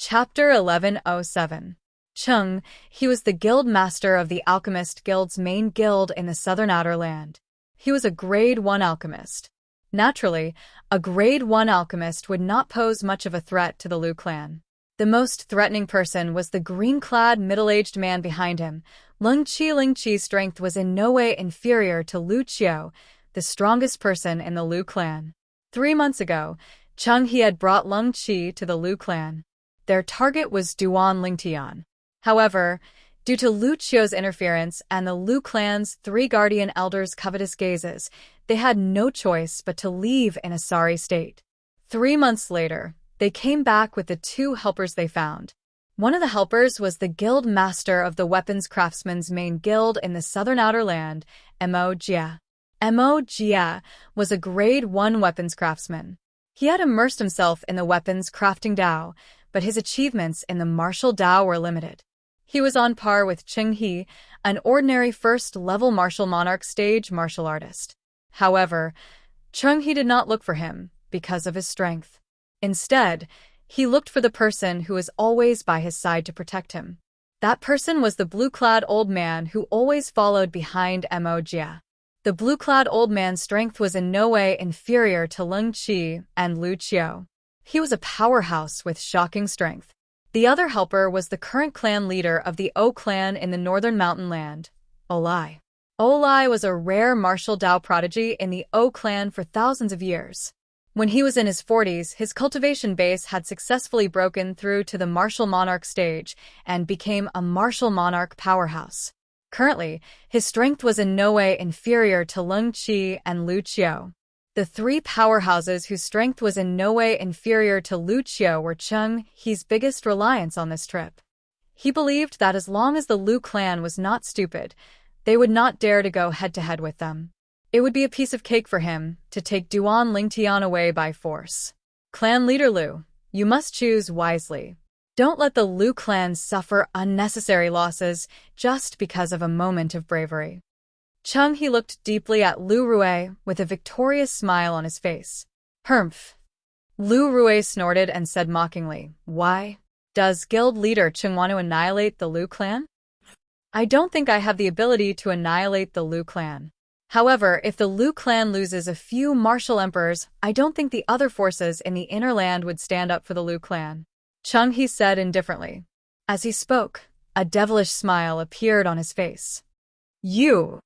Chapter 1107. Chung, he was the guild master of the Alchemist Guild's main guild in the southern outer land. He was a Grade 1 alchemist. Naturally, a Grade 1 alchemist would not pose much of a threat to the Liu clan. The most threatening person was the green-clad middle-aged man behind him. Lung Qi's strength was in no way inferior to Lu Qiu, the strongest person in the Liu clan. 3 months ago, Chung He had brought Lung Qi to the Liu clan. Their target was Duan Lingtian. However, due to Lu Qiu's interference and the Liu clan's 3 guardian elders' covetous gazes, they had no choice but to leave in a sorry state. 3 months later, they came back with the 2 helpers they found. One of the helpers was the guild master of the weapons craftsmen's main guild in the southern outer land, Mo Jia. Mo Jia was a Grade 1 weapons craftsman. He had immersed himself in the weapons crafting Dao, but his achievements in the martial Dao were limited. He was on par with Chung He, an ordinary first-level martial monarch stage martial artist. However, Chung He did not look for him because of his strength. Instead, he looked for the person who was always by his side to protect him. That person was the blue-clad old man who always followed behind Mo Jia. The blue-clad old man's strength was in no way inferior to Lung Qi and Lu Qiu. He was a powerhouse with shocking strength. The other helper was the current clan leader of the O clan in the northern mountain land, Olai. Olai was a rare martial Dao prodigy in the O clan for thousands of years. When he was in his 40s, his cultivation base had successfully broken through to the martial monarch stage and became a martial monarch powerhouse. Currently, his strength was in no way inferior to Lung Qi and Lu Qiu. The 3 powerhouses whose strength was in no way inferior to Lu Qiu were Chung He's biggest reliance on this trip. He believed that as long as the Liu clan was not stupid, they would not dare to go head-to-head with them. It would be a piece of cake for him to take Duan Lingtian away by force. Clan leader Liu, you must choose wisely. Don't let the Liu clan suffer unnecessary losses just because of a moment of bravery. Chung He looked deeply at Lu Rui with a victorious smile on his face. Humph. Lu Rui snorted and said mockingly, "Why? Does guild leader Chung want to annihilate the Liu clan?" "I don't think I have the ability to annihilate the Liu clan. However, if the Liu clan loses a few martial emperors, I don't think the other forces in the inner land would stand up for the Liu clan," Chung He said indifferently. As he spoke, a devilish smile appeared on his face. "You!"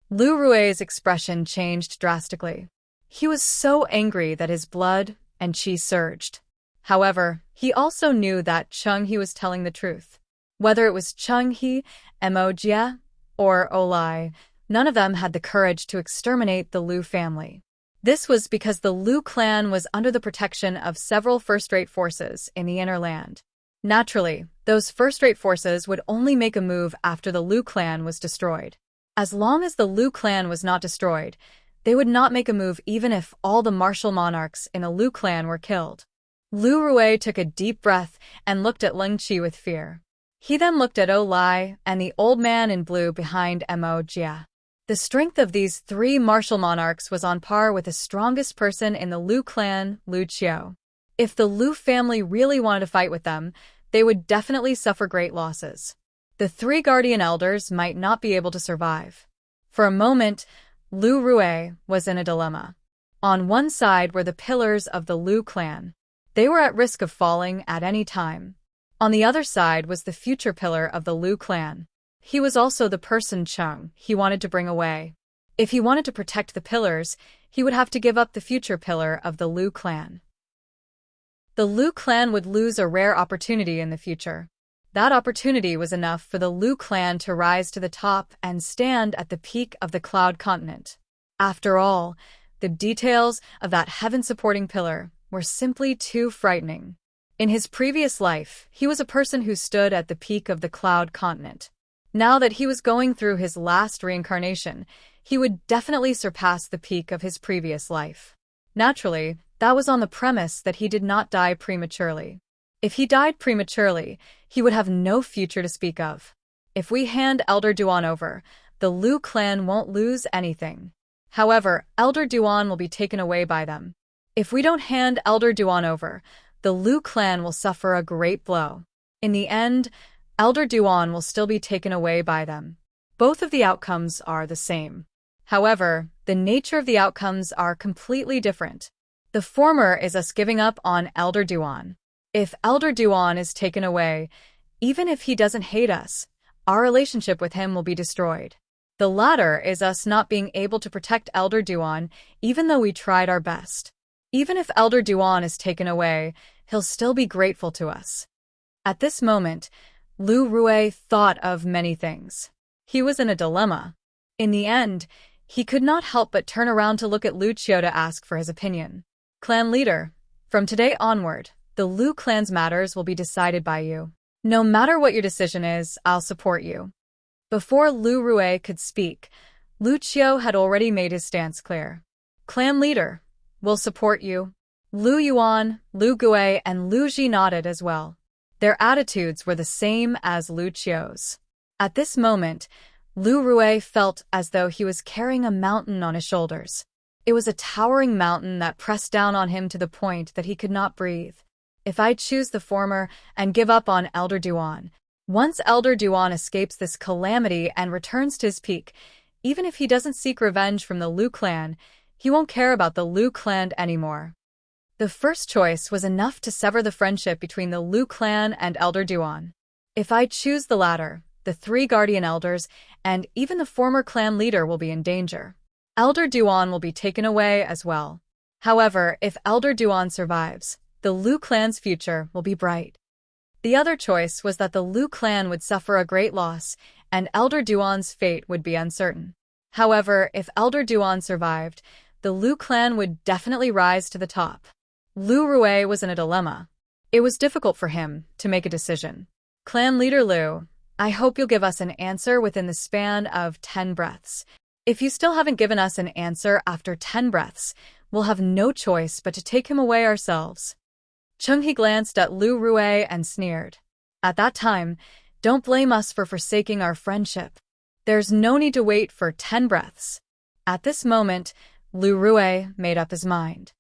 Lu Rui's expression changed drastically. He was so angry that his blood and qi surged. However, he also knew that Chung He was telling the truth. Whether it was Chung He, Mo Jia, or Olai, none of them had the courage to exterminate the Liu family. This was because the Liu clan was under the protection of several first-rate forces in the inner land. Naturally, those first-rate forces would only make a move after the Liu clan was destroyed. As long as the Liu clan was not destroyed, they would not make a move even if all the martial monarchs in the Liu clan were killed. Lu Rui took a deep breath and looked at Lung Qi with fear. He then looked at Olai and the old man in blue behind Mo Jia. The strength of these 3 martial monarchs was on par with the strongest person in the Liu clan, Lu Qiu. If the Liu family really wanted to fight with them, they would definitely suffer great losses. The 3 guardian elders might not be able to survive. For a moment, Lu Rui was in a dilemma. On one side were the pillars of the Liu clan. They were at risk of falling at any time. On the other side was the future pillar of the Liu clan. He was also the person Chung He wanted to bring away. If he wanted to protect the pillars, he would have to give up the future pillar of the Liu clan. The Liu clan would lose a rare opportunity in the future. That opportunity was enough for the Liu clan to rise to the top and stand at the peak of the Cloud Continent. After all, the details of that heaven-supporting pillar were simply too frightening. In his previous life, he was a person who stood at the peak of the Cloud Continent. Now that he was going through his last reincarnation, he would definitely surpass the peak of his previous life. Naturally, that was on the premise that he did not die prematurely. If he died prematurely, he would have no future to speak of. If we hand Elder Duan over, the Liu clan won't lose anything. However, Elder Duan will be taken away by them. If we don't hand Elder Duan over, the Lu clan will suffer a great blow. In the end, Elder Duan will still be taken away by them. Both of the outcomes are the same. However, the nature of the outcomes are completely different. The former is us giving up on Elder Duan. If Elder Duan is taken away, even if he doesn't hate us, our relationship with him will be destroyed. The latter is us not being able to protect Elder Duan even though we tried our best. Even if Elder Duan is taken away, he'll still be grateful to us. At this moment, Lu Rue thought of many things. He was in a dilemma. In the end, he could not help but turn around to look at Wuxia to ask for his opinion. Clan leader, from today onward, the Lu clan's matters will be decided by you. No matter what your decision is, I'll support you. Before Lu Rue could speak, Wuxia had already made his stance clear. Clan leader, we'll support you. Lu Yuan, Lu Gue, and Lu Ji nodded as well. Their attitudes were the same as Wuxia's. At this moment, Lu Rue felt as though he was carrying a mountain on his shoulders. It was a towering mountain that pressed down on him to the point that he could not breathe. If I choose the former and give up on Elder Duan, once Elder Duan escapes this calamity and returns to his peak, even if he doesn't seek revenge from the Lu clan, he won't care about the Lu clan anymore. The first choice was enough to sever the friendship between the Lu clan and Elder Duan. If I choose the latter, the 3 guardian elders and even the former clan leader will be in danger. Elder Duan will be taken away as well. However, if Elder Duan survives, the Lu clan's future will be bright. The other choice was that the Lu clan would suffer a great loss and Elder Duan's fate would be uncertain. However, if Elder Duan survived, the Lu clan would definitely rise to the top. Lu Rue was in a dilemma. It was difficult for him to make a decision. Clan leader Lu, I hope you'll give us an answer within the span of 10 breaths. If you still haven't given us an answer after 10 breaths, we'll have no choice but to take him away ourselves. Chenghe glanced at Lu Rue and sneered. At that time, don't blame us for forsaking our friendship. There's no need to wait for 10 breaths. At this moment, Lu Rue made up his mind.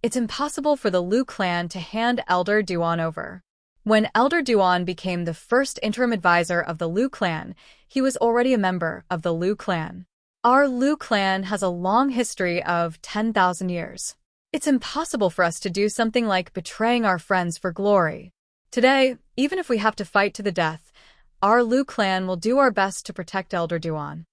It's impossible for the Lu clan to hand Elder Duan over. When Elder Duan became the first interim advisor of the Lu clan, he was already a member of the Lu clan. Our Lu clan has a long history of 10,000 years. It's impossible for us to do something like betraying our friends for glory. Today, even if we have to fight to the death, our Lu clan will do our best to protect Elder Duan.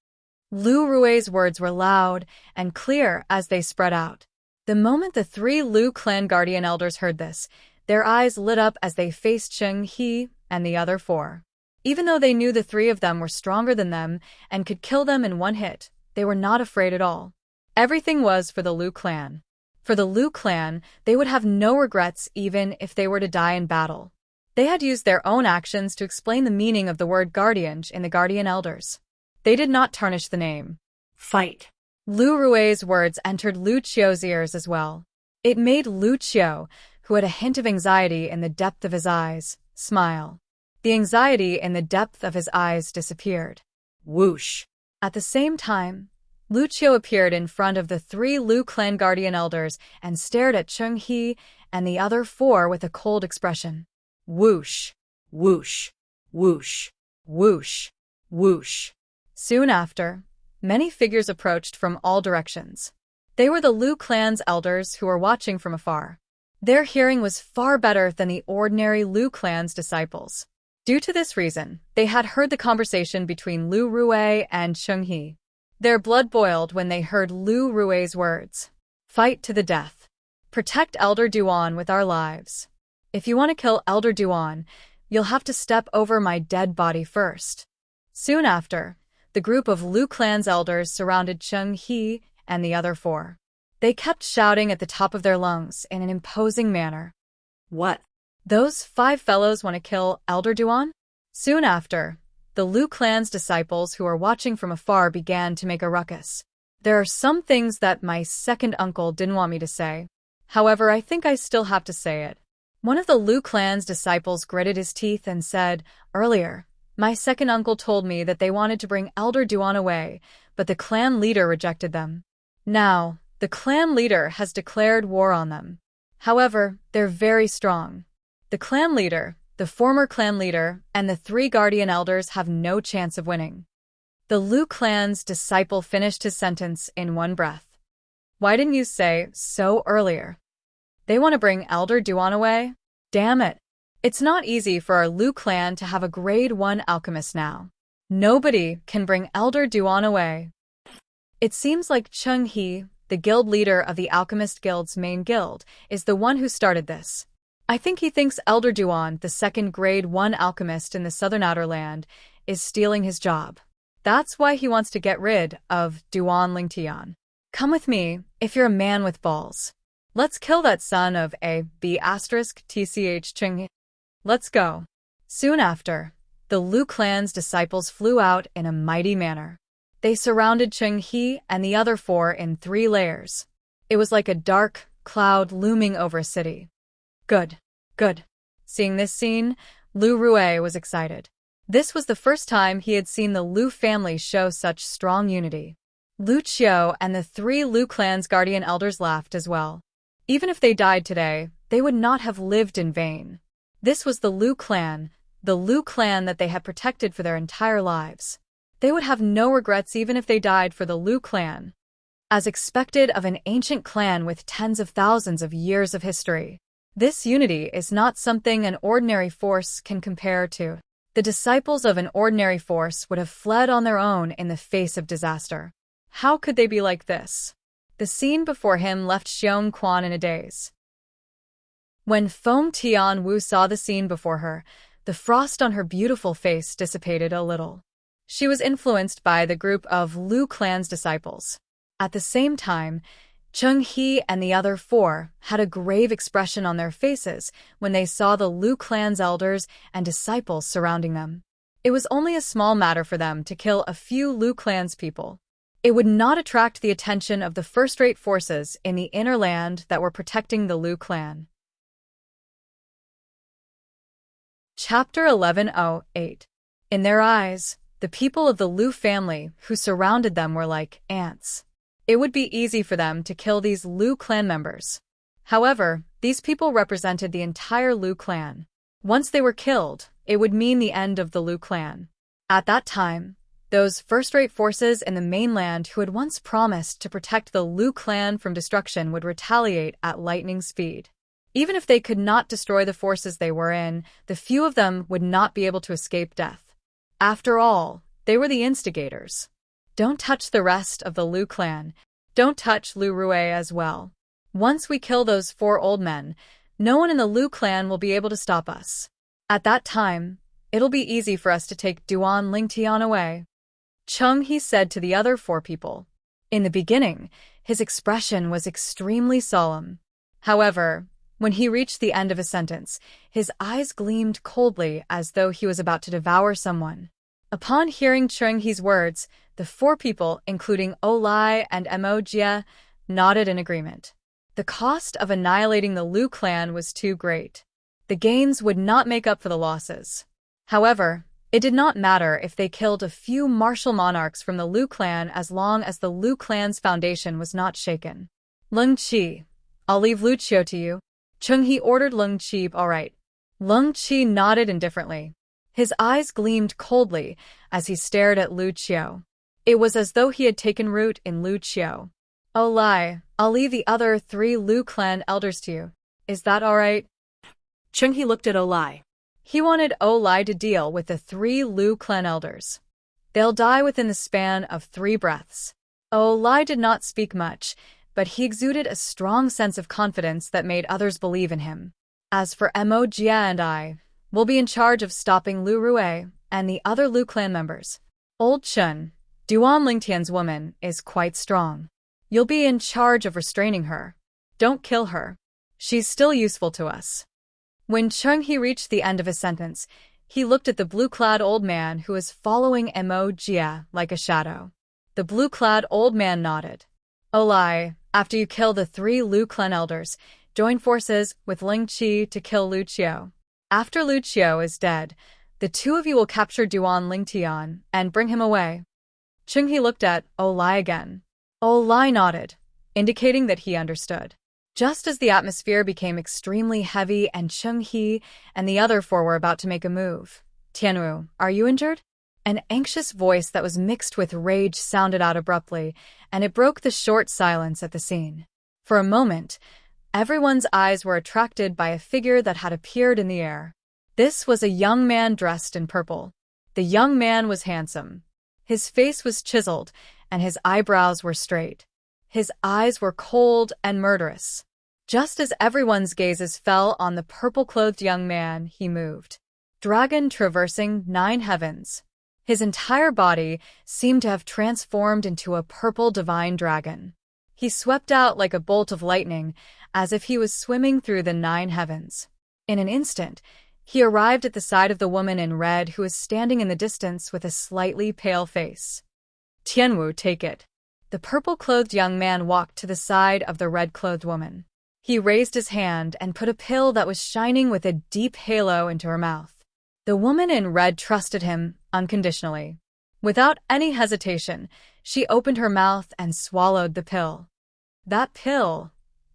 Lu Rue's words were loud and clear as they spread out. The moment the 3 Lu clan guardian elders heard this, their eyes lit up as they faced Chenghe and the other 4. Even though they knew the 3 of them were stronger than them and could kill them in one hit, they were not afraid at all. Everything was for the Lu clan. For the Lu clan, they would have no regrets even if they were to die in battle. They had used their own actions to explain the meaning of the word guardian in the guardian elders. They did not tarnish the name. Fight. Lu Rue's words entered Lu Qiu's ears as well. It made Lu Qiu, who had a hint of anxiety in the depth of his eyes, smile. The anxiety in the depth of his eyes disappeared. Whoosh! At the same time, Lu Qiu appeared in front of the 3 Lu clan guardian elders and stared at Chenghe and the other 4 with a cold expression. Whoosh! Whoosh! Whoosh! Whoosh! Whoosh! Soon after, many figures approached from all directions. They were the Lu clan's elders who were watching from afar. Their hearing was far better than the ordinary Lu clan's disciples. Due to this reason, they had heard the conversation between Lu Rue and Chenghe. Their blood boiled when they heard Lu Rue's words. Fight to the death. Protect Elder Duan with our lives. If you want to kill Elder Duan, you'll have to step over my dead body first. Soon after, the group of Lu clan's elders surrounded Chenghe and the other 4. They kept shouting at the top of their lungs in an imposing manner. What? Those 5 fellows want to kill Elder Duan? Soon after, the Lu clan's disciples who were watching from afar began to make a ruckus. There are some things that my second uncle didn't want me to say. However, I think I still have to say it. One of the Lu clan's disciples gritted his teeth and said, earlier, my second uncle told me that they wanted to bring Elder Duan away, but the clan leader rejected them. Now, the clan leader has declared war on them. However, they're very strong. The clan leader, the former clan leader, and the 3 guardian elders have no chance of winning. The Lu clan's disciple finished his sentence in one breath. Why didn't you say so earlier? They want to bring Elder Duan away? Damn it. It's not easy for our Lu clan to have a grade 1 alchemist now. Nobody can bring Elder Duan away. It seems like Cheng He, the guild leader of the Alchemist Guild's main guild, is the one who started this. I think he thinks Elder Duan, the 2nd grade 1 alchemist in the Southern Outer Land, is stealing his job. That's why he wants to get rid of Duan Lingtian. Come with me, if you're a man with balls. Let's kill that son of a B***tch Cheng He. Let's go. Soon after, the Lu clan's disciples flew out in a mighty manner. They surrounded Cheng He and the other 4 in 3 layers. It was like a dark cloud looming over a city. Good. Good. Seeing this scene, Lu Rui was excited. This was the first time he had seen the Lu family show such strong unity. Lu Qiu and the 3 Lu clan's guardian elders laughed as well. Even if they died today, they would not have lived in vain. This was the Lu clan that they had protected for their entire lives. They would have no regrets even if they died for the Lu clan. As expected of an ancient clan with tens of thousands of years of history, this unity is not something an ordinary force can compare to. The disciples of an ordinary force would have fled on their own in the face of disaster. How could they be like this? The scene before him left Xiong Quan in a daze. When Feng Tian Wu saw the scene before her, the frost on her beautiful face dissipated a little. She was influenced by the group of Lu clan's disciples. At the same time, Cheng He and the other 4 had a grave expression on their faces when they saw the Lu clan's elders and disciples surrounding them. It was only a small matter for them to kill a few Lu clan's people. It would not attract the attention of the first-rate forces in the inner land that were protecting the Lu clan. Chapter 1108. In their eyes, the people of the Lu family who surrounded them were like ants. It would be easy for them to kill these Lu clan members. However, these people represented the entire Lu clan. Once they were killed, it would mean the end of the Lu clan. At that time, those first-rate forces in the mainland who had once promised to protect the Lu clan from destruction would retaliate at lightning speed. Even if they could not destroy the forces they were in, the few of them would not be able to escape death. After all, they were the instigators. Don't touch the rest of the Lu clan. Don't touch Lu Rui as well. Once we kill those 4 old men, no one in the Lu clan will be able to stop us. At that time, it'll be easy for us to take Duan Lingtian away. Cheng He said to the other 4 people. In the beginning, his expression was extremely solemn. However, when he reached the end of his sentence, his eyes gleamed coldly as though he was about to devour someone. Upon hearing Cheng He's words, the 4 people, including Olai and Mo Jie, nodded in agreement. The cost of annihilating the Lu clan was too great. The gains would not make up for the losses. However, it did not matter if they killed a few martial monarchs from the Lu clan as long as the Lu clan's foundation was not shaken. Leng Qi, I'll leave Lu Qiu to you. Cheng He ordered Leng Qi. All right. Leng Qi nodded indifferently. His eyes gleamed coldly as he stared at Lu Qiu. It was as though he had taken root in Lu Qiu. Oh lie, I'll leave the other 3 Lu clan elders to you. Is that all right? Cheng He looked at Olai. He wanted Olai to deal with the 3 Lu clan elders. They'll die within the span of 3 breaths. Olai did not speak much, but he exuded a strong sense of confidence that made others believe in him. As for Mo Jie and I, we'll be in charge of stopping Lu Rui and the other Lu clan members. Old Chun, Duan Lingtian's woman, is quite strong. You'll be in charge of restraining her. Don't kill her. She's still useful to us. When Cheng He reached the end of his sentence, he looked at the blue-clad old man who was following Mo Jie like a shadow. The blue-clad old man nodded. Olai, after you kill the 3 Lu clan elders, join forces with Ling Qi to kill Lu Qiu. After Lu Qiu is dead, the 2 of you will capture Duan Lingtian and bring him away. Cheng He looked at Olai again. Olai nodded, indicating that he understood. Just as the atmosphere became extremely heavy and Cheng-He and the other four were about to make a move. "Tianwu, are you injured?" An anxious voice that was mixed with rage sounded out abruptly, and it broke the short silence at the scene. For a moment, everyone's eyes were attracted by a figure that had appeared in the air. This was a young man dressed in purple. The young man was handsome. His face was chiseled, and his eyebrows were straight. His eyes were cold and murderous. Just as everyone's gazes fell on the purple-clothed young man, he moved. Dragon traversing 9 heavens. His entire body seemed to have transformed into a purple divine dragon. He swept out like a bolt of lightning, as if he was swimming through the 9 heavens. In an instant, he arrived at the side of the woman in red who was standing in the distance with a slightly pale face. "Tianwu, take it." The purple-clothed young man walked to the side of the red-clothed woman. He raised his hand and put a pill that was shining with a deep halo into her mouth. The woman in red trusted him unconditionally. Without any hesitation, she opened her mouth and swallowed the pill. That pill?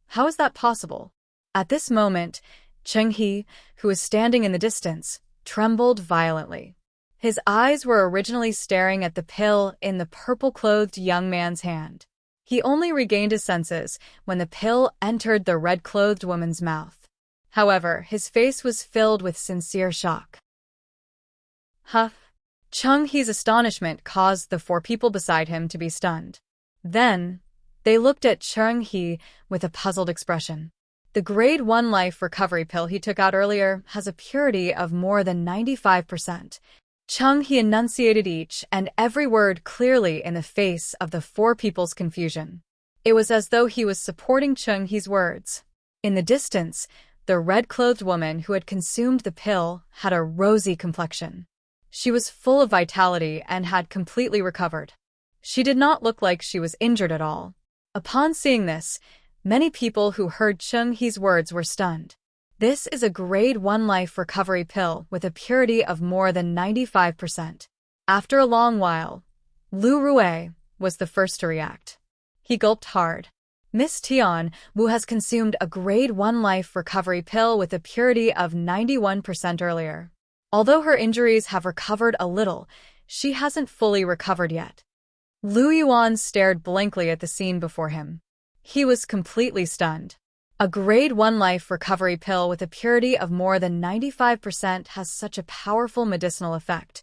How is that possible? At this moment, Cheng-He, who was standing in the distance, trembled violently. His eyes were originally staring at the pill in the purple-clothed young man's hand. He only regained his senses when the pill entered the red-clothed woman's mouth. However, his face was filled with sincere shock. Cheng-He's astonishment caused the 4 people beside him to be stunned. Then, they looked at Cheng-He with a puzzled expression. The Grade 1 life recovery pill he took out earlier has a purity of more than 95%. Cheng-He enunciated each and every word clearly in the face of the 4 people's confusion. It was as though he was supporting Cheng-He's words. In the distance, the red-clothed woman who had consumed the pill had a rosy complexion. She was full of vitality and had completely recovered. She did not look like she was injured at all. Upon seeing this, many people who heard Cheng-He's words were stunned. This is a Grade 1 life recovery pill with a purity of more than 95%. After a long while, Lu Rui was the first to react. He gulped hard. Miss Tian Wu has consumed a Grade 1 life recovery pill with a purity of 91% earlier. Although her injuries have recovered a little, she hasn't fully recovered yet. Lu Yuan stared blankly at the scene before him. He was completely stunned. A Grade 1 life recovery pill with a purity of more than 95% has such a powerful medicinal effect.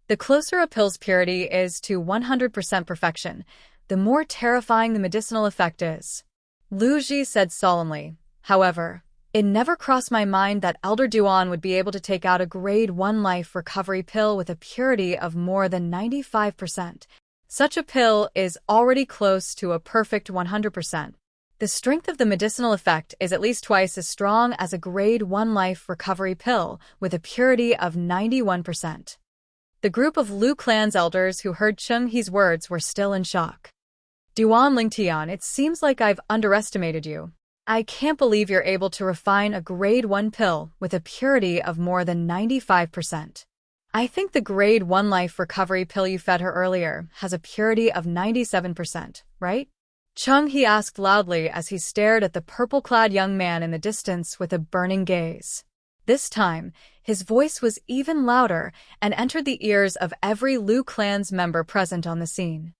The closer a pill's purity is to 100% perfection, the more terrifying the medicinal effect is. Lu Ji said solemnly. However, it never crossed my mind that Elder Duan would be able to take out a Grade 1 life recovery pill with a purity of more than 95%. Such a pill is already close to a perfect 100%. The strength of the medicinal effect is at least twice as strong as a Grade 1 life recovery pill with a purity of 91%. The group of Lu clan's elders who heard Cheng-He's words were still in shock. "Duan Lingtian, it seems like I've underestimated you. I can't believe you're able to refine a Grade 1 pill with a purity of more than 95%. I think the Grade 1 life recovery pill you fed her earlier has a purity of 97%, right?" Cheng-He asked loudly as he stared at the purple-clad young man in the distance with a burning gaze. This time, his voice was even louder and entered the ears of every Lu clan's member present on the scene.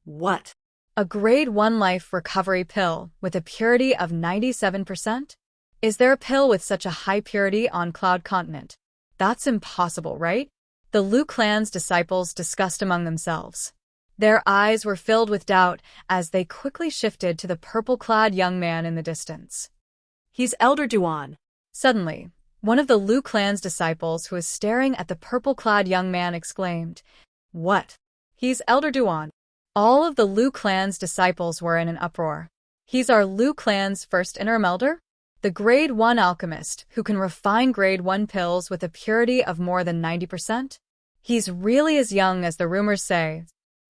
"What? A Grade 1 life recovery pill with a purity of 97%? Is there a pill with such a high purity on Cloud Continent? That's impossible, right?" The Lu clan's disciples discussed among themselves. Their eyes were filled with doubt as they quickly shifted to the purple-clad young man in the distance. He's Elder Duan. Suddenly, one of the Lu clan's disciples who was staring at the purple-clad young man exclaimed, "What? He's Elder Duan." All of the Lu clan's disciples were in an uproar. "He's our Lu clan's first interim elder? The Grade 1 alchemist who can refine Grade 1 pills with a purity of more than 90%? He's really as young as the rumors say."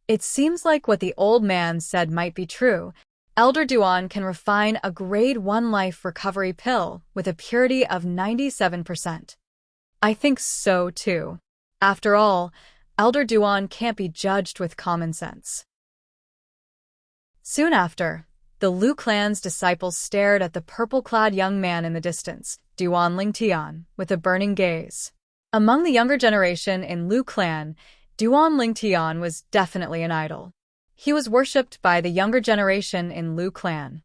It seems like what the old man said might be true. Elder Duan can refine a Grade 1 life recovery pill with a purity of 97%. I think so too. After all, Elder Duan can't be judged with common sense. Soon after, The Lu clan's disciples stared at the purple-clad young man in the distance, Duan Lingtian, with a burning gaze. Among the younger generation in Lu clan, Duan Lingtian was definitely an idol. He was worshipped by the younger generation in Lu clan.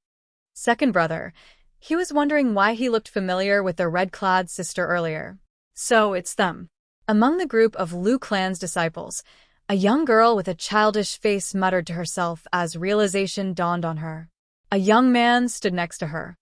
Second brother, he was wondering why he looked familiar with the red-clad sister earlier. So it's them. Among the group of Lu clan's disciples, a young girl with a childish face muttered to herself as realization dawned on her. A young man stood next to her.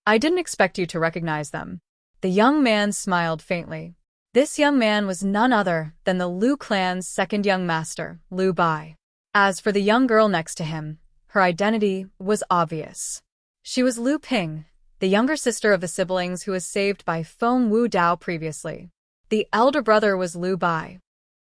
I didn't expect you to recognize them. The young man smiled faintly. This young man was none other than the Lu clan's second young master, Lu Bai. As for the young girl next to him, her identity was obvious. She was Lu Ping, the younger sister of the siblings who was saved by Feng Wu Dao previously. The elder brother was Lu Bai.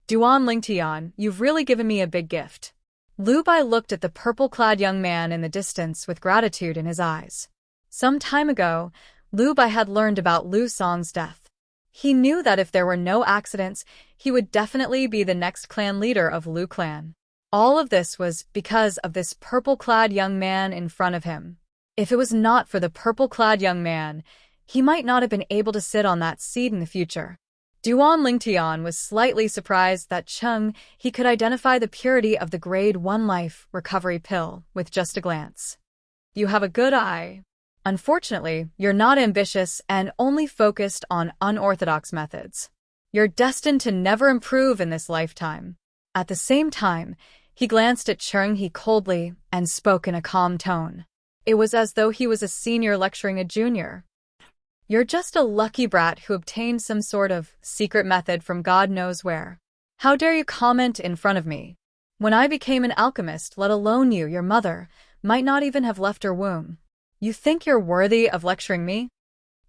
Duan Lingtian, you've really given me a big gift. Lu Bai looked at the purple-clad young man in the distance with gratitude in his eyes. Some time ago, Lu Bai had learned about Lu Song's death. He knew that if there were no accidents, he would definitely be the next clan leader of Lu clan. All of this was because of this purple-clad young man in front of him. If it was not for the purple-clad young man, he might not have been able to sit on that seat in the future. Duan Lingtian was slightly surprised that he could identify the purity of the Grade 1 Life Recovery Pill with just a glance. You have a good eye. Unfortunately, you're not ambitious and only focused on unorthodox methods. You're destined to never improve in this lifetime. At the same time, he glanced at He coldly and spoke in a calm tone. It was as though he was a senior lecturing a junior. You're just a lucky brat who obtained some sort of secret method from God knows where. How dare you comment in front of me? When I became an alchemist, let alone you, your mother, might not even have left her womb. You think you're worthy of lecturing me?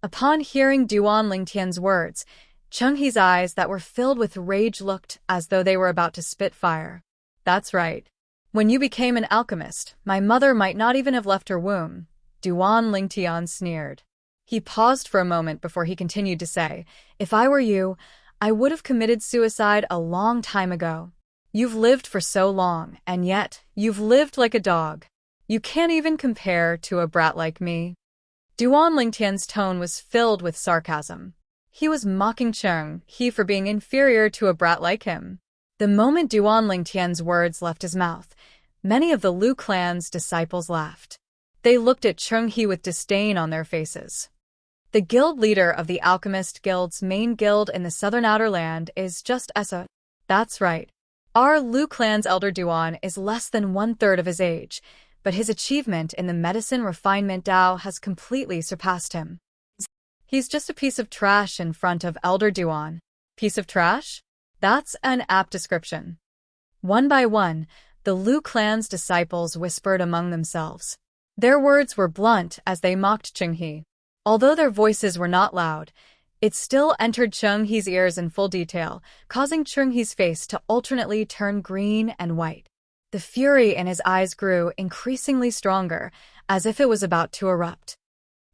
Upon hearing Duan Lingtian's words, He's eyes that were filled with rage looked as though they were about to spit fire. That's right. When you became an alchemist, my mother might not even have left her womb, Duan Lingtian sneered. He paused for a moment before he continued to say, if I were you, I would have committed suicide a long time ago. You've lived for so long, and yet, you've lived like a dog. You can't even compare to a brat like me. Duan Lingtian's tone was filled with sarcasm. He was mocking He for being inferior to a brat like him. The moment Duan Lingtian's words left his mouth, many of the Lu clan's disciples laughed. They looked at He with disdain on their faces. The guild leader of the Alchemist Guild's main guild in the southern outer land is just Essa. That's right. Our Lu clan's elder Duan is less than 1/3 of his age, but his achievement in the medicine refinement Dao has completely surpassed him. He's just a piece of trash in front of elder Duan. Piece of trash? That's an apt description. One by one, the Lu clan's disciples whispered among themselves. Their words were blunt as they mocked He. Although their voices were not loud, it still entered He's ears in full detail, causing He's face to alternately turn green and white. The fury in his eyes grew increasingly stronger, as if it was about to erupt.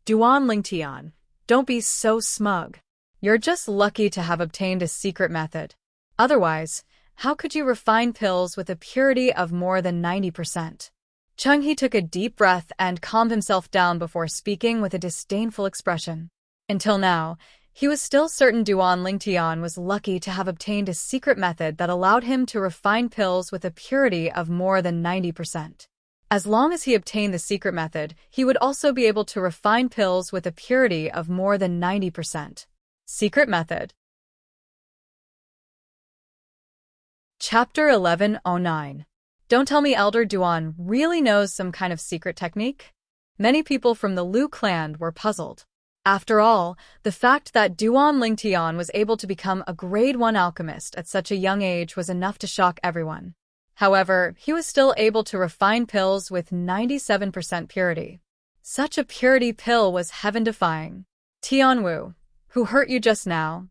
Duan Lingtian, don't be so smug. You're just lucky to have obtained a secret method. Otherwise, how could you refine pills with a purity of more than 90%? He took a deep breath and calmed himself down before speaking with a disdainful expression. Until now, he was still certain Duan Lingtian was lucky to have obtained a secret method that allowed him to refine pills with a purity of more than 90%. As long as he obtained the secret method, he would also be able to refine pills with a purity of more than 90%. Secret method. Chapter 1109. Don't tell me Elder Duan really knows some kind of secret technique? Many people from the Lu clan were puzzled. After all, the fact that Duan Lingtian was able to become a Grade 1 alchemist at such a young age was enough to shock everyone. However, he was still able to refine pills with 97% purity. Such a purity pill was heaven-defying. Tianwu, who hurt you just now?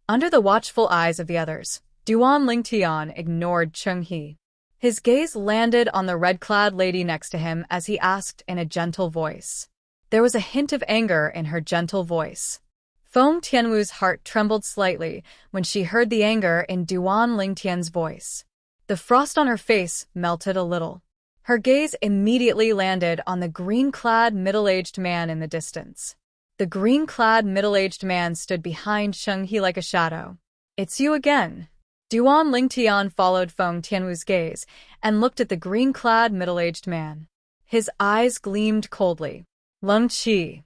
Under the watchful eyes of the others, Duan Lingtian ignored He. His gaze landed on the red-clad lady next to him as he asked in a gentle voice. There was a hint of anger in her gentle voice. Feng Tianwu's heart trembled slightly when she heard the anger in Duan Lingtian's voice. The frost on her face melted a little. Her gaze immediately landed on the green-clad middle-aged man in the distance. The green-clad middle-aged man stood behind Cheng He like a shadow. "It's you again." Duan Lingtian followed Feng Tianwu's gaze and looked at the green-clad middle-aged man. His eyes gleamed coldly. Leng Qi.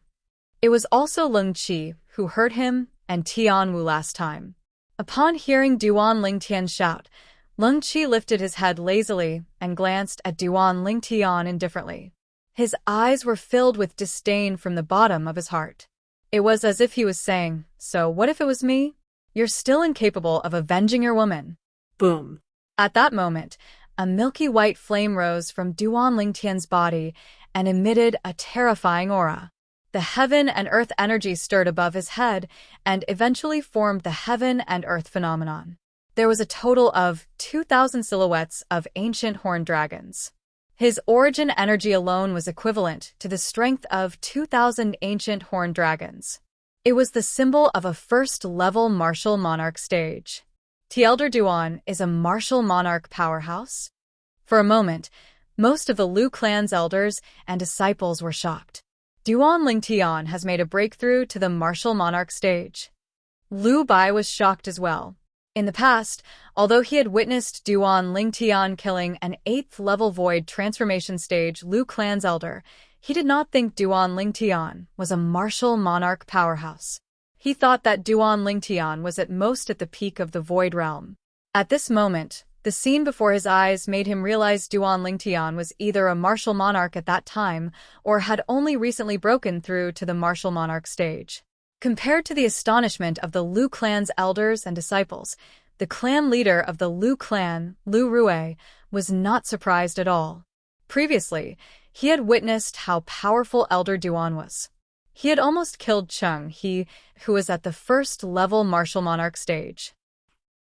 It was also Leng Qi who hurt him and Tianwu last time. Upon hearing Duan Lingtian shout, Leng Qi lifted his head lazily and glanced at Duan Lingtian indifferently. His eyes were filled with disdain from the bottom of his heart. It was as if he was saying, "So what if it was me? You're still incapable of avenging your woman." Boom. At that moment, a milky white flame rose from Duan Lingtian's body and emitted a terrifying aura. The heaven and earth energy stirred above his head and eventually formed the heaven and earth phenomenon. There was a total of 2,000 silhouettes of ancient horned dragons. His origin energy alone was equivalent to the strength of 2,000 ancient horned dragons. It was the symbol of a first-level martial monarch stage. The Elder Duan is a martial monarch powerhouse? For a moment, most of the Lu clan's elders and disciples were shocked. Duan Lingtian has made a breakthrough to the martial monarch stage. Lu Bai was shocked as well. In the past, although he had witnessed Duan Lingtian killing an 8th-level void transformation stage Lu clan's elder, he did not think Duan Lingtian was a martial monarch powerhouse. He thought that Duan Lingtian was at most at the peak of the void realm. At this moment, the scene before his eyes made him realize Duan Lingtian was either a martial monarch at that time or had only recently broken through to the martial monarch stage. Compared to the astonishment of the Lu clan's elders and disciples, the clan leader of the Lu clan, Lu Rue, was not surprised at all. Previously, he had witnessed how powerful Elder Duan was. He had almost killed Cheng He, who was at the first-level martial monarch stage.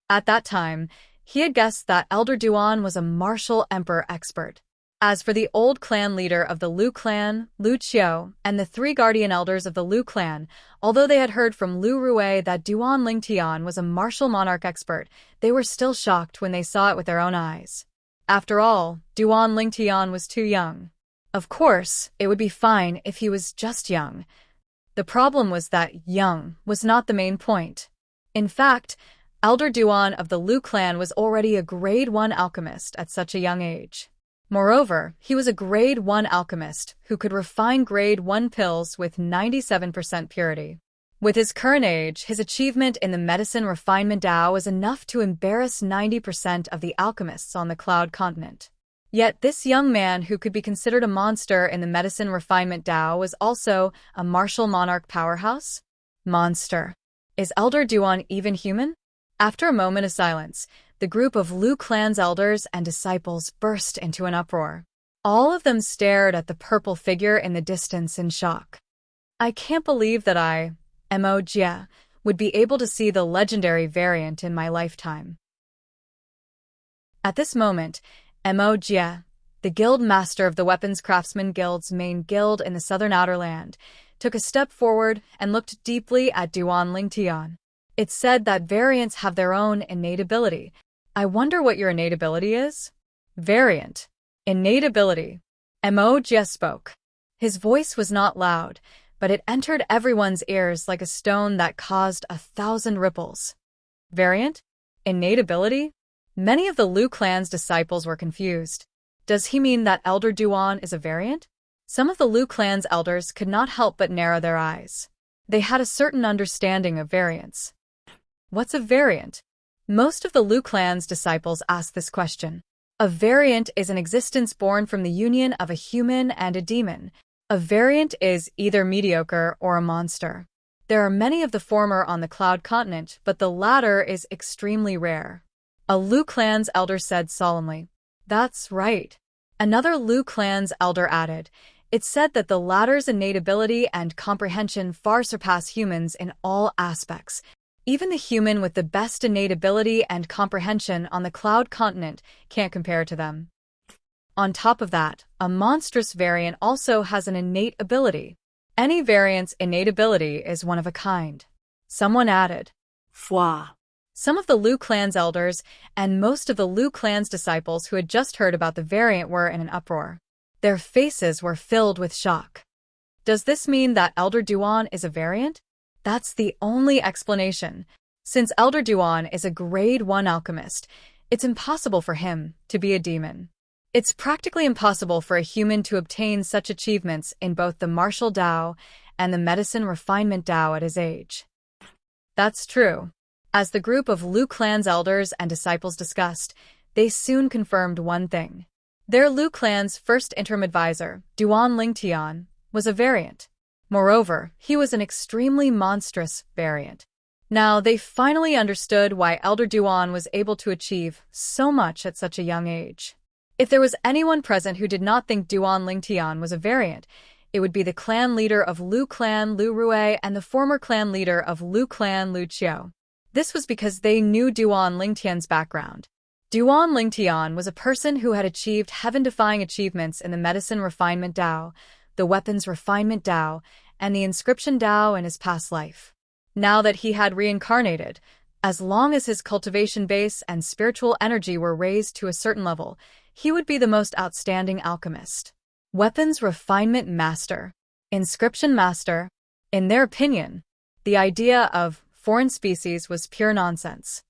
At that time, he had guessed that Elder Duan was a martial emperor expert. As for the old clan leader of the Lu clan, Lu Qiu, and the 3 guardian elders of the Lu clan, although they had heard from Lu Rue that Duan Lingtian was a martial monarch expert, they were still shocked when they saw it with their own eyes. After all, Duan Lingtian was too young. Of course, it would be fine if he was just young. The problem was that young was not the main point. In fact, Elder Duan of the Lu clan was already a grade 1 alchemist at such a young age. Moreover, he was a grade 1 alchemist who could refine grade 1 pills with 97% purity. With his current age, his achievement in the medicine refinement Dao was enough to embarrass 90% of the alchemists on the Cloud Continent. Yet this young man who could be considered a monster in the medicine refinement Dao was also a martial monarch powerhouse? Monster. Is Elder Duan even human? After a moment of silence, the group of Lu clan's elders and disciples burst into an uproar. All of them stared at the purple figure in the distance in shock. "I can't believe that I, Mo Jia, would be able to see the legendary variant in my lifetime." At this moment, Mo Jia, the guild master of the Weapons Craftsman Guild's main guild in the southern outer land, took a step forward and looked deeply at Duan Lingtian. It's said that variants have their own innate ability. I wonder what your innate ability is? Variant. Innate ability. Mo Jia spoke. His voice was not loud, but it entered everyone's ears like a stone that caused 1,000 ripples. Variant? Innate ability? Many of the Lu clan's disciples were confused. Does he mean that Elder Duan is a variant? Some of the Lu clan's elders could not help but narrow their eyes. They had a certain understanding of variants. What's a variant? Most of the Lu clan's disciples asked this question. A variant is an existence born from the union of a human and a demon. A variant is either mediocre or a monster. There are many of the former on the Cloud Continent, but the latter is extremely rare. A Lu clan's elder said solemnly. That's right. Another Lu clan's elder added. It's said that the latter's innate ability and comprehension far surpass humans in all aspects. Even the human with the best innate ability and comprehension on the Cloud Continent can't compare to them. On top of that, a monstrous variant also has an innate ability. Any variant's innate ability is one of a kind. Someone added. Foi. Some of the Lu clan's elders and most of the Lu clan's disciples who had just heard about the variant were in an uproar. Their faces were filled with shock. Does this mean that Elder Duan is a variant? That's the only explanation. Since Elder Duan is a grade 1 alchemist, it's impossible for him to be a demon. It's practically impossible for a human to obtain such achievements in both the martial Dao and the medicine refinement Dao at his age. That's true. As the group of Lu clan's elders and disciples discussed, they soon confirmed one thing. Their Lu clan's first interim advisor, Duan Lingtian, was a variant. Moreover, he was an extremely monstrous variant. Now, they finally understood why Elder Duan was able to achieve so much at such a young age. If there was anyone present who did not think Duan Lingtian was a variant, it would be the clan leader of Lu clan Lu Rui and the former clan leader of Lu clan Lu Qiu. This was because they knew Duan Lingtian's background. Duan Lingtian was a person who had achieved heaven-defying achievements in the medicine refinement Dao, the weapons refinement Dao, and the inscription Dao in his past life. Now that he had reincarnated, as long as his cultivation base and spiritual energy were raised to a certain level, he would be the most outstanding alchemist. Weapons refinement master, inscription master. In their opinion, the idea of foreign species was pure nonsense.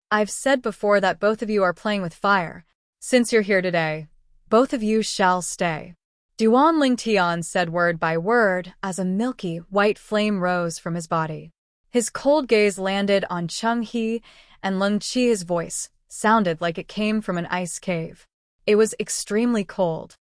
I've said before that both of you are playing with fire. Since you're here today, both of you shall stay. Duan Lingtian said word by word as a milky, white flame rose from his body. His cold gaze landed on Cheng He, and Leng Qi's voice sounded like it came from an ice cave. It was extremely cold.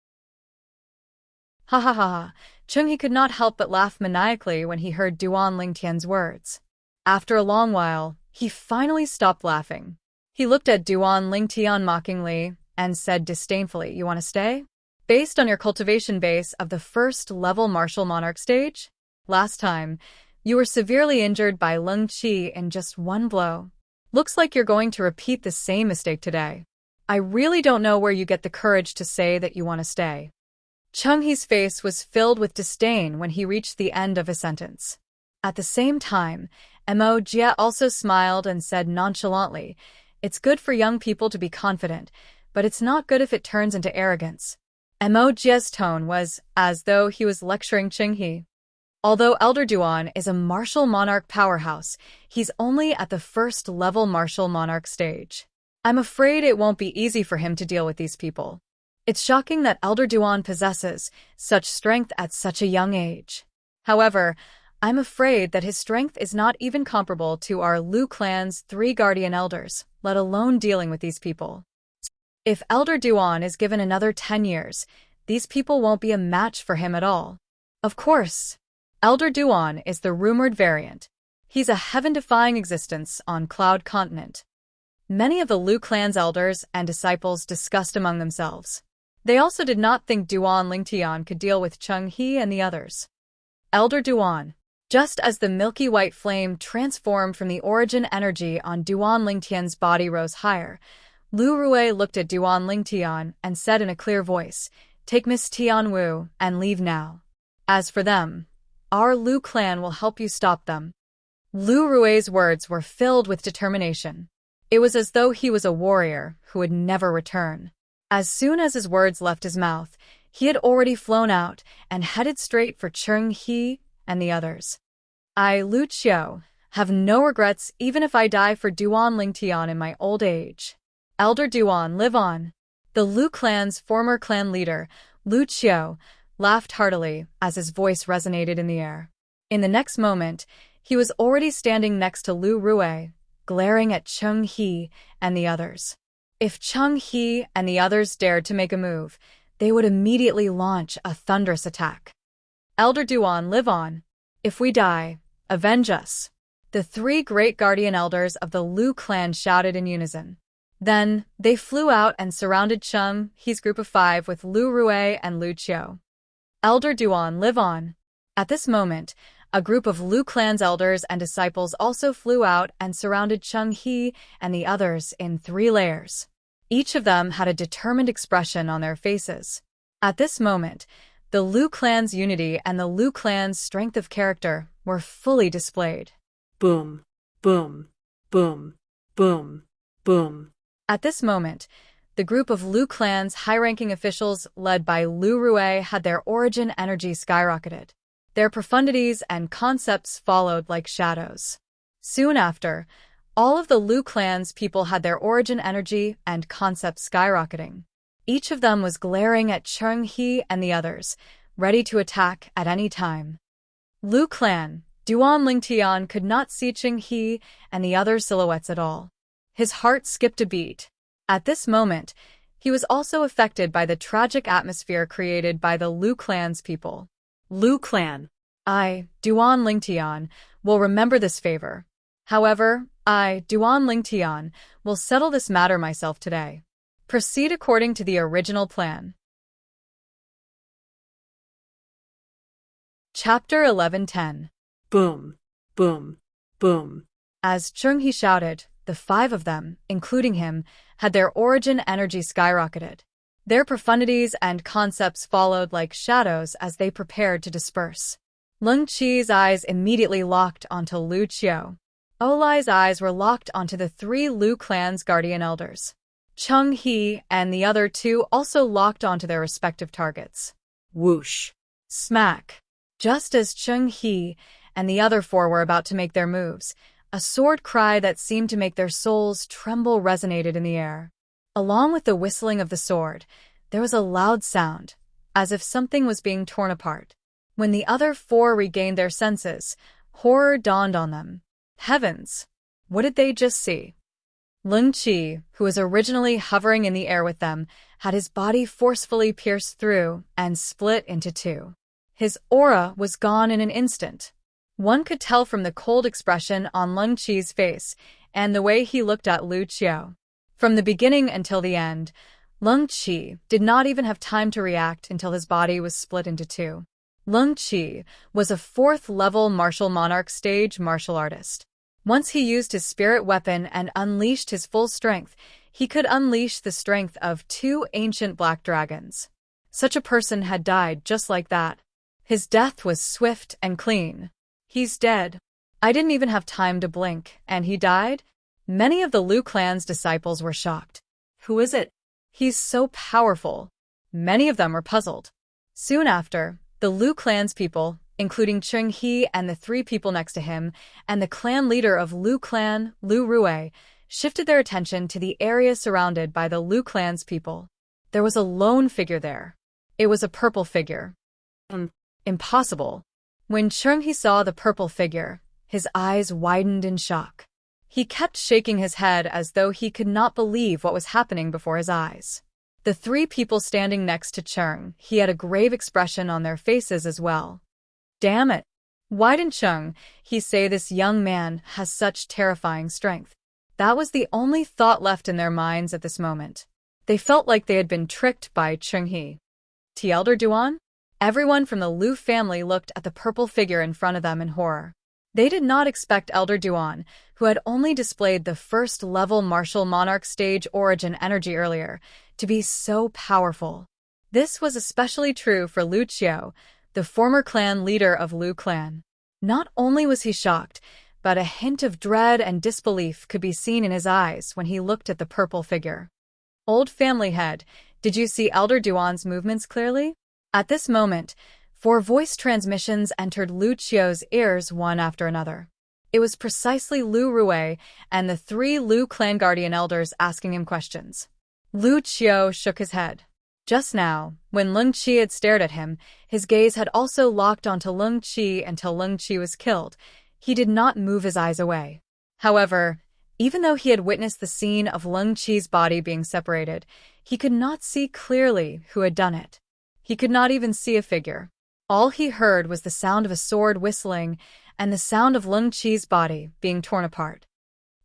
Ha ha ha ha. Cheng He could not help but laugh maniacally when he heard Duan Lingtian's words. After a long while, he finally stopped laughing. He looked at Duan Lingtian mockingly and said disdainfully, "You want to stay? Based on your cultivation base of the first-level martial monarch stage? Last time, you were severely injured by Leng Qi in just one blow. Looks like you're going to repeat the same mistake today. I really don't know where you get the courage to say that you want to stay." Cheng He's face was filled with disdain when he reached the end of his sentence. At the same time, Mo Jia also smiled and said nonchalantly, "It's good for young people to be confident, but it's not good if it turns into arrogance." Mo Jia's tone was as though he was lecturing Cheng He. Although Elder Duan is a martial monarch powerhouse, he's only at the first-level martial monarch stage. I'm afraid it won't be easy for him to deal with these people. It's shocking that Elder Duan possesses such strength at such a young age. However, I'm afraid that his strength is not even comparable to our Lu clan's 3 guardian elders, let alone dealing with these people. If Elder Duan is given another 10 years, these people won't be a match for him at all. Of course, Elder Duan is the rumored variant. He's a heaven-defying existence on Cloud Continent. Many of the Lu clan's elders and disciples discussed among themselves. They also did not think Duan Lingtian could deal with Cheng He and the others. Elder Duan. Just as the milky white flame transformed from the origin energy on Duan Lingtian's body rose higher, Lu Rui looked at Duan Lingtian and said in a clear voice, "Take Miss Tianwu and leave now. As for them, our Lu clan will help you stop them." Lu Rui's words were filled with determination. It was as though he was a warrior who would never return. As soon as his words left his mouth, he had already flown out and headed straight for Cheng He and the others. "I, Lu Qiu, have no regrets even if I die for Duan Lingtian in my old age. Elder Duan, live on." The Lu clan's former clan leader, Lu Qiu, laughed heartily as his voice resonated in the air. In the next moment, he was already standing next to Lu Rui, glaring at Cheng He and the others. If Cheng He and the others dared to make a move, they would immediately launch a thunderous attack. "Elder Duan, live on. If we die, avenge us." The 3 great guardian elders of the Lu clan shouted in unison. Then, they flew out and surrounded Cheng He's group of 5 with Lu Rui and Lu Qiu. "Elder Duan, live on." At this moment, a group of Lu clan's elders and disciples also flew out and surrounded Cheng He and the others in 3 layers. Each of them had a determined expression on their faces. At this moment, the Lu clan's unity and the Lu clan's strength of character were fully displayed. Boom, boom, boom, Boom. Boom. At this moment, the group of Lu clan's high-ranking officials led by Lu Rui had their origin energy skyrocketed. Their profundities and concepts followed like shadows. Soon after, all of the Lu clan's people had their origin energy and concepts skyrocketing. Each of them was glaring at Cheng He and the others, ready to attack at any time. Lu clan, Duan Lingtian could not see Cheng He and the other silhouettes at all. His heart skipped a beat. At this moment, he was also affected by the tragic atmosphere created by the Lu clan's people. Lu clan. I, Duan Lingtian, will remember this favor. However, I, Duan Lingtian, will settle this matter myself today. Proceed according to the original plan. Chapter 11:10. Boom. Boom. Boom. As Cheng He shouted, the 5 of them, including him, had their origin energy skyrocketed. Their profundities and concepts followed like shadows as they prepared to disperse. Lung Qi's eyes immediately locked onto Lu Qiu. Olai's eyes were locked onto the 3 Lu clan's guardian elders. Cheng He and the other 2 also locked onto their respective targets. Whoosh. Smack. Just as Cheng He and the other 4 were about to make their moves, a sword cry that seemed to make their souls tremble resonated in the air. Along with the whistling of the sword, there was a loud sound, as if something was being torn apart. When the other 4 regained their senses, horror dawned on them. Heavens! What did they just see? Lung Qi, who was originally hovering in the air with them, had his body forcefully pierced through and split into 2. His aura was gone in an instant. One could tell from the cold expression on Lung Qi's face and the way he looked at Lu Qiu. From the beginning until the end, Lung Qi did not even have time to react until his body was split into 2. Lung Qi was a 4th-level martial monarch stage martial artist. Once he used his spirit weapon and unleashed his full strength, he could unleash the strength of 2 ancient black dragons. Such a person had died just like that. His death was swift and clean. He's dead. I didn't even have time to blink, and he died? Many of the Lu clan's disciples were shocked. Who is it? He's so powerful. Many of them were puzzled. Soon after, the Lu clan's people, including Cheng He and the 3 people next to him, and the clan leader of Lu clan, Lu Rui, shifted their attention to the area surrounded by the Lu clan's people. There was a lone figure there. It was a purple figure. Impossible. When Cheng He saw the purple figure, his eyes widened in shock. He kept shaking his head as though he could not believe what was happening before his eyes. The 3 people standing next to Cheng He had a grave expression on their faces as well. Damn it! Why didn't Cheng He say this young man has such terrifying strength? That was the only thought left in their minds at this moment. They felt like they had been tricked by Cheng He. The Elder Duan? Everyone from the Lu family looked at the purple figure in front of them in horror. They did not expect Elder Duan, who had only displayed the 1st-level martial monarch stage origin energy earlier, to be so powerful. This was especially true for Lu Qiu, the former clan leader of Lu clan. Not only was he shocked, but a hint of dread and disbelief could be seen in his eyes when he looked at the purple figure. Old family head, did you see Elder Duan's movements clearly? At this moment, 4 voice transmissions entered Lu Qiu's ears one after another. It was precisely Lu Rui and the 3 Lu clan guardian elders asking him questions. Lu Qiu shook his head. Just now, when Lung Qi had stared at him, his gaze had also locked onto Lung Qi until Lung Qi was killed. He did not move his eyes away. However, even though he had witnessed the scene of Lung Qi's body being separated, he could not see clearly who had done it. He could not even see a figure. All he heard was the sound of a sword whistling and the sound of Lung Qi's body being torn apart.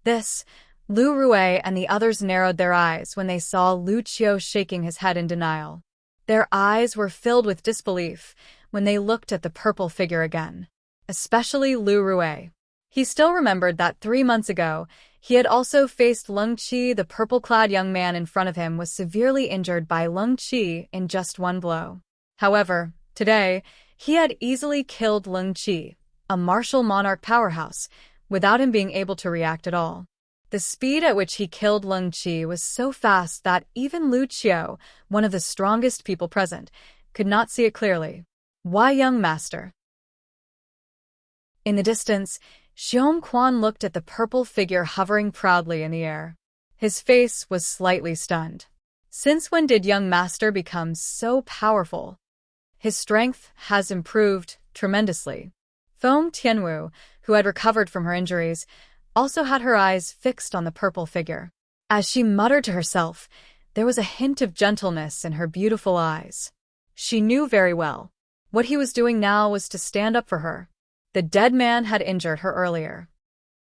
This, Lu Rui and the others narrowed their eyes when they saw Lu Qiu shaking his head in denial. Their eyes were filled with disbelief when they looked at the purple figure again, especially Lu Rui. He still remembered that 3 months ago, he had also faced Lung Qi. The purple-clad young man in front of him was severely injured by Lung Qi in just 1 blow. However, today, he had easily killed Lung Qi, a martial monarch powerhouse, without him being able to react at all. The speed at which he killed Leng Qi was so fast that even Lu Qiu, one of the strongest people present, could not see it clearly. Why, young master? In the distance, Xiong Quan looked at the purple figure hovering proudly in the air. His face was slightly stunned. Since when did young master become so powerful? His strength has improved tremendously. Feng Tianwu, who had recovered from her injuries, also had her eyes fixed on the purple figure. As she muttered to herself, there was a hint of gentleness in her beautiful eyes. She knew very well. What he was doing now was to stand up for her. The dead man had injured her earlier.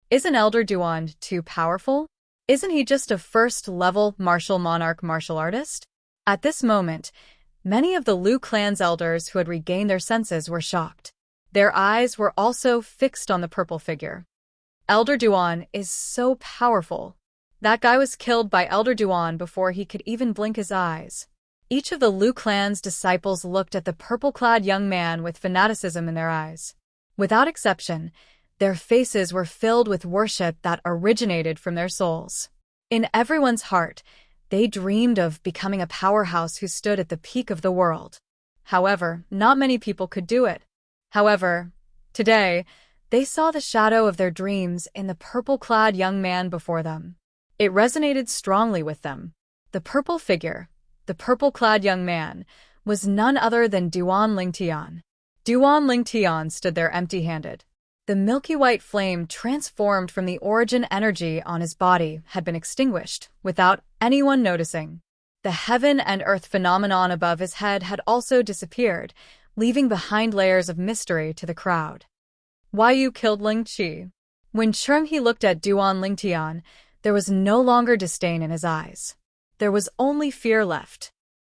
Isn't Elder Duan too powerful? Isn't he just a first-level martial monarch martial artist? At this moment, many of the Lu clan's elders who had regained their senses were shocked. Their eyes were also fixed on the purple figure. Elder Duan is so powerful. That guy was killed by Elder Duan before he could even blink his eyes. Each of the Lu clan's disciples looked at the purple-clad young man with fanaticism in their eyes. Without exception, their faces were filled with worship that originated from their souls. In everyone's heart, they dreamed of becoming a powerhouse who stood at the peak of the world. However, not many people could do it. However, today, they saw the shadow of their dreams in the purple-clad young man before them. It resonated strongly with them. The purple figure, the purple-clad young man, was none other than Duan Lingtian. Duan Lingtian stood there empty-handed. The milky white flame transformed from the origin energy on his body had been extinguished, without anyone noticing. The heaven and earth phenomenon above his head had also disappeared, leaving behind layers of mystery to the crowd. Why you killed Ling Qi? When Cheng He looked at Duan Lingtian, there was no longer disdain in his eyes. There was only fear left.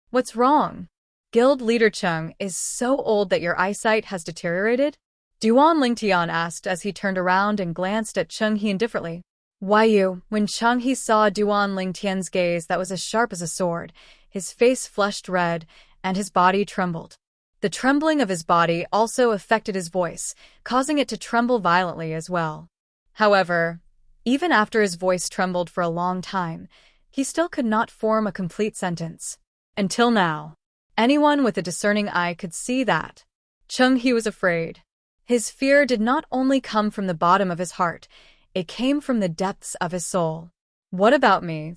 What's wrong? Guild leader Cheng is so old that your eyesight has deteriorated? Duan Lingtian asked as he turned around and glanced at Cheng He indifferently. Why you? When Cheng He saw Duan Lingtian's gaze that was as sharp as a sword, his face flushed red and his body trembled. The trembling of his body also affected his voice, causing it to tremble violently as well. However, even after his voice trembled for a long time, he still could not form a complete sentence. Until now, anyone with a discerning eye could see that. Cheng He was afraid. His fear did not only come from the bottom of his heart, it came from the depths of his soul. What about me?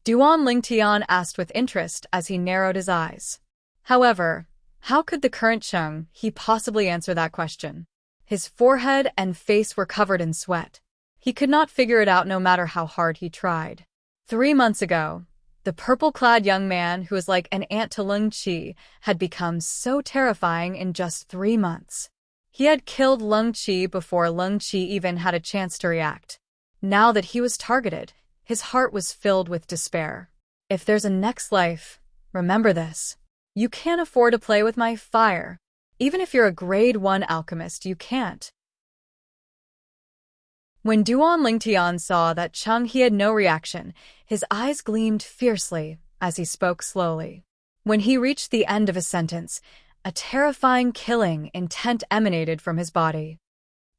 Duan Lingtian asked with interest as he narrowed his eyes. However, how could the current Cheng He possibly answer that question? His forehead and face were covered in sweat. He could not figure it out no matter how hard he tried. 3 months ago, the purple-clad young man who was like an ant to Leng Qi had become so terrifying in just 3 months. He had killed Leng Qi before Leng Qi even had a chance to react. Now that he was targeted, his heart was filled with despair. If there's a next life, remember this. You can't afford to play with my fire. Even if you're a grade 1 alchemist, you can't. When Duan Lingtian saw that Cheng He had no reaction, his eyes gleamed fiercely as he spoke slowly. When he reached the end of his sentence, a terrifying killing intent emanated from his body.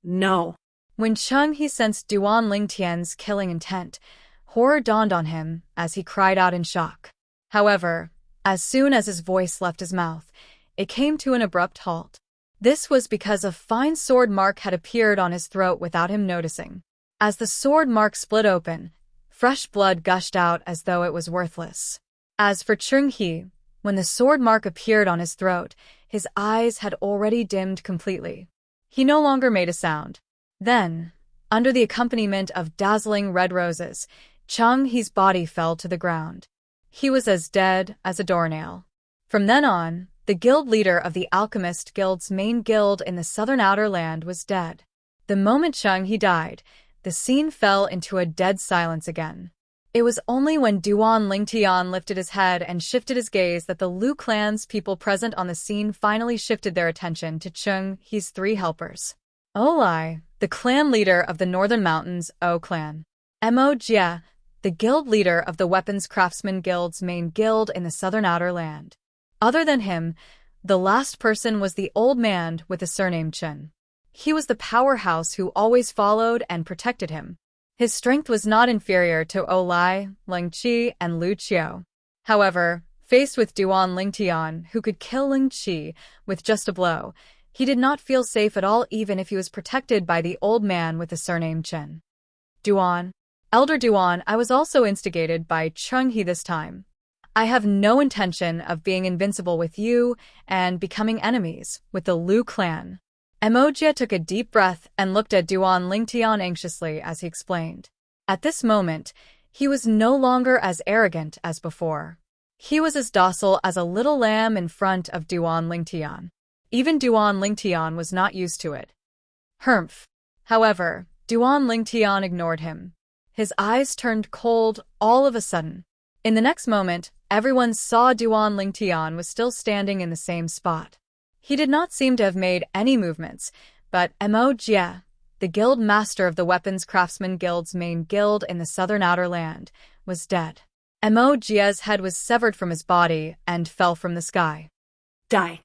No. When Cheng He sensed Duan Lingtian's killing intent, horror dawned on him as he cried out in shock. However, as soon as his voice left his mouth, it came to an abrupt halt. This was because a fine sword mark had appeared on his throat without him noticing. As the sword mark split open, fresh blood gushed out as though it was worthless. As for Cheng He, when the sword mark appeared on his throat, his eyes had already dimmed completely. He no longer made a sound. Then, under the accompaniment of dazzling red roses, Cheng He's body fell to the ground. He was as dead as a doornail. From then on, the guild leader of the Alchemist Guild's main guild in the southern outer land was dead. The moment Cheng He died, the scene fell into a dead silence again. It was only when Duan Lingtian lifted his head and shifted his gaze that the Lu clan's people present on the scene finally shifted their attention to Cheng He's 3 helpers. Olai, the clan leader of the Northern Mountains O clan. Mo Jia, the guild leader of the Weapons Craftsman Guild's main guild in the southern outer land. Other than him, the last person was the old man with the surname Chen. He was the powerhouse who always followed and protected him. His strength was not inferior to Olai, Ling Qi, and Lu Qiu. However, faced with Duan Lingtian, who could kill Ling Qi with just a blow, he did not feel safe at all even if he was protected by the old man with the surname Chen. Duan. Elder Duan, I was also instigated by Cheng He this time. I have no intention of being invincible with you and becoming enemies with the Lu clan. Emojia took a deep breath and looked at Duan Lingtian anxiously as he explained. At this moment, he was no longer as arrogant as before. He was as docile as a little lamb in front of Duan Lingtian. Even Duan Lingtian was not used to it. Humph. However, Duan Lingtian ignored him. His eyes turned cold all of a sudden. In the next moment, everyone saw Duan Lingtian was still standing in the same spot. He did not seem to have made any movements, but Mo Jie, the guild master of the Weapons Craftsman Guild's main guild in the southern outer land, was dead. Mo Jie's head was severed from his body and fell from the sky. Die.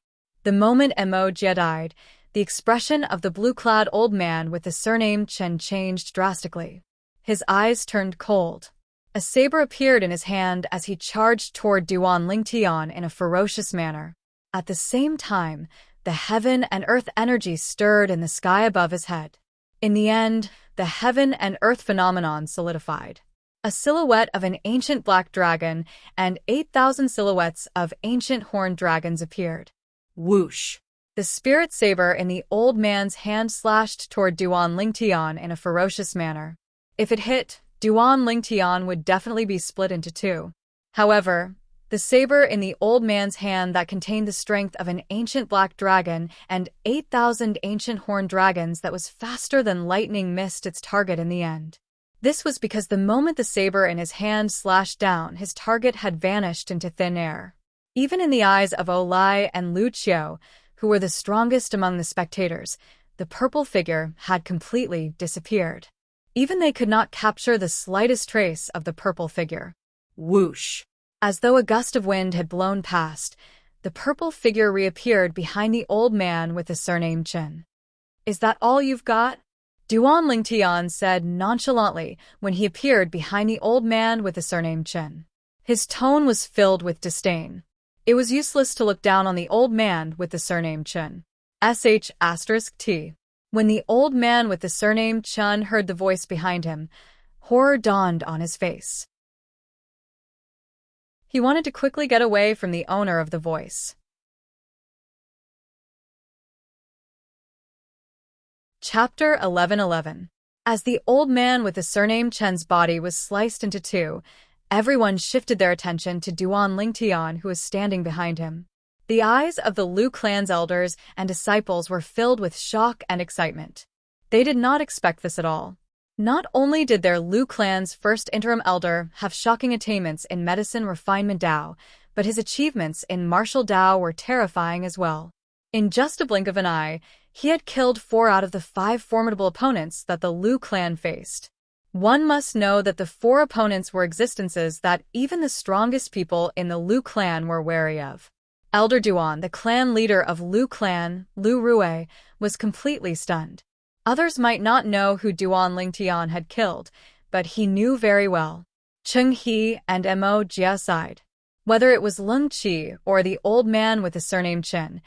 The moment Mo Jie died, the expression of the blue-clad old man with the surname Chen changed drastically. His eyes turned cold. A saber appeared in his hand as he charged toward Duan Lingtian in a ferocious manner. At the same time, the heaven and earth energy stirred in the sky above his head. In the end, the heaven and earth phenomenon solidified. A silhouette of an ancient black dragon and 8,000 silhouettes of ancient horned dragons appeared. Whoosh. The spirit saber in the old man's hand slashed toward Duan Lingtian in a ferocious manner. If it hit, Duan Lingtian would definitely be split into two. However, the saber in the old man's hand that contained the strength of an ancient black dragon and 8,000 ancient horned dragons that was faster than lightning missed its target in the end. This was because the moment the saber in his hand slashed down, his target had vanished into thin air. Even in the eyes of Olai and Lu Qiu, who were the strongest among the spectators, the purple figure had completely disappeared. Even they could not capture the slightest trace of the purple figure. Whoosh. As though a gust of wind had blown past, the purple figure reappeared behind the old man with the surname Chen. Is that all you've got? Duan Lingtian said nonchalantly when he appeared behind the old man with the surname Chen. His tone was filled with disdain. It was useless to look down on the old man with the surname Chen. *T. When the old man with the surname Chen heard the voice behind him, horror dawned on his face. He wanted to quickly get away from the owner of the voice. Chapter 11:11. As the old man with the surname Chen's body was sliced into two, everyone shifted their attention to Duan Lingtian, who was standing behind him. The eyes of the Lu clan's elders and disciples were filled with shock and excitement. They did not expect this at all. Not only did their Lu clan's first interim elder have shocking attainments in medicine refinement Dao, but his achievements in martial Dao were terrifying as well. In just a blink of an eye, he had killed 4 out of the 5 formidable opponents that the Lu clan faced. One must know that the 4 opponents were existences that even the strongest people in the Lu clan were wary of. Elder Duan, the clan leader of Lu clan, Lu Rui, was completely stunned. Others might not know who Duan Lingtian had killed, but he knew very well. Cheng He and Mo Jie sighed. Whether it was Lung Qi or the old man with the surname Chen,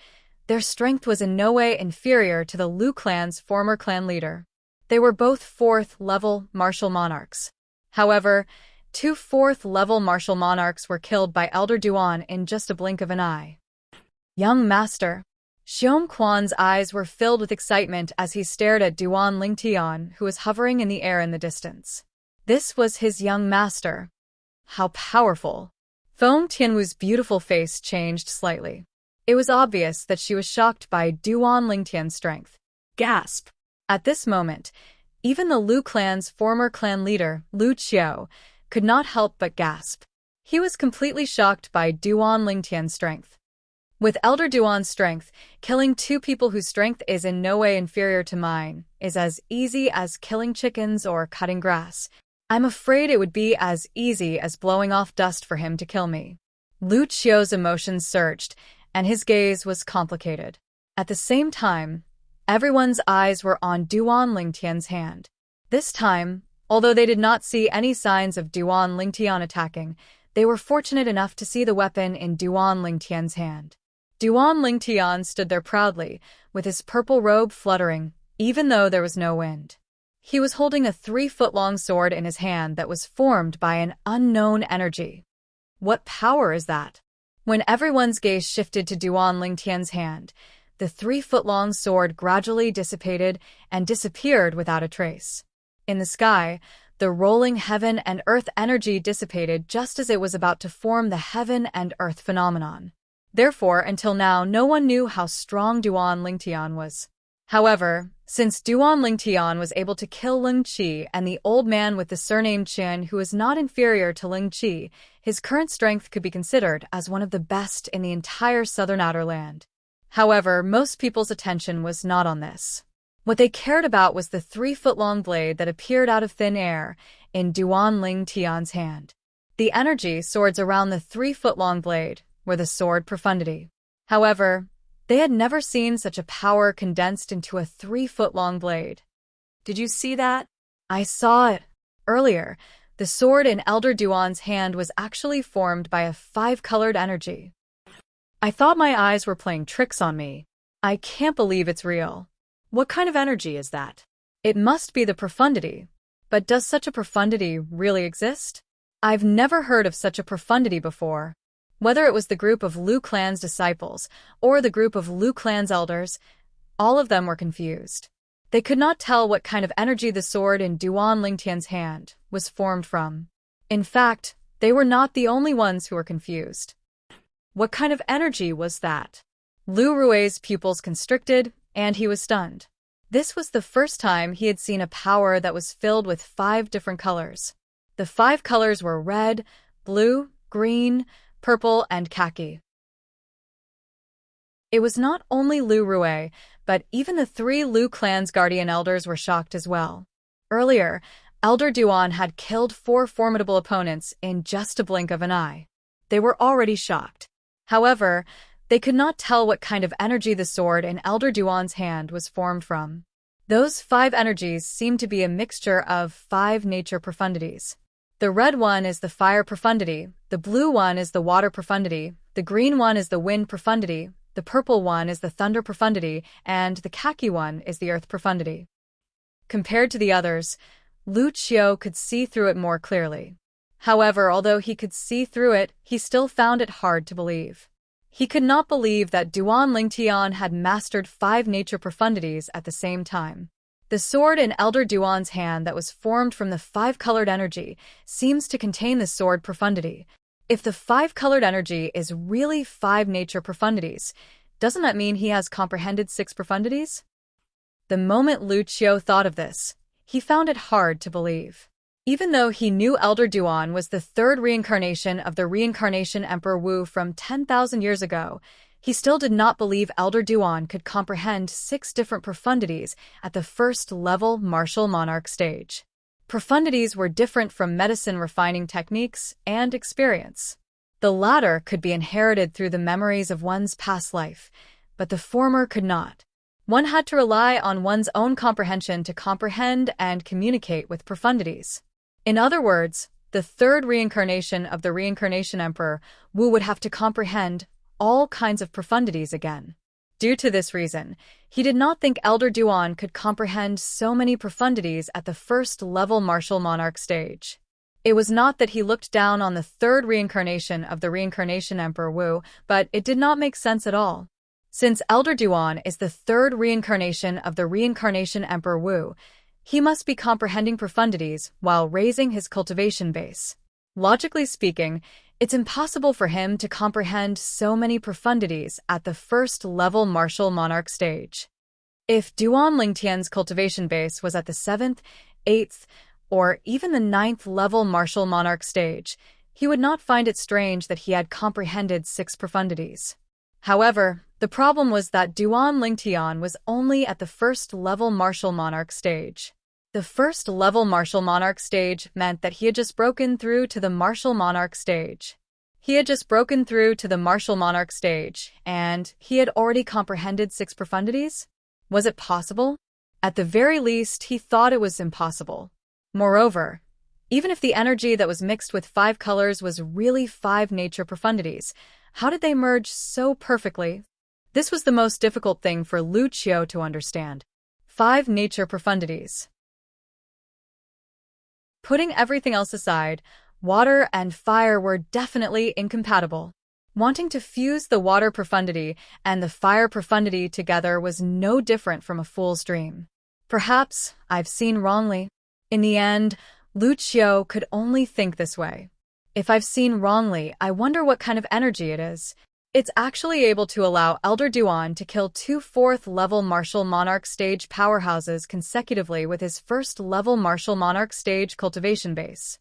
their strength was in no way inferior to the Lu clan's former clan leader. They were both 4th-level martial monarchs. However, 2 4th-level martial monarchs were killed by Elder Duan in just a blink of an eye. Young master. Xiong Quan's eyes were filled with excitement as he stared at Duan Lingtian, who was hovering in the air in the distance. This was his young master. How powerful! Feng Tianwu's beautiful face changed slightly. It was obvious that she was shocked by Duan Lingtian's strength. Gasp! At this moment, even the Lu clan's former clan leader, Lu Qiu, could not help but gasp. He was completely shocked by Duan Lingtian's strength. With Elder Duan's strength, killing 2 people whose strength is in no way inferior to mine is as easy as killing chickens or cutting grass. I'm afraid it would be as easy as blowing off dust for him to kill me. Lu Qiu's emotions surged, and his gaze was complicated. At the same time, everyone's eyes were on Duan Lingtian's hand. This time, Although they did not see any signs of Duan Lingtian attacking, they were fortunate enough to see the weapon in Duan Lingtian's hand. Duan Lingtian stood there proudly, with his purple robe fluttering, even though there was no wind. He was holding a 3-foot-long sword in his hand that was formed by an unknown energy. What power is that? When everyone's gaze shifted to Duan Lingtian's hand, the 3-foot-long sword gradually dissipated and disappeared without a trace. In the sky, the rolling heaven and earth energy dissipated just as it was about to form the heaven and earth phenomenon. Therefore, until now, no one knew how strong Duan Lingtian was. However, since Duan Lingtian was able to kill Ling Qi and the old man with the surname Qian, who is not inferior to Ling Qi, his current strength could be considered as one of the best in the entire southern outer land. However, most people's attention was not on this. What they cared about was the 3-foot-long blade that appeared out of thin air in Duan Lingtian's hand. The energy swords around the 3-foot-long blade were the sword profundity. However, they had never seen such a power condensed into a 3-foot-long blade. Did you see that? I saw it. Earlier, the sword in Elder Duan's hand was actually formed by a 5-colored energy. I thought my eyes were playing tricks on me. I can't believe it's real. What kind of energy is that? It must be the profundity. But does such a profundity really exist? I've never heard of such a profundity before. Whether it was the group of Lu Clan's disciples or the group of Lu Clan's elders, all of them were confused. They could not tell what kind of energy the sword in Duan Lingtian's hand was formed from. In fact, they were not the only ones who were confused. What kind of energy was that? Lu Rui's pupils constricted, and he was stunned. This was the first time he had seen a power that was filled with 5 different colors. The 5 colors were red, blue, green, purple, and khaki. It was not only Lu Rui, but even the 3 Lu Clan's guardian elders were shocked as well. Earlier, Elder Duan had killed 4 formidable opponents in just a blink of an eye. They were already shocked. However, they could not tell what kind of energy the sword in Elder Duan's hand was formed from. Those 5 energies seemed to be a mixture of 5 nature profundities. The red one is the fire profundity, the blue one is the water profundity, the green one is the wind profundity, the purple one is the thunder profundity, and the khaki one is the earth profundity. Compared to the others, Lu Qiu could see through it more clearly. However, although he could see through it, he still found it hard to believe. He could not believe that Duan Lingtian had mastered 5 nature profundities at the same time. The sword in Elder Duan's hand that was formed from the 5-colored energy seems to contain the sword profundity. If the 5-colored energy is really 5 nature profundities, doesn't that mean he has comprehended 6 profundities? The moment Lu Qiu thought of this, he found it hard to believe. Even though he knew Elder Duan was the 3rd reincarnation of the reincarnation Emperor Wu from 10,000 years ago, he still did not believe Elder Duan could comprehend 6 different profundities at the 1st level martial monarch stage. Profundities were different from medicine refining techniques and experience. The latter could be inherited through the memories of one's past life, but the former could not. One had to rely on one's own comprehension to comprehend and communicate with profundities. In other words, the 3rd reincarnation of the reincarnation Emperor Wu would have to comprehend all kinds of profundities again. Due to this reason, he did not think Elder Duan could comprehend so many profundities at the 1st level martial monarch stage. It was not that he looked down on the 3rd reincarnation of the reincarnation Emperor Wu, but it did not make sense at all. Since Elder Duan is the 3rd reincarnation of the reincarnation Emperor Wu, he must be comprehending profundities while raising his cultivation base. Logically speaking, it's impossible for him to comprehend so many profundities at the 1st level martial monarch stage. If Duan Lingtian's cultivation base was at the 7th, 8th, or even the 9th level martial monarch stage, he would not find it strange that he had comprehended 6 profundities. However, the problem was that Duan Lingtian was only at the 1st level martial monarch stage. The 1st level martial monarch stage meant that he had just broken through to the martial monarch stage. He had just broken through to the martial monarch stage, and he had already comprehended 6 profundities? Was it possible? At the very least, he thought it was impossible. Moreover, even if the energy that was mixed with 5 colors was really 5 nature profundities, how did they merge so perfectly? This was the most difficult thing for Wuxia to understand. 5 nature profundities. Putting everything else aside, water and fire were definitely incompatible. Wanting to fuse the water profundity and the fire profundity together was no different from a fool's dream. Perhaps I've seen wrongly. In the end, Wuxia could only think this way. If I've seen wrongly, I wonder what kind of energy it is. It's actually able to allow Elder Duan to kill 2 4th-level Martial Monarch stage powerhouses consecutively with his 1st-level Martial Monarch stage cultivation base.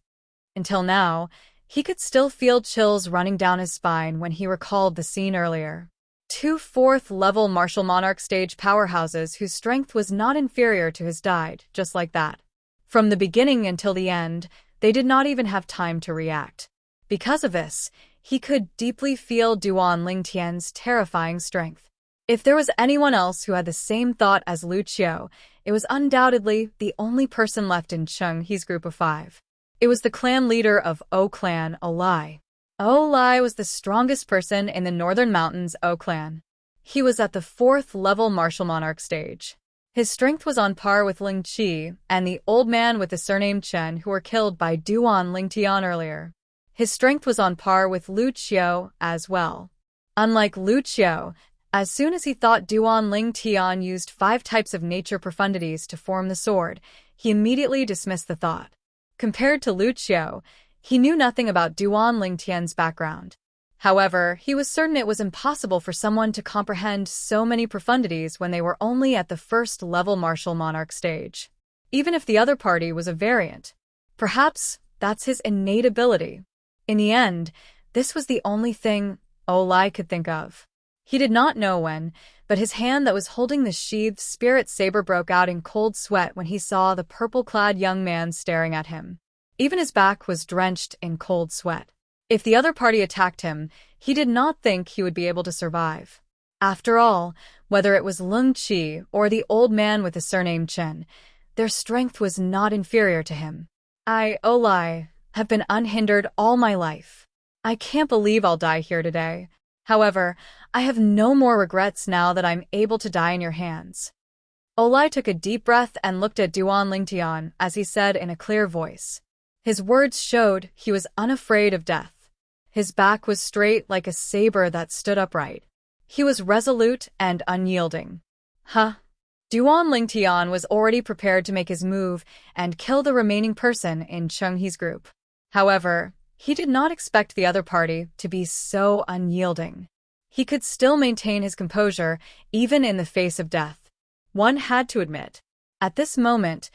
Until now, he could still feel chills running down his spine when he recalled the scene earlier. 2 4th-level Martial Monarch stage powerhouses whose strength was not inferior to his died, just like that. From the beginning until the end, they did not even have time to react. Because of this, he could deeply feel Duan Lingtian's terrifying strength. If there was anyone else who had the same thought as Wuxia, it was undoubtedly the only person left in Chenghe's group of 5. It was the clan leader of O Clan, Olai. Olai was the strongest person in the northern mountains O Clan. He was at the 4th-level Martial Monarch stage. His strength was on par with Ling Qi and the old man with the surname Chen who were killed by Duan Lingtian earlier. His strength was on par with Wuxia as well. Unlike Wuxia, as soon as he thought Duan Lingtian used 5 types of nature profundities to form the sword, he immediately dismissed the thought. Compared to Wuxia, he knew nothing about Duan Lingtian's background. However, he was certain it was impossible for someone to comprehend so many profundities when they were only at the 1st-level Martial Monarch stage. Even if the other party was a variant. Perhaps that's his innate ability. In the end, this was the only thing Olai could think of. He did not know when, but his hand that was holding the sheathed spirit saber broke out in cold sweat when he saw the purple-clad young man staring at him. Even his back was drenched in cold sweat. If the other party attacked him, he did not think he would be able to survive. After all, whether it was Ling Qi or the old man with the surname Chen, their strength was not inferior to him. Olai, have been unhindered all my life. I can't believe I'll die here today. However, I have no more regrets now that I'm able to die in your hands. Olai took a deep breath and looked at Duan Lingtian as he said in a clear voice. His words showed he was unafraid of death. His back was straight like a saber that stood upright. He was resolute and unyielding. Duan Lingtian was already prepared to make his move and kill the remaining person in Chenghe's group. However, he did not expect the other party to be so unyielding. He could still maintain his composure even in the face of death. One had to admit, at this moment,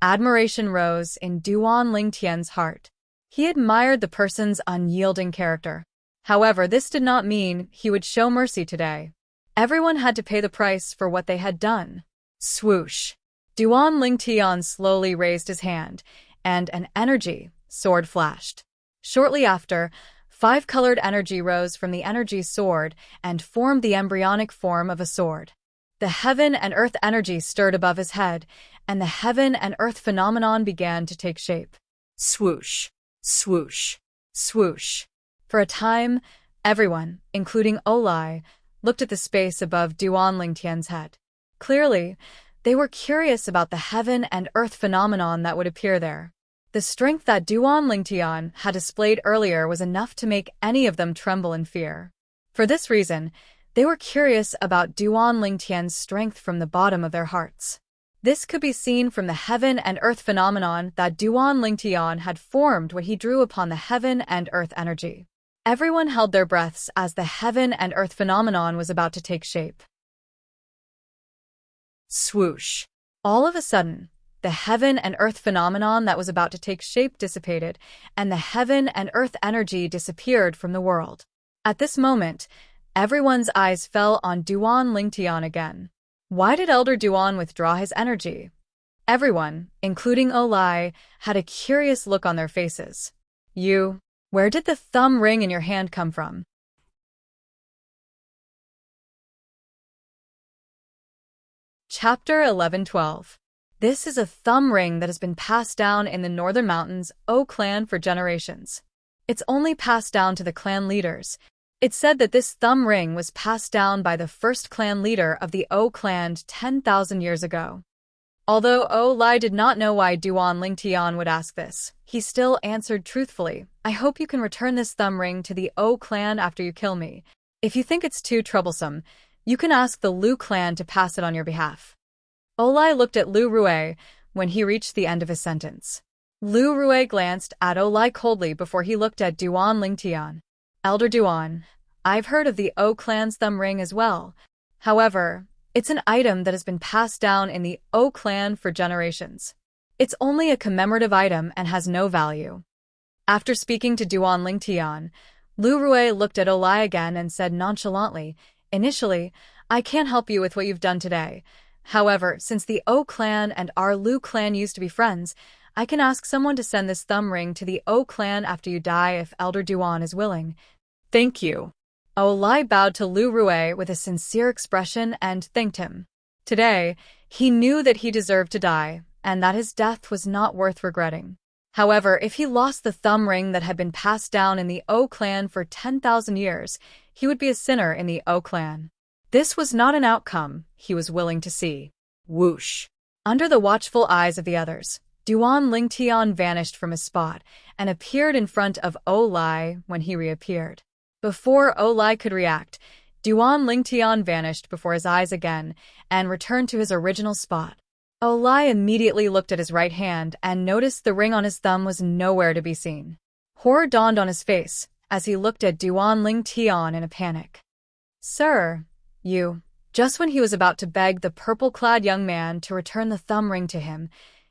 admiration rose in Duan Lingtian's heart. He admired the person's unyielding character. However, this did not mean he would show mercy today. Everyone had to pay the price for what they had done. Swoosh! Duan Lingtian slowly raised his hand, and an energy sword flashed. Shortly after, 5-colored energy rose from the energy sword and formed the embryonic form of a sword. The heaven and earth energy stirred above his head, and the heaven and earth phenomenon began to take shape. Swoosh! Swoosh! Swoosh! For a time, everyone, including Olai, looked at the space above Duan Lingtian's head. Clearly, they were curious about the heaven and earth phenomenon that would appear there. The strength that Duan Lingtian had displayed earlier was enough to make any of them tremble in fear. For this reason, they were curious about Duan Lingtian's strength from the bottom of their hearts. This could be seen from the heaven and earth phenomenon that Duan Lingtian had formed when he drew upon the heaven and earth energy. Everyone held their breaths as the heaven and earth phenomenon was about to take shape. Swoosh! All of a sudden, the heaven and earth phenomenon that was about to take shape dissipated, and the heaven and earth energy disappeared from the world. At this moment, everyone's eyes fell on Duan Lingtian again. Why did Elder Duan withdraw his energy? Everyone, including Olai, had a curious look on their faces. Where did the thumb ring in your hand come from? Chapter 11-12. This is a thumb ring that has been passed down in the Northern Mountains O clan for generations. It's only passed down to the clan leaders. It's said that this thumb ring was passed down by the first clan leader of the O clan 10,000 years ago. Although O Lai did not know why Duan Lingtian would ask this, he still answered truthfully, I hope you can return this thumb ring to the O clan after you kill me. If you think it's too troublesome, you can ask the Lu clan to pass it on your behalf. O Lai looked at Lu Rui when he reached the end of his sentence. Lu Rui glanced at O Lai coldly before he looked at Duan Lingtian. Elder Duan, I've heard of the O clan's thumb ring as well. However, it's an item that has been passed down in the O clan for generations. It's only a commemorative item and has no value. After speaking to Duan Lingtian, Lu Rui looked at O Lai again and said nonchalantly, Initially, I can't help you with what you've done today. However, since the O clan and our Lu clan used to be friends, I can ask someone to send this thumb ring to the O clan after you die if Elder Duan is willing. Thank you. O Lai bowed to Lu Rui with a sincere expression and thanked him. Today, he knew that he deserved to die, and that his death was not worth regretting. However, if he lost the thumb ring that had been passed down in the O clan for 10,000 years, he would be a sinner in the O clan. This was not an outcome he was willing to see. Whoosh! Under the watchful eyes of the others, Duan Lingtian vanished from his spot and appeared in front of O Lai when he reappeared. Before O Lai could react, Duan Lingtian vanished before his eyes again and returned to his original spot. O Lai immediately looked at his right hand and noticed the ring on his thumb was nowhere to be seen. Horror dawned on his face as he looked at Duan Lingtian in a panic. Sir, you. Just when he was about to beg the purple-clad young man to return the thumb ring to him,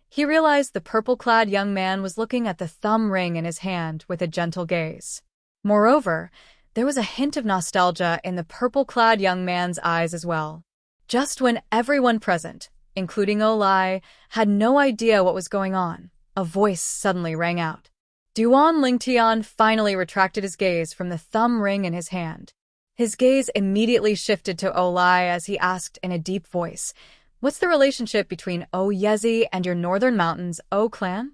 he realized the purple-clad young man was looking at the thumb ring in his hand with a gentle gaze. Moreover, there was a hint of nostalgia in the purple-clad young man's eyes as well. Just when everyone present, including O Lai, had no idea what was going on, a voice suddenly rang out. Duan Lingtian finally retracted his gaze from the thumb ring in his hand. His gaze immediately shifted to O Lai as he asked in a deep voice, What's the relationship between O Yezi and your Northern Mountains O clan?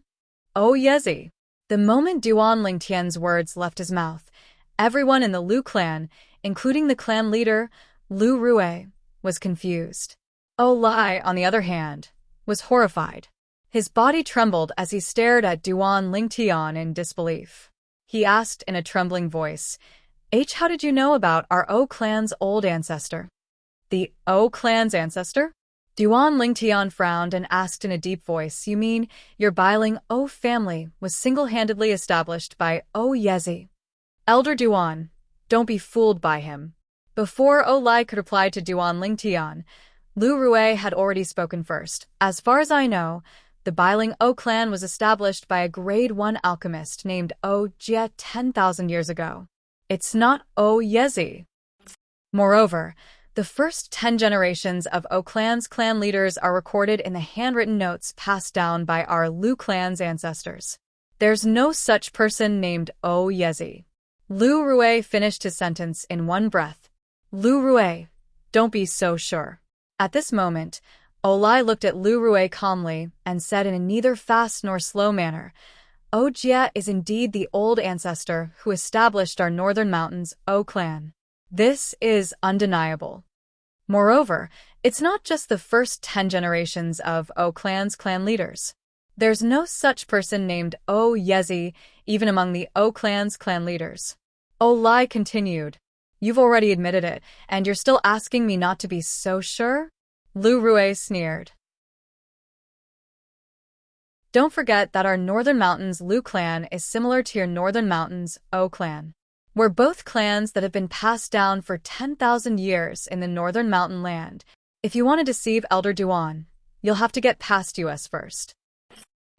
O Yezi. The moment Duan Lingtian's words left his mouth, everyone in the Lu clan, including the clan leader, Lu Rui, was confused. O Lai, on the other hand, was horrified. His body trembled as he stared at Duan Lingtian in disbelief. He asked in a trembling voice, how did you know about our O clan's old ancestor? The O clan's ancestor? Duan Lingtian frowned and asked in a deep voice, You mean your Biling O family was single-handedly established by O Yezi? Elder Duan, don't be fooled by him. Before O Lai could reply to Duan Lingtian, Lu Rui had already spoken first. As far as I know, the Biling O clan was established by a grade 1 alchemist named O Jia 10,000 years ago. It's not O Yezi. Moreover, the first 10 generations of O clan's clan leaders are recorded in the handwritten notes passed down by our Lu clan's ancestors. There's no such person named O Yezi. Lu Rui finished his sentence in one breath. Lu Rui, don't be so sure. At this moment, O Lai looked at Lu Rui calmly and said in a neither fast nor slow manner, O Jia is indeed the old ancestor who established our Northern Mountains O clan. This is undeniable. Moreover, it's not just the first 10 generations of O clan's clan leaders. There's no such person named O Yezi even among the O clan's clan leaders. O Lai continued, You've already admitted it, and you're still asking me not to be so sure? Lu Rui sneered. Don't forget that our Northern Mountains Lu clan is similar to your Northern Mountains O clan. We're both clans that have been passed down for 10,000 years in the Northern Mountain land. If you want to deceive Elder Duan, you'll have to get past us first.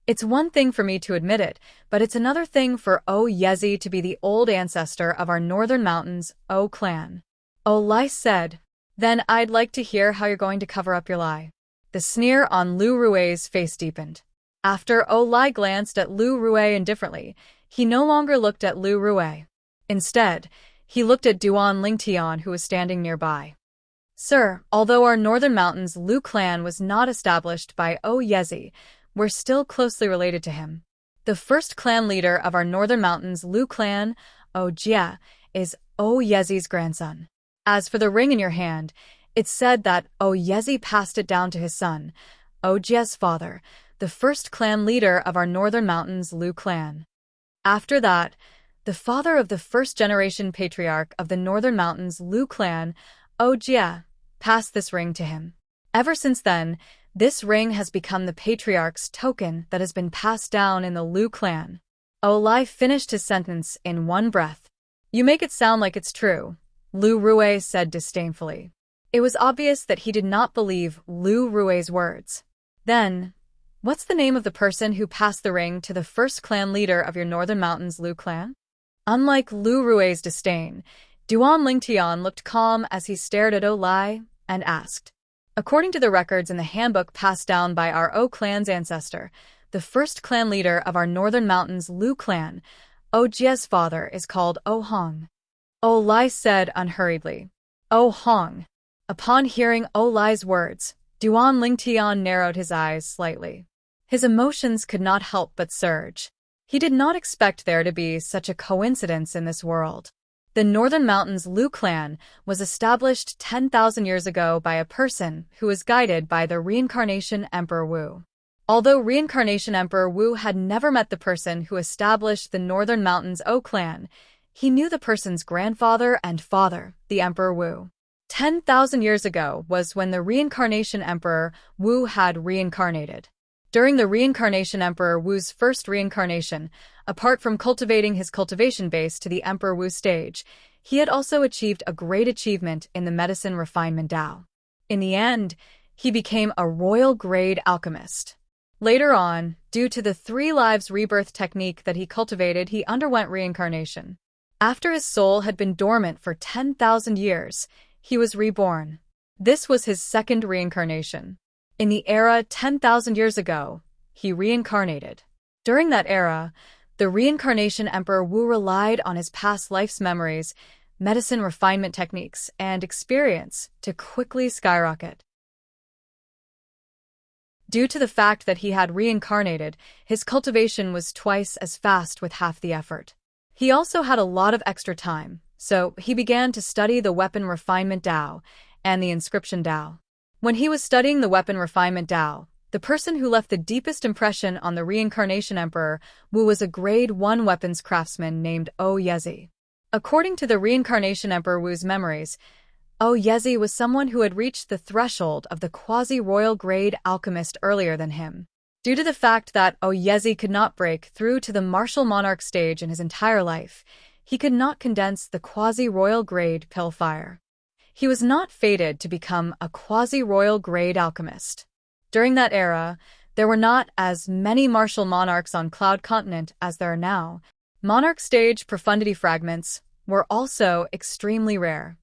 It's one thing for me to admit it, but it's another thing for O Yezi to be the old ancestor of our Northern Mountains O clan. O Lai said, Then I'd like to hear how you're going to cover up your lie. The sneer on Lu Rui's face deepened. After O Lai glanced at Lu Rui indifferently, he no longer looked at Lu Rui. Instead, he looked at Duan Lingtian who was standing nearby. Sir, although our Northern Mountains Lu clan was not established by O Yezi, we're still closely related to him. The first clan leader of our Northern Mountains Lu clan, O Jia, is O Yezi's grandson. As for the ring in your hand, it's said that O Yezi passed it down to his son, O Jia's father, the first clan leader of our Northern Mountains Lu clan. After that, the father of the first-generation patriarch of the Northern Mountains Lu clan, O Jia, passed this ring to him. Ever since then, this ring has become the patriarch's token that has been passed down in the Lu clan. O Lai finished his sentence in one breath. You make it sound like it's true, Lu Rui said disdainfully. It was obvious that he did not believe Lu Rui's words. Then, what's the name of the person who passed the ring to the first clan leader of your Northern Mountains Lu clan? Unlike Lu Rui's disdain, Duan Lingtian looked calm as he stared at O Lai and asked. According to the records in the handbook passed down by our O clan's ancestor, the first clan leader of our Northern Mountains Lu clan, O Jia's father, is called O Hong. O Lai said unhurriedly. O Hong. Upon hearing O Lai's words, Duan Lingtian narrowed his eyes slightly. His emotions could not help but surge. He did not expect there to be such a coincidence in this world. The Northern Mountains Lu clan was established 10,000 years ago by a person who was guided by the Reincarnation Emperor Wu. Although Reincarnation Emperor Wu had never met the person who established the Northern Mountains O clan, he knew the person's grandfather and father, the Emperor Wu. 10,000 years ago was when the Reincarnation Emperor Wu had reincarnated. During the Reincarnation Emperor Wu's first reincarnation, apart from cultivating his cultivation base to the Emperor Wu stage, he had also achieved a great achievement in the medicine refinement Tao. In the end, he became a royal-grade alchemist. Later on, due to the 3 lives rebirth technique that he cultivated, he underwent reincarnation. After his soul had been dormant for 10,000 years, he was reborn. This was his second reincarnation. In the era 10,000 years ago, he reincarnated. During that era, the Reincarnation Emperor Wu relied on his past life's memories, medicine refinement techniques, and experience to quickly skyrocket. Due to the fact that he had reincarnated, his cultivation was twice as fast with half the effort. He also had a lot of extra time, so he began to study the weapon refinement Tao and the inscription Tao. When he was studying the weapon refinement Tao, the person who left the deepest impression on the Reincarnation Emperor Wu was a Grade 1 weapons craftsman named O Yezi. According to the Reincarnation Emperor Wu's memories, O Yezi was someone who had reached the threshold of the quasi-royal grade alchemist earlier than him. Due to the fact that O Yezi could not break through to the martial monarch stage in his entire life, he could not condense the quasi-royal grade pill fire. He was not fated to become a quasi-royal grade alchemist. During that era, there were not as many martial monarchs on Cloud Continent as there are now. Monarch stage profundity fragments were also extremely rare.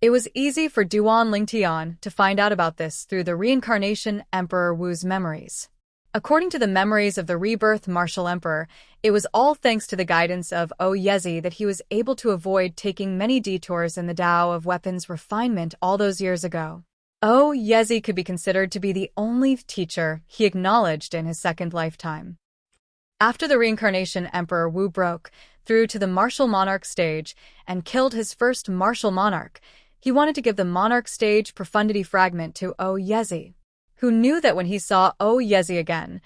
It was easy for Duan Lingtian to find out about this through the Reincarnation Emperor Wu's memories. According to the memories of the rebirth martial emperor, it was all thanks to the guidance of O Yezi that he was able to avoid taking many detours in the Tao of weapons refinement all those years ago. O Yezi could be considered to be the only teacher he acknowledged in his second lifetime. After the Reincarnation Emperor Wu broke through to the martial monarch stage and killed his first martial monarch, he wanted to give the monarch stage profundity fragment to O Yezi, who knew that when he saw O Yezi again,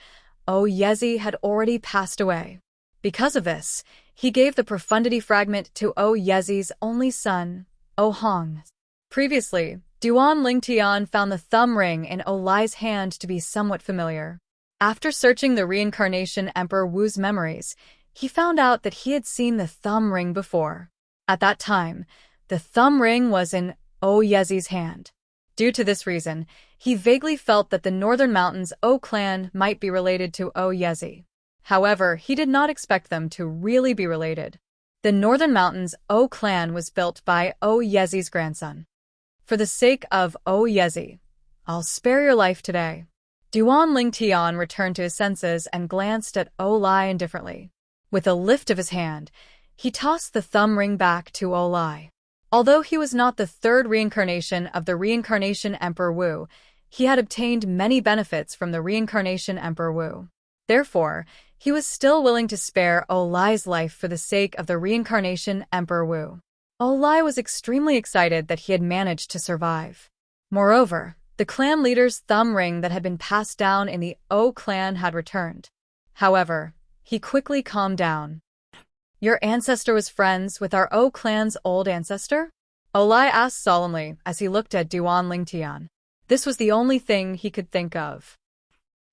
O Yezi had already passed away. Because of this, he gave the profundity fragment to O Yezi's only son, O Hong. Previously, Duan Lingtian found the thumb ring in O Lai's hand to be somewhat familiar. After searching the Reincarnation Emperor Wu's memories, he found out that he had seen the thumb ring before. At that time, the thumb ring was in O Yezi's hand. Due to this reason, he vaguely felt that the Northern Mountains O clan might be related to O Yezi. However, he did not expect them to really be related. The Northern Mountains O clan was built by O Yezi's grandson. For the sake of O Yezi, I'll spare your life today. Duan Lingtian returned to his senses and glanced at O Lai indifferently. With a lift of his hand, he tossed the thumb ring back to O Lai. Although he was not the third reincarnation of the reincarnation Emperor Wu, he had obtained many benefits from the reincarnation Emperor Wu. Therefore, he was still willing to spare Olai's life for the sake of the reincarnation Emperor Wu. Olai was extremely excited that he had managed to survive. Moreover, the clan leader's thumb ring that had been passed down in the O clan had returned. However, he quickly calmed down. Your ancestor was friends with our O clan's old ancestor? Olai asked solemnly as he looked at Duan Lingtian. This was the only thing he could think of.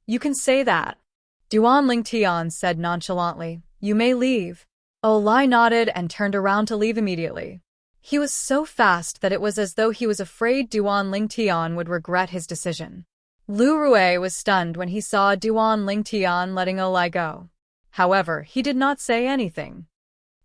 You can say that. Duan Lingtian said nonchalantly. You may leave. Olai nodded and turned around to leave immediately. He was so fast that it was as though he was afraid Duan Lingtian would regret his decision. Lu Rui was stunned when he saw Duan Lingtian letting Olai go. However, he did not say anything.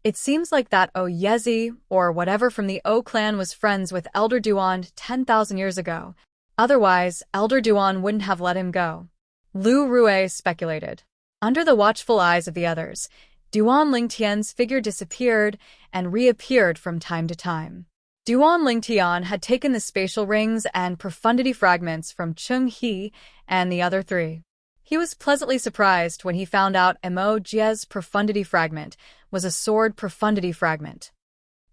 It seems like that Oyezi, or whatever from the O clan, was friends with Elder Duan 10,000 years ago. Otherwise, Elder Duan wouldn't have let him go. Lu Rui speculated. Under the watchful eyes of the others, Duan Lingtian's figure disappeared and reappeared from time to time. Duan Lingtian had taken the spatial rings and profundity fragments from Chung He and the other three. He was pleasantly surprised when he found out Mo Jie's profundity fragment was a sword profundity fragment.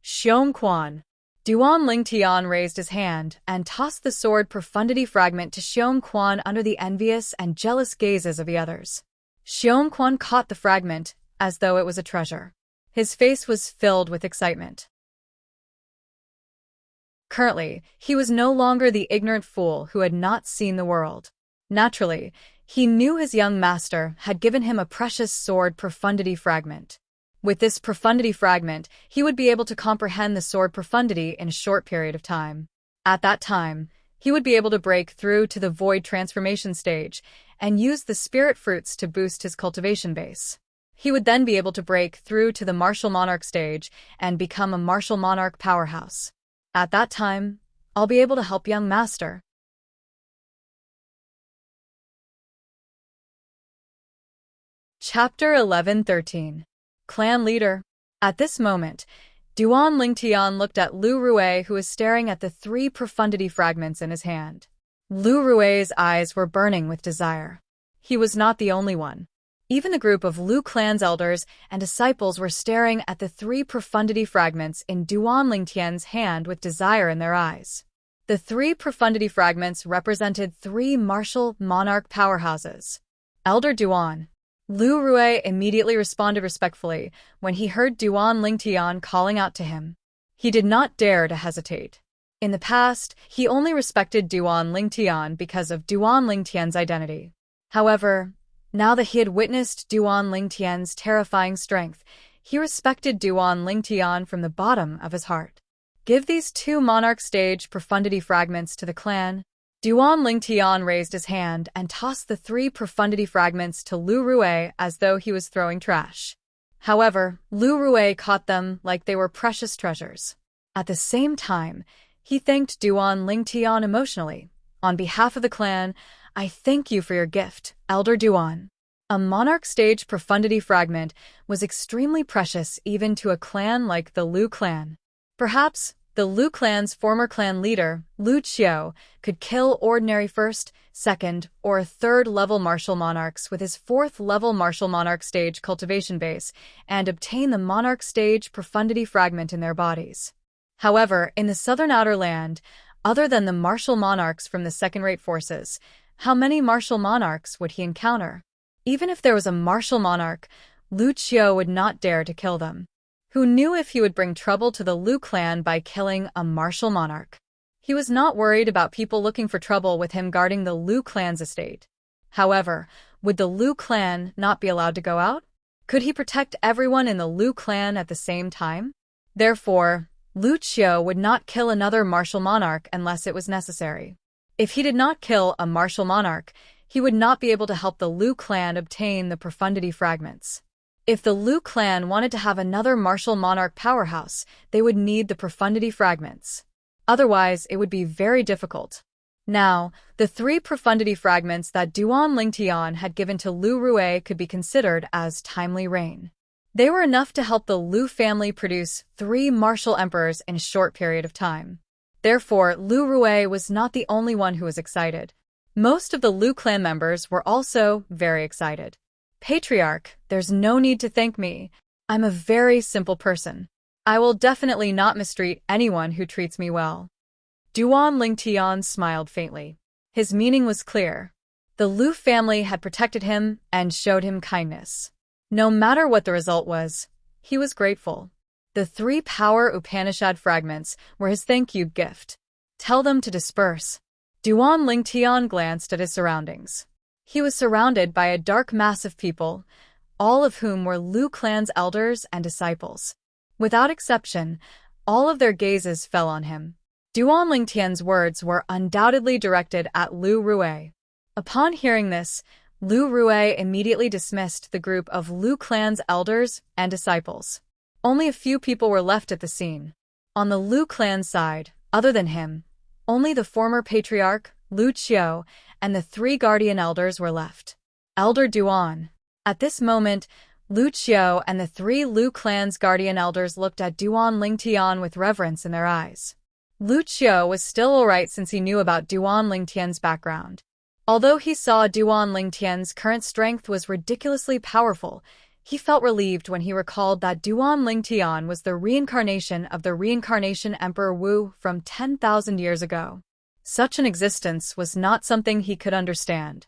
Xiong Quan. Duan Lingtian raised his hand and tossed the sword profundity fragment to Xiong Quan under the envious and jealous gazes of the others. Xiong Quan caught the fragment as though it was a treasure. His face was filled with excitement. Currently, he was no longer the ignorant fool who had not seen the world. Naturally, he knew his young master had given him a precious sword profundity fragment. With this profundity fragment, he would be able to comprehend the sword profundity in a short period of time. At that time, he would be able to break through to the void transformation stage and use the spirit fruits to boost his cultivation base. He would then be able to break through to the martial monarch stage and become a martial monarch powerhouse. At that time, I'll be able to help young master. Chapter 11-13. Clan Leader. At this moment, Duan Lingtian looked at Lu Rui, who was staring at the 3 profundity fragments in his hand. Lu Rui's eyes were burning with desire. He was not the only one. Even the group of Lu clan's elders and disciples were staring at the 3 profundity fragments in Duan Lingtian's hand with desire in their eyes. The 3 profundity fragments represented 3 martial monarch powerhouses. Elder Duan. Lu Rui immediately responded respectfully when he heard Duan Lingtian calling out to him. He did not dare to hesitate. In the past, he only respected Duan Lingtian because of Duan Lingtian's identity. However, now that he had witnessed Duan Lingtian's terrifying strength, he respected Duan Lingtian from the bottom of his heart. Give these 2 monarch stage profundity fragments to the clan. Duan Lingtian raised his hand and tossed the 3 profundity fragments to Lu Rui as though he was throwing trash. However, Lu Rui caught them like they were precious treasures. At the same time, he thanked Duan Lingtian emotionally. On behalf of the clan, I thank you for your gift, Elder Duan. A monarch stage profundity fragment was extremely precious even to a clan like the Lu clan. Perhaps the Lu clan's former clan leader, Lu Qiao, could kill ordinary 1st, 2nd, or 3rd level martial monarchs with his 4th level martial monarch stage cultivation base and obtain the monarch stage profundity fragment in their bodies. However, in the southern outer land, other than the martial monarchs from the second-rate forces, how many martial monarchs would he encounter? Even if there was a martial monarch, Lu Qiao would not dare to kill them. Who knew if he would bring trouble to the Lu clan by killing a martial monarch? He was not worried about people looking for trouble with him guarding the Lu clan's estate. However, would the Lu clan not be allowed to go out? Could he protect everyone in the Lu clan at the same time? Therefore, Lu Qiao would not kill another martial monarch unless it was necessary. If he did not kill a martial monarch, he would not be able to help the Lu clan obtain the profundity fragments. If the Lu clan wanted to have another martial monarch powerhouse, they would need the profundity fragments. Otherwise, it would be very difficult. Now, the 3 profundity fragments that Duan Lingtian had given to Lu Rui could be considered as timely rain. They were enough to help the Lu family produce 3 martial emperors in a short period of time. Therefore, Lu Rui was not the only one who was excited. Most of the Lu clan members were also very excited. Patriarch, there's no need to thank me. I'm a very simple person. I will definitely not mistreat anyone who treats me well. Duan Lingtian smiled faintly. His meaning was clear. The Lu family had protected him and showed him kindness. No matter what the result was, he was grateful. The 3 power Upanishad fragments were his thank you gift. Tell them to disperse. Duan Lingtian glanced at his surroundings. He was surrounded by a dark mass of people, all of whom were Lu clan's elders and disciples. Without exception, all of their gazes fell on him. Duan Lingtian's words were undoubtedly directed at Lu Rui. Upon hearing this, Lu Rui immediately dismissed the group of Lu clan's elders and disciples. Only a few people were left at the scene. On the Lu clan side, other than him, only the former patriarch, Lu Qiu, and the 3 guardian elders were left. Elder Duan. At this moment, Lu Qiu and the 3 Lu clan's guardian elders looked at Duan Lingtian with reverence in their eyes. Lu Qiu was still alright since he knew about Duan Lingtian's background. Although he saw Duan Lingtian's current strength was ridiculously powerful, he felt relieved when he recalled that Duan Lingtian was the reincarnation of the reincarnation Emperor Wu from 10,000 years ago. Such an existence was not something he could understand.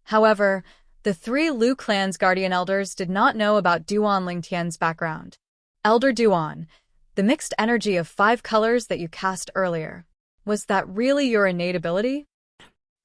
However, the 3 Lu clan's guardian elders did not know about Duan Lingtian's background. Elder Duan, the mixed energy of 5 colors that you cast earlier, was that really your innate ability?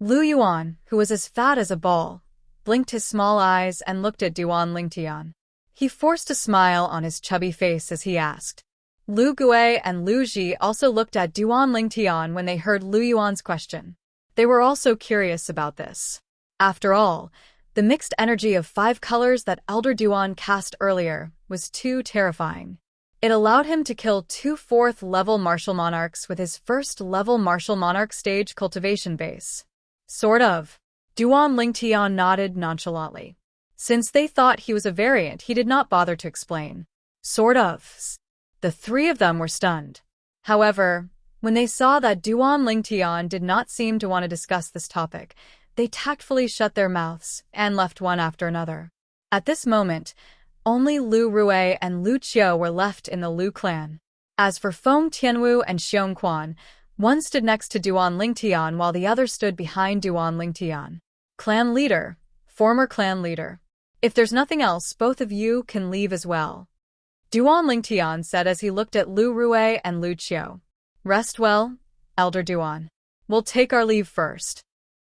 Lu Yuan, who was as fat as a ball, blinked his small eyes and looked at Duan Lingtian. He forced a smile on his chubby face as he asked. Lu Gui and Lu Ji also looked at Duan Lingtian when they heard Lu Yuan's question. They were also curious about this. After all, the mixed energy of 5 colors that Elder Duan cast earlier was too terrifying. It allowed him to kill 2 4th-level martial monarchs with his 1st-level martial monarch stage cultivation base. Sort of. Duan Lingtian nodded nonchalantly. Since they thought he was a variant, he did not bother to explain. Sort of. The 3 of them were stunned. However, when they saw that Duan Lingtian did not seem to want to discuss this topic, they tactfully shut their mouths and left one after another. At this moment, only Lu Rui and Lu Qiu were left in the Lu clan. As for Feng Tianwu and Xiong Quan, one stood next to Duan Lingtian while the other stood behind Duan Lingtian. Clan leader, former clan leader. If there's nothing else, both of you can leave as well. Duan Lingtian said as he looked at Lu Rui and Lu Qiu. Rest well, Elder Duan. We'll take our leave first.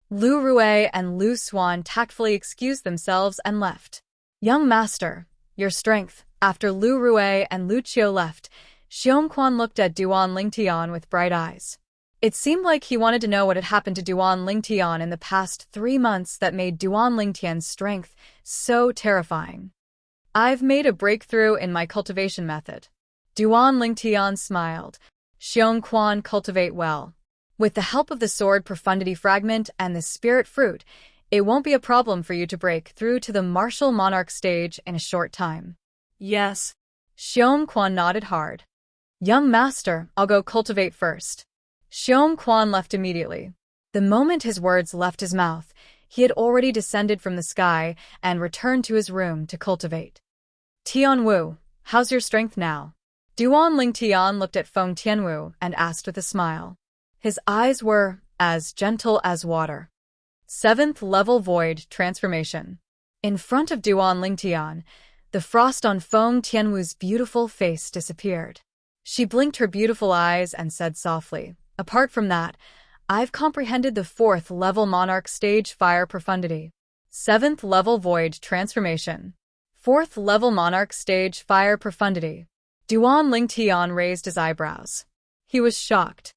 Lu Rui and Lu Xuan tactfully excused themselves and left. Young master, your strength. After Lu Rui and Lu Qiu left, Xiong Quan looked at Duan Lingtian with bright eyes. It seemed like he wanted to know what had happened to Duan Lingtian in the past 3 months that made Duan Lingtian's strength so terrifying. I've made a breakthrough in my cultivation method. Duan Lingtian smiled. Xiong Quan, cultivate well. With the help of the sword profundity fragment and the spirit fruit, it won't be a problem for you to break through to the martial monarch stage in a short time. Yes. Xiong Quan nodded hard. Young master, I'll go cultivate first. Xiong Quan left immediately. The moment his words left his mouth, he had already descended from the sky and returned to his room to cultivate. Tianwu, how's your strength now? Duan Lingtian looked at Feng Tianwu and asked with a smile. His eyes were as gentle as water. 7th level void transformation. In front of Duan Lingtian, the frost on Feng Tianwu's beautiful face disappeared. She blinked her beautiful eyes and said softly, apart from that, I've comprehended the 4th level monarch stage fire profundity. 7th level void transformation. 4th level monarch stage fire profundity. Duan Lingtian raised his eyebrows. He was shocked.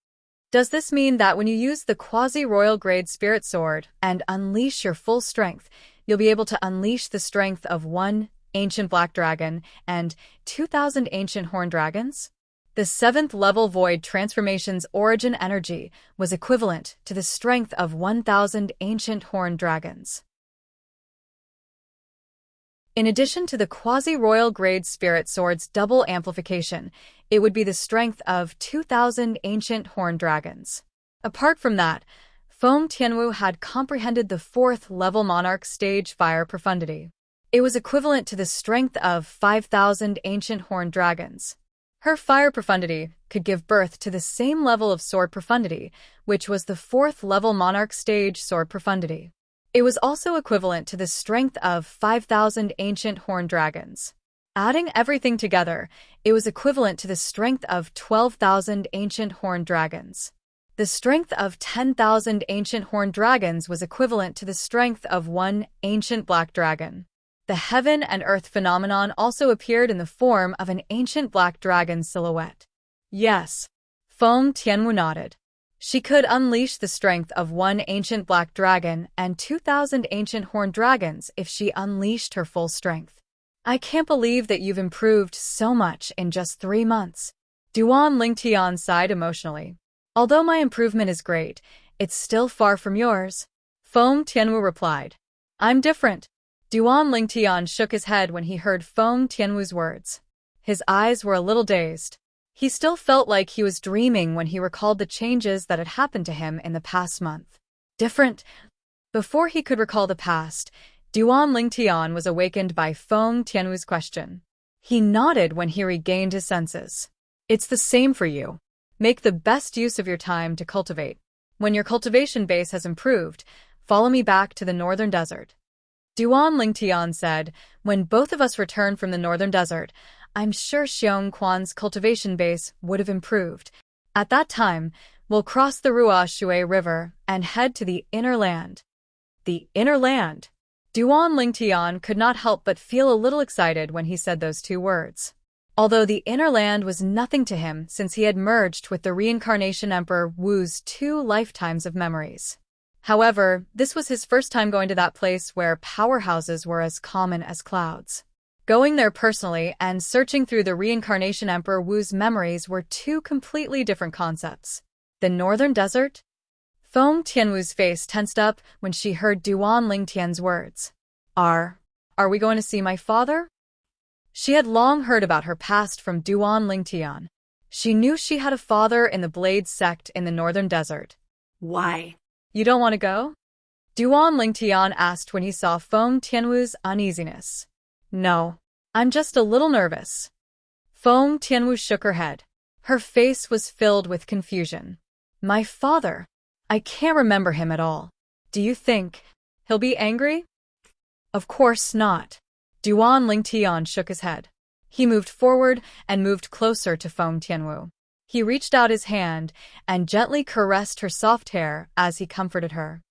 Does this mean that when you use the quasi-royal grade spirit sword and unleash your full strength, you'll be able to unleash the strength of 1 ancient black dragon and 2,000 ancient horned dragons? The 7th level void transformation's origin energy was equivalent to the strength of 1,000 ancient horned dragons. In addition to the quasi-royal grade spirit sword's double amplification, it would be the strength of 2,000 ancient horned dragons. Apart from that, Feng Tianwu had comprehended the 4th level monarch stage fire profundity. It was equivalent to the strength of 5,000 ancient horned dragons. Her fire profundity could give birth to the same level of sword profundity, which was the 4th level monarch stage sword profundity. It was also equivalent to the strength of 5,000 ancient horned dragons. Adding everything together, it was equivalent to the strength of 12,000 ancient horned dragons. The strength of 10,000 ancient horned dragons was equivalent to the strength of one ancient black dragon. The heaven and earth phenomenon also appeared in the form of an ancient black dragon silhouette. Yes. Feng Tianwu nodded. She could unleash the strength of one ancient black dragon and 2,000 ancient horned dragons if she unleashed her full strength. I can't believe that you've improved so much in just 3 months. Duan Lingtian sighed emotionally. Although my improvement is great, it's still far from yours. Feng Tianwu replied. I'm different. Duan Lingtian shook his head when he heard Feng Tianwu's words. His eyes were a little dazed. He still felt like he was dreaming when he recalled the changes that had happened to him in the past month. Different? Before he could recall the past, Duan Lingtian was awakened by Feng Tianwu's question. He nodded when he regained his senses. It's the same for you. Make the best use of your time to cultivate. When your cultivation base has improved, follow me back to the northern desert. Duan Lingtian said, when both of us return from the northern desert, I'm sure Xiong Quan's cultivation base would have improved. At that time, we'll cross the Rua Shui River and head to the inner land. The inner land? Duan Lingtian could not help but feel a little excited when he said those 2 words. Although the inner land was nothing to him since he had merged with the reincarnation Emperor Wu's 2 lifetimes of memories. However, this was his first time going to that place where powerhouses were as common as clouds. Going there personally and searching through the reincarnation Emperor Wu's memories were 2 completely different concepts. The northern desert? Feng Tianwu's face tensed up when she heard Duan Lingtian's words. Are we going to see my father? She had long heard about her past from Duan Lingtian. She knew she had a father in the Blade sect in the northern desert. Why? You don't want to go? Duan Lingtian asked when he saw Feng Tianwu's uneasiness. No, I'm just a little nervous. Feng Tianwu shook her head. Her face was filled with confusion. My father? I can't remember him at all. Do you think he'll be angry? Of course not. Duan Lingtian shook his head. He moved forward and moved closer to Feng Tianwu. He reached out his hand and gently caressed her soft hair as he comforted her.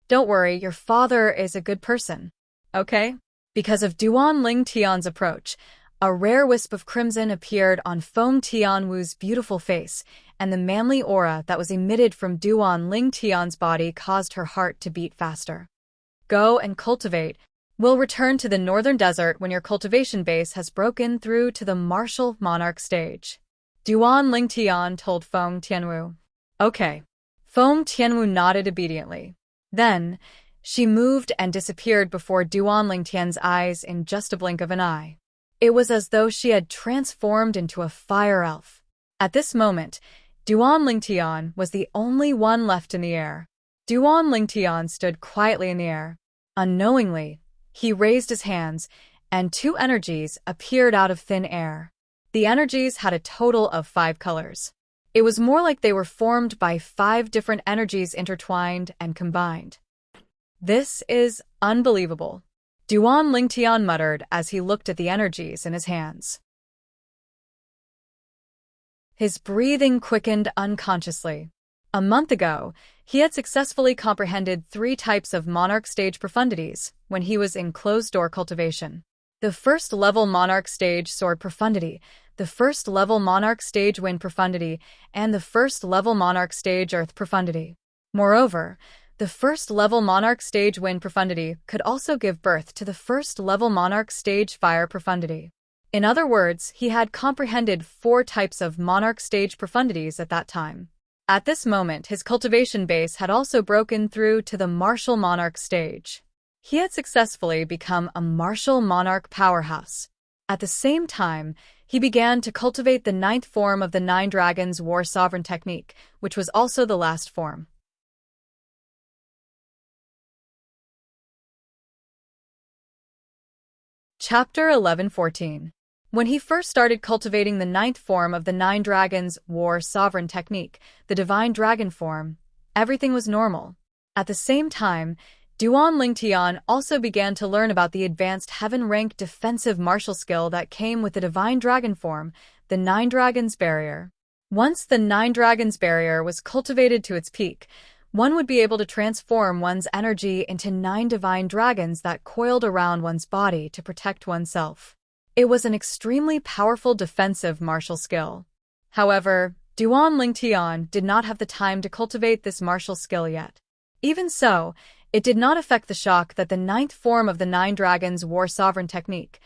Don't worry, your father is a good person. Okay? Because of Duan Lingtian's approach, a rare wisp of crimson appeared on Feng Tianwu's beautiful face, and the manly aura that was emitted from Duan Lingtian's body caused her heart to beat faster. Go and cultivate. We'll return to the northern desert when your cultivation base has broken through to the martial monarch stage. Duan Lingtian told Feng Tianwu. Okay. Feng Tianwu nodded obediently. Then, she moved and disappeared before Duan Lingtian's eyes in just a blink of an eye. It was as though she had transformed into a fire elf. At this moment, Duan Lingtian was the only one left in the air. Duan Lingtian stood quietly in the air. Unknowingly, he raised his hands, and 2 energies appeared out of thin air. The energies had a total of 5 colors. It was more like they were formed by 5 different energies intertwined and combined. This is unbelievable, Duan Lingtian muttered as he looked at the energies in his hands. His breathing quickened unconsciously. A month ago, he had successfully comprehended 3 types of monarch stage profundities when he was in closed-door cultivation. The 1st level monarch stage sword profundity, the 1st level monarch stage wind profundity, and the 1st level monarch stage earth profundity. Moreover, the 1st level monarch stage wind profundity could also give birth to the 1st level monarch stage fire profundity. In other words, he had comprehended 4 types of monarch stage profundities at that time. At this moment, his cultivation base had also broken through to the martial monarch stage. He had successfully become a martial monarch powerhouse. At the same time, he began to cultivate the ninth form of the Nine Dragons War Sovereign technique, which was also the last form. Chapter 11:14. When he first started cultivating the ninth form of the Nine Dragons War Sovereign technique, the Divine Dragon form, everything was normal. At the same time, Duan Lingtian also began to learn about the advanced heaven-rank defensive martial skill that came with the Divine Dragon form, the Nine Dragons Barrier. Once the Nine Dragons Barrier was cultivated to its peak, one would be able to transform one's energy into 9 divine dragons that coiled around one's body to protect oneself. It was an extremely powerful defensive martial skill. However, Duan Lingtian did not have the time to cultivate this martial skill yet. Even so, it did not affect the shock that the ninth form of the Nine Dragons War Sovereign technique,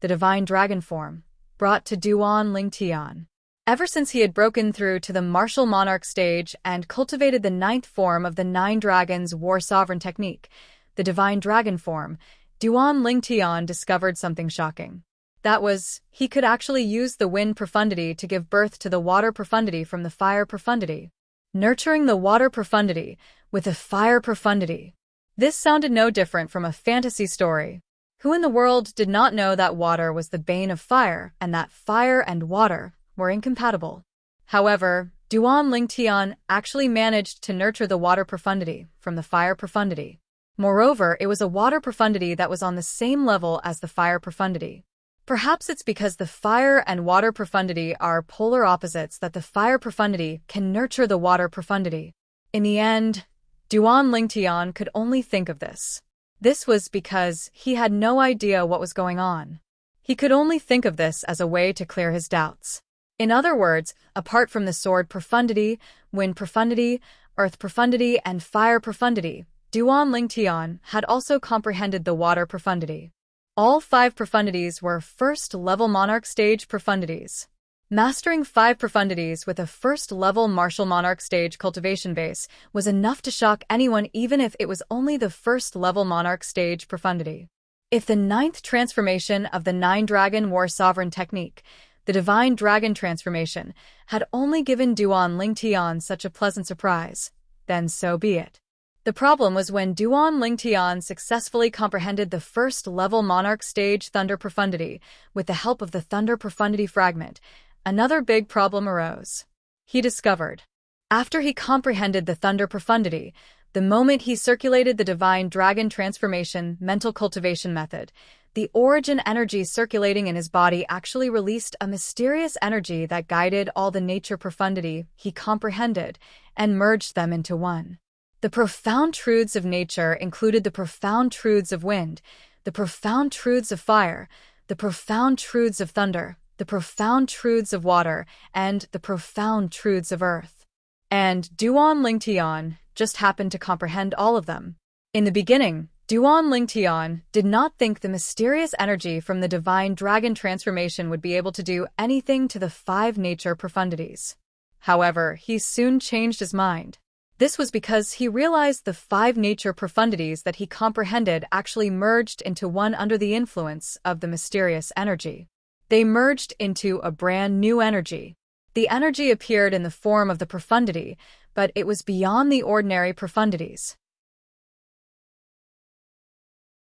the Divine Dragon form, brought to Duan Lingtian. Ever since he had broken through to the martial monarch stage and cultivated the ninth form of the Nine Dragons War Sovereign technique, the Divine Dragon form, Duan Lingtian discovered something shocking. That was, he could actually use the wind profundity to give birth to the water profundity from the fire profundity. Nurturing the water profundity with a fire profundity. This sounded no different from a fantasy story. Who in the world did not know that water was the bane of fire and that fire and water were incompatible? However, Duan Lingtian actually managed to nurture the water profundity from the fire profundity. Moreover, it was a water profundity that was on the same level as the fire profundity. Perhaps it's because the fire and water profundity are polar opposites that the fire profundity can nurture the water profundity. In the end, Duan Lingtian could only think of this. This was because he had no idea what was going on. He could only think of this as a way to clear his doubts. In other words, apart from the sword profundity, wind profundity, earth profundity, and fire profundity, Duan Lingtian had also comprehended the water profundity. All 5 profundities were first-level monarch stage profundities. Mastering 5 profundities with a first-level martial monarch stage cultivation base was enough to shock anyone, even if it was only the first-level monarch stage profundity. If the 9th transformation of the Nine Dragon War Sovereign technique, the Divine Dragon transformation, had only given Duan Lingtian such a pleasant surprise, then so be it. The problem was when Duan Lingtian successfully comprehended the first-level monarch stage thunder profundity with the help of the thunder profundity fragment. Another big problem arose. He discovered, after he comprehended the thunder profundity, the moment he circulated the Divine Dragon transformation mental cultivation method, the origin energy circulating in his body actually released a mysterious energy that guided all the nature profundity he comprehended and merged them into one. The profound truths of nature included the profound truths of wind, the profound truths of fire, the profound truths of thunder, the profound truths of water, and the profound truths of earth. And Duan Lingtian just happened to comprehend all of them. In the beginning, Duan Lingtian did not think the mysterious energy from the Divine Dragon transformation would be able to do anything to the 5 nature profundities. However, he soon changed his mind. This was because he realized the 5 nature profundities that he comprehended actually merged into one under the influence of the mysterious energy. They merged into a brand new energy. The energy appeared in the form of the profundity, but it was beyond the ordinary profundities.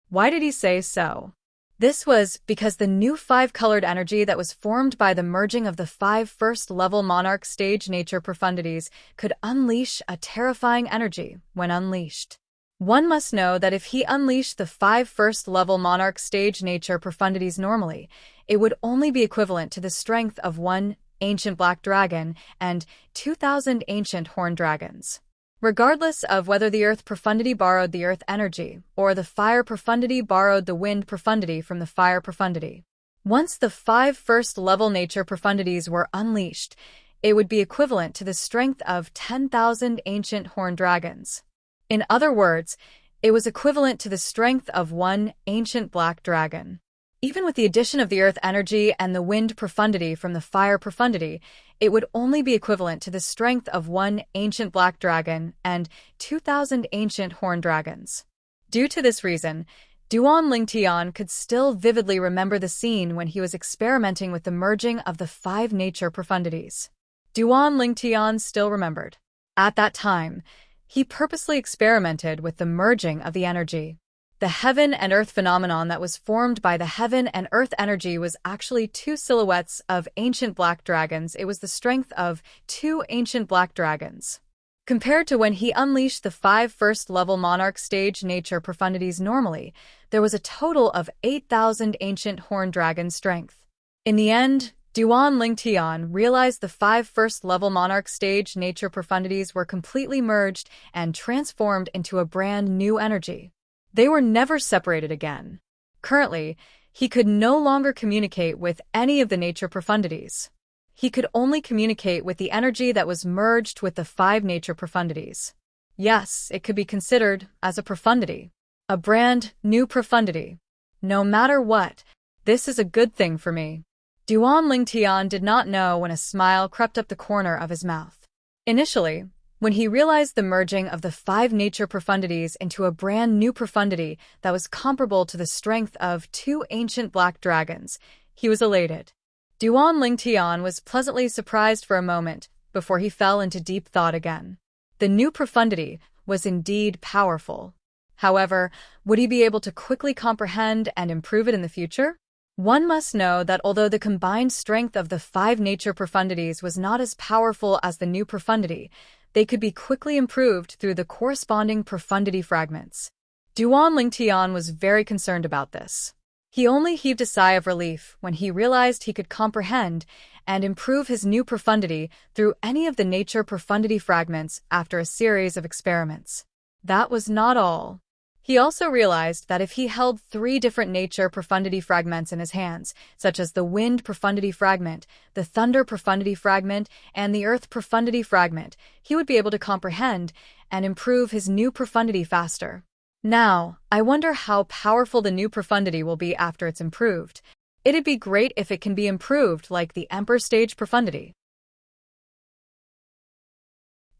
Why did he say so? This was because the new 5-colored energy that was formed by the merging of the 5 first-level monarch stage nature profundities could unleash a terrifying energy when unleashed. One must know that if he unleashed the 5 first-level monarch stage nature profundities normally, it would only be equivalent to the strength of 1 ancient black dragon and 2,000 ancient horned dragons. Regardless of whether the earth profundity borrowed the earth energy or the fire profundity borrowed the wind profundity from the fire profundity. Once the 5 first-level nature profundities were unleashed, it would be equivalent to the strength of 10,000 ancient horned dragons. In other words, it was equivalent to the strength of 1 ancient black dragon. Even with the addition of the earth energy and the wind profundity from the fire profundity, it would only be equivalent to the strength of 1 ancient black dragon and 2,000 ancient horned dragons. Due to this reason, Duan Lingtian could still vividly remember the scene when he was experimenting with the merging of the 5 nature profundities. Duan Lingtian still remembered. At that time, he purposely experimented with the merging of the energy. The heaven and earth phenomenon that was formed by the heaven and earth energy was actually 2 silhouettes of ancient black dragons. It was the strength of 2 ancient black dragons. Compared to when he unleashed the 5 first-level monarch stage nature profundities normally, there was a total of 8,000 ancient horn dragon strength. In the end, Duan Lingtian realized the 5 first-level monarch stage nature profundities were completely merged and transformed into a brand new energy. They were never separated again. Currently, he could no longer communicate with any of the nature profundities. He could only communicate with the energy that was merged with the 5 nature profundities. Yes, it could be considered as a profundity. A brand new profundity. No matter what, this is a good thing for me. Duan Lingtian did not know when a smile crept up the corner of his mouth. Initially, when he realized the merging of the 5 nature profundities into a brand new profundity that was comparable to the strength of 2 ancient black dragons, he was elated. Duan Lingtian was pleasantly surprised for a moment before he fell into deep thought again. The new profundity was indeed powerful. However, would he be able to quickly comprehend and improve it in the future? One must know that although the combined strength of the 5 nature profundities was not as powerful as the new profundity, they could be quickly improved through the corresponding profundity fragments. Duan Lingtian was very concerned about this. He only heaved a sigh of relief when he realized he could comprehend and improve his new profundity through any of the nature profundity fragments after a series of experiments. That was not all. He also realized that if he held 3 different nature profundity fragments in his hands, such as the wind profundity fragment, the thunder profundity fragment, and the earth profundity fragment, he would be able to comprehend and improve his new profundity faster. Now, I wonder how powerful the new profundity will be after it's improved. It'd be great if it can be improved like the Emperor Stage profundity.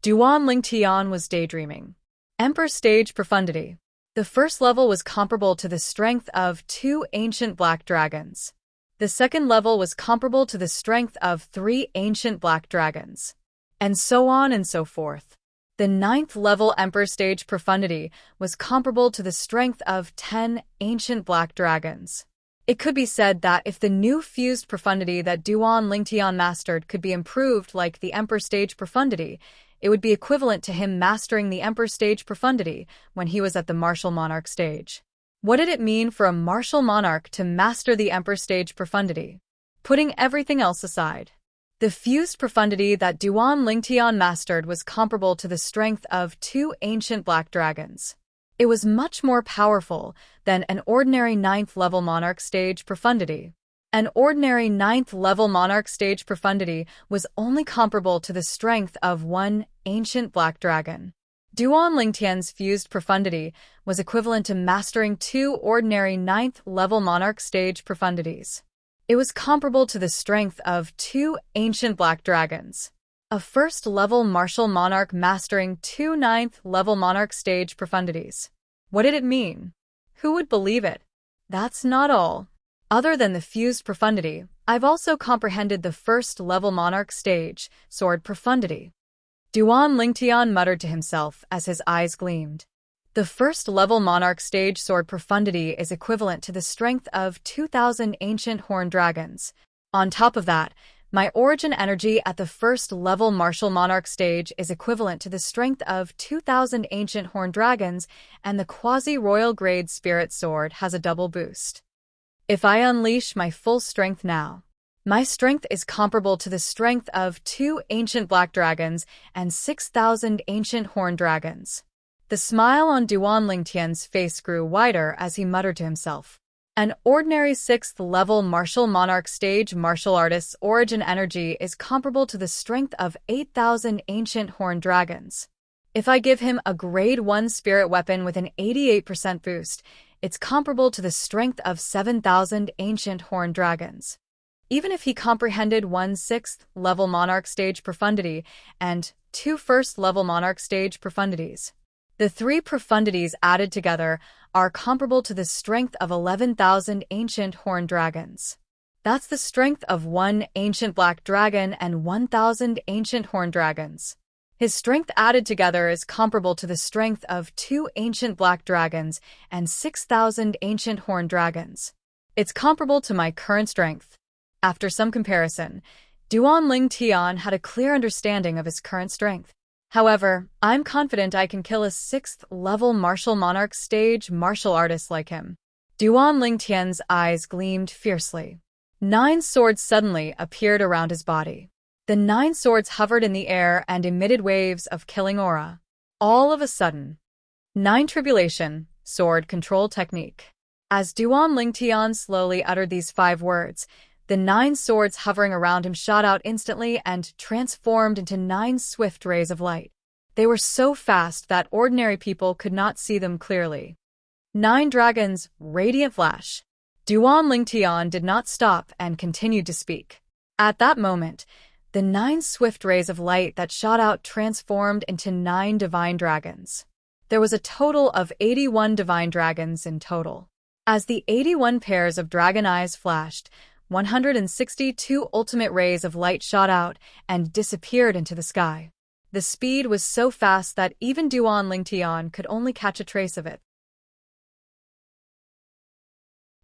Duan Lingtian was daydreaming. Emperor Stage profundity. The first level was comparable to the strength of 2 ancient black dragons. The second level was comparable to the strength of 3 ancient black dragons. And so on and so forth. The 9th level Emperor Stage profundity was comparable to the strength of 10 ancient black dragons. It could be said that if the new fused profundity that Duan Lingtian mastered could be improved like the Emperor Stage profundity, it would be equivalent to him mastering the Emperor Stage profundity when he was at the Martial Monarch stage. What did it mean for a Martial Monarch to master the Emperor Stage profundity? Putting everything else aside, the fused profundity that Duan Lingtian mastered was comparable to the strength of 2 ancient black dragons. It was much more powerful than an ordinary 9th level Monarch Stage profundity. An ordinary 9th level Monarch Stage profundity was only comparable to the strength of 1 ancient black dragon. Duan Lingtian's fused profundity was equivalent to mastering 2 ordinary 9th level Monarch Stage profundities. It was comparable to the strength of 2 ancient black dragons. A first-level martial monarch mastering 2 9th-level Monarch Stage profundities. What did it mean? Who would believe it? That's not all. Other than the fused profundity, I've also comprehended the first-level Monarch Stage, sword profundity. Duan Lingtian muttered to himself as his eyes gleamed. The first-level Monarch Stage sword profundity is equivalent to the strength of 2,000 ancient horned dragons. On top of that, my origin energy at the first-level Martial Monarch Stage is equivalent to the strength of 2,000 ancient horned dragons, and the quasi-royal grade spirit sword has a double boost. If I unleash my full strength now, my strength is comparable to the strength of 2 ancient black dragons and 6,000 ancient horned dragons. The smile on Duan Lingtian's face grew wider as he muttered to himself. An ordinary 6th-level Martial Monarch Stage martial artist's origin energy is comparable to the strength of 8,000 ancient horned dragons. If I give him a Grade 1 spirit weapon with an 88% boost, it's comparable to the strength of 7,000 ancient horned dragons. Even if he comprehended 1 6th-level Monarch Stage profundity and 2 1st-level Monarch Stage profundities, The three profundities added together are comparable to the strength of 11,000 ancient horned dragons. That's the strength of one ancient black dragon and 1,000 ancient horned dragons. His strength added together is comparable to the strength of 2 ancient black dragons and 6,000 ancient horned dragons. It's comparable to my current strength. After some comparison, Duan Ling Tian had a clear understanding of his current strength. However, I'm confident I can kill a 6th-level martial monarch stage martial artist like him. Duan Ling Tian's eyes gleamed fiercely. 9 swords suddenly appeared around his body. The 9 swords hovered in the air and emitted waves of killing aura. All of a sudden. 9 Tribulation, Sword Control Technique. As Duan Ling Tian slowly uttered these 5 words, the 9 swords hovering around him shot out instantly and transformed into 9 swift rays of light. They were so fast that ordinary people could not see them clearly. 9 dragons, radiant flash. Duan Ling Tian did not stop and continued to speak. At that moment, the 9 swift rays of light that shot out transformed into 9 divine dragons. There was a total of 81 divine dragons in total. As the 81 pairs of dragon eyes flashed, 162 ultimate rays of light shot out and disappeared into the sky. The speed was so fast that even Duan Ling Tian could only catch a trace of it.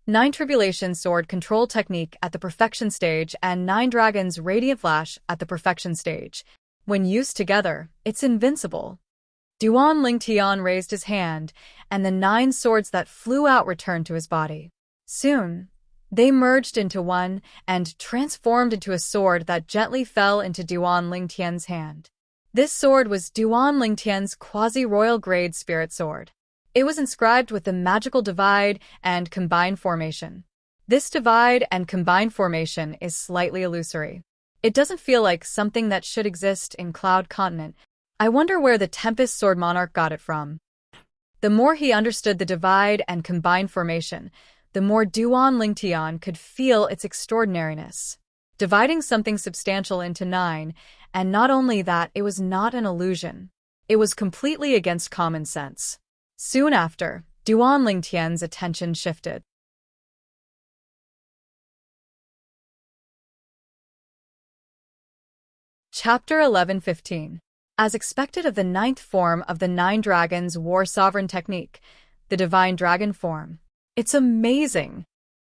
9 Tribulation Sword Control Technique at the Perfection Stage and 9 Dragons Radiant Flash at the Perfection Stage. When used together, it's invincible. Duan Ling Tian raised his hand, and the 9 swords that flew out returned to his body. Soon, they merged into one and transformed into a sword that gently fell into Duan Ling Tian's hand. This sword was Duan Ling Tian's quasi-royal grade spirit sword. It was inscribed with the magical divide and combine formation. This divide and combine formation is slightly illusory. It doesn't feel like something that should exist in Cloud Continent. I wonder where the Tempest Sword Monarch got it from. The more he understood the divide and combine formation, the more Duan Ling Tian could feel its extraordinariness. Dividing something substantial into 9, and not only that, it was not an illusion. It was completely against common sense. Soon after, Duan Ling Tian's attention shifted. Chapter 11:15. As expected of the 9th form of the 9 Dragons War Sovereign Technique, the Divine Dragon Form. It's amazing!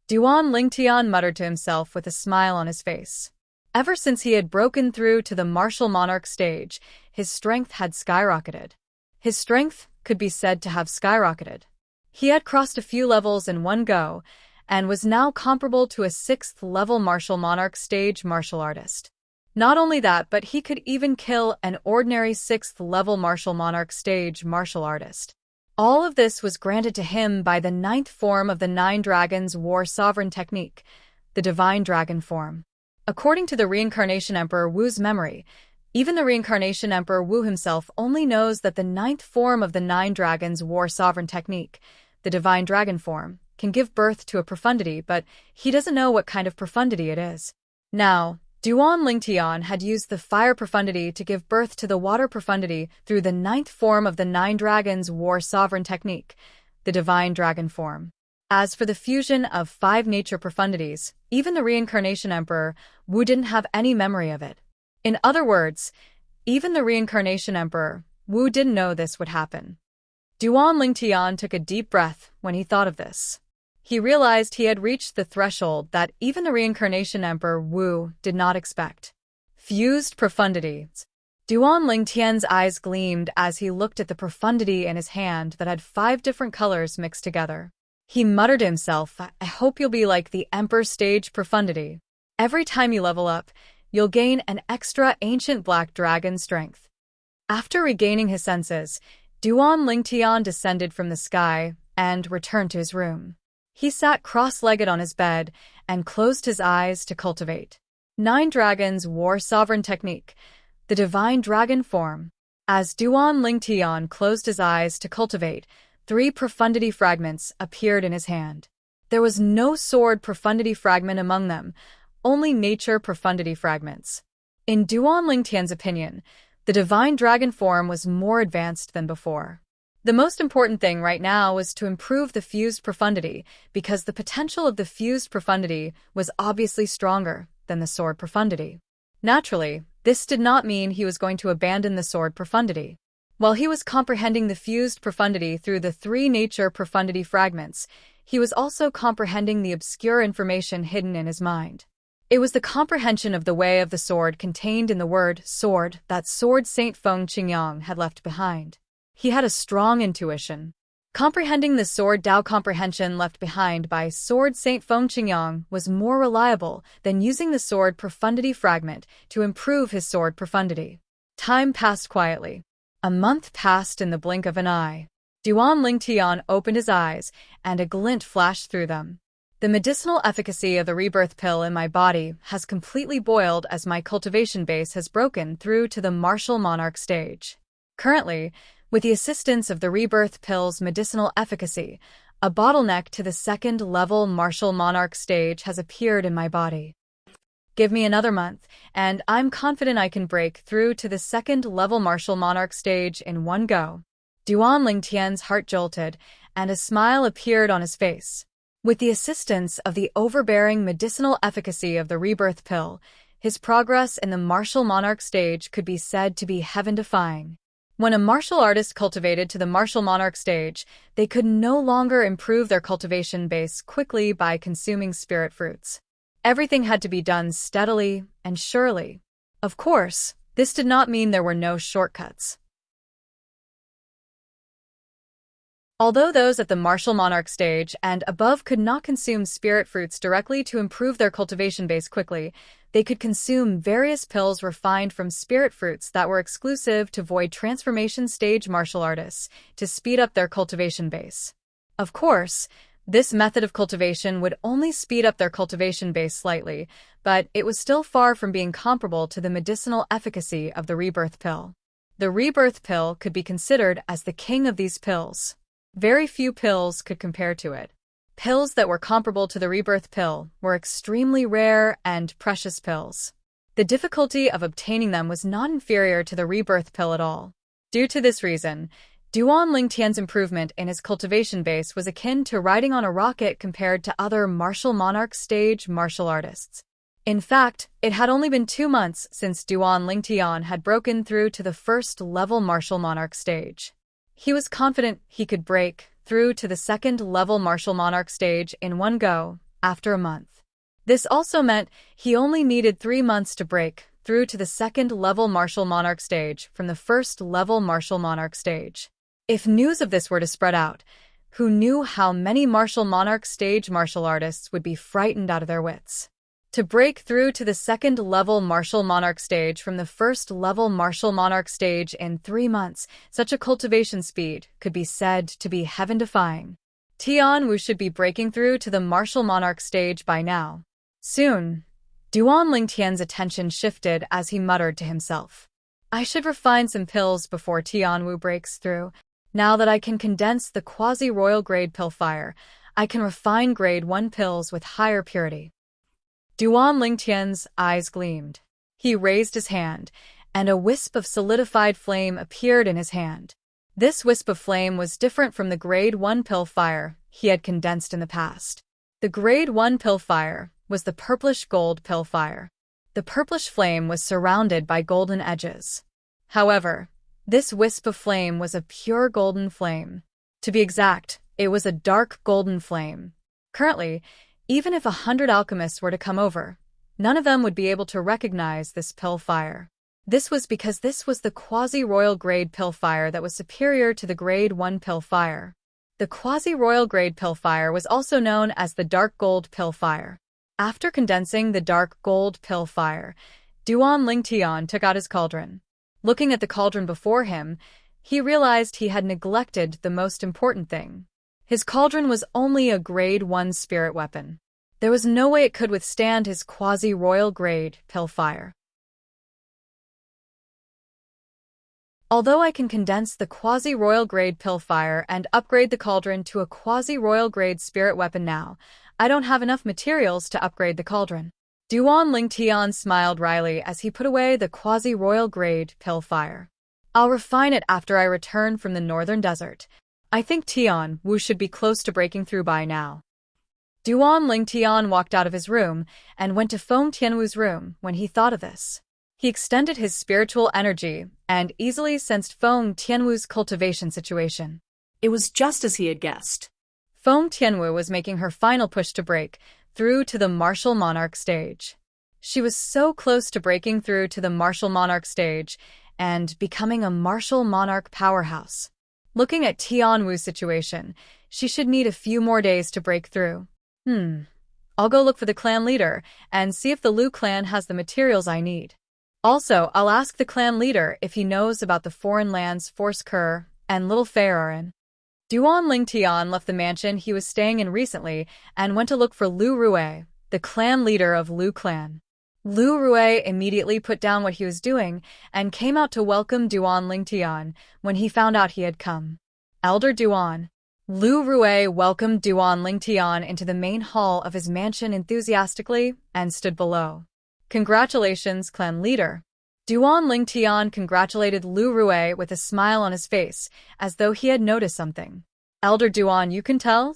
Duan Ling Tian muttered to himself with a smile on his face. Ever since he had broken through to the Martial Monarch stage, his strength had skyrocketed. His strength could be said to have skyrocketed. He had crossed a few levels in one go, and was now comparable to a 6th-level Martial Monarch stage martial artist. Not only that, but he could even kill an ordinary 6th-level Martial Monarch stage martial artist. All of this was granted to him by the 9th form of the 9 Dragons War Sovereign Technique, the Divine Dragon Form. According to the Reincarnation Emperor Wu's memory, even the Reincarnation Emperor Wu himself only knows that the 9th form of the 9 Dragons War Sovereign Technique, the Divine Dragon Form, can give birth to a profundity, but he doesn't know what kind of profundity it is. Now, Duan Ling Tian had used the fire profundity to give birth to the water profundity through the 9th form of the 9 Dragons War Sovereign Technique, the Divine Dragon Form. As for the fusion of 5 nature profundities, even the Reincarnation Emperor Wu didn't have any memory of it. In other words, even the Reincarnation Emperor Wu didn't know this would happen. Duan Ling Tian took a deep breath when he thought of this. He realized he had reached the threshold that even the Reincarnation Emperor Wu did not expect. Fused profundities. Duan Ling Tian's eyes gleamed as he looked at the profundity in his hand that had 5 different colors mixed together. He muttered to himself, I hope you'll be like the Emperor Stage profundity. Every time you level up, you'll gain an extra ancient black dragon strength. After regaining his senses, Duan Ling Tian descended from the sky and returned to his room. He sat cross-legged on his bed and closed his eyes to cultivate 9 Dragons War Sovereign Technique, the Divine Dragon Form. As Duan Ling Tian closed his eyes to cultivate, 3 profundity fragments appeared in his hand. There was no sword profundity fragment among them, only nature profundity fragments. In Duan Ling Tian's opinion, the Divine Dragon Form was more advanced than before. The most important thing right now was to improve the fused profundity, because the potential of the fused profundity was obviously stronger than the sword profundity. Naturally, this did not mean he was going to abandon the sword profundity. While he was comprehending the fused profundity through the three nature profundity fragments, he was also comprehending the obscure information hidden in his mind. It was the comprehension of the way of the sword contained in the word sword that Sword Saint Feng Qingyang had left behind. He had a strong intuition. Comprehending the sword Dao comprehension left behind by Sword Saint Feng Qingyang was more reliable than using the sword profundity fragment to improve his sword profundity. Time passed quietly. A month passed in the blink of an eye. Duan Lingtian opened his eyes, and a glint flashed through them. The medicinal efficacy of the rebirth pill in my body has completely boiled as my cultivation base has broken through to the martial monarch stage. Currently, with the assistance of the rebirth pill's medicinal efficacy, a bottleneck to the second-level martial monarch stage has appeared in my body. Give me another month, and I'm confident I can break through to the second-level martial monarch stage in one go. Duan Lingtian's heart jolted, and a smile appeared on his face. With the assistance of the overbearing medicinal efficacy of the rebirth pill, his progress in the martial monarch stage could be said to be heaven-defying. When a martial artist cultivated to the martial monarch stage, they could no longer improve their cultivation base quickly by consuming spirit fruits. Everything had to be done steadily and surely. Of course, this did not mean there were no shortcuts. Although those at the martial monarch stage and above could not consume spirit fruits directly to improve their cultivation base quickly, they could consume various pills refined from spirit fruits that were exclusive to void transformation stage martial artists to speed up their cultivation base. Of course, this method of cultivation would only speed up their cultivation base slightly, but it was still far from being comparable to the medicinal efficacy of the rebirth pill. The rebirth pill could be considered as the king of these pills. Very few pills could compare to it. Pills that were comparable to the rebirth pill were extremely rare and precious pills. The difficulty of obtaining them was not inferior to the rebirth pill at all. Due to this reason, Duan Lingtian's improvement in his cultivation base was akin to riding on a rocket compared to other martial monarch stage martial artists. In fact, it had only been 2 months since Duan Lingtian had broken through to the first-level martial monarch stage. He was confident he could break through to the second-level martial monarch stage in one go after a month. This also meant he only needed 3 months to break through to the second-level martial monarch stage from the first-level martial monarch stage. If news of this were to spread out, who knew how many martial monarch stage martial artists would be frightened out of their wits? To break through to the second-level martial monarch stage from the first-level martial monarch stage in 3 months, such a cultivation speed could be said to be heaven-defying. Tian Wu should be breaking through to the martial monarch stage by now. Soon, Duan Lingtian's attention shifted as he muttered to himself. I should refine some pills before Tian Wu breaks through. Now that I can condense the quasi-royal grade pill fire, I can refine grade 1 pills with higher purity. Duan Lingtian's eyes gleamed. He raised his hand, and a wisp of solidified flame appeared in his hand. This wisp of flame was different from the grade 1 pill fire he had condensed in the past. The grade 1 pill fire was the purplish gold pill fire. The purplish flame was surrounded by golden edges. However, this wisp of flame was a pure golden flame. To be exact, it was a dark golden flame. Currently, even if 100 alchemists were to come over, none of them would be able to recognize this pill fire. This was because this was the quasi-royal grade pill fire that was superior to the grade 1 pill fire. The quasi-royal grade pill fire was also known as the dark gold pill fire. After condensing the dark gold pill fire, Duan Lingtian took out his cauldron. Looking at the cauldron before him, he realized he had neglected the most important thing. His cauldron was only a grade 1 spirit weapon. There was no way it could withstand his quasi-royal grade pill fire. Although I can condense the quasi-royal grade pill fire and upgrade the cauldron to a quasi-royal grade spirit weapon now, I don't have enough materials to upgrade the cauldron. Duan Lingtian smiled wryly as he put away the quasi-royal grade pill fire. I'll refine it after I return from the northern desert. I think Tian Wu should be close to breaking through by now. Duan Ling Tian walked out of his room and went to Feng Tianwu's room when he thought of this. He extended his spiritual energy and easily sensed Feng Tianwu's cultivation situation. It was just as he had guessed. Feng Tianwu was making her final push to break through to the martial monarch stage. She was so close to breaking through to the martial monarch stage and becoming a martial monarch powerhouse. Looking at Tianwu's situation, she should need a few more days to break through. I'll go look for the clan leader and see if the Lu clan has the materials I need. Also, I'll ask the clan leader if he knows about the foreign lands Force Kerr and Little Fair are in. Duan Ling Tian left the mansion he was staying in recently and went to look for Lu Rui, the clan leader of Lu clan. Lu Rui immediately put down what he was doing and came out to welcome Duan Ling Tian when he found out he had come. Elder Duan. Lu Rui welcomed Duan Ling Tian into the main hall of his mansion enthusiastically and stood below. Congratulations, clan leader. Duan Ling Tian congratulated Lu Rui with a smile on his face, as though he had noticed something. Elder Duan, you can tell?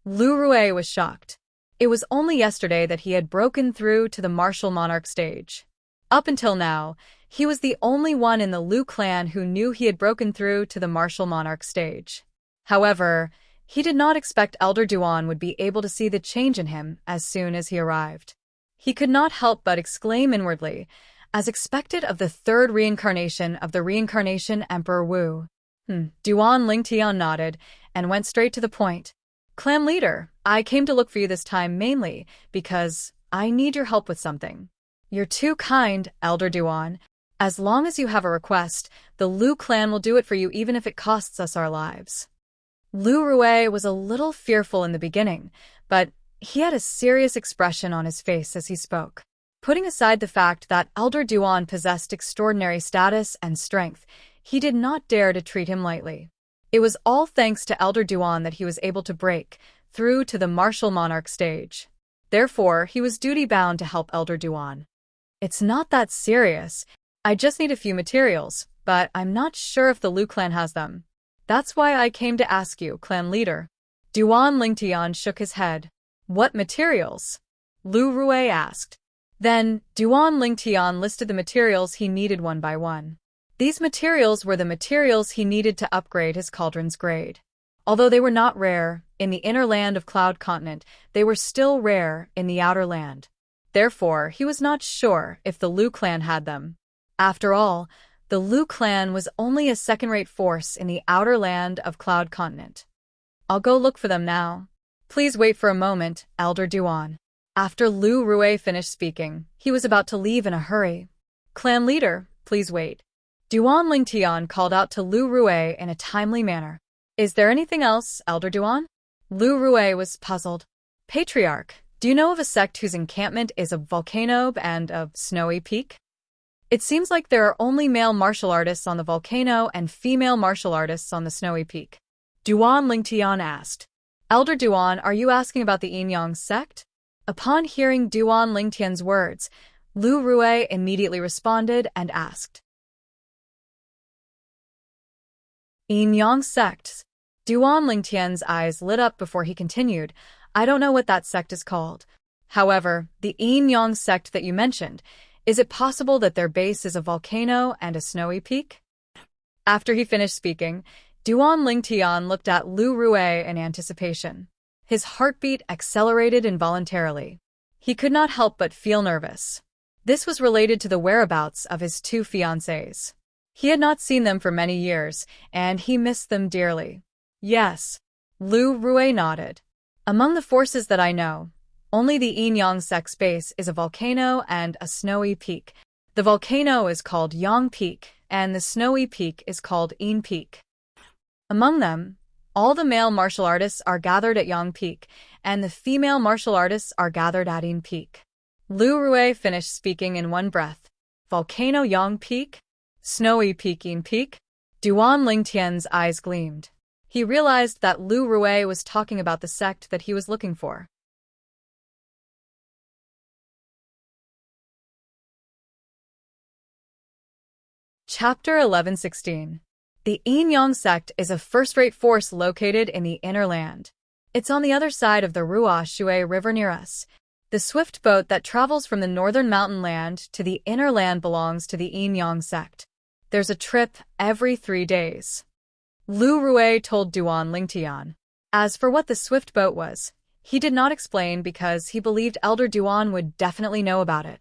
Lu Rui was shocked. It was only yesterday that he had broken through to the martial monarch stage. Up until now, he was the only one in the Lu clan who knew he had broken through to the martial monarch stage. However, he did not expect Elder Duan would be able to see the change in him as soon as he arrived. He could not help but exclaim inwardly, as expected of the third reincarnation of the reincarnation Emperor Wu. Duan Ling Tian nodded and went straight to the point. Clan leader, I came to look for you this time mainly because I need your help with something. You're too kind, Elder Duan. As long as you have a request, the Lu clan will do it for you even if it costs us our lives. Lu Rui was a little fearful in the beginning, but he had a serious expression on his face as he spoke. Putting aside the fact that Elder Duan possessed extraordinary status and strength, he did not dare to treat him lightly. It was all thanks to Elder Duan that he was able to break through to the martial monarch stage. Therefore, he was duty-bound to help Elder Duan. It's not that serious. I just need a few materials, but I'm not sure if the Lu clan has them. That's why I came to ask you, clan leader. Duan Ling Tian shook his head. What materials? Lu Rui asked. Then, Duan Ling Tian listed the materials he needed one by one. These materials were the materials he needed to upgrade his cauldron's grade. Although they were not rare in the inner land of Cloud Continent, they were still rare in the outer land. Therefore, he was not sure if the Lu clan had them. After all, the Lu clan was only a second-rate force in the outer land of Cloud Continent. I'll go look for them now. Please wait for a moment, Elder Duan. After Lu Rui finished speaking, he was about to leave in a hurry. Clan leader, please wait. Duan Ling Tian called out to Lu Rui in a timely manner. Is there anything else, Elder Duan? Lu Rui was puzzled. Patriarch, do you know of a sect whose encampment is a volcano and a snowy peak? It seems like there are only male martial artists on the volcano and female martial artists on the snowy peak. Duan Ling Tian asked. Elder Duan, are you asking about the Yin Yang sect? Upon hearing Duan Ling Tian's words, Lu Rui immediately responded and asked. Yin Yang sect. Duan Ling Tian's eyes lit up before he continued. I don't know what that sect is called. However, the Yin Yang sect that you mentioned, is it possible that their base is a volcano and a snowy peak? After he finished speaking, Duan Ling Tian looked at Lu Rui in anticipation. His heartbeat accelerated involuntarily. He could not help but feel nervous. This was related to the whereabouts of his two fiancées. He had not seen them for many years, and he missed them dearly. Yes. Lu Rui nodded. Among the forces that I know, only the Yin Yang sect's base is a volcano and a snowy peak. The volcano is called Yang Peak, and the snowy peak is called Yin Peak. Among them, all the male martial artists are gathered at Yang Peak, and the female martial artists are gathered at Yin Peak. Lu Rui finished speaking in one breath. Volcano Yang Peak? Snowy Peak Yin Peak? Duan Ling Tian's eyes gleamed. He realized that Lu Rui was talking about the sect that he was looking for. Chapter 1116. The Yin-Yang sect is a first-rate force located in the inner land. It's on the other side of the Ruo-Shui River near us. The swift boat that travels from the northern mountain land to the inner land belongs to the Yin-Yang sect. There's a trip every 3 days. Lu Rui told Duan Lingtian. As for what the swift boat was, he did not explain because he believed Elder Duan would definitely know about it.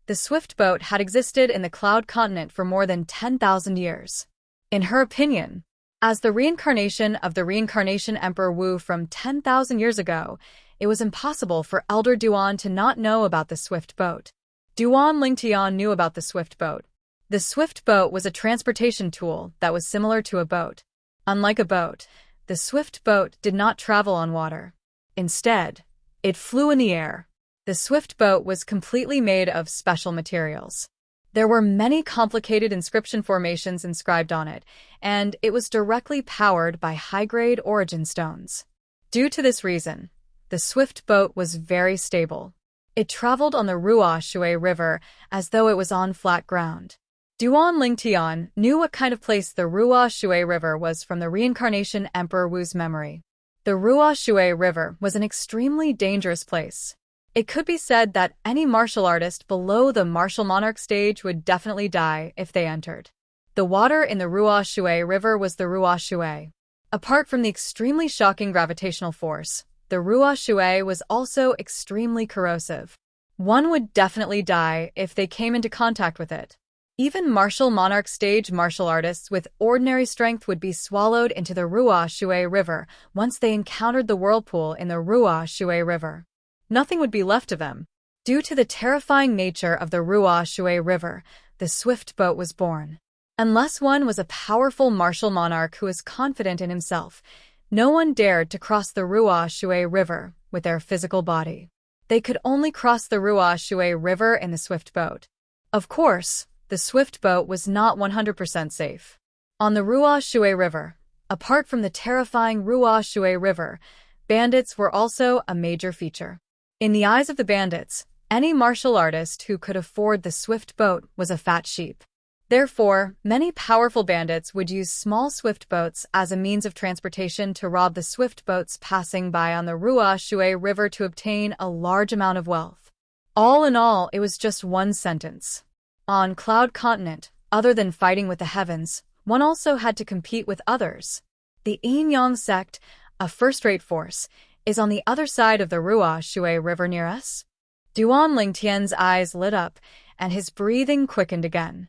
The swift boat had existed in the Cloud Continent for more than 10,000 years. In her opinion, as the reincarnation of the reincarnation Emperor Wu from 10,000 years ago, it was impossible for Elder Duan to not know about the swift boat. Duan Lingtian knew about the swift boat. The swift boat was a transportation tool that was similar to a boat. Unlike a boat, the swift boat did not travel on water. Instead, it flew in the air. The swift boat was completely made of special materials. There were many complicated inscription formations inscribed on it, and it was directly powered by high-grade origin stones. Due to this reason, the swift boat was very stable. It traveled on the Ruo-Shui River as though it was on flat ground. Duan Lingtian knew what kind of place the Ruo-Shui River was from the reincarnation Emperor Wu's memory. The Ruo-Shui River was an extremely dangerous place. It could be said that any martial artist below the martial monarch stage would definitely die if they entered. The water in the Ruo-Shui River was the Ruo-Shui. Apart from the extremely shocking gravitational force, the Ruo-Shui was also extremely corrosive. One would definitely die if they came into contact with it. Even martial monarch stage martial artists with ordinary strength would be swallowed into the Ruo-Shui River once they encountered the whirlpool in the Ruo-Shui River. Nothing would be left of them. Due to the terrifying nature of the Ruo-Shui River, the swift boat was born. Unless one was a powerful martial monarch who was confident in himself, no one dared to cross the Ruo-Shui River with their physical body. They could only cross the Ruo-Shui River in the swift boat. Of course, the swift boat was not 100% safe. On the Ruo-Shui River, apart from the terrifying Ruo-Shui River, bandits were also a major feature. In the eyes of the bandits, any martial artist who could afford the swift boat was a fat sheep. Therefore, many powerful bandits would use small swift boats as a means of transportation to rob the swift boats passing by on the Ruo-Shui River to obtain a large amount of wealth. All in all, it was just one sentence. On Cloud Continent, other than fighting with the heavens, one also had to compete with others. The Yin-Yang sect, a first-rate force, is on the other side of the Ruo-Shui River near us. Duan Lingtian's eyes lit up, and his breathing quickened again.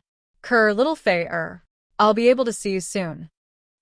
Little Fei I'll be able to see you soon.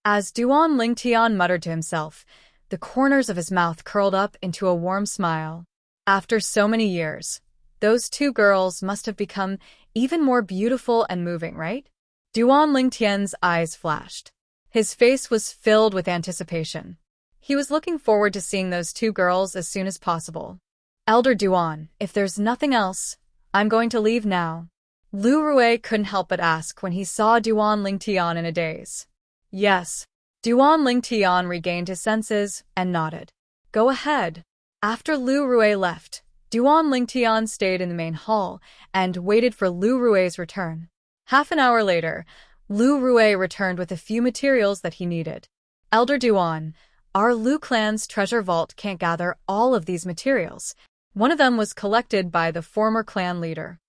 As Duan Lingtian muttered to himself, the corners of his mouth curled up into a warm smile. After so many years, those two girls must have become even more beautiful and moving, right? Duan Lingtian's eyes flashed. His face was filled with anticipation. He was looking forward to seeing those two girls as soon as possible. Elder Duan, if there's nothing else, I'm going to leave now. Lu Rui couldn't help but ask when he saw Duan Lingtian in a daze. Yes. Duan Lingtian regained his senses and nodded. Go ahead. After Lu Rui left, Duan Lingtian stayed in the main hall and waited for Lu Rui's return. Half an hour later, Lu Rui returned with a few materials that he needed. Elder Duan, our Lu clan's treasure vault can't gather all of these materials. One of them was collected by the former clan leader.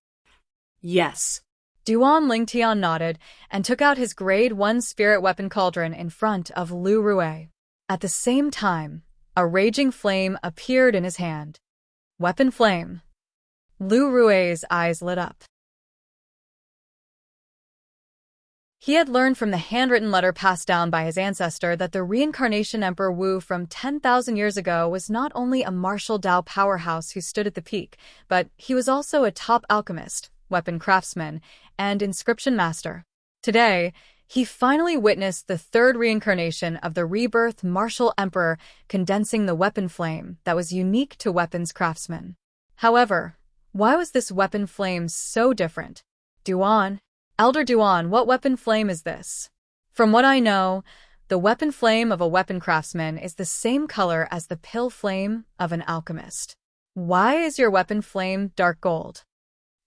Yes. Duan Lingtian nodded and took out his Grade 1 spirit weapon cauldron in front of Lu Rui. At the same time, a raging flame appeared in his hand. Weapon flame. Lu Rui's eyes lit up. He had learned from the handwritten letter passed down by his ancestor that the reincarnation Emperor Wu from 10,000 years ago was not only a martial Dao powerhouse who stood at the peak, but he was also a top alchemist, weapon craftsman, and inscription master. Today, he finally witnessed the third reincarnation of the rebirth martial emperor condensing the weapon flame that was unique to weapons craftsmen. However, why was this weapon flame so different? Duan, Elder Duan, what weapon flame is this? From what I know, the weapon flame of a weapon craftsman is the same color as the pill flame of an alchemist. Why is your weapon flame dark gold?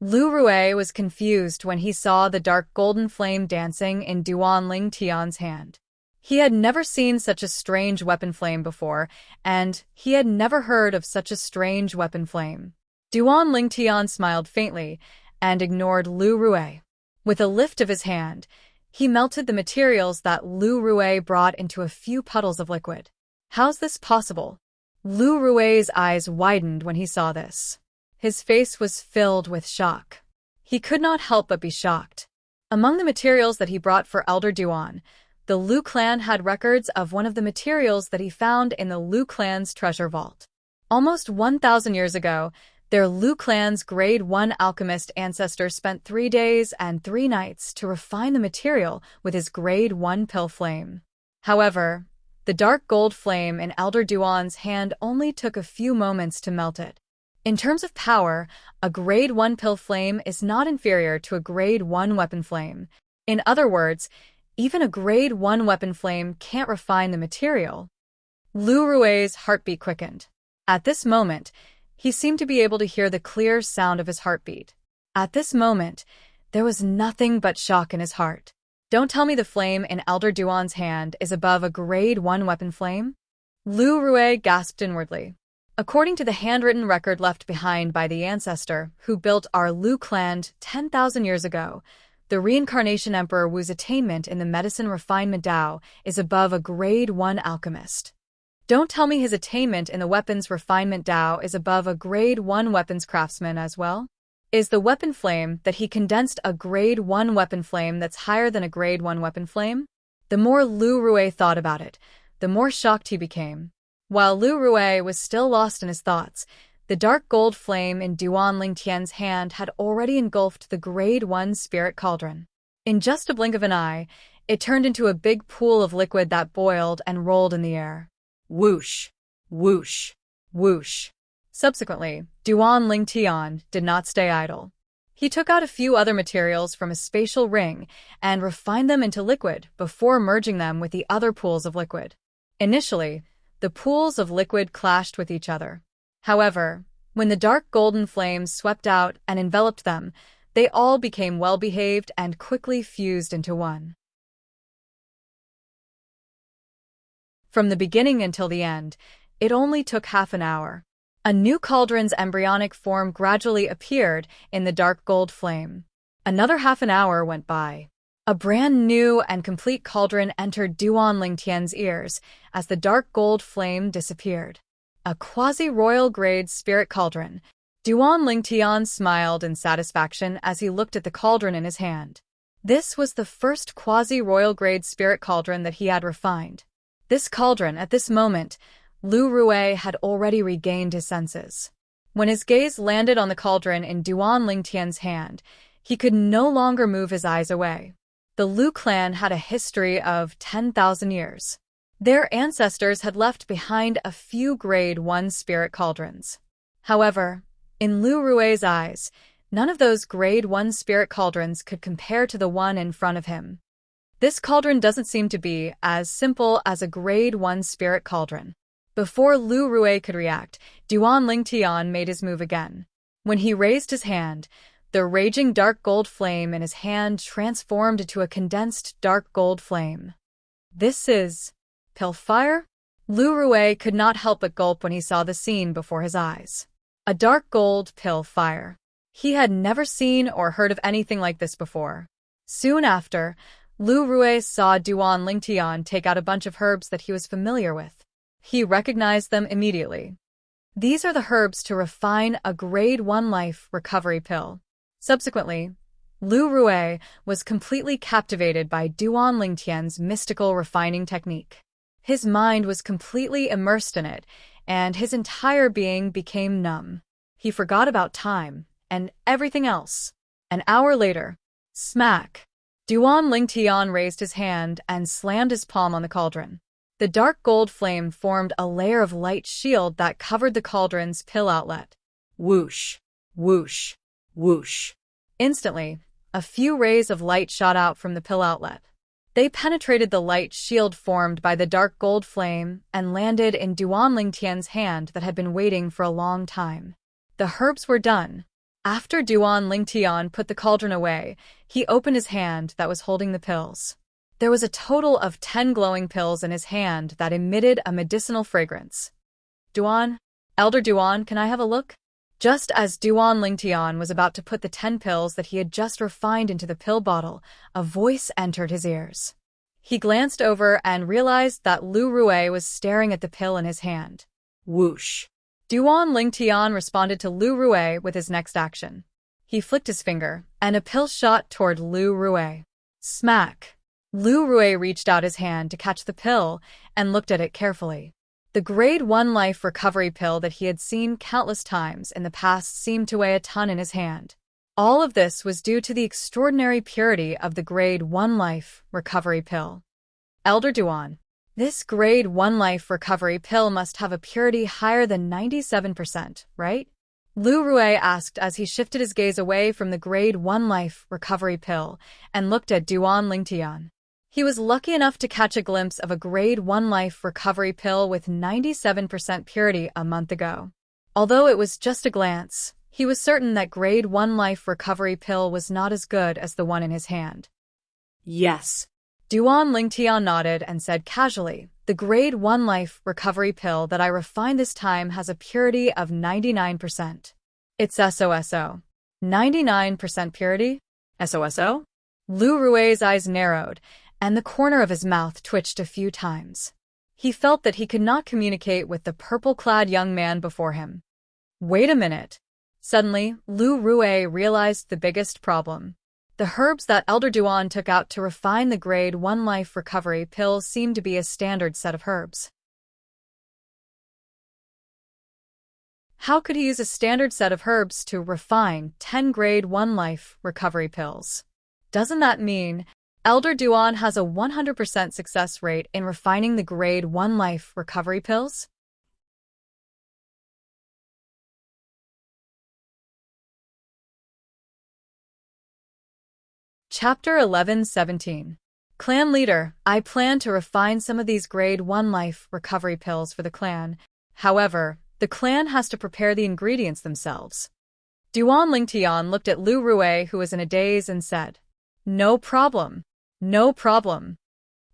Lu Rui was confused when he saw the dark golden flame dancing in Duan Ling Tian's hand. He had never seen such a strange weapon flame before, and he had never heard of such a strange weapon flame. Duan Ling Tian smiled faintly and ignored Lu Rui. With a lift of his hand, he melted the materials that Lu Rui brought into a few puddles of liquid. How's this possible? Lu Rui's eyes widened when he saw this. His face was filled with shock. He could not help but be shocked. Among the materials that he brought for Elder Duan, the Lu clan had records of one of the materials that he found in the Lu clan's treasure vault. Almost 1,000 years ago, their Lu clan's grade 1 alchemist ancestor spent 3 days and 3 nights to refine the material with his grade 1 pill flame. However, the dark gold flame in Elder Duan's hand only took a few moments to melt it. In terms of power, a grade 1 pill flame is not inferior to a grade 1 weapon flame. In other words, even a grade 1 weapon flame can't refine the material. Lu Rui's heartbeat quickened. At this moment, he seemed to be able to hear the clear sound of his heartbeat. At this moment, there was nothing but shock in his heart. Don't tell me the flame in Elder Duan's hand is above a grade 1 weapon flame? Lu Rui gasped inwardly. According to the handwritten record left behind by the ancestor who built our Lu clan 10,000 years ago, the reincarnation Emperor Wu's attainment in the medicine refinement Dao is above a grade 1 alchemist. Don't tell me his attainment in the weapons refinement Dao is above a grade 1 weapons craftsman as well? Is the weapon flame that he condensed a grade 1 weapon flame that's higher than a grade 1 weapon flame? The more Lu Rui thought about it, the more shocked he became. While Lu Rui was still lost in his thoughts, the dark gold flame in Duan Ling Tian's hand had already engulfed the grade 1 spirit cauldron. In just a blink of an eye, it turned into a big pool of liquid that boiled and rolled in the air. Whoosh, whoosh, whoosh. Subsequently, Duan Ling Tian did not stay idle. He took out a few other materials from a spatial ring and refined them into liquid before merging them with the other pools of liquid. Initially, the pools of liquid clashed with each other. However, when the dark golden flames swept out and enveloped them, they all became well-behaved and quickly fused into one. From the beginning until the end, it only took half an hour. A new cauldron's embryonic form gradually appeared in the dark gold flame. Another half an hour went by. A brand new and complete cauldron entered Duan Ling Tian's ears as the dark gold flame disappeared. A quasi-royal grade spirit cauldron. Duan Ling Tian smiled in satisfaction as he looked at the cauldron in his hand. This was the first quasi-royal grade spirit cauldron that he had refined. This cauldron, at this moment, Lu Rui had already regained his senses. When his gaze landed on the cauldron in Duan Ling Tian's hand, he could no longer move his eyes away. The Lu clan had a history of 10,000 years. Their ancestors had left behind a few grade 1 spirit cauldrons. However, in Lu Rui's eyes, none of those grade 1 spirit cauldrons could compare to the one in front of him. This cauldron doesn't seem to be as simple as a grade 1 spirit cauldron. Before Lu Rui could react, Duan Ling Tian made his move again. When he raised his hand, the raging dark gold flame in his hand transformed into a condensed dark gold flame. This is pill fire? Lu Rui could not help but gulp when he saw the scene before his eyes. A dark gold pill fire. He had never seen or heard of anything like this before. Soon after, Lu Rui saw Duan Ling Tian take out a bunch of herbs that he was familiar with. He recognized them immediately. These are the herbs to refine a grade 1 life recovery pill. Subsequently, Lu Rui was completely captivated by Duan Ling Tian's mystical refining technique. His mind was completely immersed in it, and his entire being became numb. He forgot about time and everything else. An hour later, smack! Duan Ling Tian raised his hand and slammed his palm on the cauldron. The dark gold flame formed a layer of light shield that covered the cauldron's pill outlet. Whoosh, whoosh, whoosh. Instantly, a few rays of light shot out from the pill outlet. They penetrated the light shield formed by the dark gold flame and landed in Duan Ling Tian's hand that had been waiting for a long time. The herbs were done. After Duan Lingtian put the cauldron away, he opened his hand that was holding the pills. There was a total of 10 glowing pills in his hand that emitted a medicinal fragrance. Duan, Elder Duan, can I have a look? Just as Duan Lingtian was about to put the 10 pills that he had just refined into the pill bottle, a voice entered his ears. He glanced over and realized that Lu Rui was staring at the pill in his hand. Whoosh. Duan Lingtian responded to Lu Rui with his next action. He flicked his finger, and a pill shot toward Lu Rui. Smack! Lu Rui reached out his hand to catch the pill and looked at it carefully. The Grade 1 life recovery pill that he had seen countless times in the past seemed to weigh a ton in his hand. All of this was due to the extraordinary purity of the Grade 1 life recovery pill. Elder Duan, this Grade 1 life recovery pill must have a purity higher than 97%, right? Lu Rui asked as he shifted his gaze away from the Grade 1 life recovery pill and looked at Duan Lingtian. He was lucky enough to catch a glimpse of a Grade 1 life recovery pill with 97% purity a month ago. Although it was just a glance, he was certain that Grade 1 life recovery pill was not as good as the one in his hand. Yes. Duan Lingtian nodded and said casually, the Grade 1 life recovery pill that I refined this time has a purity of 99%. It's SOSO. 99% purity? SOSO? Lu Rui's eyes narrowed, and the corner of his mouth twitched a few times. He felt that he could not communicate with the purple-clad young man before him. Wait a minute. Suddenly, Lu Rui realized the biggest problem. The herbs that Elder Duan took out to refine the Grade 1 life recovery pill seemed to be a standard set of herbs. How could he use a standard set of herbs to refine 10 Grade 1 life recovery pills? Doesn't that mean Elder Duan has a 100% success rate in refining the Grade 1 life recovery pills? Chapter 11-17. Clan Leader, I plan to refine some of these Grade 1 life recovery pills for the clan. However, the clan has to prepare the ingredients themselves. Duan Lingtian looked at Lu Rui, who was in a daze, and said, No problem. No problem.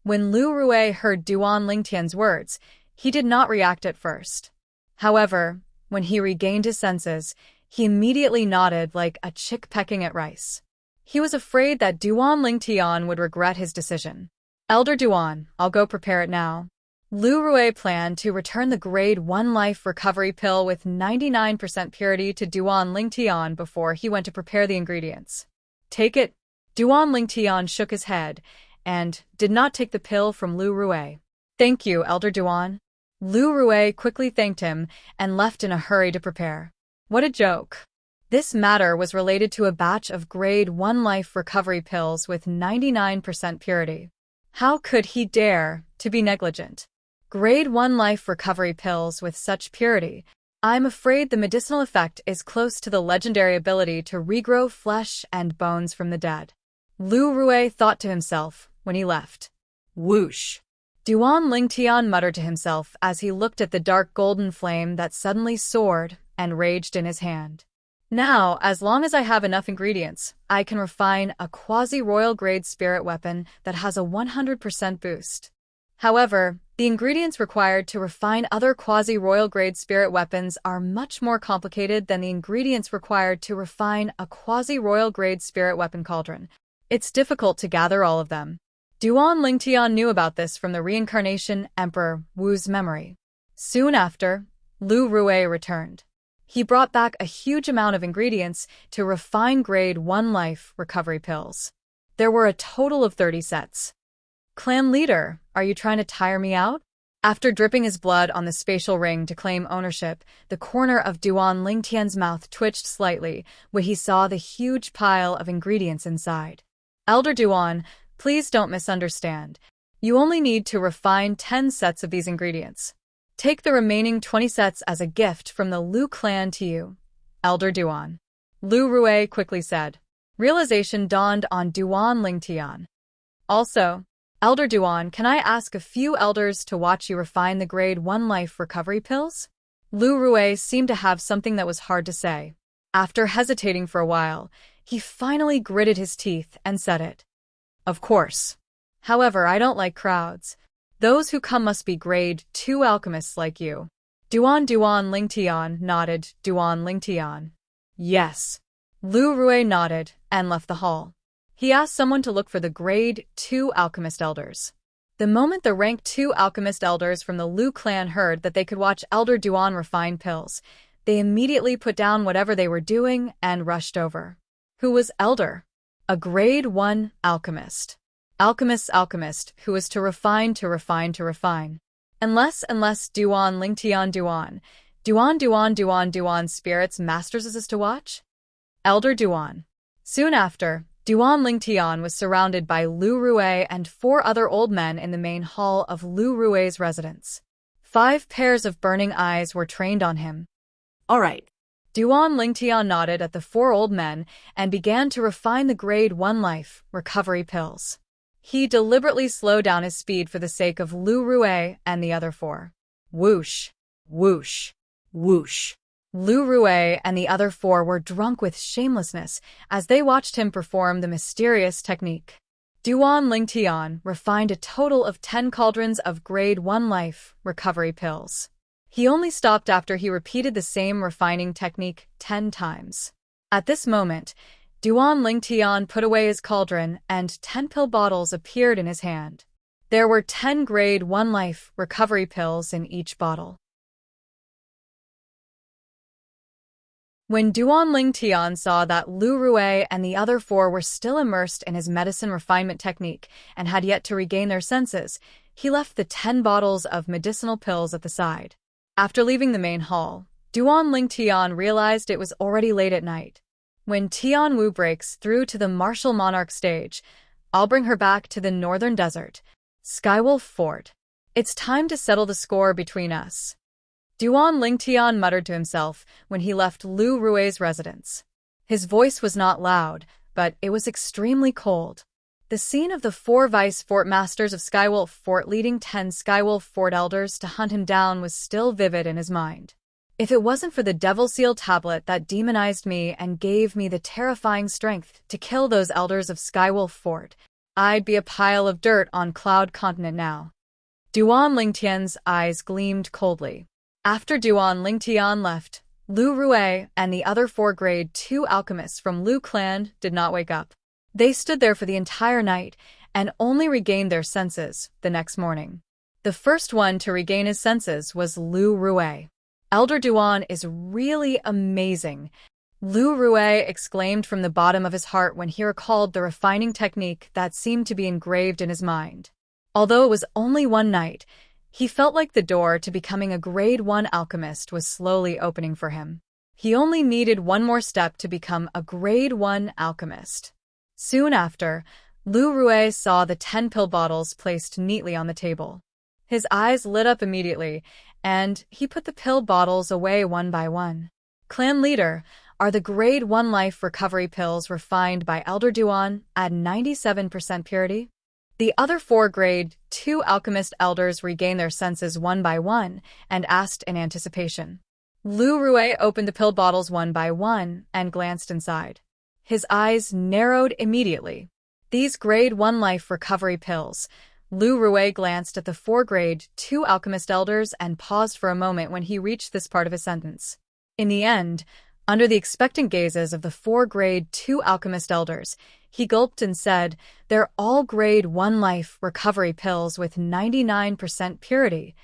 When Lu Rui heard Duan Lingtian's words, he did not react at first. However, when he regained his senses, he immediately nodded like a chick pecking at rice. He was afraid that Duan Lingtian would regret his decision. Elder Duan, I'll go prepare it now. Lu Rui planned to return the Grade 1 life recovery pill with 99% purity to Duan Lingtian before he went to prepare the ingredients. Take it. Duan Lingtian shook his head and did not take the pill from Lu Rui. Thank you, Elder Duan. Lu Rui quickly thanked him and left in a hurry to prepare. What a joke. This matter was related to a batch of Grade 1 life recovery pills with 99% purity. How could he dare to be negligent? Grade 1 life recovery pills with such purity. I'm afraid the medicinal effect is close to the legendary ability to regrow flesh and bones from the dead. Lu Rui thought to himself when he left. Whoosh. Duan Lingtian muttered to himself as he looked at the dark golden flame that suddenly soared and raged in his hand. Now, as long as I have enough ingredients, I can refine a quasi-royal grade spirit weapon that has a 100% boost. However, the ingredients required to refine other quasi-royal grade spirit weapons are much more complicated than the ingredients required to refine a quasi-royal grade spirit weapon cauldron. It's difficult to gather all of them. Duan Lingtian knew about this from the reincarnation Emperor Wu's memory. Soon after, Lu Rui returned. He brought back a huge amount of ingredients to refine Grade 1 life recovery pills. There were a total of 30 sets. Clan Leader, are you trying to tire me out? After dripping his blood on the spatial ring to claim ownership, the corner of Duan Lingtian's mouth twitched slightly when he saw the huge pile of ingredients inside. Elder Duan, please don't misunderstand. You only need to refine 10 sets of these ingredients. Take the remaining 20 sets as a gift from the Lu clan to you, Elder Duan. Lu Rui quickly said. Realization dawned on Duan Lingtian. Also, Elder Duan, can I ask a few elders to watch you refine the Grade 1 life recovery pills? Lu Rui seemed to have something that was hard to say. After hesitating for a while, he finally gritted his teeth and said it. Of course. However, I don't like crowds. Those who come must be grade 2 alchemists like you. Duan Lingtian nodded. Duan Lingtian. Yes. Lu Rui nodded and left the hall. He asked someone to look for the grade 2 alchemist elders. The moment the rank 2 alchemist elders from the Lu clan heard that they could watch Elder Duan refine pills, they immediately put down whatever they were doing and rushed over. Who was Elder? A grade 1 alchemist. Alchemist who was to refine. Unless Duan Lingtian Duan spirits masters is to watch? Elder Duan. Soon after, Duan Lingtian was surrounded by Lu Rue and 4 other old men in the main hall of Lu Rue's residence. 5 pairs of burning eyes were trained on him. All right. Duan Lingtian nodded at the 4 old men and began to refine the grade 1 life recovery pills. He deliberately slowed down his speed for the sake of Lu Rue and the other 4. Whoosh, whoosh, whoosh. Lu Rue and the other 4 were drunk with shamelessness as they watched him perform the mysterious technique. Duan Lingtian refined a total of 10 cauldrons of grade 1 life recovery pills. He only stopped after he repeated the same refining technique 10 times. At this moment, Duan Lingtian put away his cauldron and 10 pill bottles appeared in his hand. There were 10 grade 1 life recovery pills in each bottle. When Duan Lingtian saw that Lu Rue and the other 4 were still immersed in his medicine refinement technique and had yet to regain their senses, he left the 10 bottles of medicinal pills at the side. After leaving the main hall, Duan Lingtian realized it was already late at night. When Tian Wu breaks through to the martial monarch stage, I'll bring her back to the northern desert, Skywolf Fort. It's time to settle the score between us. Duan Lingtian muttered to himself when he left Lu Rue's residence. His voice was not loud, but it was extremely cold. The scene of the 4 vice fort masters of Skywolf Fort leading 10 Skywolf Fort elders to hunt him down was still vivid in his mind. If it wasn't for the Devil Seal tablet that demonized me and gave me the terrifying strength to kill those elders of Skywolf Fort, I'd be a pile of dirt on Cloud Continent now. Duan Lingtian's eyes gleamed coldly. After Duan Lingtian left, Lu Rue and the other 4 grade 2 alchemists from Lu clan did not wake up. They stood there for the entire night and only regained their senses the next morning. The first one to regain his senses was Lu Rue. Elder Duan is really amazing, Lu Rue exclaimed from the bottom of his heart when he recalled the refining technique that seemed to be engraved in his mind. Although it was only one night, he felt like the door to becoming a grade 1 alchemist was slowly opening for him. He only needed one more step to become a grade 1 alchemist. Soon after, Lu Rue saw the 10 pill bottles placed neatly on the table. His eyes lit up immediately, and he put the pill bottles away one by one. Clan leader, are the grade 1 life recovery pills refined by Elder Duan at 97% purity? The other 4 grade 2 alchemist elders regained their senses one by one and asked in anticipation. Lu Rue opened the pill bottles one by one and glanced inside. His eyes narrowed immediately. These grade 1 life recovery pills. Lu Rue glanced at the 4 grade 2 alchemist elders and paused for a moment when he reached this part of his sentence. In the end, under the expectant gazes of the 4 grade 2 alchemist elders, he gulped and said, "They're all grade 1 life recovery pills with 99% purity."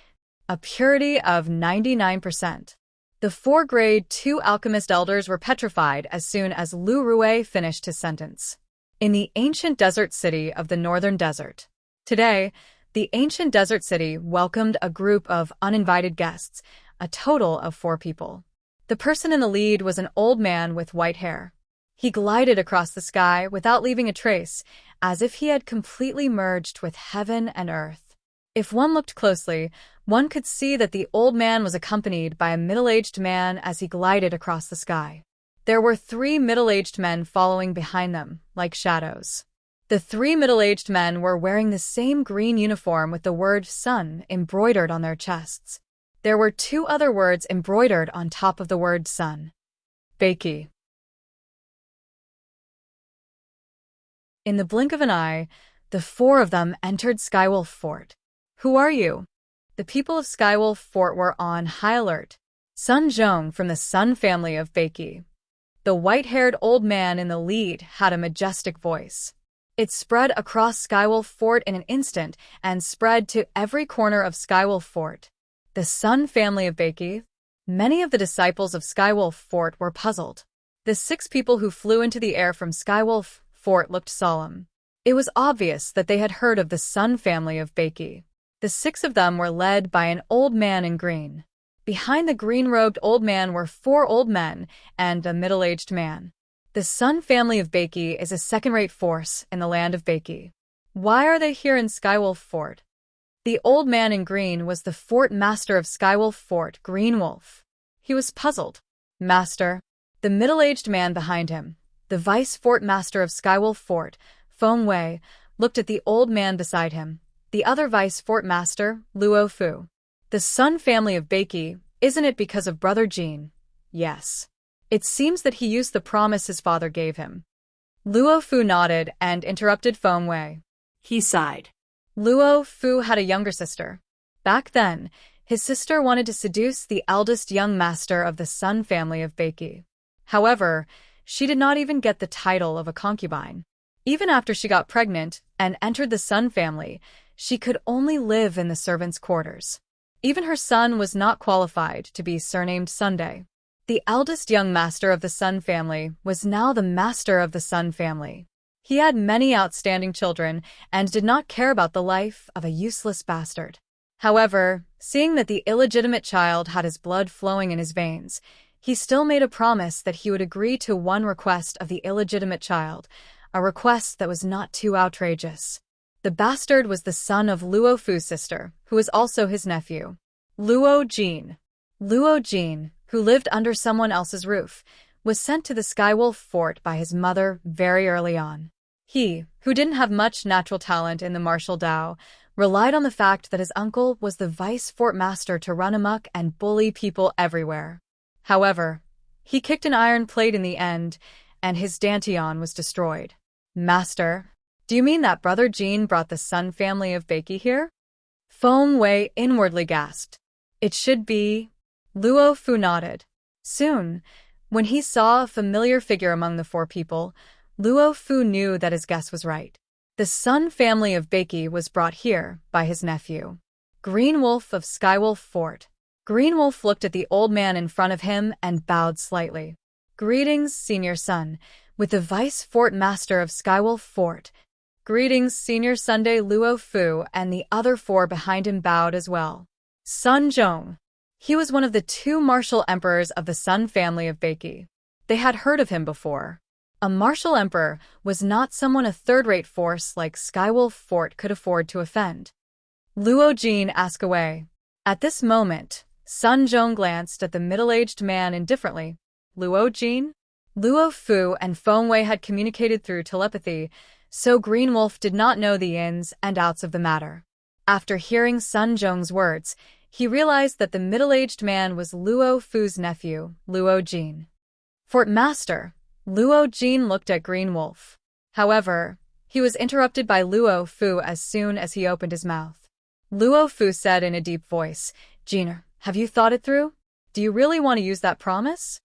A purity of 99%. The 4 grade 2 alchemist elders were petrified as soon as Lu Rue finished his sentence. In the ancient desert city of the northern desert. Today, the ancient desert city welcomed a group of uninvited guests, a total of 4 people. The person in the lead was an old man with white hair. He glided across the sky without leaving a trace, as if he had completely merged with heaven and earth. If one looked closely, one could see that the old man was accompanied by a middle-aged man as he glided across the sky. There were 3 middle-aged men following behind them, like shadows. The 3 middle-aged men were wearing the same green uniform with the word sun embroidered on their chests. There were 2 other words embroidered on top of the word sun. Beiki. In the blink of an eye, the four of them entered Skywolf Fort. Who are you? The people of Skywolf Fort were on high alert. Sun Zhong from the Sun family of Beiki. The white-haired old man in the lead had a majestic voice. It spread across Skywolf Fort in an instant and spread to every corner of Skywolf Fort. The Sun family of Beiki. Many of the disciples of Skywolf Fort were puzzled. The 6 people who flew into the air from Skywolf Fort looked solemn. It was obvious that they had heard of the Sun family of Beiki. The 6 of them were led by an old man in green. Behind the green-robed old man were 4 old men and a middle-aged man. The Sun family of Beiki is a second-rate force in the land of Beiki. Why are they here in Skywolf Fort? The old man in green was the fort master of Skywolf Fort, Green Wolf. He was puzzled. Master. The middle-aged man behind him, the vice fort master of Skywolf Fort, Feng Wei, looked at the old man beside him. The other vice fort master, Luo Fu. The Sun family of Beiki, isn't it because of Brother Jean? Yes. It seems that he used the promise his father gave him. Luo Fu nodded and interrupted Feng Wei. He sighed. Luo Fu had a younger sister. Back then, his sister wanted to seduce the eldest young master of the Sun family of Beiki. However, she did not even get the title of a concubine. Even after she got pregnant and entered the Sun family, she could only live in the servants' quarters. Even her son was not qualified to be surnamed Sunday. The eldest young master of the Sun family was now the master of the Sun family. He had many outstanding children and did not care about the life of a useless bastard. However, seeing that the illegitimate child had his blood flowing in his veins, he still made a promise that he would agree to one request of the illegitimate child, a request that was not too outrageous. The bastard was the son of Luo Fu's sister, who was also his nephew. Luo Jin. Luo Jin, who lived under someone else's roof, was sent to the Skywolf Fort by his mother very early on. He, who didn't have much natural talent in the martial Dao, relied on the fact that his uncle was the vice fort master to run amok and bully people everywhere. However, he kicked an iron plate in the end, and his dantian was destroyed. Master, do you mean that Brother Jean brought the Sun family of Beiki here? Feng Wei inwardly gasped. It should be. Luo Fu nodded. Soon, when he saw a familiar figure among the 4 people, Luo Fu knew that his guess was right. The Sun family of Beiki was brought here by his nephew, Green Wolf of Skywolf Fort. Green Wolf looked at the old man in front of him and bowed slightly. Greetings, senior son, with the vice fort master of Skywolf Fort. Greetings, senior Sunday. Luo Fu and the other 4 behind him bowed as well. Sun Zhong. He was one of the 2 martial emperors of the Sun family of Beiki. They had heard of him before. A martial emperor was not someone a third-rate force like Skywolf Fort could afford to offend. Luo Jin asked away. At this moment, Sun Zhong glanced at the middle-aged man indifferently. Luo Jin? Luo Fu and Feng Wei had communicated through telepathy, so Green Wolf did not know the ins and outs of the matter. After hearing Sun Zhong's words, he realized that the middle-aged man was Luo Fu's nephew, Luo Jin. Fort Master, Luo Jin looked at Green Wolf. However, he was interrupted by Luo Fu as soon as he opened his mouth. Luo Fu said in a deep voice, Jin, have you thought it through? Do you really want to use that promise?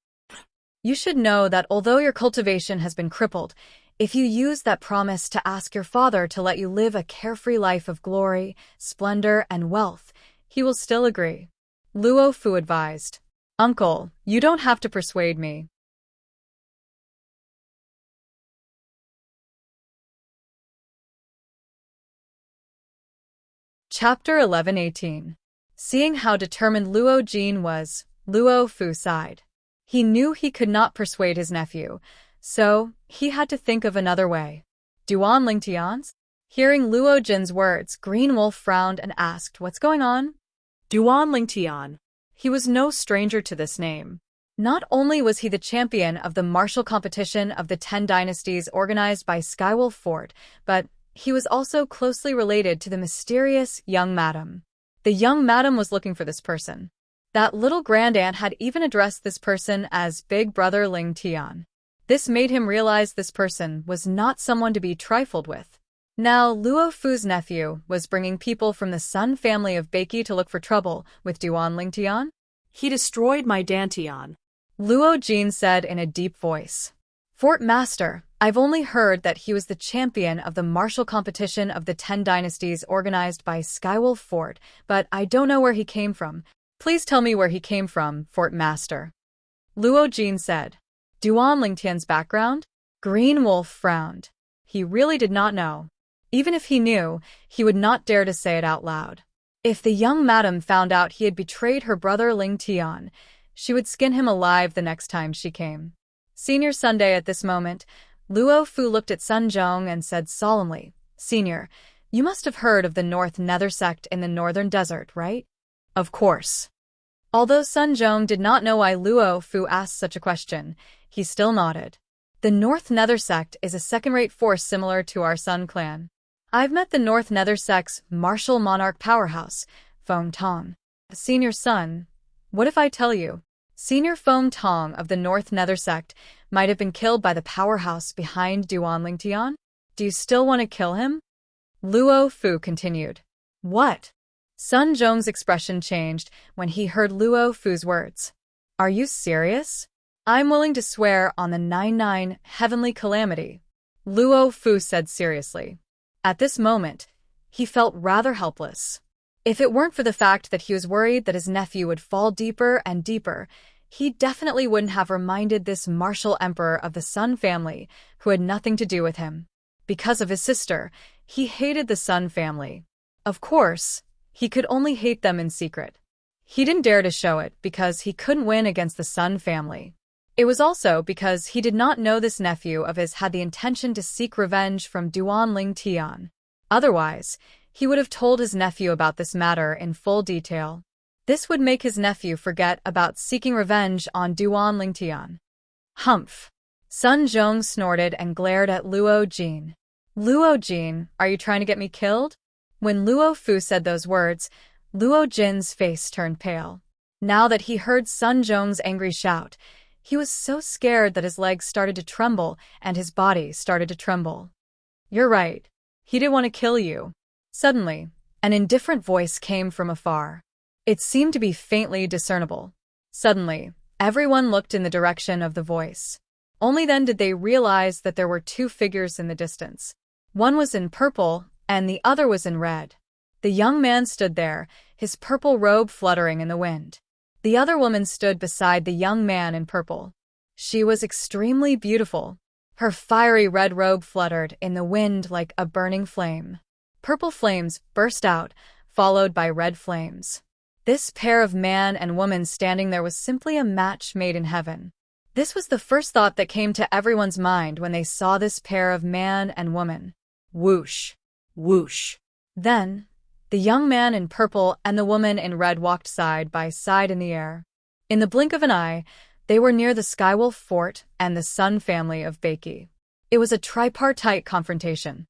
You should know that although your cultivation has been crippled, if you use that promise to ask your father to let you live a carefree life of glory, splendor, and wealth, he will still agree. Luo Fu advised. Uncle, you don't have to persuade me. Chapter 11:18. Seeing how determined Luo Jin was, Luo Fu sighed. He knew he could not persuade his nephew, so he had to think of another way. Duan Lingtians? Hearing Luo Jin's words, Green Wolf frowned and asked, what's going on? Duan Lingtian. He was no stranger to this name. Not only was he the champion of the martial competition of the 10 dynasties organized by Skywolf Fort, but he was also closely related to the mysterious young madam. The young madam was looking for this person. That little grandaunt had even addressed this person as Big Brother Ling Tian. This made him realize this person was not someone to be trifled with. Now, Luo Fu's nephew was bringing people from the Sun family of Beiki to look for trouble with Duan Lingtian. He destroyed my Dantian. Luo Jin said in a deep voice. Fort Master, I've only heard that he was the champion of the martial competition of the 10 dynasties organized by Skywolf Fort, but I don't know where he came from. Please tell me where he came from, Fort Master. Luo Jin said. Duan Lingtian's background? Green Wolf frowned. He really did not know. Even if he knew, he would not dare to say it out loud. If the young madam found out he had betrayed her brother Ling Tian, she would skin him alive the next time she came. Senior Sunday at this moment, Luo Fu looked at Sun Zhong and said solemnly, Senior, you must have heard of the North Nether sect in the northern desert, right? Of course. Although Sun Zhong did not know why Luo Fu asked such a question, he still nodded. The North Nether sect is a second-rate force similar to our Sun clan. I've met the North Nether sect's martial monarch powerhouse, Feng Tong. Senior Sun, what if I tell you? Senior Feng Tong of the North Nether sect might have been killed by the powerhouse behind Duan Lingtian? Do you still want to kill him? Luo Fu continued. What? Sun Zhong's expression changed when he heard Luo Fu's words. Are you serious? I'm willing to swear on the 99 heavenly calamity, Luo Fu said seriously. At this moment, he felt rather helpless. If it weren't for the fact that he was worried that his nephew would fall deeper and deeper, he definitely wouldn't have reminded this martial emperor of the Sun family, who had nothing to do with him. Because of his sister, he hated the Sun family. Of course, he could only hate them in secret. He didn't dare to show it because he couldn't win against the Sun family. It was also because he did not know this nephew of his had the intention to seek revenge from Duan Lingtian. Otherwise, he would have told his nephew about this matter in full detail. This would make his nephew forget about seeking revenge on Duan Lingtian. Humph! Sun Zhong snorted and glared at Luo Jin. Luo Jin, are you trying to get me killed? When Luo Fu said those words, Luo Jin's face turned pale. Now that he heard Sun Zhong's angry shout, he was so scared that his legs started to tremble and his body started to tremble. You're right. He didn't want to kill you. Suddenly, an indifferent voice came from afar. It seemed to be faintly discernible. Suddenly, everyone looked in the direction of the voice. Only then did they realize that there were two figures in the distance. One was in purple, and the other was in red. The young man stood there, his purple robe fluttering in the wind. The other woman stood beside the young man in purple. She was extremely beautiful. Her fiery red robe fluttered in the wind like a burning flame. Purple flames burst out, followed by red flames. This pair of man and woman standing there was simply a match made in heaven. This was the first thought that came to everyone's mind when they saw this pair of man and woman. Whoosh! Whoosh! Then, the young man in purple and the woman in red walked side by side in the air. In the blink of an eye, they were near the Skywolf Fort and the Sun family of Beiki. It was a tripartite confrontation.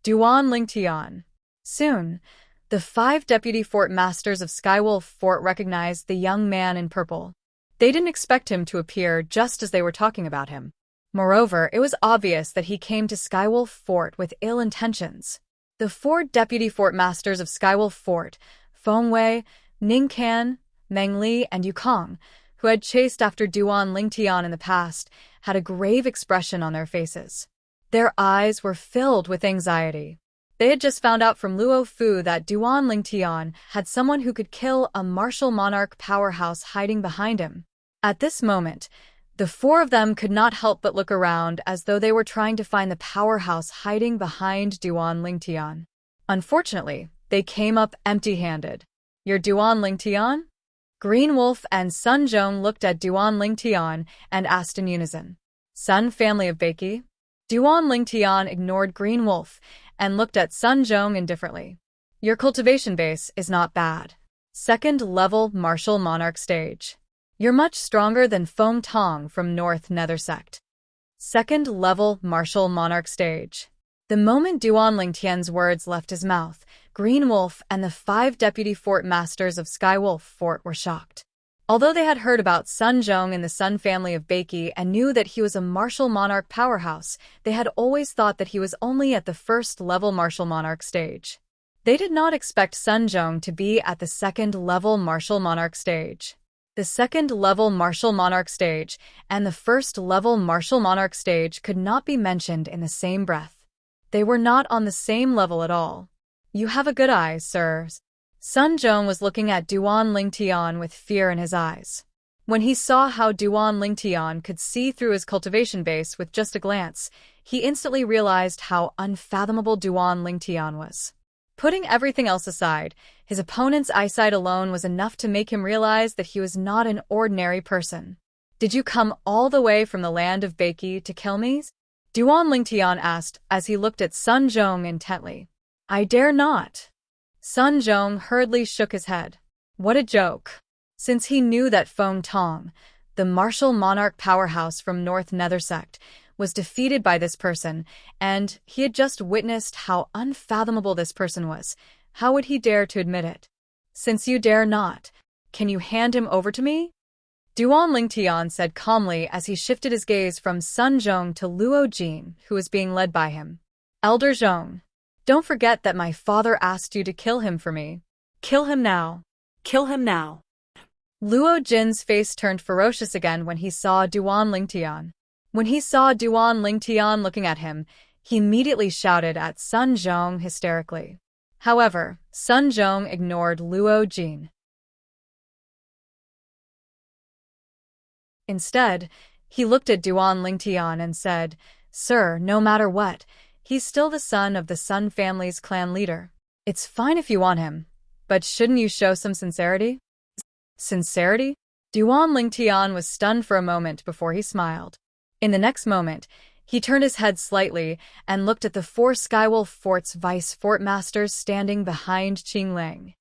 Duan Lingtian. Soon, the 5 deputy fort masters of Skywolf Fort recognized the young man in purple. They didn't expect him to appear just as they were talking about him. Moreover, it was obvious that he came to Skywolf Fort with ill intentions. The 4 deputy fort masters of Skywolf Fort, Feng Wei, Ning Kan, Meng Li, and Yukong, who had chased after Duan Lingtian in the past, had a grave expression on their faces. Their eyes were filled with anxiety. They had just found out from Luo Fu that Duan Lingtian had someone who could kill a martial monarch powerhouse hiding behind him. At this moment, the 4 of them could not help but look around as though they were trying to find the powerhouse hiding behind Duan Lingtian. Unfortunately, they came up empty-handed. You're Duan Lingtian? Green Wolf and Sun Zhong looked at Duan Lingtian and asked in unison. Sun family of Beiki? Duan Lingtian ignored Green Wolf and looked at Sun Zhong indifferently. Your cultivation base is not bad. 2nd level martial monarch stage. You're much stronger than Feng Tong from North Nether sect. 2nd level martial monarch stage. The moment Duan Lingtian's words left his mouth, Green Wolf and the 5 deputy fort masters of Skywolf Fort were shocked. Although they had heard about Sun Zhong and the Sun family of Beiki and knew that he was a martial monarch powerhouse, they had always thought that he was only at the first-level martial monarch stage. They did not expect Sun Zhong to be at the second-level martial monarch stage. The second-level martial monarch stage and the first-level martial monarch stage could not be mentioned in the same breath. They were not on the same level at all. "You have a good eye, sir." Sun Zhong was looking at Duan Lingtian with fear in his eyes. When he saw how Duan Lingtian could see through his cultivation base with just a glance, he instantly realized how unfathomable Duan Lingtian was. Putting everything else aside, his opponent's eyesight alone was enough to make him realize that he was not an ordinary person. "Did you come all the way from the land of Beiki to kill me?" Duan Lingtian asked as he looked at Sun Zhong intently. "I dare not." Sun Zhong hurriedly shook his head. What a joke. Since he knew that Feng Tong, the martial monarch powerhouse from North Nether Sect, was defeated by this person, and he had just witnessed how unfathomable this person was, how would he dare to admit it? "Since you dare not, can you hand him over to me?" Duan Lingtian said calmly as he shifted his gaze from Sun Zhong to Luo Jin, who was being led by him. "Elder Zhong, don't forget that my father asked you to kill him for me. Kill him now. Kill him now." Luo Jin's face turned ferocious again when he saw Duan Lingtian. When he saw Duan Lingtian looking at him, he immediately shouted at Sun Zhong hysterically. However, Sun Zhong ignored Luo Jin. Instead, he looked at Duan Lingtian and said, "Sir, no matter what, he's still the son of the Sun family's clan leader. It's fine if you want him, but shouldn't you show some sincerity?" Sincerity? Duan Lingtian was stunned for a moment before he smiled. In the next moment, he turned his head slightly and looked at the 4 Skywolf Fort's Vice Fort Masters standing behind Qinglang.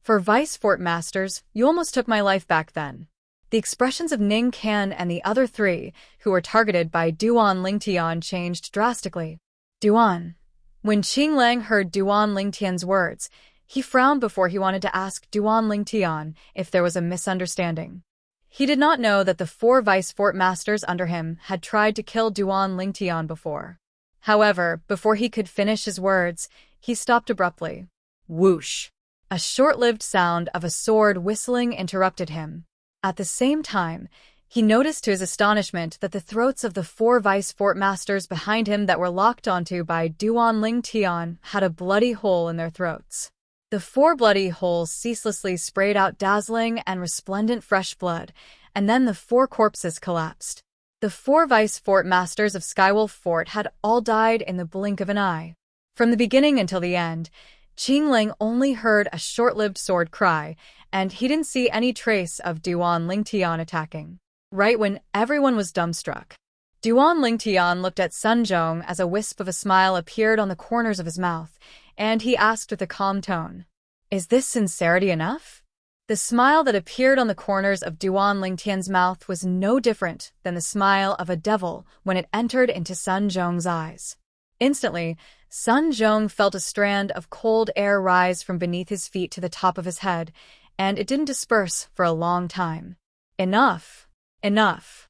"For Vice Fort Masters, you almost took my life back then." The expressions of Ning Kan and the other 3, who were targeted by Duan Lingtian, changed drastically. Duan. When Qinglang heard Duan Lingtian's words, he frowned before he wanted to ask Duan Lingtian if there was a misunderstanding. He did not know that the 4 Vice Fort Masters under him had tried to kill Duan Lingtian before. However, before he could finish his words, he stopped abruptly. Whoosh! A short-lived sound of a sword whistling interrupted him. At the same time, he noticed to his astonishment that the throats of the 4 Vice Fort Masters behind him that were locked onto by Duan Lingtian had a bloody hole in their throats. The 4 bloody holes ceaselessly sprayed out dazzling and resplendent fresh blood, and then the 4 corpses collapsed. The 4 Vice Fort Masters of Skywolf Fort had all died in the blink of an eye. From the beginning until the end, Qinglang only heard a short-lived sword cry, and he didn't see any trace of Duan Lingtian attacking. Right when everyone was dumbstruck, Duan Lingtian looked at Sun Zhong as a wisp of a smile appeared on the corners of his mouth, and he asked with a calm tone, "Is this sincerity enough?" The smile that appeared on the corners of Duan Lingtian's mouth was no different than the smile of a devil when it entered into Sun Zhong's eyes. Instantly, Sun Zhong felt a strand of cold air rise from beneath his feet to the top of his head, and it didn't disperse for a long time. Enough! Enough!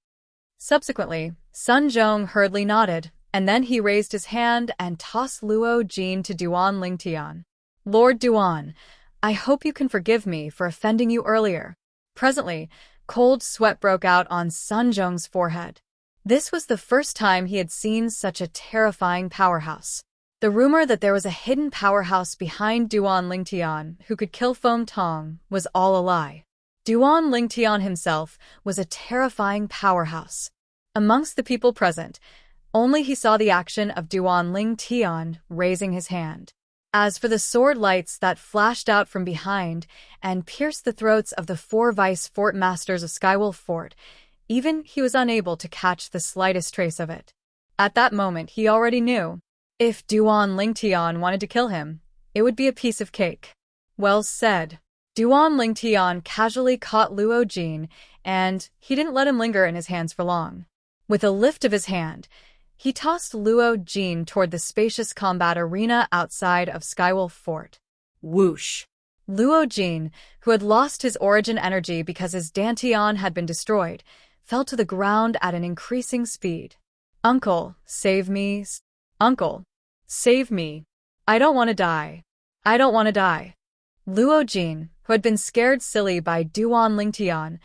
Subsequently, Sun Zhong hurriedly nodded, and then he raised his hand and tossed Luo Jin to Duan Lingtian. "Lord Duan, I hope you can forgive me for offending you earlier." Presently, cold sweat broke out on Sun Zhong's forehead. This was the first time he had seen such a terrifying powerhouse. The rumor that there was a hidden powerhouse behind Duan Lingtian who could kill Feng Tong was all a lie. Duan Lingtian himself was a terrifying powerhouse. Amongst the people present, only he saw the action of Duan Lingtian raising his hand. As for the sword lights that flashed out from behind and pierced the throats of the 4 Vice Fort Masters of Skywolf Fort, even he was unable to catch the slightest trace of it. At that moment he already knew. If Duan Lingtian wanted to kill him, it would be a piece of cake. Well said. Duan Lingtian casually caught Luo Jin, and he didn't let him linger in his hands for long. With a lift of his hand, he tossed Luo Jin toward the spacious combat arena outside of Skywolf Fort. Whoosh! Luo Jin, who had lost his origin energy because his dantian had been destroyed, fell to the ground at an increasing speed. Uncle, save me. Uncle, save me. I don't want to die. I don't want to die. Luo Jin, who had been scared silly by Duan Lingtian,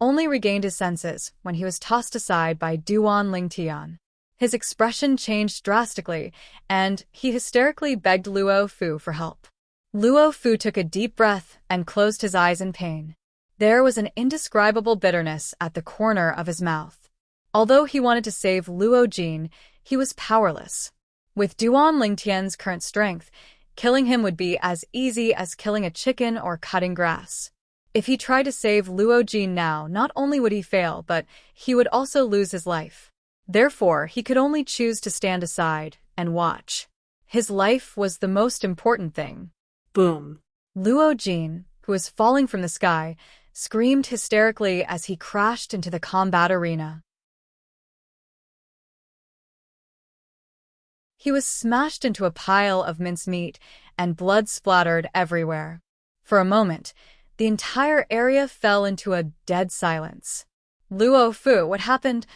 only regained his senses when he was tossed aside by Duan Lingtian. His expression changed drastically, and he hysterically begged Luo Fu for help. Luo Fu took a deep breath and closed his eyes in pain. There was an indescribable bitterness at the corner of his mouth. Although he wanted to save Luo Jin, he was powerless. With Duan Lingtian's current strength, killing him would be as easy as killing a chicken or cutting grass. If he tried to save Luo Jin now, not only would he fail, but he would also lose his life. Therefore, he could only choose to stand aside and watch. His life was the most important thing. Boom. Luo Jin, who was falling from the sky, screamed hysterically as he crashed into the combat arena. He was smashed into a pile of mincemeat, and blood splattered everywhere. For a moment, the entire area fell into a dead silence. Luo Fu, what happened?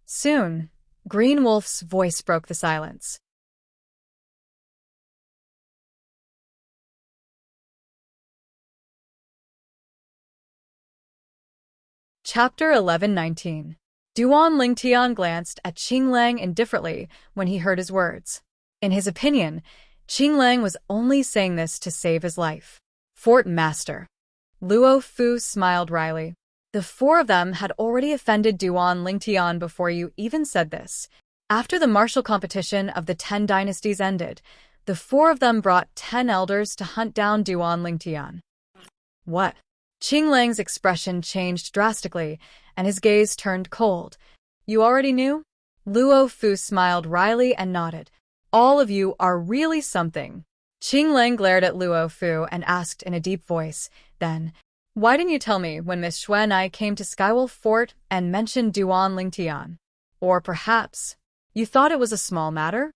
Soon, Green Wolf's voice broke the silence. Chapter 11:19. Duan Lingtian glanced at Qinglang indifferently when he heard his words. In his opinion, Qinglang was only saying this to save his life. Fort Master. Luo Fu smiled wryly. The four of them had already offended Duan Lingtian before you even said this. After the martial competition of the 10 dynasties ended, the four of them brought 10 elders to hunt down Duan Lingtian. What? Qinglang's expression changed drastically, and his gaze turned cold. You already knew? Luo Fu smiled wryly and nodded. All of you are really something. Qinglang glared at Luo Fu and asked in a deep voice, then, why didn't you tell me when Miss Xue and I came to Skywolf Fort and mentioned Duan Lingtian? Or perhaps, you thought it was a small matter?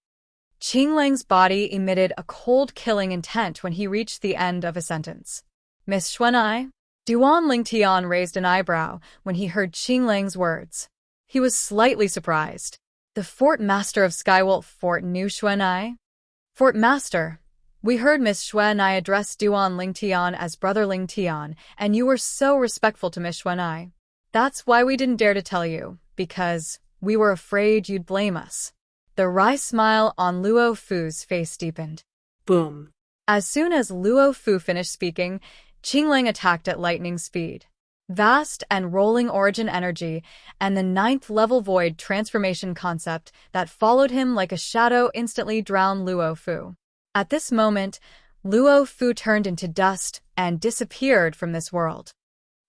Qinglang's body emitted a cold killing intent when he reached the end of a sentence. Miss Xue and I? Duan Lingtian raised an eyebrow when he heard Qinglang's words. He was slightly surprised. The Fort Master of Skywolf Fort knew Xue and I? Fort Master, we heard Miss Xue and I address Duan Lingtian as Brother Lingtian, and you were so respectful to Miss Xue and I. That's why we didn't dare to tell you, because we were afraid you'd blame us. The wry smile on Luo Fu's face deepened. Boom. As soon as Luo Fu finished speaking, Qinglang attacked at lightning speed. Vast and rolling origin energy and the 9th level void transformation concept that followed him like a shadow instantly drowned Luo Fu. At this moment, Luo Fu turned into dust and disappeared from this world.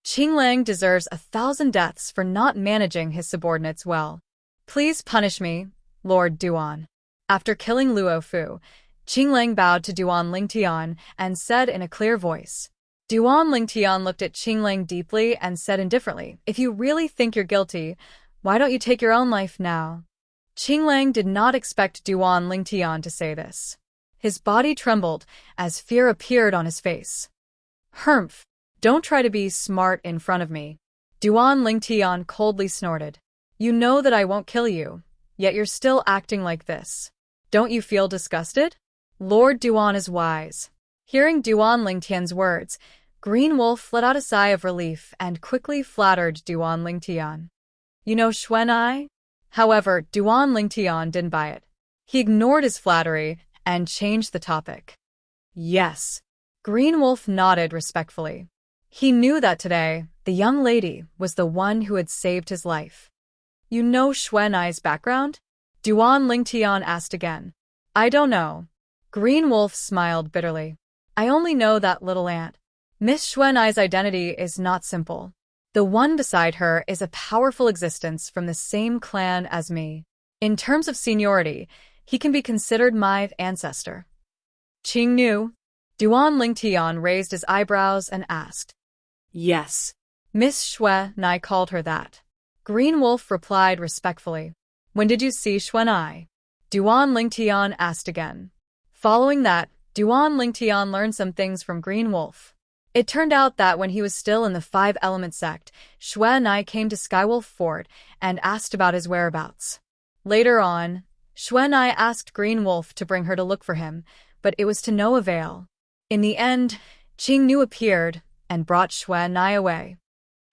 Qinglang deserves 1,000 deaths for not managing his subordinates well. Please punish me, Lord Duan. After killing Luo Fu, Qinglang bowed to Duan Lingtian and said in a clear voice. Duan Lingtian looked at Qinglang deeply and said indifferently, if you really think you're guilty, why don't you take your own life now? Qinglang did not expect Duan Lingtian to say this. His body trembled as fear appeared on his face. Humph, don't try to be smart in front of me. Duan Lingtian coldly snorted. You know that I won't kill you, yet you're still acting like this. Don't you feel disgusted? Lord Duan is wise. Hearing Duan Lingtian's words, Green Wolf let out a sigh of relief and quickly flattered Duan Lingtian. You know Xue and I? However, Duan Lingtian didn't buy it. He ignored his flattery and changed the topic. Yes. Green Wolf nodded respectfully. He knew that today, the young lady was the one who had saved his life. You know Xue and I's background? Duan Lingtian asked again. I don't know. Green Wolf smiled bitterly. I only know that little ant. Miss Xue and I's identity is not simple. The one beside her is a powerful existence from the same clan as me. In terms of seniority, he can be considered my ancestor. Qing knew. Duan Lingtian raised his eyebrows and asked. Yes. Miss Xue and I called her that. Green Wolf replied respectfully. When did you see Xue and I? Duan Lingtian asked again. Following that, Duan Lingtian learned some things from Green Wolf. It turned out that when he was still in the Five Element sect, Xue Nai came to Skywolf Fort and asked about his whereabouts. Later on, Xue Nai asked Green Wolf to bring her to look for him, but it was to no avail. In the end, Qing Nu appeared and brought Xue Nai away.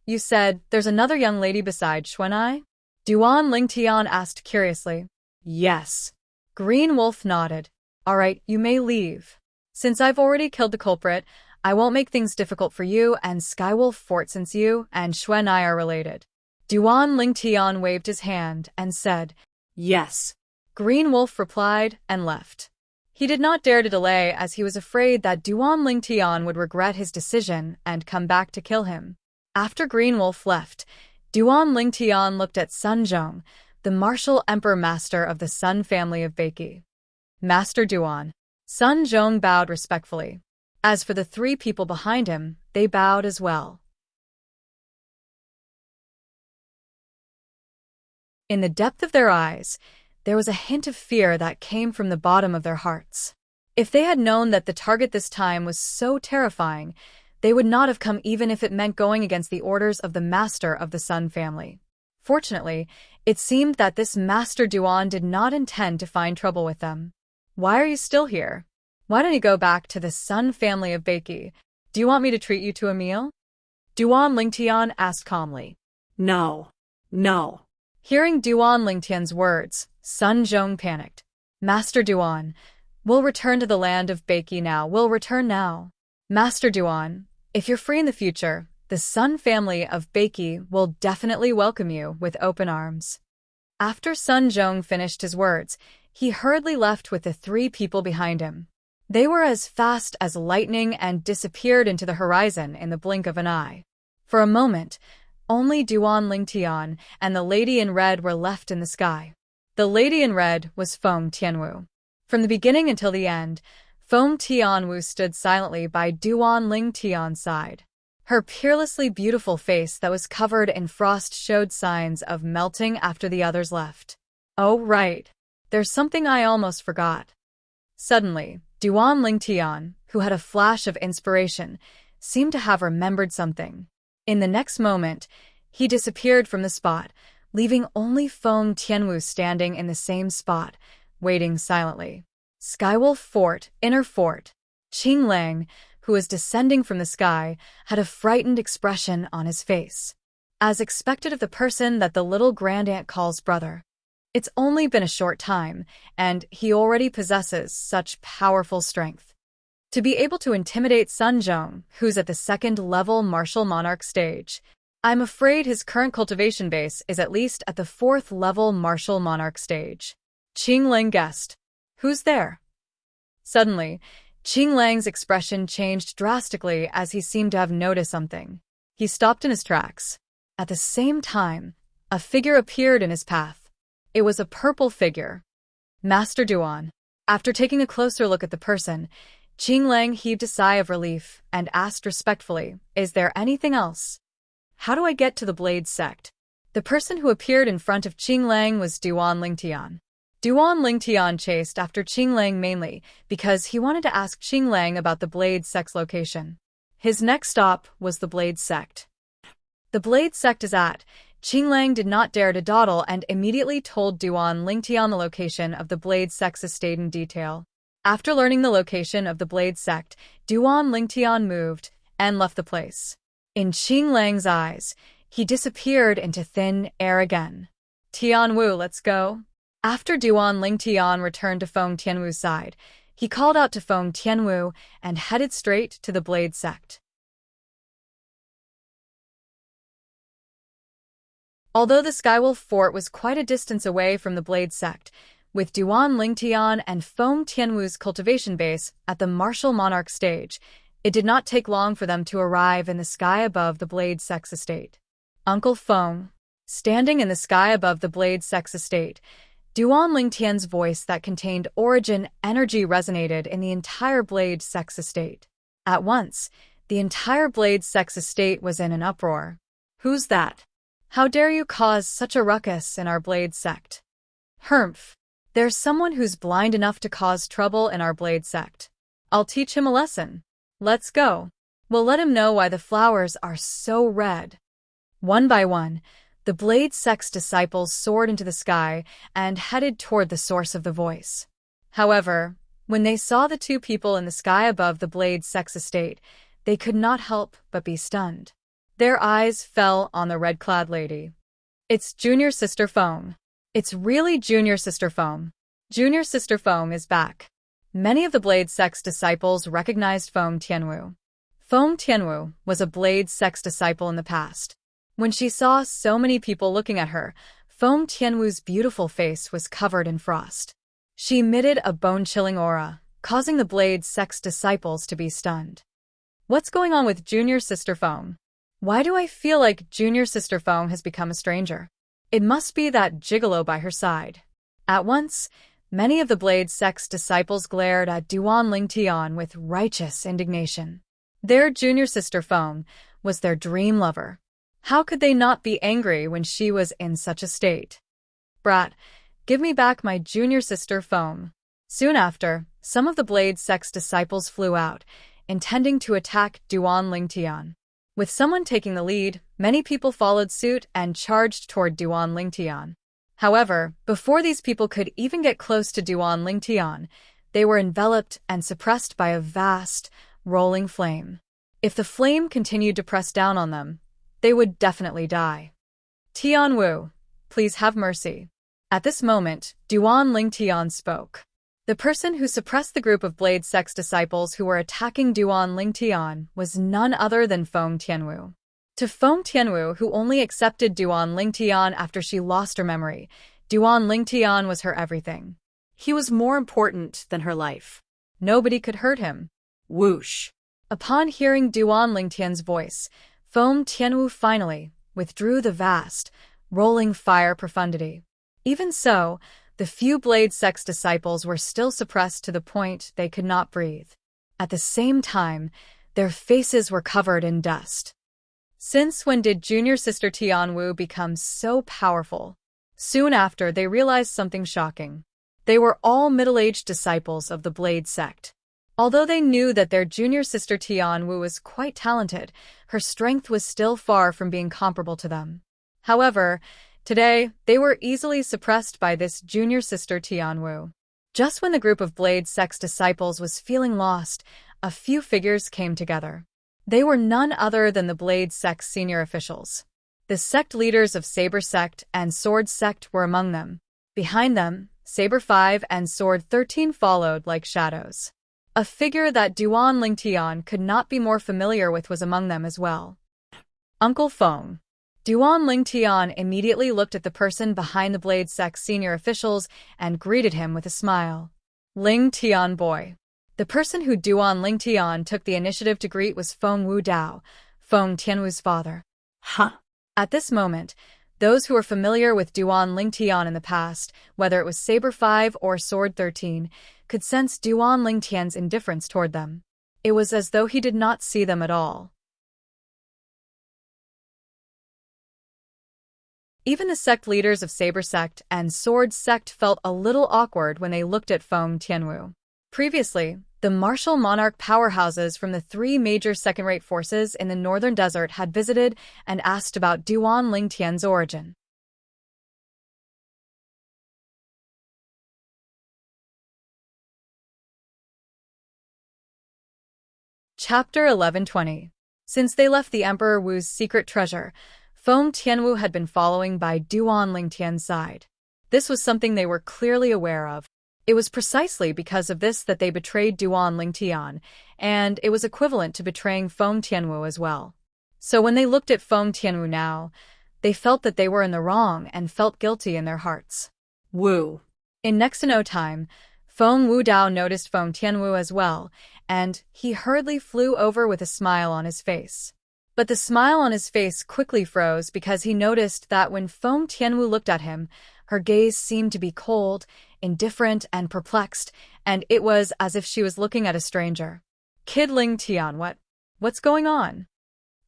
You said there's another young lady besides Xue Nai? Duan Lingtian asked curiously. Yes. Green Wolf nodded. All right, you may leave. Since I've already killed the culprit, I won't make things difficult for you and Skywolf Fort since you and Xue Nai are related. Duan Lingtian waved his hand and said, Yes. Green Wolf replied and left. He did not dare to delay as he was afraid that Duan Lingtian would regret his decision and come back to kill him. After Green Wolf left, Duan Lingtian looked at Sun Zhong, the martial emperor master of the Sun family of Beiki. Master Duan. Sun Zhong bowed respectfully. As for the three people behind him, they bowed as well. In the depth of their eyes, there was a hint of fear that came from the bottom of their hearts. If they had known that the target this time was so terrifying, they would not have come even if it meant going against the orders of the master of the Sun family. Fortunately, it seemed that this Master Duan did not intend to find trouble with them. Why are you still here? Why don't you go back to the Sun family of Beiki? Do you want me to treat you to a meal? Duan Lingtian asked calmly. No. No. Hearing Duan Lingtian's words, Sun Zhong panicked. Master Duan, we'll return to the land of Beiki now. We'll return now. Master Duan, if you're free in the future, the Sun family of Beiki will definitely welcome you with open arms. After Sun Zhong finished his words, he hurriedly left with the three people behind him. They were as fast as lightning and disappeared into the horizon in the blink of an eye. For a moment, only Duan Lingtian and the lady in red were left in the sky. The lady in red was Feng Tianwu. From the beginning until the end, Feng Tianwu stood silently by Duan Lingtian's side. Her peerlessly beautiful face that was covered in frost showed signs of melting after the others left. Oh, right. There's something I almost forgot. Suddenly, Duan Lingtian, who had a flash of inspiration, seemed to have remembered something. In the next moment, he disappeared from the spot, leaving only Feng Tianwu standing in the same spot, waiting silently. Skywolf Fort, Inner Fort. Qing Lang, who was descending from the sky, had a frightened expression on his face. As expected of the person that the little grandaunt calls brother. It's only been a short time, and he already possesses such powerful strength. To be able to intimidate Sun Zhong, who's at the second-level martial monarch stage, I'm afraid his current cultivation base is at least at the fourth-level martial monarch stage. Qing Lang guessed. Who's there? Suddenly, Qing Lang's expression changed drastically as he seemed to have noticed something. He stopped in his tracks. At the same time, a figure appeared in his path. It was a purple figure. Master Duan. After taking a closer look at the person, Qing Lang heaved a sigh of relief and asked respectfully, Is there anything else? How do I get to the Blade sect? The person who appeared in front of Qing Lang was Duan Lingtian. Duan Lingtian chased after Qing Lang mainly because he wanted to ask Qing Lang about the Blade sect's location. His next stop was the Blade sect. The Blade sect is at. Qing Lang did not dare to dawdle and immediately told Duan Lingtian the location of the Blade sect's estate in detail. After learning the location of the Blade sect, Duan Lingtian moved and left the place. In Qing Lang's eyes, he disappeared into thin air again. Tianwu, let's go. After Duan Lingtian returned to Feng Tianwu's side, he called out to Feng Tianwu and headed straight to the Blade sect. Although the Skywolf Fort was quite a distance away from the Blade sect, with Duan Lingtian and Feng Tianwu's cultivation base at the martial monarch stage, it did not take long for them to arrive in the sky above the Blade sect's estate. Uncle Feng. Standing in the sky above the Blade sect's estate, Duan Lingtian's voice that contained origin energy resonated in the entire Blade sect's estate. At once, the entire Blade sect's estate was in an uproar. Who's that? How dare you cause such a ruckus in our Blade sect? Humph. There's someone who's blind enough to cause trouble in our Blade sect. I'll teach him a lesson. Let's go. We'll let him know why the flowers are so red. One by one, the blade sect's disciples soared into the sky and headed toward the source of the voice. However, when they saw the two people in the sky above the blade sect's estate, they could not help but be stunned. Their eyes fell on the red-clad lady. It's Junior Sister Feng. It's really Junior Sister Feng. Junior Sister Feng is back. Many of the Blade sect's disciples recognized Feng Tianwu. Feng Tianwu was a Blade sect's disciple in the past. When she saw so many people looking at her, Feng Tianwu's beautiful face was covered in frost. She emitted a bone-chilling aura, causing the Blade sect's disciples to be stunned. What's going on with Junior Sister Feng? Why do I feel like Junior Sister Feng has become a stranger? It must be that gigolo by her side. At once, many of the Blade sect's disciples glared at Duan Lingtian with righteous indignation. Their Junior Sister Feng was their dream lover. How could they not be angry when she was in such a state? Brat, give me back my Junior Sister Feng. Soon after, some of the Blade sect's disciples flew out, intending to attack Duan Lingtian. With someone taking the lead, many people followed suit and charged toward Duan Lingtian. However, before these people could even get close to Duan Lingtian, they were enveloped and suppressed by a vast, rolling flame. If the flame continued to press down on them, they would definitely die. Tianwu, please have mercy. At this moment, Duan Lingtian spoke. The person who suppressed the group of Blade sect's disciples who were attacking Duan Lingtian was none other than Feng Tianwu. To Feng Tianwu, who only accepted Duan Lingtian after she lost her memory, Duan Lingtian was her everything. He was more important than her life. Nobody could hurt him. Whoosh. Upon hearing Duan Lingtian's voice, Feng Tianwu finally withdrew the vast, rolling fire profundity. Even so, the few Blade sect's disciples were still suppressed to the point they could not breathe. At the same time, their faces were covered in dust. Since when did Junior Sister Tianwu become so powerful? Soon after, they realized something shocking. They were all middle-aged disciples of the Blade sect. Although they knew that their Junior Sister Tianwu was quite talented, her strength was still far from being comparable to them. However, today, they were easily suppressed by this Junior Sister Tianwu. Just when the group of Blade sect's disciples was feeling lost, a few figures came together. They were none other than the Blade sect's senior officials. The sect leaders of Saber sect and Sword sect were among them. Behind them, Saber 5 and Sword 13 followed like shadows. A figure that Duan Lingtian could not be more familiar with was among them as well. Uncle Feng. Duan Lingtian immediately looked at the person behind the Blade sect's senior officials and greeted him with a smile. Lingtian boy. The person who Duan Lingtian took the initiative to greet was Feng Wudao, Feng Tianwu's father. Huh? At this moment, those who were familiar with Duan Lingtian in the past, whether it was Saber 5 or Sword 13, could sense Duan Lingtian's indifference toward them. It was as though he did not see them at all. Even the sect leaders of Saber sect and Sword sect felt a little awkward when they looked at Feng Tianwu. Previously, the martial monarch powerhouses from the three major second-rate forces in the northern desert had visited and asked about Duan Lingtian's origin. Chapter 1120. Since they left the Emperor Wu's secret treasure, Feng Tianwu had been following by Duan Lingtian's side. This was something they were clearly aware of. It was precisely because of this that they betrayed Duan Lingtian, and it was equivalent to betraying Feng Tianwu as well. So when they looked at Feng Tianwu now, they felt that they were in the wrong and felt guilty in their hearts. Wu. In next to no time, Feng Wudao noticed Feng Tianwu as well, and he hurriedly flew over with a smile on his face. But the smile on his face quickly froze because he noticed that when Feng Tianwu looked at him, her gaze seemed to be cold, indifferent, and perplexed, and it was as if she was looking at a stranger. Kid Lingtian, what's going on?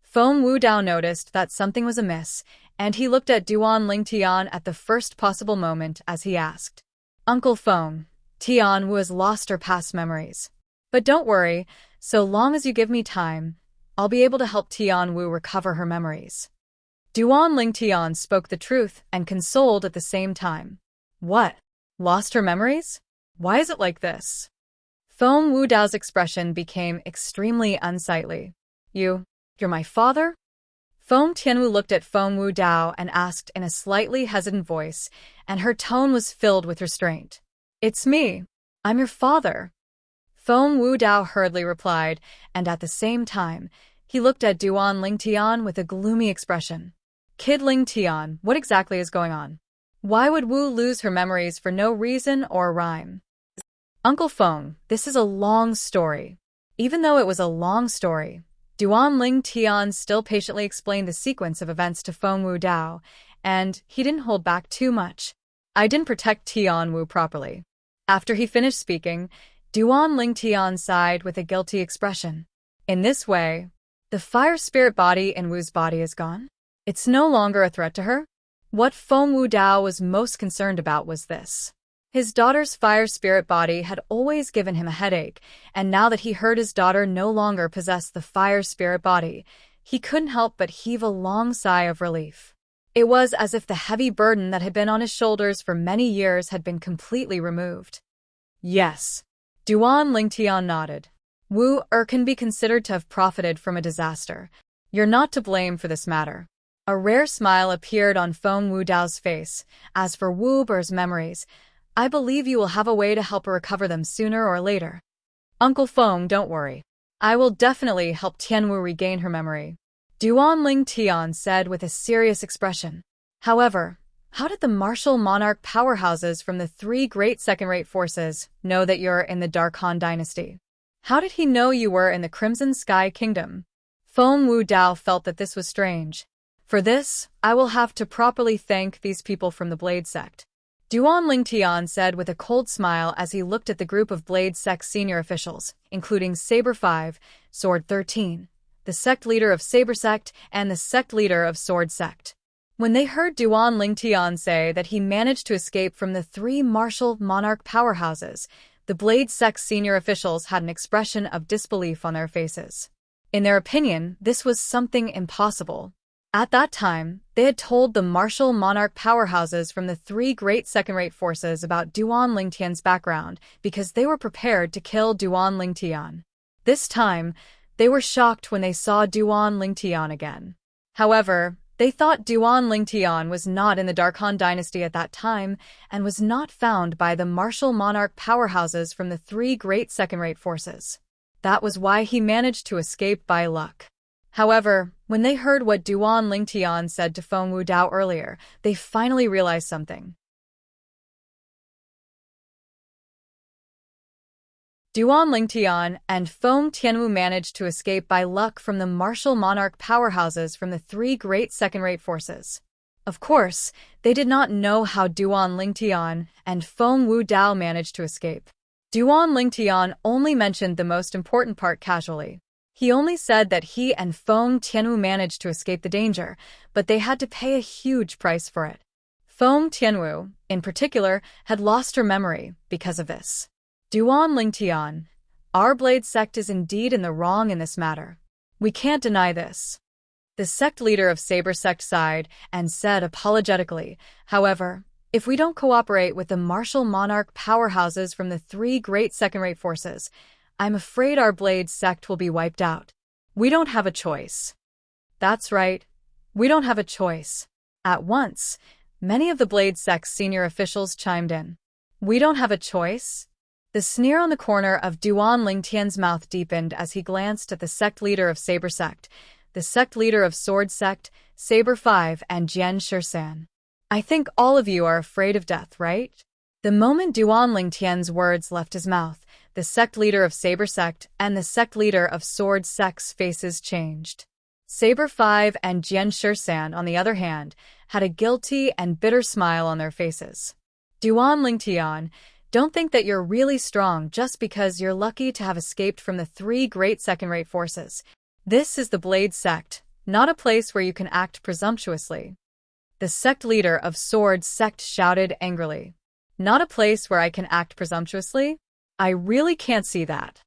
Feng Wudao noticed that something was amiss, and he looked at Duan Lingtian at the first possible moment as he asked, Uncle Feng, Tianwu has lost her past memories. But don't worry, so long as you give me time, I'll be able to help Tian Wu recover her memories. Duan Ling Tian spoke the truth and consoled at the same time. What? Lost her memories? Why is it like this? Feng Wudao's expression became extremely unsightly. You're my father? Feng Tianwu looked at Feng Wudao and asked in a slightly hesitant voice, and her tone was filled with restraint. It's me. I'm your father. Feng Wudao hurriedly replied, and at the same time, he looked at Duan Ling Tian with a gloomy expression. Kid Ling Tian, what exactly is going on? Why would Wu lose her memories for no reason or rhyme? Uncle Feng, this is a long story. Even though it was a long story, Duan Ling Tian still patiently explained the sequence of events to Feng Wudao, and he didn't hold back too much. I didn't protect Tian Wu properly. After he finished speaking, Duan Ling Tian sighed with a guilty expression. In this way, the fire spirit body in Wu's body is gone? It's no longer a threat to her? What Feng Wudao was most concerned about was this. His daughter's fire spirit body had always given him a headache, and now that he heard his daughter no longer possessed the fire spirit body, he couldn't help but heave a long sigh of relief. It was as if the heavy burden that had been on his shoulders for many years had been completely removed. Yes. Duan Lingtian nodded. Wu can be considered to have profited from a disaster. You're not to blame for this matter. A rare smile appeared on Feng Wudao's face. As for Wu Ber's memories, I believe you will have a way to help her recover them sooner or later. Uncle Feng, don't worry. I will definitely help Tianwu regain her memory. Duan Ling Tian said with a serious expression. However, how did the martial monarch powerhouses from the three great second-rate forces know that you're in the Dark Han dynasty? How did he know you were in the Crimson Sky Kingdom? Feng Wudao felt that this was strange. For this, I will have to properly thank these people from the Blade Sect. Duan Lingtian said with a cold smile as he looked at the group of Blade Sect senior officials, including Saber 5, Sword 13, the sect leader of Saber Sect, and the sect leader of Sword Sect. When they heard Duan Lingtian say that he managed to escape from the three martial monarch powerhouses, the Blade Sect senior officials had an expression of disbelief on their faces. In their opinion, this was something impossible. At that time, they had told the martial monarch powerhouses from the three great second-rate forces about Duan Lingtian's background because they were prepared to kill Duan Lingtian. This time, they were shocked when they saw Duan Lingtian again. However, they thought Duan Lingtian was not in the Dark Han dynasty at that time and was not found by the martial monarch powerhouses from the three great second-rate forces. That was why he managed to escape by luck. However, when they heard what Duan Lingtian said to Feng Wudao earlier, they finally realized something. Duan Lingtian and Feng Tianwu managed to escape by luck from the martial monarch powerhouses from the three great second-rate forces. Of course, they did not know how Duan Lingtian and Feng Wudao managed to escape. Duan Lingtian only mentioned the most important part casually. He only said that he and Feng Tianwu managed to escape the danger, but they had to pay a huge price for it. Feng Tianwu, in particular, had lost her memory because of this. Duan Lingtian, our Blade Sect is indeed in the wrong in this matter. We can't deny this. The sect leader of Saber Sect sighed and said apologetically, however, if we don't cooperate with the martial monarch powerhouses from the three great second-rate forces, I'm afraid our Blade Sect will be wiped out. We don't have a choice. That's right. We don't have a choice. At once, many of the Blade Sect's senior officials chimed in. We don't have a choice? The sneer on the corner of Duan Lingtian's mouth deepened as he glanced at the sect leader of Saber Sect, the sect leader of Sword Sect, Saber 5, and Jian Shisan. I think all of you are afraid of death, right? The moment Duan Lingtian's words left his mouth, the sect leader of Saber Sect and the sect leader of Sword Sect's faces changed. Saber 5 and Jian Shisan, on the other hand, had a guilty and bitter smile on their faces. Duan Lingtian, don't think that you're really strong just because you're lucky to have escaped from the three great second-rate forces. This is the Blade Sect, not a place where you can act presumptuously. The sect leader of Sword Sect shouted angrily. Not a place where I can act presumptuously? I really can't see that.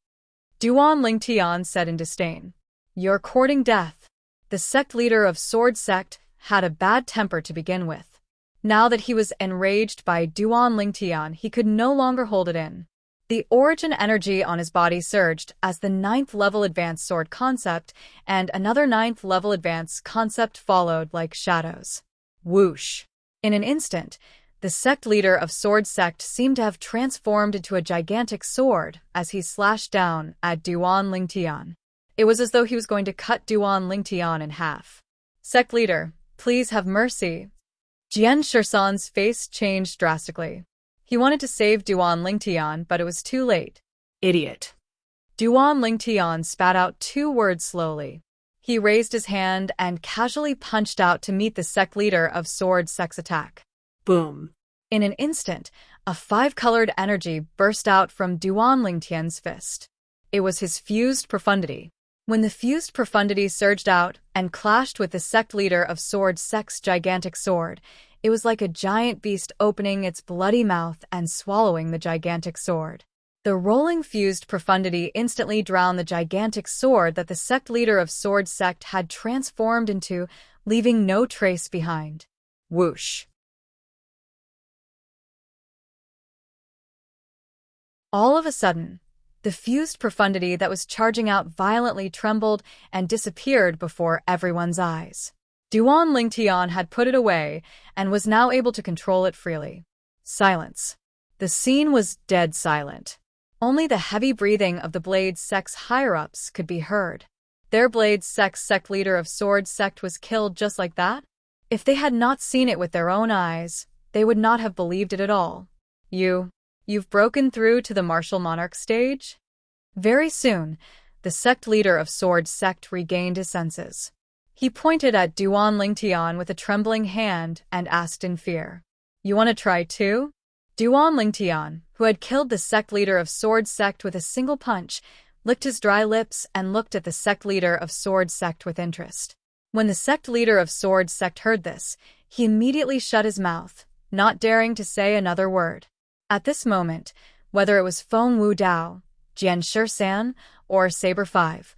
Duan Lingtian said in disdain. You're courting death. The sect leader of Sword Sect had a bad temper to begin with. Now that he was enraged by Duan Lingtian, he could no longer hold it in. The origin energy on his body surged as the 9th level advanced sword concept and another 9th level advanced concept followed like shadows. Whoosh! In an instant, the sect leader of Sword Sect seemed to have transformed into a gigantic sword as he slashed down at Duan Lingtian. It was as though he was going to cut Duan Lingtian in half. Sect leader, please have mercy. Jian Shisan's face changed drastically. He wanted to save Duan Lingtian, but it was too late. Idiot. Duan Lingtian spat out 2 words slowly. He raised his hand and casually punched out to meet the sect leader of Sword Sect's attack. Boom. In an instant, a 5-colored energy burst out from Duan Lingtian's fist. It was his fused profundity. When the fused profundity surged out and clashed with the sect leader of Sword Sect's gigantic sword, it was like a giant beast opening its bloody mouth and swallowing the gigantic sword. The rolling fused profundity instantly drowned the gigantic sword that the sect leader of Sword Sect had transformed into, leaving no trace behind. Whoosh! All of a sudden, the fused profundity that was charging out violently trembled and disappeared before everyone's eyes. Duan Lingtian had put it away and was now able to control it freely. Silence. The scene was dead silent. Only the heavy breathing of the Blade Sect's higher-ups could be heard. Their Blade Sect's sect leader of Sword Sect was killed just like that? If they had not seen it with their own eyes, they would not have believed it at all. You've broken through to the martial monarch stage? Very soon, the sect leader of Sword Sect regained his senses. He pointed at Duan Lingtian with a trembling hand and asked in fear, "You want to try too?" Duan Lingtian, who had killed the sect leader of Sword Sect with a single punch, licked his dry lips and looked at the sect leader of Sword Sect with interest. When the sect leader of Sword Sect heard this, he immediately shut his mouth, not daring to say another word. At this moment, whether it was Feng Wu Dao, Jian Shisan, or Saber 5,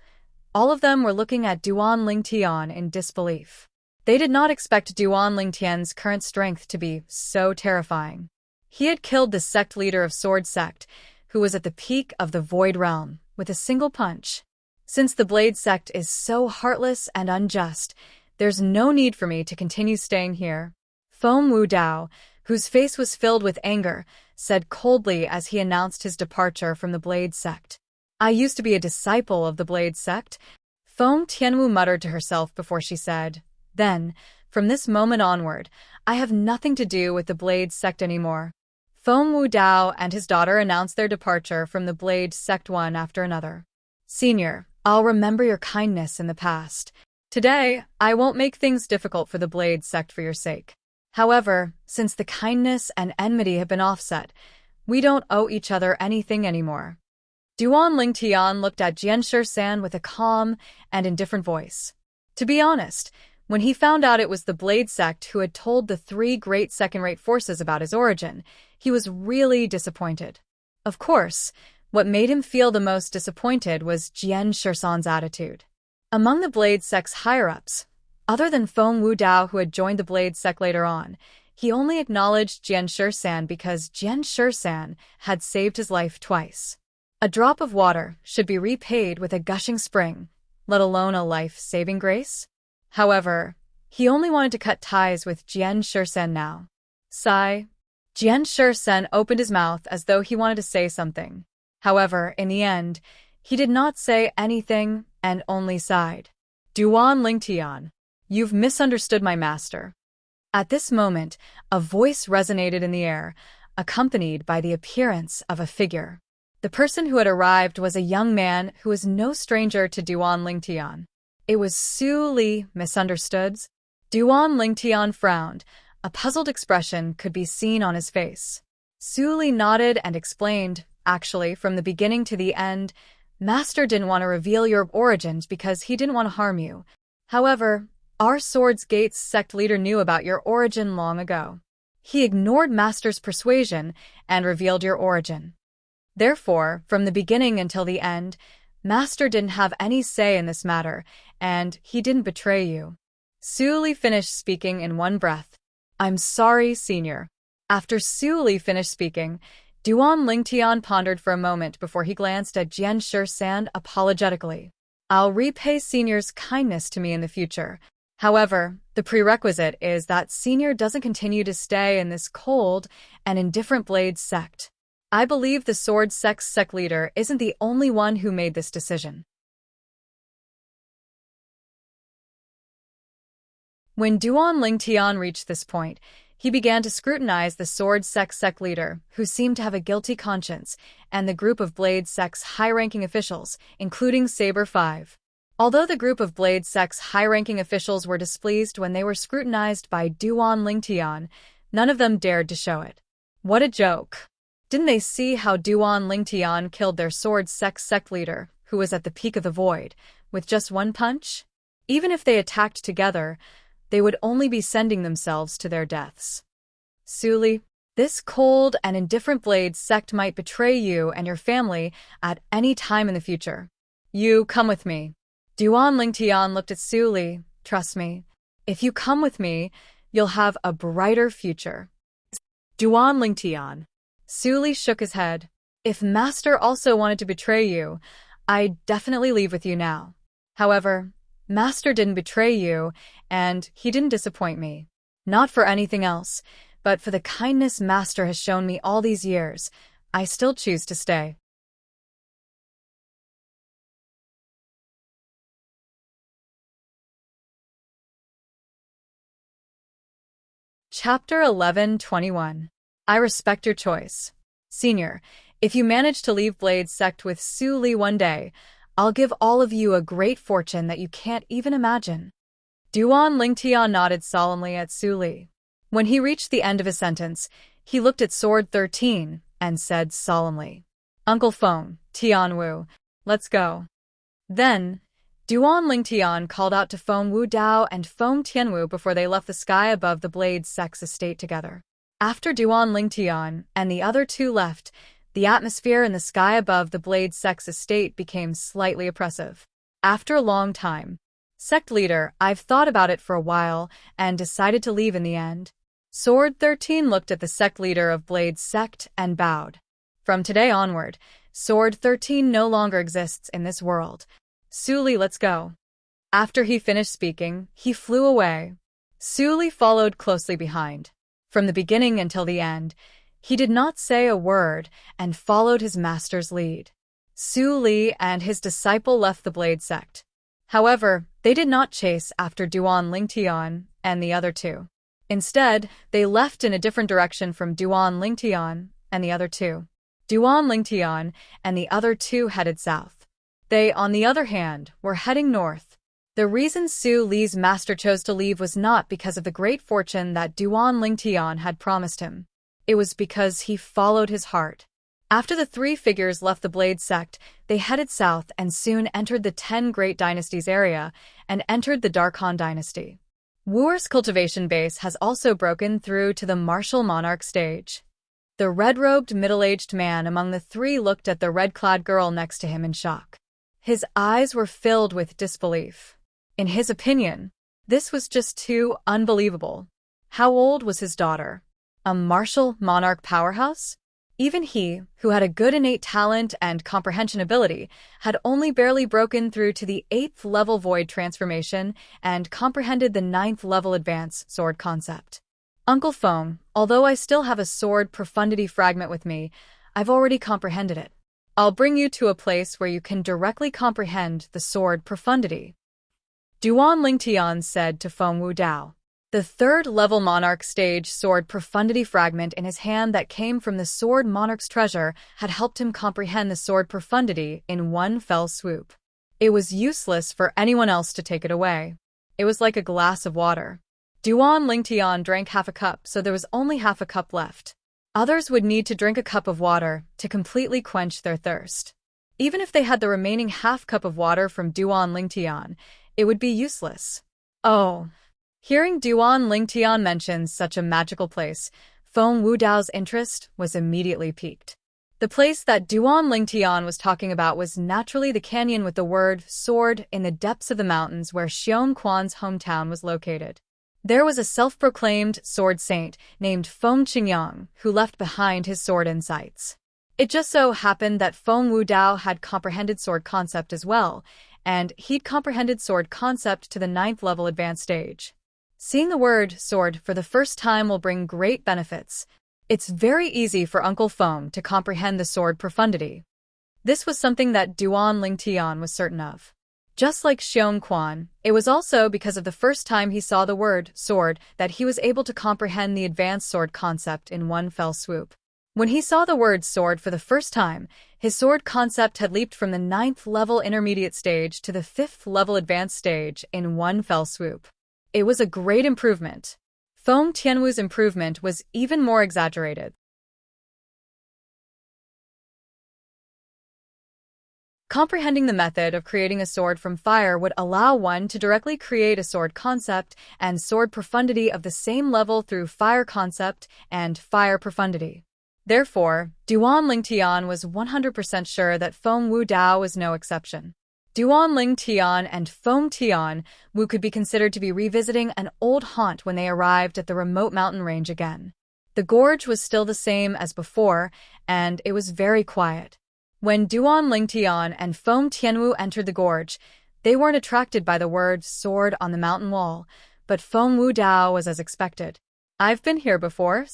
all of them were looking at Duan Lingtian in disbelief. They did not expect Duan Lingtian's current strength to be so terrifying. He had killed the sect leader of Sword Sect, who was at the peak of the Void Realm, with a single punch. Since the Blade Sect is so heartless and unjust, there's no need for me to continue staying here. Feng Wu Dao, whose face was filled with anger, said coldly as he announced his departure from the Blade Sect. I used to be a disciple of the Blade Sect. Feng Tianwu muttered to herself before she said, Then, from this moment onward, I have nothing to do with the Blade Sect anymore. Feng Wu Dao and his daughter announced their departure from the Blade Sect one after another. Senior, I'll remember your kindness in the past. Today, I won't make things difficult for the Blade Sect for your sake. However, since the kindness and enmity have been offset, we don't owe each other anything anymore. Duan Lingtian looked at Jian Shisan with a calm and indifferent voice. To be honest, when he found out it was the Blade Sect who had told the 3 great second-rate forces about his origin, he was really disappointed. Of course, what made him feel the most disappointed was Jian Shisan's attitude. Among the Blade Sect's higher-ups, other than Feng Wu Dao who had joined the Blade Sect later on, he only acknowledged Jian Shisan because Jian Shisan had saved his life twice. A drop of water should be repaid with a gushing spring, let alone a life-saving grace. However, he only wanted to cut ties with Jian Shisan now. Sigh. Jian Shisan opened his mouth as though he wanted to say something. However, in the end, he did not say anything and only sighed. Duan Lingtian, you've misunderstood my master. At this moment, a voice resonated in the air, accompanied by the appearance of a figure. The person who had arrived was a young man who was no stranger to Duan Lingtian. It was Su Li, misunderstood. Duan Lingtian frowned. A puzzled expression could be seen on his face. Su Li nodded and explained, actually, from the beginning to the end, Master didn't want to reveal your origins because he didn't want to harm you. However, our Swords Gate's sect leader knew about your origin long ago. He ignored Master's persuasion and revealed your origin. Therefore, from the beginning until the end, Master didn't have any say in this matter, and he didn't betray you. Su Li finished speaking in one breath. I'm sorry, Senior. After Su Li finished speaking, Duan Lingtian pondered for a moment before he glanced at Jian Shan apologetically. I'll repay Senior's kindness to me in the future. However, the prerequisite is that Senior doesn't continue to stay in this cold and indifferent Blade sect. I believe the Sword sect leader isn't the only one who made this decision. When Duan Lingtian reached this point, he began to scrutinize the Sword sect leader, who seemed to have a guilty conscience, and the group of Blade sect's high-ranking officials, including Saber 5. Although the group of Blade sect's high-ranking officials were displeased when they were scrutinized by Duan Lingtian, none of them dared to show it. What a joke! Didn't they see how Duan Lingtian killed their Sword sect leader, who was at the peak of the void, with just one punch? Even if they attacked together, they would only be sending themselves to their deaths. Su Li, this cold and indifferent Blade sect might betray you and your family at any time in the future. You come with me. Duan Lingtian looked at Su Li. Trust me, if you come with me, you'll have a brighter future. Duan Lingtian. Su Li shook his head. If Master also wanted to betray you, I'd definitely leave with you now. However, Master didn't betray you, and he didn't disappoint me. Not for anything else, but for the kindness Master has shown me all these years, I still choose to stay. Chapter 11:21. I respect your choice. Senior, if you manage to leave Blade sect with Su Li one day, I'll give all of you a great fortune that you can't even imagine. Duan Lingtian nodded solemnly at Su Li. When he reached the end of his sentence, he looked at Sword 13 and said solemnly, Uncle Feng, Tianwu, let's go. Then, Duan Lingtian called out to Feng Wudao and Feng Tianwu before they left the sky above the Blade sect's estate together. After Duan Lingtian and the other two left, the atmosphere in the sky above the Blade sect's estate became slightly oppressive. After a long time, Sect leader, I've thought about it for a while and decided to leave in the end. Sword 13 looked at the sect leader of Blade sect and bowed. From today onward, Sword 13 no longer exists in this world. Su Li, let's go. After he finished speaking, he flew away. Su Li followed closely behind. From the beginning until the end, he did not say a word and followed his master's lead. Su Li and his disciple left the Blade sect. However, they did not chase after Duan Lingtian and the other two. Instead, they left in a different direction from Duan Lingtian and the other two. Duan Lingtian and the other two headed south. They, on the other hand, were heading north. The reason Su Li's master chose to leave was not because of the great fortune that Duan Lingtian had promised him. It was because he followed his heart. After the three figures left the Blade sect, they headed south and soon entered the 10 Great Dynasties area and entered the Dark Han dynasty. Wu's cultivation base has also broken through to the martial monarch stage. The red-robed middle-aged man among the three looked at the red-clad girl next to him in shock. His eyes were filled with disbelief. In his opinion, this was just too unbelievable. How old was his daughter? A martial monarch powerhouse? Even he, who had a good innate talent and comprehension ability, had only barely broken through to the 8th level void transformation and comprehended the 9th level advanced sword concept. Uncle Feng, although I still have a sword profundity fragment with me, I've already comprehended it. I'll bring you to a place where you can directly comprehend the sword profundity. Duan Lingtian said to Feng Wudao. The 3rd level monarch stage sword profundity fragment in his hand that came from the sword monarch's treasure had helped him comprehend the sword profundity in one fell swoop. It was useless for anyone else to take it away. It was like a glass of water. Duan Lingtian drank half a cup, so there was only half a cup left. Others would need to drink a cup of water to completely quench their thirst. Even if they had the remaining half cup of water from Duan Lingtian, it would be useless. Oh. Hearing Duan Lingtian mention such a magical place, Feng Wudao's interest was immediately piqued. The place that Duan Lingtian was talking about was naturally the canyon with the word sword in the depths of the mountains where Xiong Quan's hometown was located. There was a self-proclaimed sword saint named Feng Qingyang who left behind his sword insights. It just so happened that Feng Wudao had comprehended sword concept as well, and he'd comprehended sword concept to the 9th level advanced stage. Seeing the word sword for the first time will bring great benefits. It's very easy for Uncle Feng to comprehend the sword profundity. This was something that Duan Lingtian was certain of. Just like Xiong Quan, it was also because of the first time he saw the word sword that he was able to comprehend the advanced sword concept in one fell swoop. When he saw the word sword for the first time, his sword concept had leaped from the 9th level intermediate stage to the 5th level advanced stage in one fell swoop. It was a great improvement. Feng Tianwu's improvement was even more exaggerated. Comprehending the method of creating a sword from fire would allow one to directly create a sword concept and sword profundity of the same level through fire concept and fire profundity. Therefore, Duan Lingtian was 100% sure that Feng Wudao was no exception. Duan Lingtian and Feng Tianwu could be considered to be revisiting an old haunt when they arrived at the remote mountain range again. The gorge was still the same as before, and it was very quiet. When Duan Lingtian and Feng Tianwu entered the gorge, they weren't attracted by the word sword on the mountain wall, but Feng Wudao was as expected. "I've been here before?"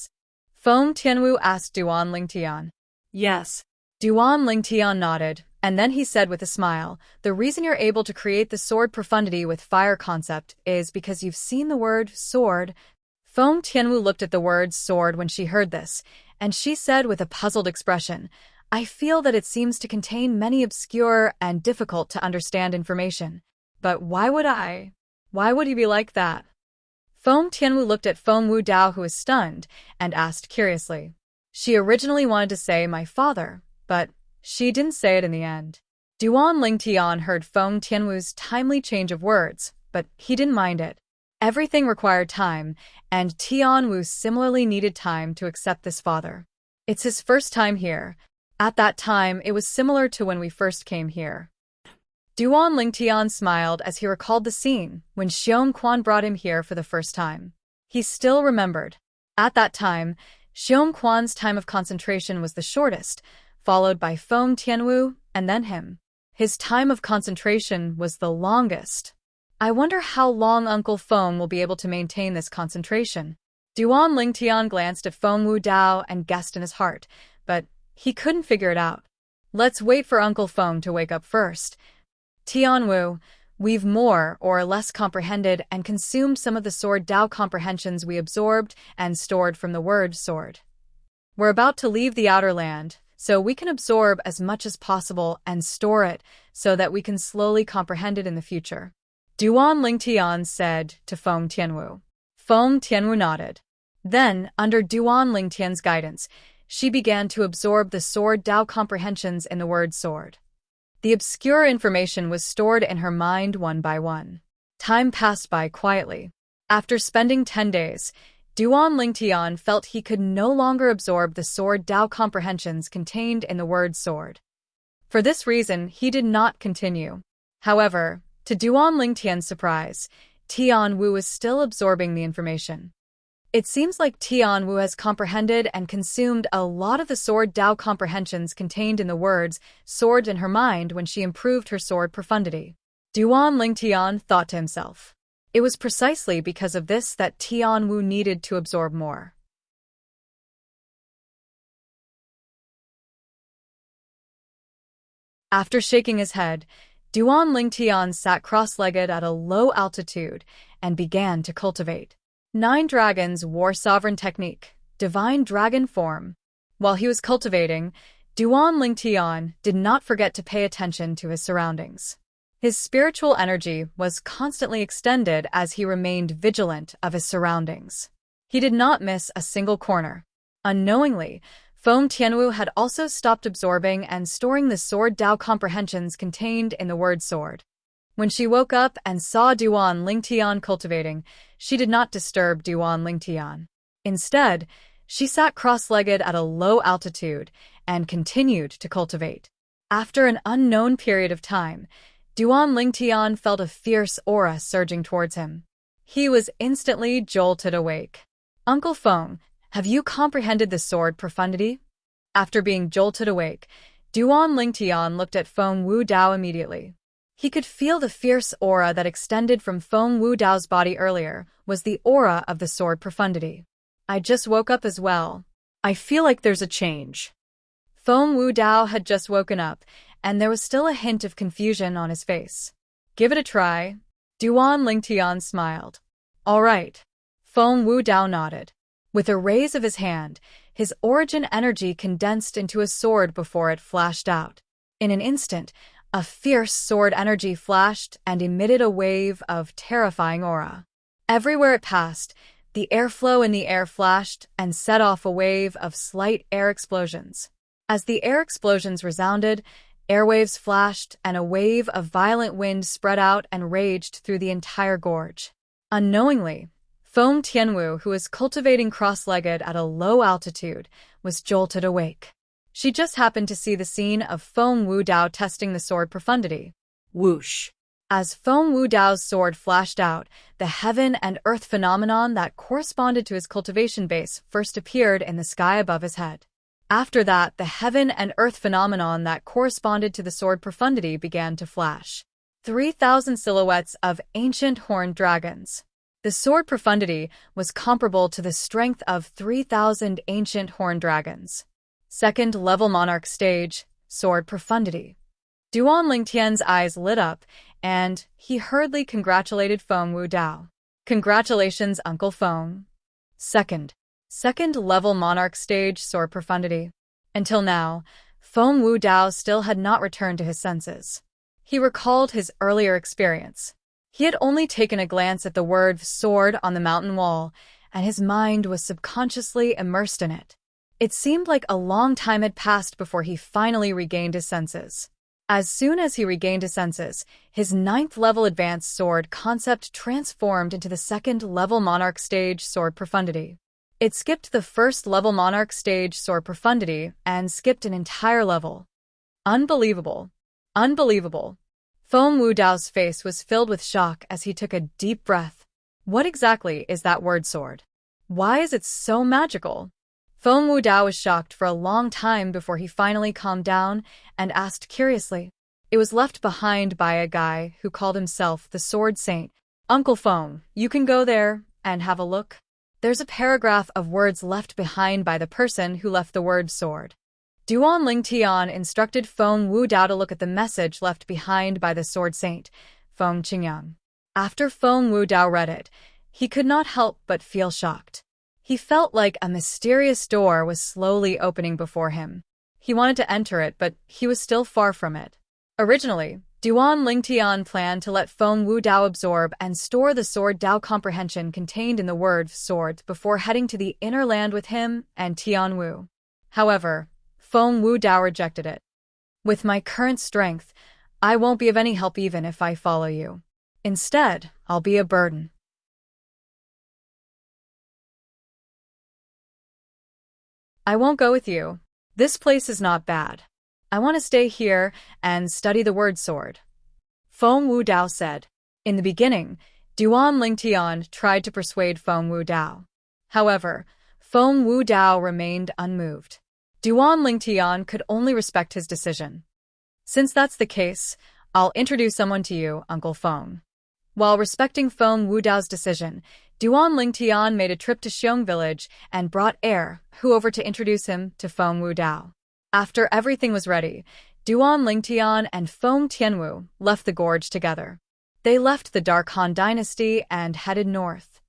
Feng Tianwu asked Duan Lingtian. Yes. Duan Lingtian nodded, and then he said with a smile, "The reason you're able to create the sword profundity with fire concept is because you've seen the word sword." Feng Tianwu looked at the word sword when she heard this, and she said with a puzzled expression, "I feel that it seems to contain many obscure and difficult to understand information. But why would you be like that?" Feng Tianwu looked at Feng Wudao, who was stunned, and asked curiously. She originally wanted to say "my father," but she didn't say it in the end. Duan Lingtian heard Feng Tianwu's timely change of words, but he didn't mind it. Everything required time, and Tianwu similarly needed time to accept this father. It's his first time here. At that time, it was similar to when we first came here. Duan Lingtian smiled as he recalled the scene when Xiong Quan brought him here for the first time. He still remembered. At that time, Xiong Quan's time of concentration was the shortest, followed by Feng Tianwu, and then him. His time of concentration was the longest. I wonder how long Uncle Feng will be able to maintain this concentration. Duan Lingtian glanced at Feng Wudao and guessed in his heart, but he couldn't figure it out. Let's wait for Uncle Feng to wake up first. Tianwu, we've more or less comprehended and consumed some of the sword Dao comprehensions we absorbed and stored from the word sword. We're about to leave the outer land, so we can absorb as much as possible and store it so that we can slowly comprehend it in the future. Duan Lingtian said to Feng Tianwu. Feng Tianwu nodded. Then, under Duan Lingtian's guidance, she began to absorb the sword Dao comprehensions in the word sword. The obscure information was stored in her mind one by one. Time passed by quietly. After spending 10 days, Duan Lingtian felt he could no longer absorb the sword Dao comprehensions contained in the word sword. For this reason, he did not continue. However, to Duan Lingtian's surprise, Tianwu was still absorbing the information. It seems like Tianwu has comprehended and consumed a lot of the sword Dao comprehensions contained in the words sword in her mind when she improved her sword profundity. Duan Lingtian thought to himself. It was precisely because of this that Tianwu needed to absorb more. After shaking his head, Duan Lingtian sat cross-legged at a low altitude and began to cultivate 9 dragons war sovereign technique, divine dragon form. While he was cultivating, Duan Lingtian did not forget to pay attention to his surroundings. His spiritual energy was constantly extended as he remained vigilant of his surroundings. He did not miss a single corner. Unknowingly, Feng Tianwu had also stopped absorbing and storing the sword Dao comprehensions contained in the word sword. When she woke up and saw Duan Lingtian cultivating, she did not disturb Duan Lingtian. Instead, She sat cross-legged at a low altitude and continued to cultivate. After an unknown period of time, Duan Lingtian felt a fierce aura surging towards him. He was instantly jolted awake. Uncle Feng, have you comprehended the sword profundity? After being jolted awake, Duan Lingtian looked at Feng Wu Dao immediately. He could feel the fierce aura that extended from Feng Wu Dao's body earlier was the aura of the sword profundity. I just woke up as well. I feel like there's a change. Feng Wu Dao had just woken up, and there was still a hint of confusion on his face. Give it a try. Duan Lingtian smiled. All right. Feng Wu Dao nodded. With a raise of his hand, his origin energy condensed into a sword before it flashed out. In an instant, a fierce sword energy flashed and emitted a wave of terrifying aura. Everywhere it passed, the airflow in the air flashed and set off a wave of slight air explosions. As the air explosions resounded, airwaves flashed and a wave of violent wind spread out and raged through the entire gorge. Unknowingly, Feng Tianwu, who was cultivating cross-legged at a low altitude, was jolted awake. She just happened to see the scene of Feng Wu Dao testing the sword profundity. Whoosh. As Feng Wu Dao's sword flashed out, the heaven and earth phenomenon that corresponded to his cultivation base first appeared in the sky above his head. After that, the heaven and earth phenomenon that corresponded to the sword profundity began to flash. 3,000 silhouettes of ancient horned dragons. The sword profundity was comparable to the strength of 3,000 ancient horned dragons. Second-level monarch stage, sword profundity. Duan Lingtian's eyes lit up, and he hurriedly congratulated Feng Wu Dao. Congratulations, Uncle Feng. Second-level monarch stage, sword profundity. Until now, Feng Wu Dao still had not returned to his senses. He recalled his earlier experience. He had only taken a glance at the word sword on the mountain wall, and his mind was subconsciously immersed in it. It seemed like a long time had passed before he finally regained his senses. As soon as he regained his senses, his 9th-level advanced sword concept transformed into the 2nd-level monarch stage sword profundity. It skipped the 1st-level monarch stage sword profundity and skipped an entire level. Unbelievable. Unbelievable. Feng Wu Dao's face was filled with shock as he took a deep breath. What exactly is that word sword? Why is it so magical? Feng Wu Dao was shocked for a long time before he finally calmed down and asked curiously. It was left behind by a guy who called himself the Sword Saint. Uncle Feng, you can go there and have a look. There's a paragraph of words left behind by the person who left the word sword. Duan Lingtian instructed Feng Wu Dao to look at the message left behind by the Sword Saint, Feng Qingyang. After Feng Wu Dao read it, he could not help but feel shocked. He felt like a mysterious door was slowly opening before him. He wanted to enter it, but he was still far from it. Originally, Duan Lingtian planned to let Feng Wu Dao absorb and store the sword Dao comprehension contained in the word sword before heading to the inner land with him and Tian Wu. However, Feng Wu Dao rejected it. With my current strength, I won't be of any help even if I follow you. Instead, I'll be a burden. I won't go with you. This place is not bad. I want to stay here and study the word sword. Feng Wu Dao said. In the beginning, Duan Lingtian tried to persuade Feng Wu Dao. However, Feng Wu Dao remained unmoved. Duan Lingtian could only respect his decision. Since that's the case, I'll introduce someone to you, Uncle Feng. While respecting Feng Wu Dao's decision, Duan Lingtian made a trip to Xiong village and brought Hu over to introduce him to Feng Wu Dao. After everything was ready, Duan Lingtian and Feng Tianwu left the gorge together. They left the Dark Han dynasty and headed north.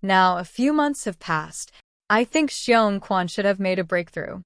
Now, a few months have passed. I think Xiong Quan should have made a breakthrough.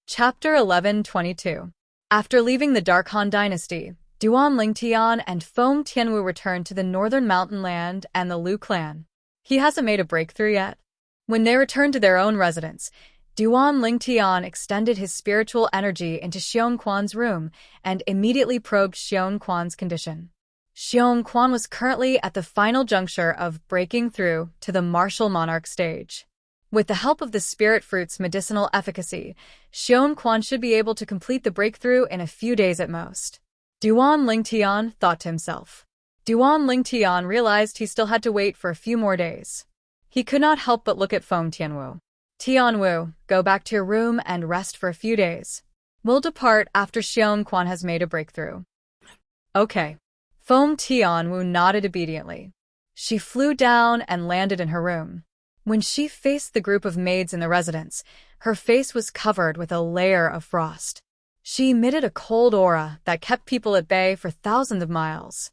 Chapter 11:22. After leaving the Dark Han dynasty, Duan Lingtian and Feng Tianwu returned to the northern mountain land and the Lu clan. He hasn't made a breakthrough yet. When they returned to their own residence, Duan Lingtian extended his spiritual energy into Xiong Quan's room and immediately probed Xiong Quan's condition. Xiong Quan was currently at the final juncture of breaking through to the martial monarch stage. With the help of the spirit fruit's medicinal efficacy, Xiong Quan should be able to complete the breakthrough in a few days at most. Duan Lingtian thought to himself. Duan Lingtian realized he still had to wait for a few more days. He could not help but look at Feng Tianwu. Tianwu, go back to your room and rest for a few days. We'll depart after Xiong Quan has made a breakthrough. Okay. Feng Tianwu nodded obediently. She flew down and landed in her room. When she faced the group of maids in the residence, her face was covered with a layer of frost. She emitted a cold aura that kept people at bay for thousands of miles.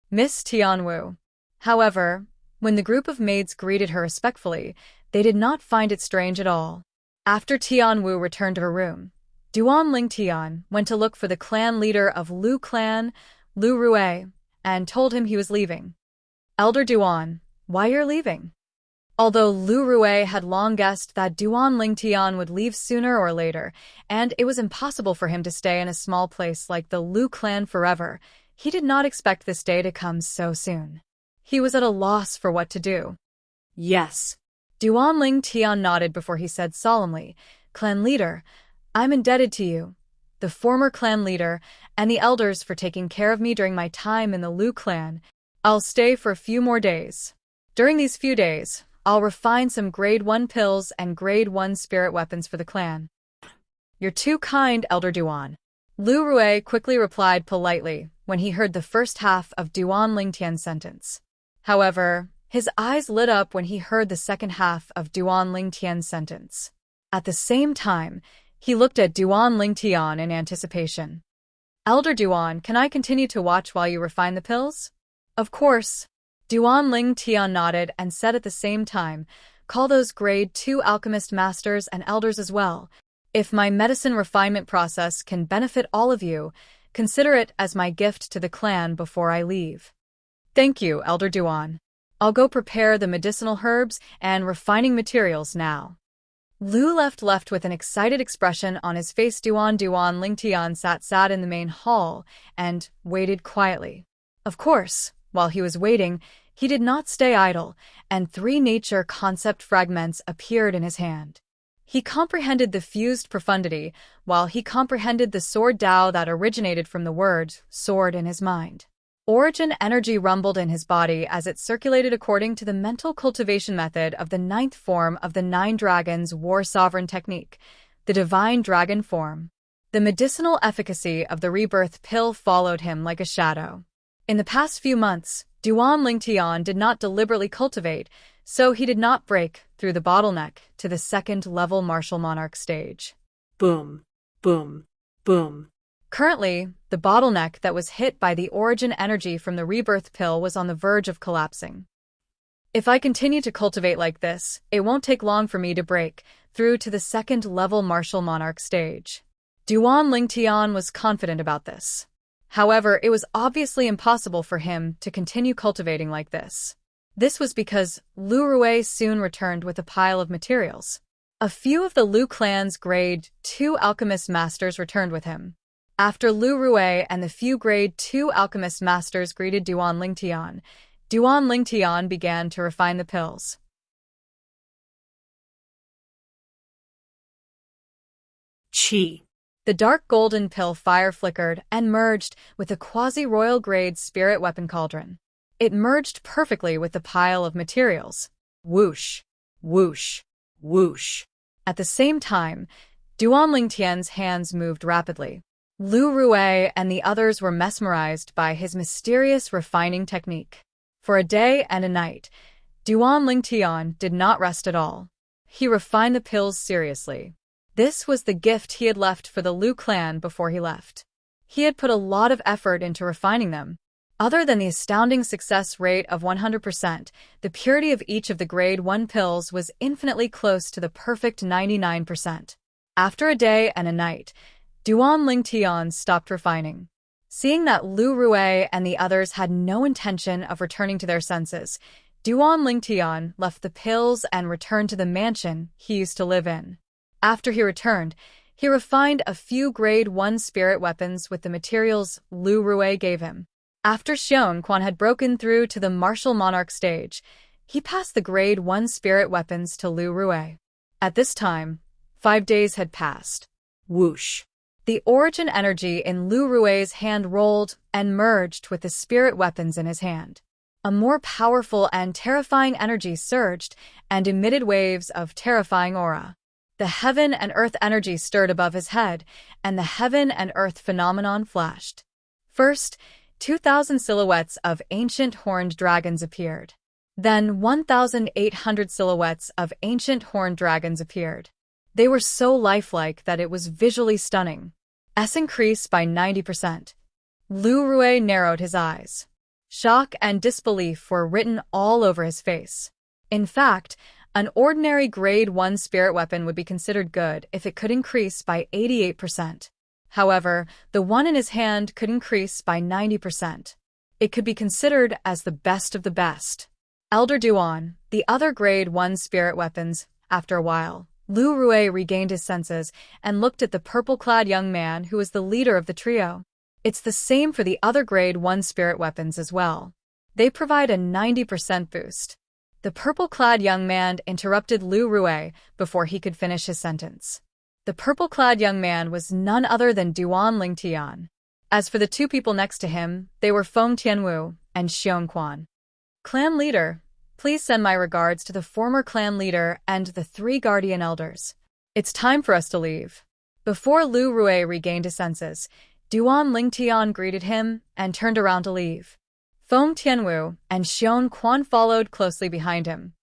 Miss Tianwu. However, when the group of maids greeted her respectfully, they did not find it strange at all. After Tianwu returned to her room, Duan Lingtian went to look for the clan leader of Lu clan, Lu Rue, and told him he was leaving. Elder Duan, why you're leaving? Although Lu Rue had long guessed that Duan Lingtian would leave sooner or later, and it was impossible for him to stay in a small place like the Lu clan forever, he did not expect this day to come so soon. He was at a loss for what to do. Yes. Duan Lingtian nodded before he said solemnly, Clan leader, I'm indebted to you, the former clan leader, and the elders for taking care of me during my time in the Lu clan. I'll stay for a few more days. During these few days, I'll refine some Grade 1 pills and Grade 1 spirit weapons for the clan. You're too kind, Elder Duan. Lu Rue quickly replied politely when he heard the first half of Duan Lingtian's sentence. However, his eyes lit up when he heard the second half of Duan Lingtian's sentence. At the same time, he looked at Duan Lingtian in anticipation. Elder Duan, can I continue to watch while you refine the pills? Of course. Duan Lingtian nodded and said at the same time, call those Grade 2 alchemist masters and elders as well. If my medicine refinement process can benefit all of you, consider it as my gift to the clan before I leave. Thank you, Elder Duan. I'll go prepare the medicinal herbs and refining materials now. Lu left with an excited expression on his face. Duan Lingtian sat in the main hall and waited quietly. Of course, while he was waiting, he did not stay idle, and 3 nature concept fragments appeared in his hand. He comprehended the fused profundity, while he comprehended the sword Tao that originated from the word sword in his mind. Origin energy rumbled in his body as it circulated according to the mental cultivation method of the 9th form of the 9 Dragons War Sovereign technique, the Divine Dragon form. The medicinal efficacy of the rebirth pill followed him like a shadow. In the past few months, Duan Lingtian did not deliberately cultivate, so he did not break through the bottleneck to the 2nd level martial monarch stage. Boom, boom, boom. Currently, the bottleneck that was hit by the origin energy from the rebirth pill was on the verge of collapsing. If I continue to cultivate like this, it won't take long for me to break through to the 2nd level martial monarch stage. Duan Lingtian was confident about this. However, it was obviously impossible for him to continue cultivating like this. This was because Lu Rue soon returned with a pile of materials. A few of the Lu clan's Grade 2 alchemist masters returned with him. After Lu Rue and the few Grade 2 alchemist masters greeted Duan Lingtian began to refine the pills. Chi. The dark golden pill fire flickered and merged with a quasi-royal grade spirit weapon cauldron. It merged perfectly with the pile of materials. Whoosh, whoosh, whoosh. At the same time, Duan Lingtian's hands moved rapidly. Lu Rue and the others were mesmerized by his mysterious refining technique. For a day and a night, Duan Lingtian did not rest at all. He refined the pills seriously. This was the gift he had left for the Lu clan before he left. He had put a lot of effort into refining them. Other than the astounding success rate of 100%, the purity of each of the Grade 1 pills was infinitely close to the perfect 99%. After a day and a night, Duan Lingtian stopped refining. Seeing that Lu Rue and the others had no intention of returning to their senses, Duan Lingtian left the pills and returned to the mansion he used to live in. After he returned, he refined a few Grade 1 spirit weapons with the materials Lu Rui gave him. After Xiong Quan had broken through to the martial monarch stage, he passed the Grade 1 spirit weapons to Lu Rui. At this time, 5 days had passed. Whoosh. The origin energy in Lu Rui's hand rolled and merged with the spirit weapons in his hand. A more powerful and terrifying energy surged and emitted waves of terrifying aura. The heaven and earth energy stirred above his head, and the heaven and earth phenomenon flashed. First, 2,000 silhouettes of ancient horned dragons appeared. Then 1,800 silhouettes of ancient horned dragons appeared. They were so lifelike that it was visually stunning. S increased by 90%. Lu Rui narrowed his eyes. Shock and disbelief were written all over his face. In fact, an ordinary Grade 1 spirit weapon would be considered good if it could increase by 88%. However, the one in his hand could increase by 90%. It could be considered as the best of the best. Elder Duan, the other Grade 1 spirit weapons, after a while, Lu Rui regained his senses and looked at the purple-clad young man who was the leader of the trio. It's the same for the other Grade 1 spirit weapons as well. They provide a 90% boost. The purple-clad young man interrupted Lu Rui before he could finish his sentence. The purple-clad young man was none other than Duan Lingtian. As for the two people next to him, they were Feng Tianwu and Xiong Quan. Clan leader, please send my regards to the former clan leader and the 3 guardian elders. It's time for us to leave. Before Lu Rui regained his senses, Duan Lingtian greeted him and turned around to leave. Feng Tianwu and Xiong Quan followed closely behind him.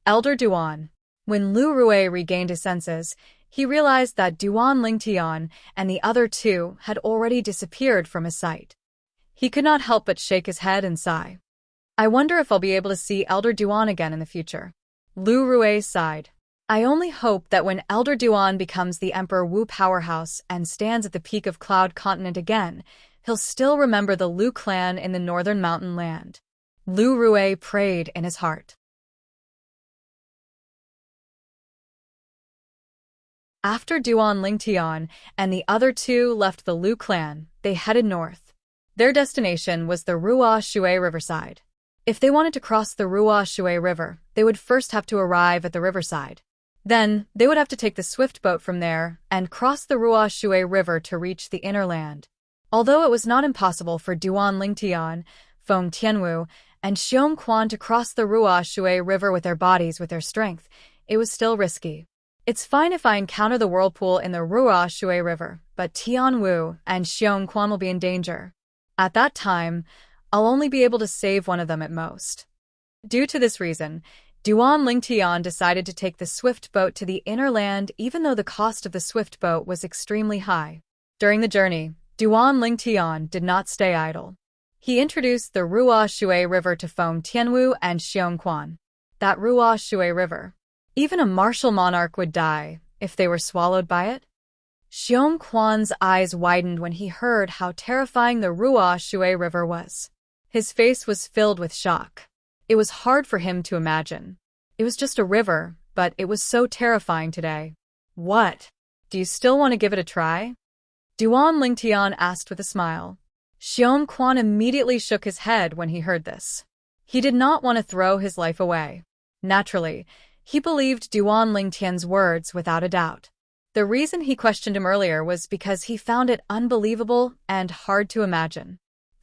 Elder Duan. When Lu Rui regained his senses, he realized that Duan Lingtian and the other two had already disappeared from his sight. He could not help but shake his head and sigh. I wonder if I'll be able to see Elder Duan again in the future. Lu Rui sighed. I only hope that when Elder Duan becomes the Emperor Wu powerhouse and stands at the peak of Cloud Continent again, he'll still remember the Lu clan in the northern mountain land. Lu Rui prayed in his heart. After Duan Lingtian and the other two left the Lu clan, they headed north. Their destination was the Ruo Shui riverside. If they wanted to cross the Ruo Shui River, they would first have to arrive at the riverside. Then, they would have to take the swift boat from there and cross the Ruo Shui River to reach the inner land. Although it was not impossible for Duan Lingtian, Feng Tianwu, and Xiong Quan to cross the Ruo Shui River with their bodies with their strength, it was still risky. It's fine if I encounter the whirlpool in the Ruo Shui River, but Tianwu and Xiong Quan will be in danger. At that time, I'll only be able to save one of them at most. Due to this reason, Duan Lingtian decided to take the swift boat to the inner land even though the cost of the swift boat was extremely high. During the journey, Duan Lingtian did not stay idle. He introduced the Ruo Shui River to Feng Tianwu and Xiong Quan. That Ruo Shui River. Even a martial monarch would die if they were swallowed by it. Xiong Quan's eyes widened when he heard how terrifying the Ruo Shui River was. His face was filled with shock. It was hard for him to imagine. It was just a river, but it was so terrifying today. What? Do you still want to give it a try? Duan Lingtian asked with a smile. Xiong Quan immediately shook his head when he heard this. He did not want to throw his life away. Naturally, he believed Duan Lingtian's words without a doubt. The reason he questioned him earlier was because he found it unbelievable and hard to imagine.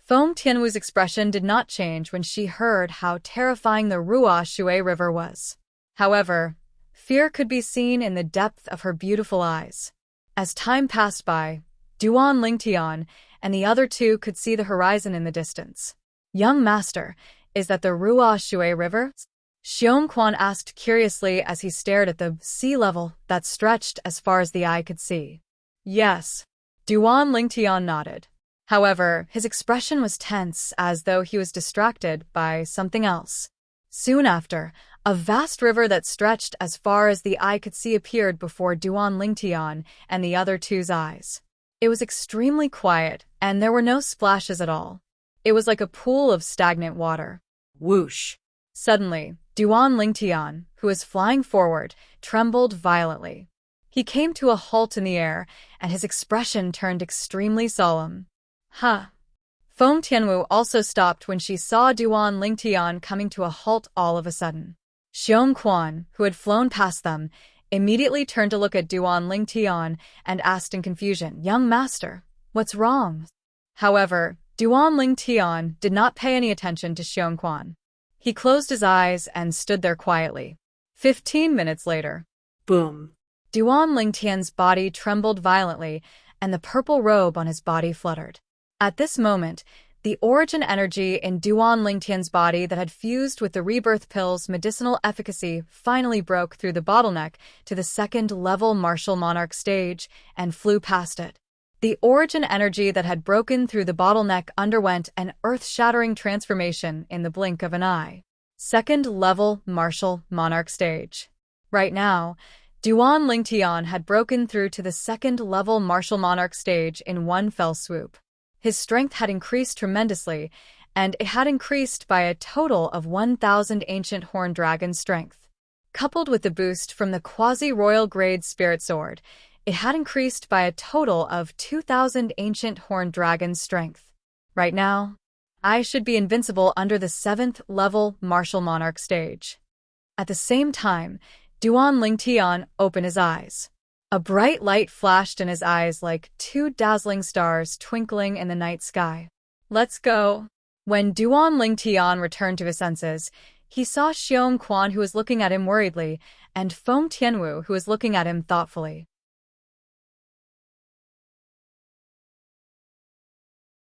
Feng Tianwu's expression did not change when she heard how terrifying the Ruo Shui River was. However, fear could be seen in the depth of her beautiful eyes. As time passed by, Duan Lingtian and the other two could see the horizon in the distance. Young master, is that the Ruo Shui River? Xiong Quan asked curiously as he stared at the sea level that stretched as far as the eye could see. Yes. Duan Lingtian nodded. However, his expression was tense as though he was distracted by something else. Soon after, a vast river that stretched as far as the eye could see appeared before Duan Lingtian and the other two's eyes. It was extremely quiet, and there were no splashes at all. It was like a pool of stagnant water. Whoosh. Suddenly, Duan Lingtian, who was flying forward, trembled violently. He came to a halt in the air, and his expression turned extremely solemn. Ha! Feng Tianwu also stopped when she saw Duan Lingtian coming to a halt all of a sudden. Xiong Quan, who had flown past them, immediately turned to look at Duan Lingtian and asked in confusion, "Young master, what's wrong?" However, Duan Lingtian did not pay any attention to Xiong Quan. He closed his eyes and stood there quietly. 15 minutes later, Boom. Duan Lingtian's body trembled violently, and the purple robe on his body fluttered. At this moment, the origin energy in Duan Lingtian's body that had fused with the rebirth pill's medicinal efficacy finally broke through the bottleneck to the second-level martial monarch stage and flew past it. The origin energy that had broken through the bottleneck underwent an earth-shattering transformation in the blink of an eye. Second-level martial monarch stage. Right now, Duan Lingtian had broken through to the second-level martial monarch stage in one fell swoop. His strength had increased tremendously, and it had increased by a total of 1,000 ancient horn dragon strength. Coupled with the boost from the quasi-royal grade spirit sword, it had increased by a total of 2,000 ancient horn dragon strength. Right now, I should be invincible under the 7th-level martial monarch stage. At the same time, Duan Lingtian opened his eyes. A bright light flashed in his eyes like two dazzling stars twinkling in the night sky. "Let's go." When Duan Lingtian returned to his senses, he saw Xiong Quan, who was looking at him worriedly, and Feng Tianwu, who was looking at him thoughtfully.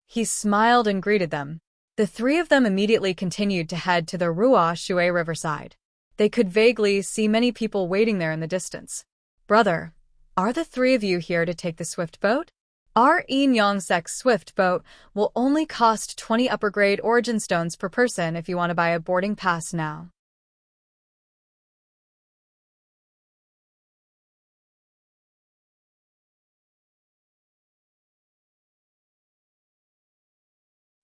He smiled and greeted them. The three of them immediately continued to head to the Rua Shui riverside. They could vaguely see many people waiting there in the distance. "Brother, are the three of you here to take the swift boat? Our Yin Yang Sect swift boat will only cost 20 upper-grade origin stones per person if you want to buy a boarding pass now."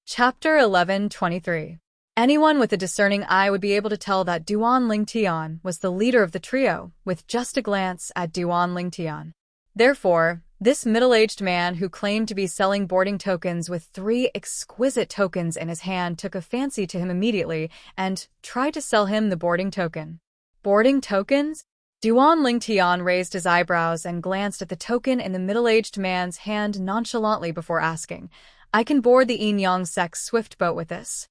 Chapter 11:23. Anyone with a discerning eye would be able to tell that Duan Lingtian was the leader of the trio, with just a glance at Duan Lingtian. Therefore, this middle-aged man who claimed to be selling boarding tokens with 3 exquisite tokens in his hand took a fancy to him immediately and tried to sell him the boarding token. Boarding tokens? Duan Lingtian raised his eyebrows and glanced at the token in the middle-aged man's hand nonchalantly before asking, "I can board the Yin Yang Sect swift boat with this."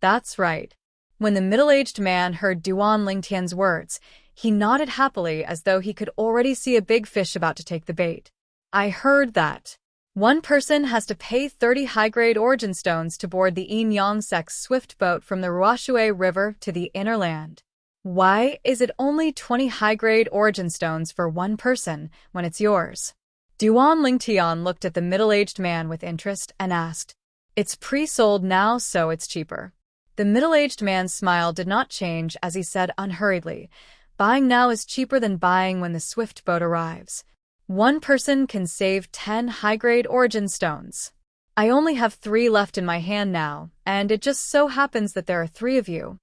That's right. When the middle-aged man heard Duan Lingtian's words, he nodded happily as though he could already see a big fish about to take the bait. "I heard that. One person has to pay 30 high-grade origin stones to board the Yin Yang Sect swift boat from the Ruashui River to the inner land. Why is it only 20 high-grade origin stones for one person when it's yours?" Duan Lingtian looked at the middle-aged man with interest and asked, "It's pre-sold now, so it's cheaper." The middle-aged man's smile did not change as he said unhurriedly, "Buying now is cheaper than buying when the swift boat arrives. One person can save 10 high-grade origin stones. I only have 3 left in my hand now, and it just so happens that there are 3 of you.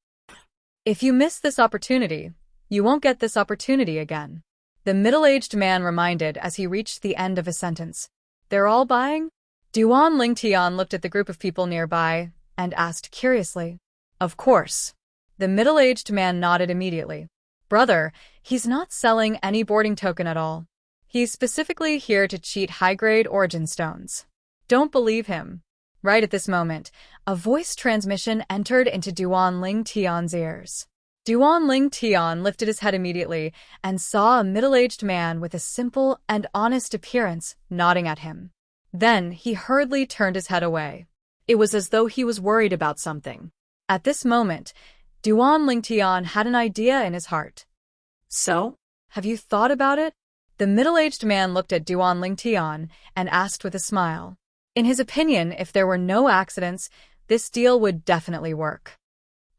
If you miss this opportunity, you won't get this opportunity again." The middle-aged man reminded as he reached the end of his sentence. "They're all buying?" Duan Lingtian looked at the group of people nearby and asked curiously. "Of course." The middle-aged man nodded immediately. "Brother, he's not selling any boarding token at all. He's specifically here to cheat high-grade origin stones. Don't believe him." Right at this moment, a voice transmission entered into Duan Lingtian's ears. Duan Lingtian lifted his head immediately and saw a middle-aged man with a simple and honest appearance nodding at him. Then he hurriedly turned his head away. It was as though he was worried about something. At this moment, Duan Lingtian had an idea in his heart. "So? Have you thought about it?" The middle-aged man looked at Duan Lingtian and asked with a smile. In his opinion, if there were no accidents, this deal would definitely work.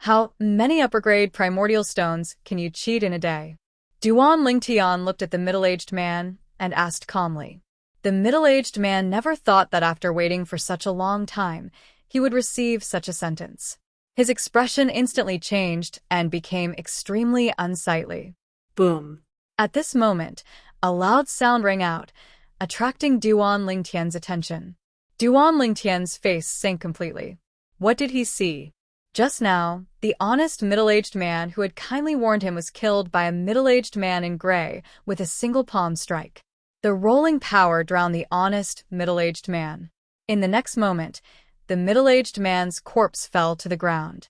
"How many upper-grade primordial stones can you cheat in a day?" Duan Lingtian looked at the middle-aged man and asked calmly. The middle-aged man never thought that after waiting for such a long time, he would receive such a sentence. His expression instantly changed and became extremely unsightly. Boom. At this moment, A loud sound rang out, attracting Duan Lingtian's attention. Duan Lingtian's face sank completely. What did he see? Just now, the honest middle-aged man who had kindly warned him was killed by a middle-aged man in gray with a single palm strike. The rolling power drowned the honest, middle-aged man. In the next moment, the middle-aged man's corpse fell to the ground.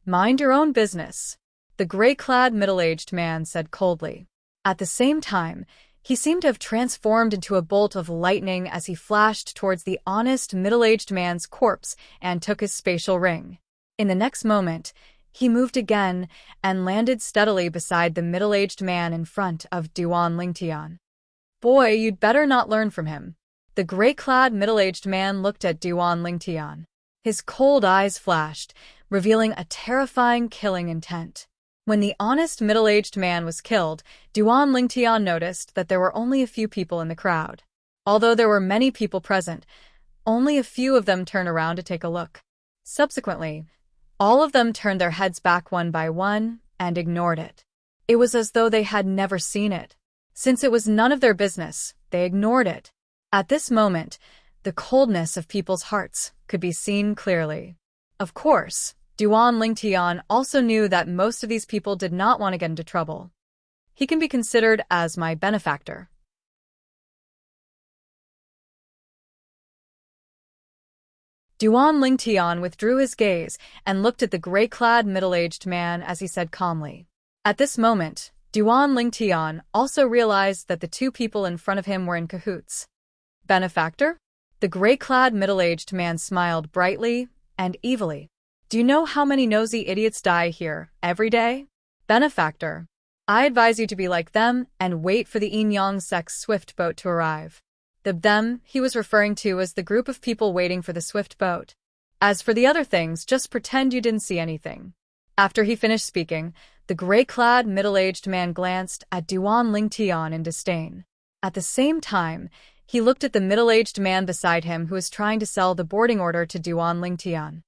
Mind your own business, the gray-clad middle-aged man said coldly. At the same time, he seemed to have transformed into a bolt of lightning as he flashed towards the honest middle-aged man's corpse and took his spatial ring. In the next moment, he moved again and landed steadily beside the middle-aged man in front of Duan Lingtian. Boy, you'd better not learn from him. The gray-clad middle-aged man looked at Duan Lingtian. His cold eyes flashed, revealing a terrifying killing intent. When the honest middle-aged man was killed, Duan Lingtian noticed that there were only a few people in the crowd. Although there were many people present, only a few of them turned around to take a look. Subsequently, all of them turned their heads back one by one and ignored it. It was as though they had never seen it. Since it was none of their business, they ignored it. At this moment, the coldness of people's hearts could be seen clearly. Of course, Duan Lingtian also knew that most of these people did not want to get into trouble. He can be considered as my benefactor. Duan Lingtian withdrew his gaze and looked at the gray-clad middle-aged man as he said calmly. At this moment, Duan Lingtian also realized that the two people in front of him were in cahoots. Benefactor? The gray-clad middle-aged man smiled brightly and evilly. Do you know how many nosy idiots die here every day? Benefactor, I advise you to be like them and wait for the Yin-Yang sect's swift boat to arrive. The them he was referring to as the group of people waiting for the swift boat. As for the other things, just pretend you didn't see anything. After he finished speaking, the gray-clad middle-aged man glanced at Duan Lingtian in disdain. At the same time, he looked at the middle-aged man beside him who was trying to sell the boarding order to Duan Lingtian.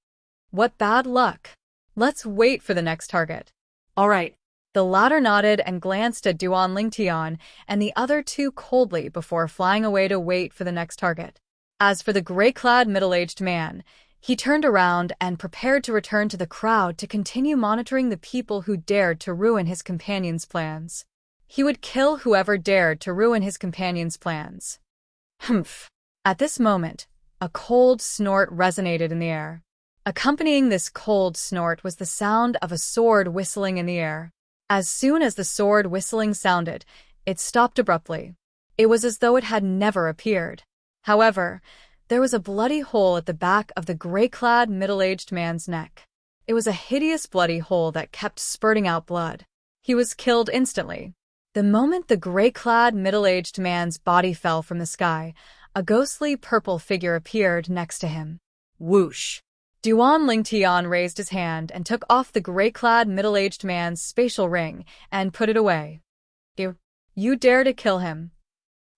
What bad luck. Let's wait for the next target. All right. The latter nodded and glanced at Duan Lingtian and the other two coldly before flying away to wait for the next target. As for the gray-clad middle-aged man, he turned around and prepared to return to the crowd to continue monitoring the people who dared to ruin his companion's plans. He would kill whoever dared to ruin his companion's plans. Humph. At this moment, a cold snort resonated in the air. Accompanying this cold snort was the sound of a sword whistling in the air. As soon as the sword whistling sounded, it stopped abruptly. It was as though it had never appeared. However, there was a bloody hole at the back of the gray-clad middle-aged man's neck. It was a hideous bloody hole that kept spurting out blood. He was killed instantly. The moment the gray-clad middle-aged man's body fell from the sky, a ghostly purple figure appeared next to him. Whoosh! Duan Lingtian raised his hand and took off the gray-clad middle-aged man's spatial ring and put it away. You dare to kill him?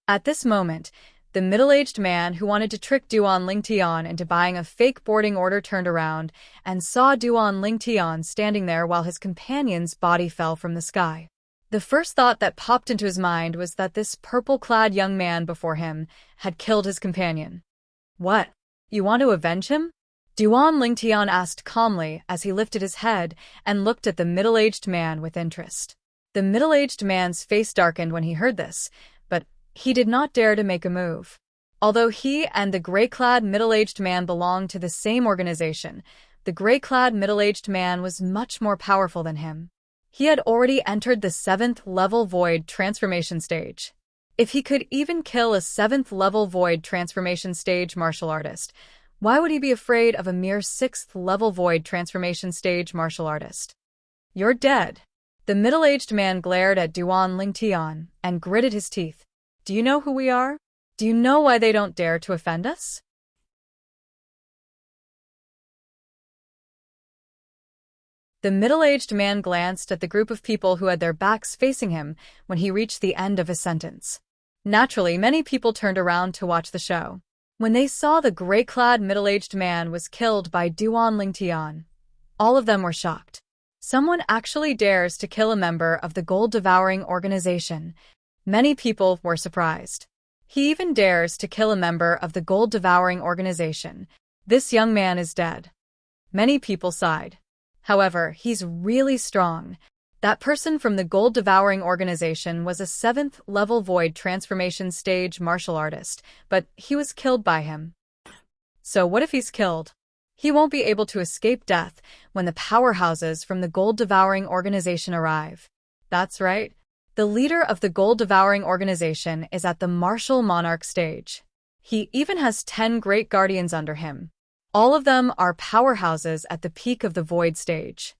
At this moment, the middle-aged man who wanted to trick Duan Lingtian into buying a fake boarding order turned around and saw Duan Lingtian standing there while his companion's body fell from the sky. The first thought that popped into his mind was that this purple-clad young man before him had killed his companion. What? You want to avenge him? Duan Lingtian asked calmly as he lifted his head and looked at the middle-aged man with interest. The middle-aged man's face darkened when he heard this, but he did not dare to make a move. Although he and the gray-clad middle-aged man belonged to the same organization, the gray-clad middle-aged man was much more powerful than him. He had already entered the 7th level void transformation stage. If he could even kill a 7th level void transformation stage martial artist, why would he be afraid of a mere 6th level void transformation stage martial artist? You're dead. The middle-aged man glared at Duan Lingtian and gritted his teeth. Do you know who we are? Do you know why they don't dare to offend us? The middle-aged man glanced at the group of people who had their backs facing him when he reached the end of his sentence. Naturally, many people turned around to watch the show. When they saw the gray-clad middle-aged man was killed by Duan Lingtian, all of them were shocked. Someone actually dares to kill a member of the gold-devouring organization. Many people were surprised. He even dares to kill a member of the gold-devouring organization. This young man is dead. Many people sighed. However, he's really strong. That person from the gold-devouring organization was a 7th-level void transformation stage martial artist, but he was killed by him. So what if he's killed? He won't be able to escape death when the powerhouses from the gold-devouring organization arrive. That's right. The leader of the gold-devouring organization is at the martial monarch stage. He even has 10 great guardians under him. All of them are powerhouses at the peak of the void stage.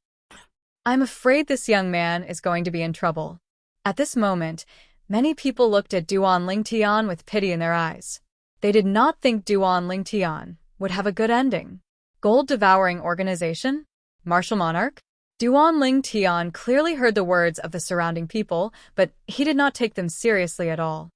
I'm afraid this young man is going to be in trouble. At this moment, many people looked at Duan Lingtian with pity in their eyes. They did not think Duan Lingtian would have a good ending. Gold-devouring organization? Martial monarch? Duan Lingtian clearly heard the words of the surrounding people, but he did not take them seriously at all.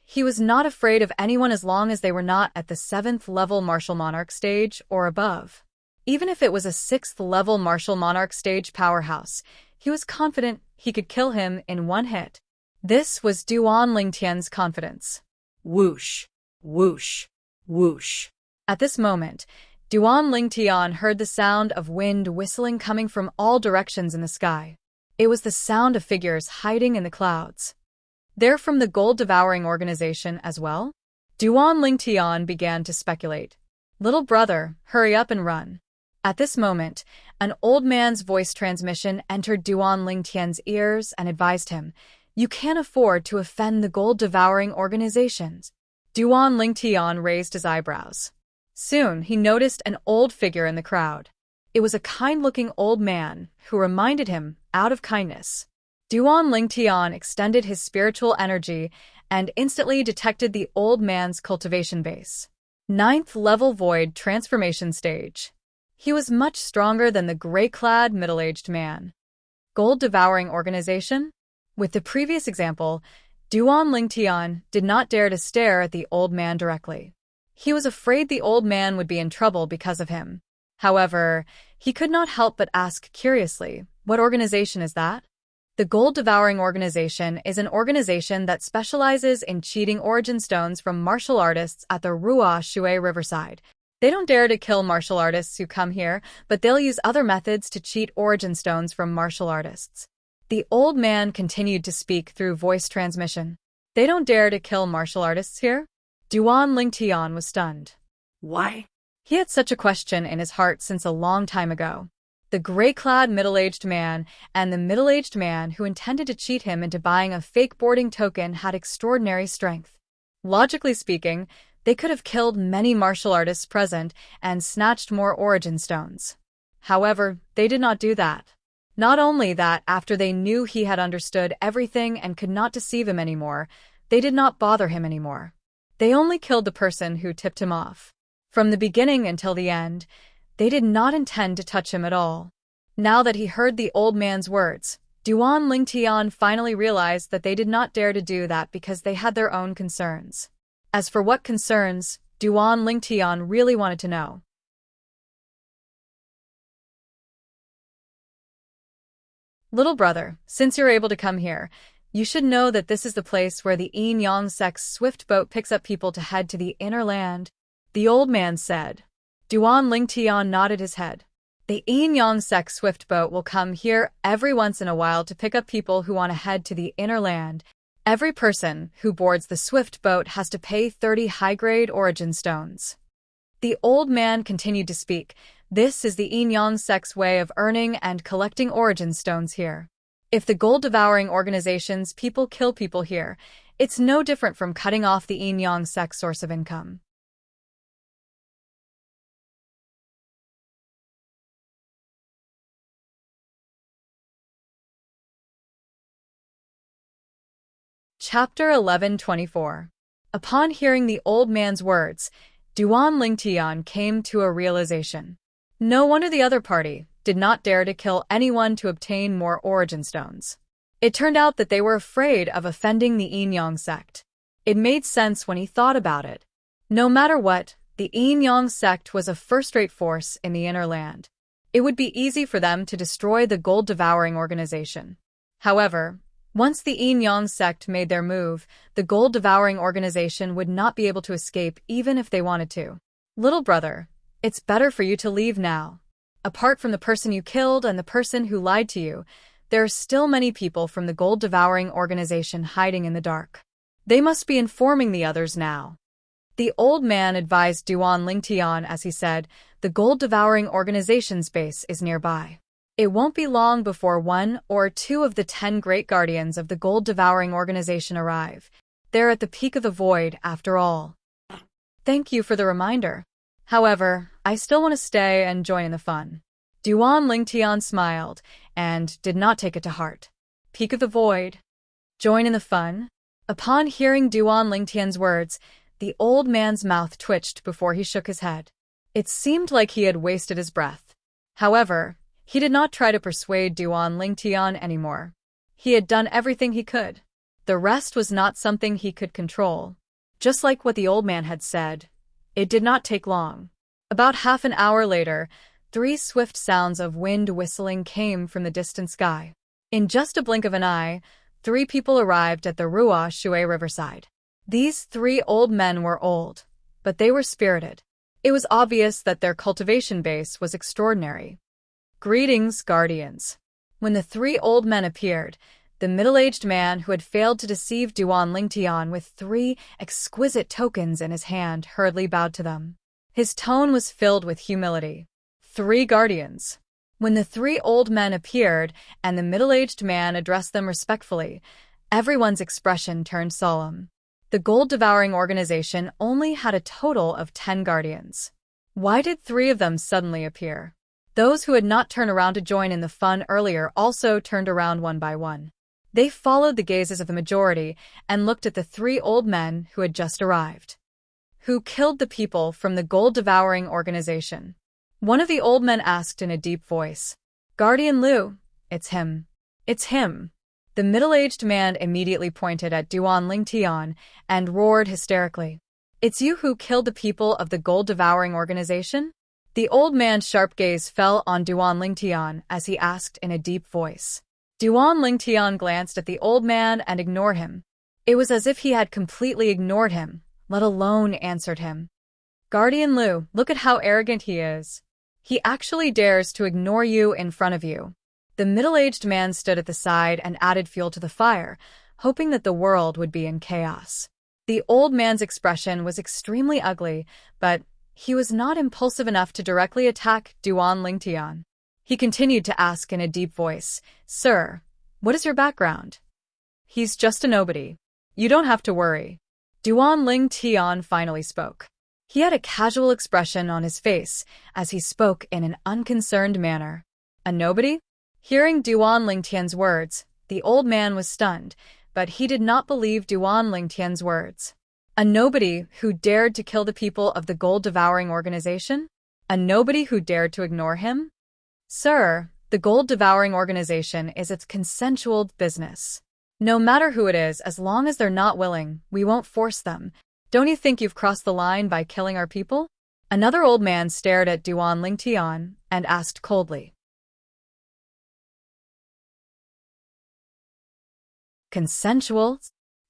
He was not afraid of anyone as long as they were not at the 7th-level martial monarch stage or above. Even if it was a 6th-level martial monarch stage powerhouse, he was confident he could kill him in one hit. This was Duan Lingtian's confidence. Whoosh, whoosh, whoosh. At this moment, Duan Lingtian heard the sound of wind whistling coming from all directions in the sky. It was the sound of figures hiding in the clouds. They're from the gold-devouring organization as well? Duan Lingtian began to speculate. Little brother, hurry up and run. At this moment, an old man's voice transmission entered Duan Lingtian's ears and advised him, "You can't afford to offend the gold-devouring organizations." Duan Lingtian raised his eyebrows. Soon, he noticed an old figure in the crowd. It was a kind-looking old man who reminded him, out of kindness. Duan Lingtian extended his spiritual energy and instantly detected the old man's cultivation base. 9th-level void transformation stage. He was much stronger than the gray-clad middle-aged man. Gold-devouring organization? With the previous example, Duan Lingtian did not dare to stare at the old man directly. He was afraid the old man would be in trouble because of him. However, he could not help but ask curiously, "What organization is that?" The Gold-Devouring Organization is an organization that specializes in cheating origin stones from martial artists at the Ruo Shui Riverside. They don't dare to kill martial artists who come here, but they'll use other methods to cheat origin stones from martial artists. The old man continued to speak through voice transmission. They don't dare to kill martial artists here? Duan Lingtian was stunned. Why? He had such a question in his heart since a long time ago. The gray-clad middle-aged man and the middle-aged man who intended to cheat him into buying a fake boarding token had extraordinary strength. Logically speaking, they could have killed many martial artists present and snatched more origin stones. However, they did not do that. Not only that, after they knew he had understood everything and could not deceive him anymore, they did not bother him anymore. They only killed the person who tipped him off. From the beginning until the end, they did not intend to touch him at all. Now that he heard the old man's words, Duan Lingtian finally realized that they did not dare to do that because they had their own concerns. As for what concerns, Duan Lingtian really wanted to know. Little brother, since you're able to come here, you should know that this is the place where the Yin Yang sect's swift boat picks up people to head to the inner land, the old man said. Duan Lingtian nodded his head. The Yin Yang sect swift boat will come here every once in a while to pick up people who want to head to the inner land. Every person who boards the swift boat has to pay 30 high-grade origin stones. The old man continued to speak. This is the Yin Yang sect's way of earning and collecting origin stones here. If the gold-devouring organization's people kill people here, it's no different from cutting off the Yin Yang sect's source of income. Chapter 11:24. Upon hearing the old man's words, Duan Lingtian came to a realization. No wonder the other party did not dare to kill anyone to obtain more origin stones. It turned out that they were afraid of offending the Yin Yang sect. It made sense when he thought about it. No matter what, the Yin Yang sect was a first-rate force in the inner land. It would be easy for them to destroy the gold-devouring organization. However, Once the Yin-Yang sect made their move, the gold-devouring organization would not be able to escape even if they wanted to. Little brother, it's better for you to leave now. Apart from the person you killed and the person who lied to you, there are still many people from the gold-devouring organization hiding in the dark. They must be informing the others now. The old man advised Duan Lingtian as he said, the gold-devouring organization's base is nearby. It won't be long before 1 or 2 of the 10 great guardians of the gold-devouring organization arrive. They're at the peak of the void, after all. Thank you for the reminder. However, I still want to stay and join in the fun. Duan Lingtian smiled and did not take it to heart. Peak of the void. Join in the fun? Upon hearing Duan Lingtian's words, the old man's mouth twitched before he shook his head. It seemed like he had wasted his breath. However, he did not try to persuade Duan Lingtian anymore. He had done everything he could. The rest was not something he could control. Just like what the old man had said, it did not take long. About half an hour later, 3 swift sounds of wind whistling came from the distant sky. In just a blink of an eye, 3 people arrived at the Rua Shui riverside. These 3 old men were old, but they were spirited. It was obvious that their cultivation base was extraordinary. Greetings, guardians. When the 3 old men appeared, the middle-aged man who had failed to deceive Duan Lingtian with 3 exquisite tokens in his hand hurriedly bowed to them. His tone was filled with humility. 3 guardians. When the 3 old men appeared and the middle-aged man addressed them respectfully, everyone's expression turned solemn. The gold-devouring organization only had a total of 10 guardians. Why did 3 of them suddenly appear? Those who had not turned around to join in the fun earlier also turned around one by one. They followed the gazes of the majority and looked at the 3 old men who had just arrived. Who killed the people from the gold-devouring organization? One of the old men asked in a deep voice. Guardian Liu, it's him. It's him. The middle-aged man immediately pointed at Duan Lingtian and roared hysterically. It's you who killed the people of the gold-devouring organization? The old man's sharp gaze fell on Duan Lingtian as he asked in a deep voice. Duan Lingtian glanced at the old man and ignored him. It was as if he had completely ignored him, let alone answered him. Guardian Liu, look at how arrogant he is. He actually dares to ignore you in front of you. The middle-aged man stood at the side and added fuel to the fire, hoping that the world would be in chaos. The old man's expression was extremely ugly, but he was not impulsive enough to directly attack Duan Lingtian. He continued to ask in a deep voice, Sir, what is your background? He's just a nobody. You don't have to worry. Duan Lingtian finally spoke. He had a casual expression on his face as he spoke in an unconcerned manner. A nobody? Hearing Duan Lingtian's words, the old man was stunned, but he did not believe Duan Lingtian's words. A nobody who dared to kill the people of the gold-devouring organization? A nobody who dared to ignore him? Sir, the gold-devouring organization is its consensual business. No matter who it is, as long as they're not willing, we won't force them. Don't you think you've crossed the line by killing our people? Another old man stared at Duan Lingtian and asked coldly. Consensual?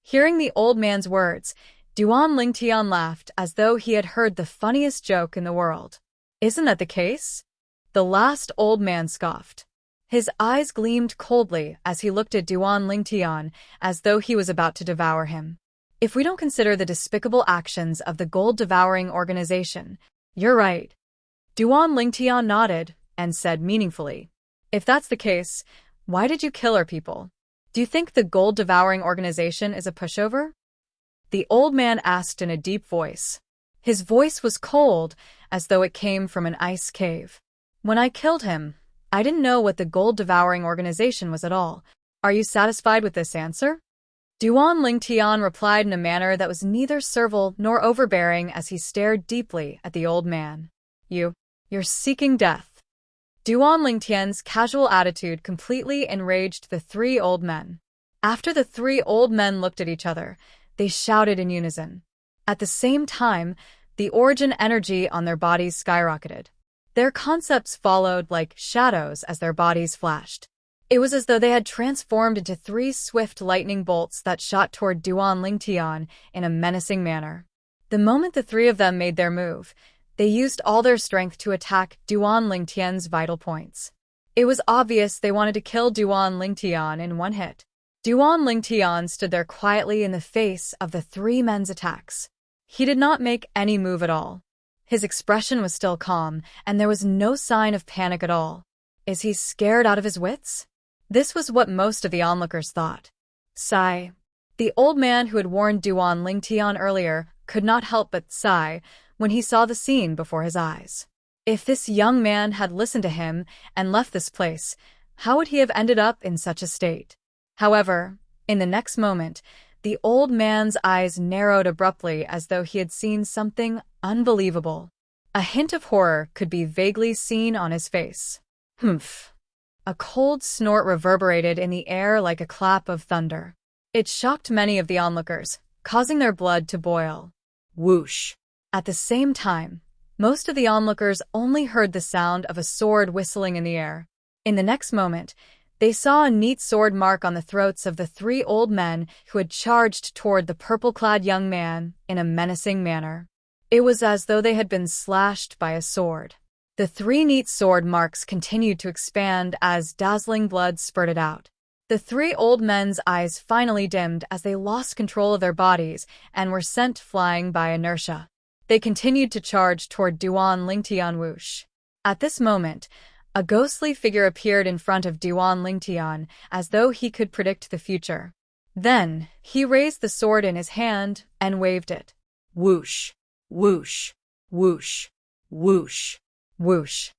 Hearing the old man's words, Duan Lingtian laughed as though he had heard the funniest joke in the world. Isn't that the case? The last old man scoffed. His eyes gleamed coldly as he looked at Duan Lingtian as though he was about to devour him. If we don't consider the despicable actions of the gold-devouring organization, you're right. Duan Lingtian nodded and said meaningfully, If that's the case, why did you kill our people? Do you think the gold-devouring organization is a pushover? The old man asked in a deep voice. His voice was cold, as though it came from an ice cave. When I killed him, I didn't know what the gold-devouring organization was at all. Are you satisfied with this answer? Duan Lingtian replied in a manner that was neither servile nor overbearing as he stared deeply at the old man. You're seeking death. Duan Lingtian's casual attitude completely enraged the 3 old men. After the 3 old men looked at each other, they shouted in unison. At the same time, the origin energy on their bodies skyrocketed. Their concepts followed like shadows as their bodies flashed. It was as though they had transformed into three swift lightning bolts that shot toward Duan Lingtian in a menacing manner. The moment the three of them made their move, they used all their strength to attack Duan Lingtian's vital points. It was obvious they wanted to kill Duan Lingtian in one hit. Duan Lingtian stood there quietly in the face of the three men's attacks. He did not make any move at all. His expression was still calm, and there was no sign of panic at all. Is he scared out of his wits? This was what most of the onlookers thought. Sigh. The old man who had warned Duan Lingtian earlier could not help but sigh when he saw the scene before his eyes. If this young man had listened to him and left this place, how would he have ended up in such a state? However, in the next moment, the old man's eyes narrowed abruptly as though he had seen something unbelievable. A hint of horror could be vaguely seen on his face. Humph. A cold snort reverberated in the air like a clap of thunder. It shocked many of the onlookers, causing their blood to boil. Whoosh. At the same time, most of the onlookers only heard the sound of a sword whistling in the air. In the next moment, they saw a neat sword mark on the throats of the three old men who had charged toward the purple-clad young man in a menacing manner. It was as though they had been slashed by a sword. The three neat sword marks continued to expand as dazzling blood spurted out. The three old men's eyes finally dimmed as they lost control of their bodies and were sent flying by inertia. They continued to charge toward Duan Lingtian whoosh. At this moment, a ghostly figure appeared in front of Duan Lingtian as though he could predict the future. Then, he raised the sword in his hand and waved it. Whoosh. Whoosh. Whoosh. Whoosh. Whoosh.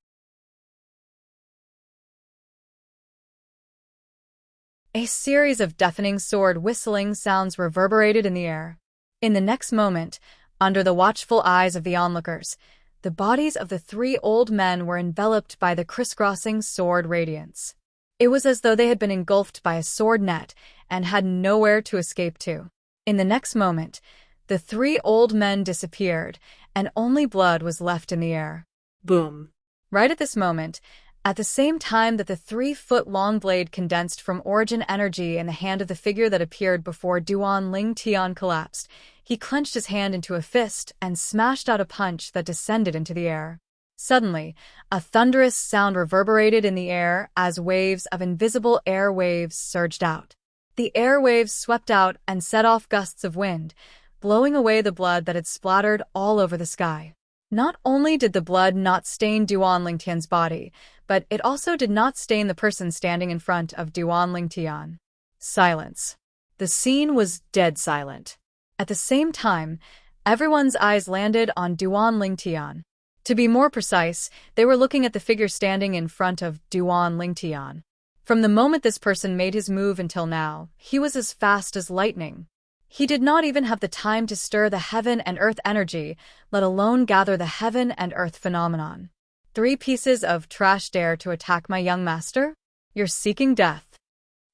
A series of deafening sword whistling sounds reverberated in the air. In the next moment, under the watchful eyes of the onlookers, the bodies of the three old men were enveloped by the crisscrossing sword radiance. It was as though they had been engulfed by a sword net and had nowhere to escape to. In the next moment, the three old men disappeared, and only blood was left in the air. Boom. Right at this moment, at the same time that the 3-foot-long blade condensed from origin energy in the hand of the figure that appeared before Duan Lingtian collapsed, he clenched his hand into a fist and smashed out a punch that descended into the air. Suddenly, a thunderous sound reverberated in the air as waves of invisible air waves surged out. The air waves swept out and set off gusts of wind, blowing away the blood that had splattered all over the sky. Not only did the blood not stain Duan Lingtian's body, but it also did not stain the person standing in front of Duan Lingtian. Silence. The scene was dead silent. At the same time, everyone's eyes landed on Duan Lingtian. To be more precise, they were looking at the figure standing in front of Duan Lingtian. From the moment this person made his move until now, he was as fast as lightning. He did not even have the time to stir the heaven and earth energy, let alone gather the heaven and earth phenomenon. 3 pieces of trash dare to attack my young master? You're seeking death.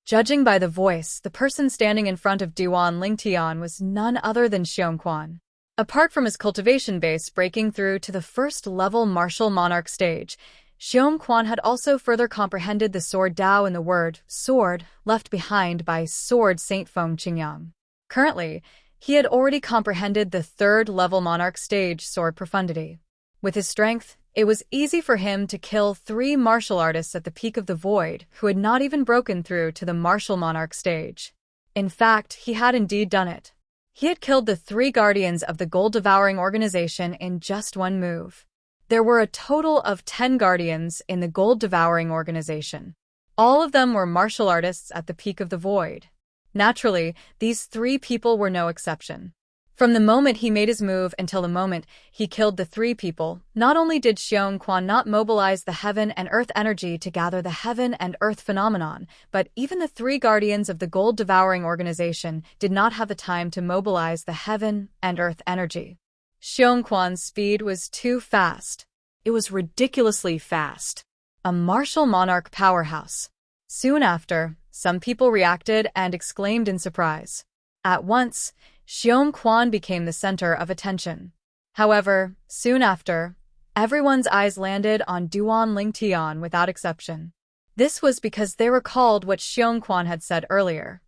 Judging by the voice, the person standing in front of Duan Lingtian was none other than Xiongquan. Apart from his cultivation base breaking through to the first-level martial monarch stage, Xiongquan had also further comprehended the sword Dao in the word sword left behind by Sword Saint Feng Qingyang. Currently, he had already comprehended the 3rd-level monarch stage sword profundity. With his strength, it was easy for him to kill 3 martial artists at the peak of the void who had not even broken through to the martial monarch stage. In fact, he had indeed done it. He had killed the 3 guardians of the gold-devouring organization in just one move. There were a total of 10 guardians in the gold-devouring organization. All of them were martial artists at the peak of the void. Naturally, these 3 people were no exception. From the moment he made his move until the moment he killed the 3 people, not only did Xiongquan not mobilize the heaven and earth energy to gather the heaven and earth phenomenon, but even the 3 guardians of the gold-devouring organization did not have the time to mobilize the heaven and earth energy. Xiongquan's speed was too fast. It was ridiculously fast. A martial monarch powerhouse. Soon after, some people reacted and exclaimed in surprise. At once, Xiongquan became the center of attention. However, soon after, everyone's eyes landed on Duan Lingtian without exception. This was because they recalled what Xiongquan had said earlier.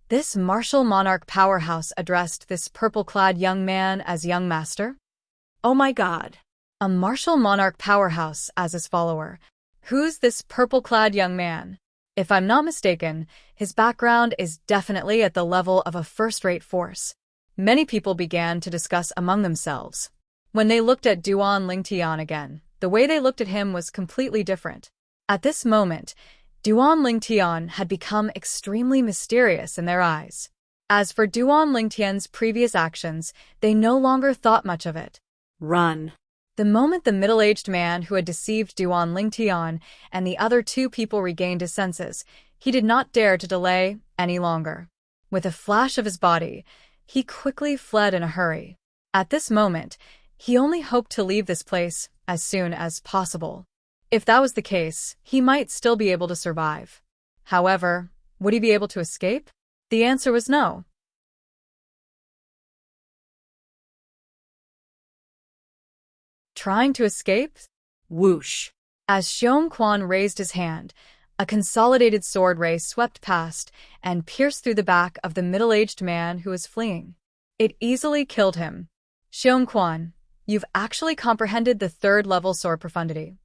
This martial monarch powerhouse addressed this purple-clad young man as young master? Oh my God. A martial monarch powerhouse as his follower. Who's this purple-clad young man? If I'm not mistaken, his background is definitely at the level of a first-rate force. Many people began to discuss among themselves. When they looked at Duan Lingtian again, the way they looked at him was completely different. At this moment, Duan Lingtian had become extremely mysterious in their eyes. As for Duan Lingtian's previous actions, they no longer thought much of it. Run. The moment the middle-aged man who had deceived Duan Lingtian and the other two people regained his senses, he did not dare to delay any longer. With a flash of his body, he quickly fled in a hurry. At this moment, he only hoped to leave this place as soon as possible. If that was the case, he might still be able to survive. However, would he be able to escape? The answer was no. Trying to escape? Whoosh. As Xiongquan raised his hand, a consolidated sword ray swept past and pierced through the back of the middle-aged man who was fleeing. It easily killed him. Xiongquan, you've actually comprehended the third-level sword profundity.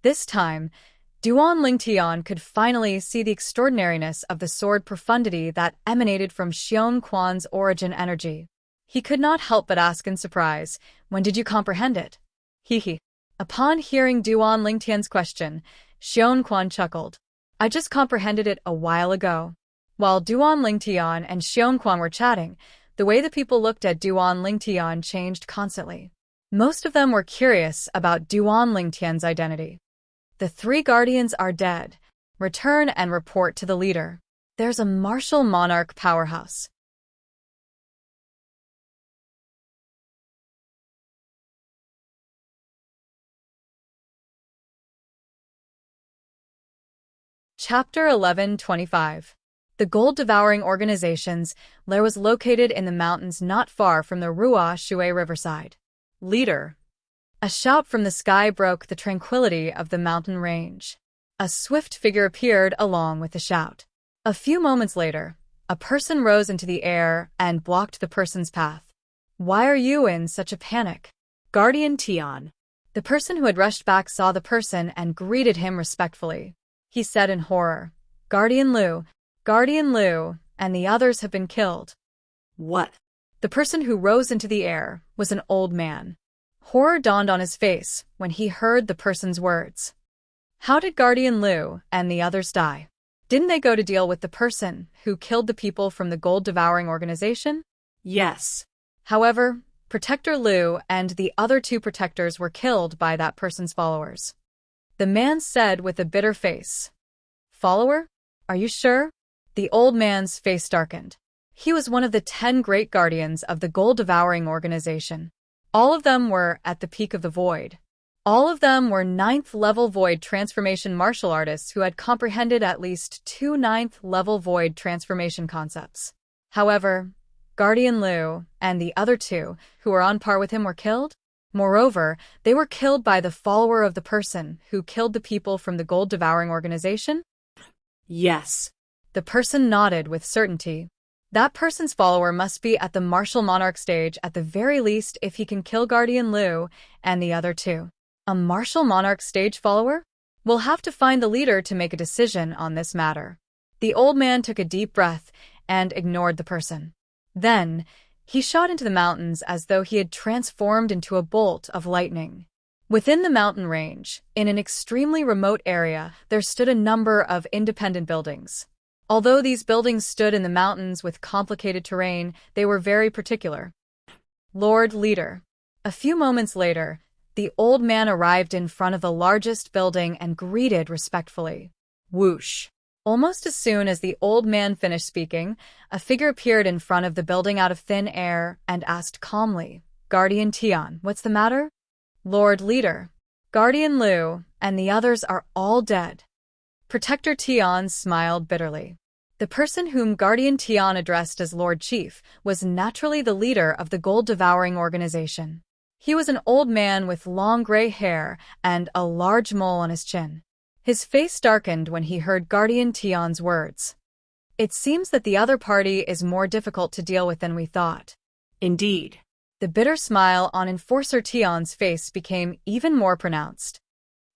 This time, Duan Lingtian could finally see the extraordinariness of the sword profundity that emanated from Xiongquan's origin energy. He could not help but ask in surprise, "When did you comprehend it?" He. Upon hearing Duan Lingtian's question, Xiongquan chuckled. "I just comprehended it a while ago." While Duan Lingtian and Xiongquan were chatting, the way the people looked at Duan Lingtian changed constantly. Most of them were curious about Duan Lingtian's identity. The three guardians are dead. Return and report to the leader. There's a martial monarch powerhouse. Chapter 11:25. The gold-devouring organization's lair was located in the mountains not far from the Ruo Shui riverside. Leader. A shout from the sky broke the tranquility of the mountain range. A swift figure appeared along with the shout. A few moments later, a person rose into the air and blocked the person's path. "Why are you in such a panic?" Guardian Tian. The person who had rushed back saw the person and greeted him respectfully. He said in horror, Guardian Lu, and the others have been killed." What? The person who rose into the air was an old man. Horror dawned on his face when he heard the person's words. How did Guardian Lu and the others die? Didn't they go to deal with the person who killed the people from the gold-devouring organization? Yes. However, Protector Lu and the other two protectors were killed by that person's followers. The man said with a bitter face. "Follower? Are you sure?" The old man's face darkened. He was one of the 10 great guardians of the gold-devouring organization. All of them were at the peak of the void. All of them were 9th-level void transformation martial artists who had comprehended at least 2 9th-level void transformation concepts. However, Guardian Lu and the other two who were on par with him were killed. Moreover, they were killed by the follower of the person who killed the people from the gold-devouring organization? Yes. The person nodded with certainty. That person's follower must be at the martial monarch stage at the very least if he can kill Guardian Lu and the other two. A martial monarch stage follower? We'll have to find the leader to make a decision on this matter. The old man took a deep breath and ignored the person. Then, he shot into the mountains as though he had transformed into a bolt of lightning. Within the mountain range, in an extremely remote area, there stood a number of independent buildings. Although these buildings stood in the mountains with complicated terrain, they were very particular. Lord Leader. A few moments later, the old man arrived in front of the largest building and greeted respectfully. Whoosh. Almost as soon as the old man finished speaking, a figure appeared in front of the building out of thin air and asked calmly, Guardian Tian, what's the matter? Lord Leader. Guardian Lu and the others are all dead. Protector Tian smiled bitterly. The person whom Guardian Tian addressed as Lord Chief was naturally the leader of the gold-devouring organization. He was an old man with long gray hair and a large mole on his chin. His face darkened when he heard Guardian Tion's words. It seems that the other party is more difficult to deal with than we thought. Indeed. The bitter smile on Enforcer Tion's face became even more pronounced.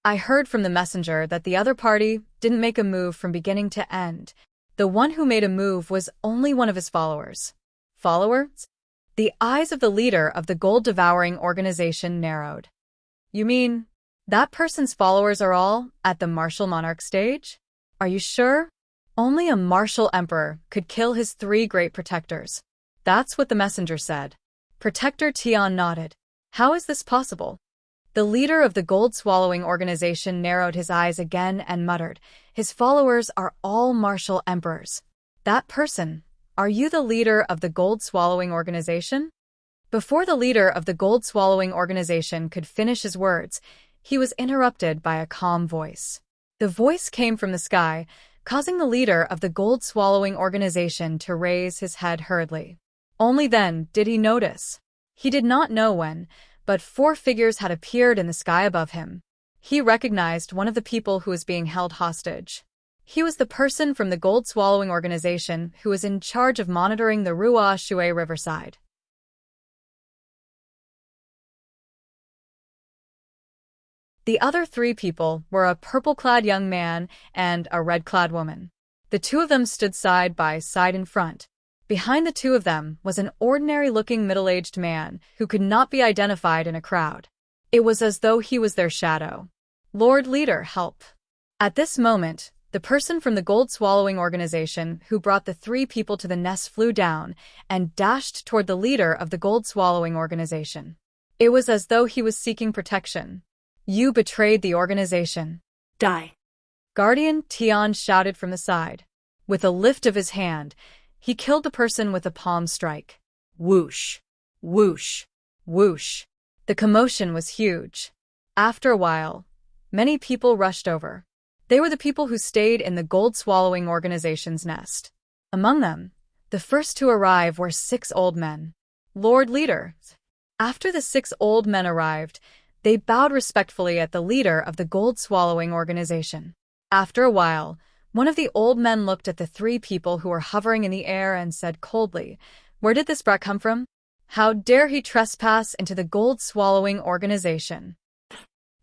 I heard from the messenger that the other party didn't make a move from beginning to end. The one who made a move was only one of his followers. Followers? The eyes of the leader of the gold-devouring organization narrowed. You mean, that person's followers are all at the martial monarch stage? Are you sure? Only a martial emperor could kill his 3 great protectors. That's what the messenger said. Protector Tion nodded. How is this possible? The leader of the gold-swallowing organization narrowed his eyes again and muttered, his followers are all martial emperors. That person, are you the leader of the gold-swallowing organization? Before the leader of the gold-swallowing organization could finish his words, he was interrupted by a calm voice. The voice came from the sky, causing the leader of the gold-swallowing organization to raise his head hurriedly. Only then did he notice. He did not know when, but 4 figures had appeared in the sky above him. He recognized one of the people who was being held hostage. He was the person from the gold-swallowing organization who was in charge of monitoring the Ruo Shui riverside. The other 3 people were a purple-clad young man and a red-clad woman. The 2 of them stood side by side in front. Behind the 2 of them was an ordinary-looking middle-aged man who could not be identified in a crowd. It was as though he was their shadow. Lord Leader, help. At this moment, the person from the gold-swallowing organization who brought the 3 people to the nest flew down and dashed toward the leader of the gold-swallowing organization. It was as though he was seeking protection. You betrayed the organization. Die. Guardian Tion shouted from the side. With a lift of his hand, he killed the person with a palm strike. Whoosh. Whoosh. Whoosh. The commotion was huge. After a while, many people rushed over. They were the people who stayed in the gold-swallowing organization's nest. Among them, the first to arrive were 6 old men. Lord Leader. After the 6 old men arrived, they bowed respectfully at the leader of the gold-swallowing organization. After a while, one of the old men looked at the 3 people who were hovering in the air and said coldly, "Where did this brat come from? How dare he trespass into the gold-swallowing organization?"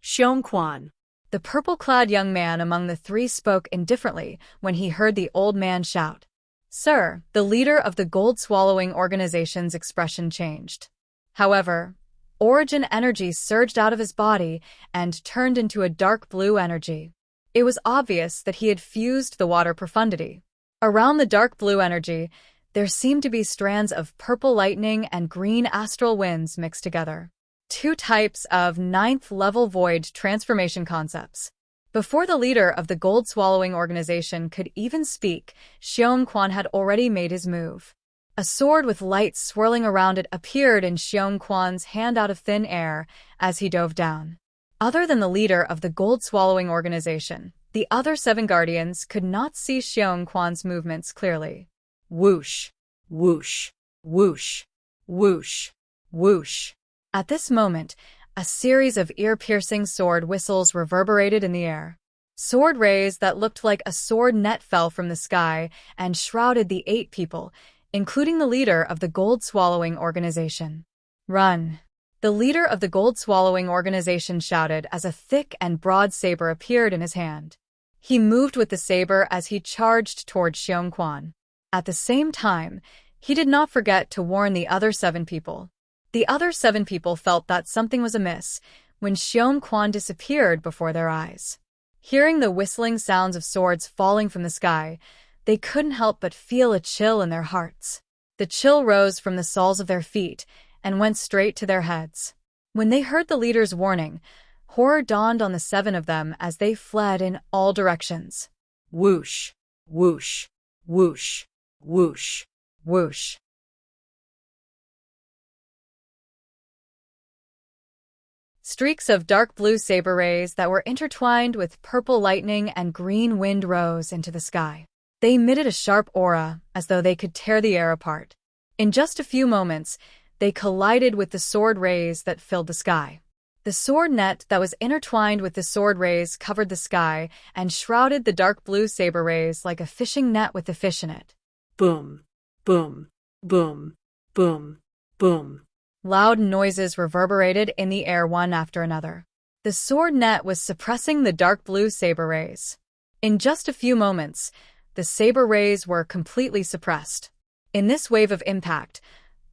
Xiongquan. The purple-clad young man among the 3 spoke indifferently when he heard the old man shout. Sir, the leader of the gold-swallowing organization's expression changed. However, origin energy surged out of his body and turned into a dark blue energy. It was obvious that he had fused the water profundity. Around the dark blue energy, there seemed to be strands of purple lightning and green astral winds mixed together. 2 types of 9th-level void transformation concepts. Before the leader of the gold-swallowing organization could even speak, Xiongquan had already made his move. A sword with light swirling around it appeared in Xiongquan's hand out of thin air as he dove down. Other than the leader of the gold-swallowing organization, the other 7 guardians could not see Xiongquan's movements clearly. Whoosh, whoosh, whoosh, whoosh, whoosh. At this moment, a series of ear-piercing sword whistles reverberated in the air. Sword rays that looked like a sword net fell from the sky and shrouded the 8 people, including the leader of the gold-swallowing organization. Run! The leader of the gold-swallowing organization shouted as a thick and broad saber appeared in his hand. He moved with the saber as he charged toward Xiongquan. At the same time, he did not forget to warn the other 7 people. The other 7 people felt that something was amiss when Xiongquan disappeared before their eyes. Hearing the whistling sounds of swords falling from the sky, they couldn't help but feel a chill in their hearts. The chill rose from the soles of their feet and went straight to their heads. When they heard the leader's warning, horror dawned on the 7 of them as they fled in all directions. Whoosh, whoosh, whoosh, whoosh, whoosh. Streaks of dark blue saber rays that were intertwined with purple lightning and green wind rose into the sky. They emitted a sharp aura, as though they could tear the air apart. In just a few moments, they collided with the sword rays that filled the sky. The sword net that was intertwined with the sword rays covered the sky and shrouded the dark blue saber rays like a fishing net with the fish in it. Boom, boom, boom, boom, boom. Loud noises reverberated in the air one after another. The sword net was suppressing the dark blue saber rays. In just a few moments, the saber rays were completely suppressed. In this wave of impact,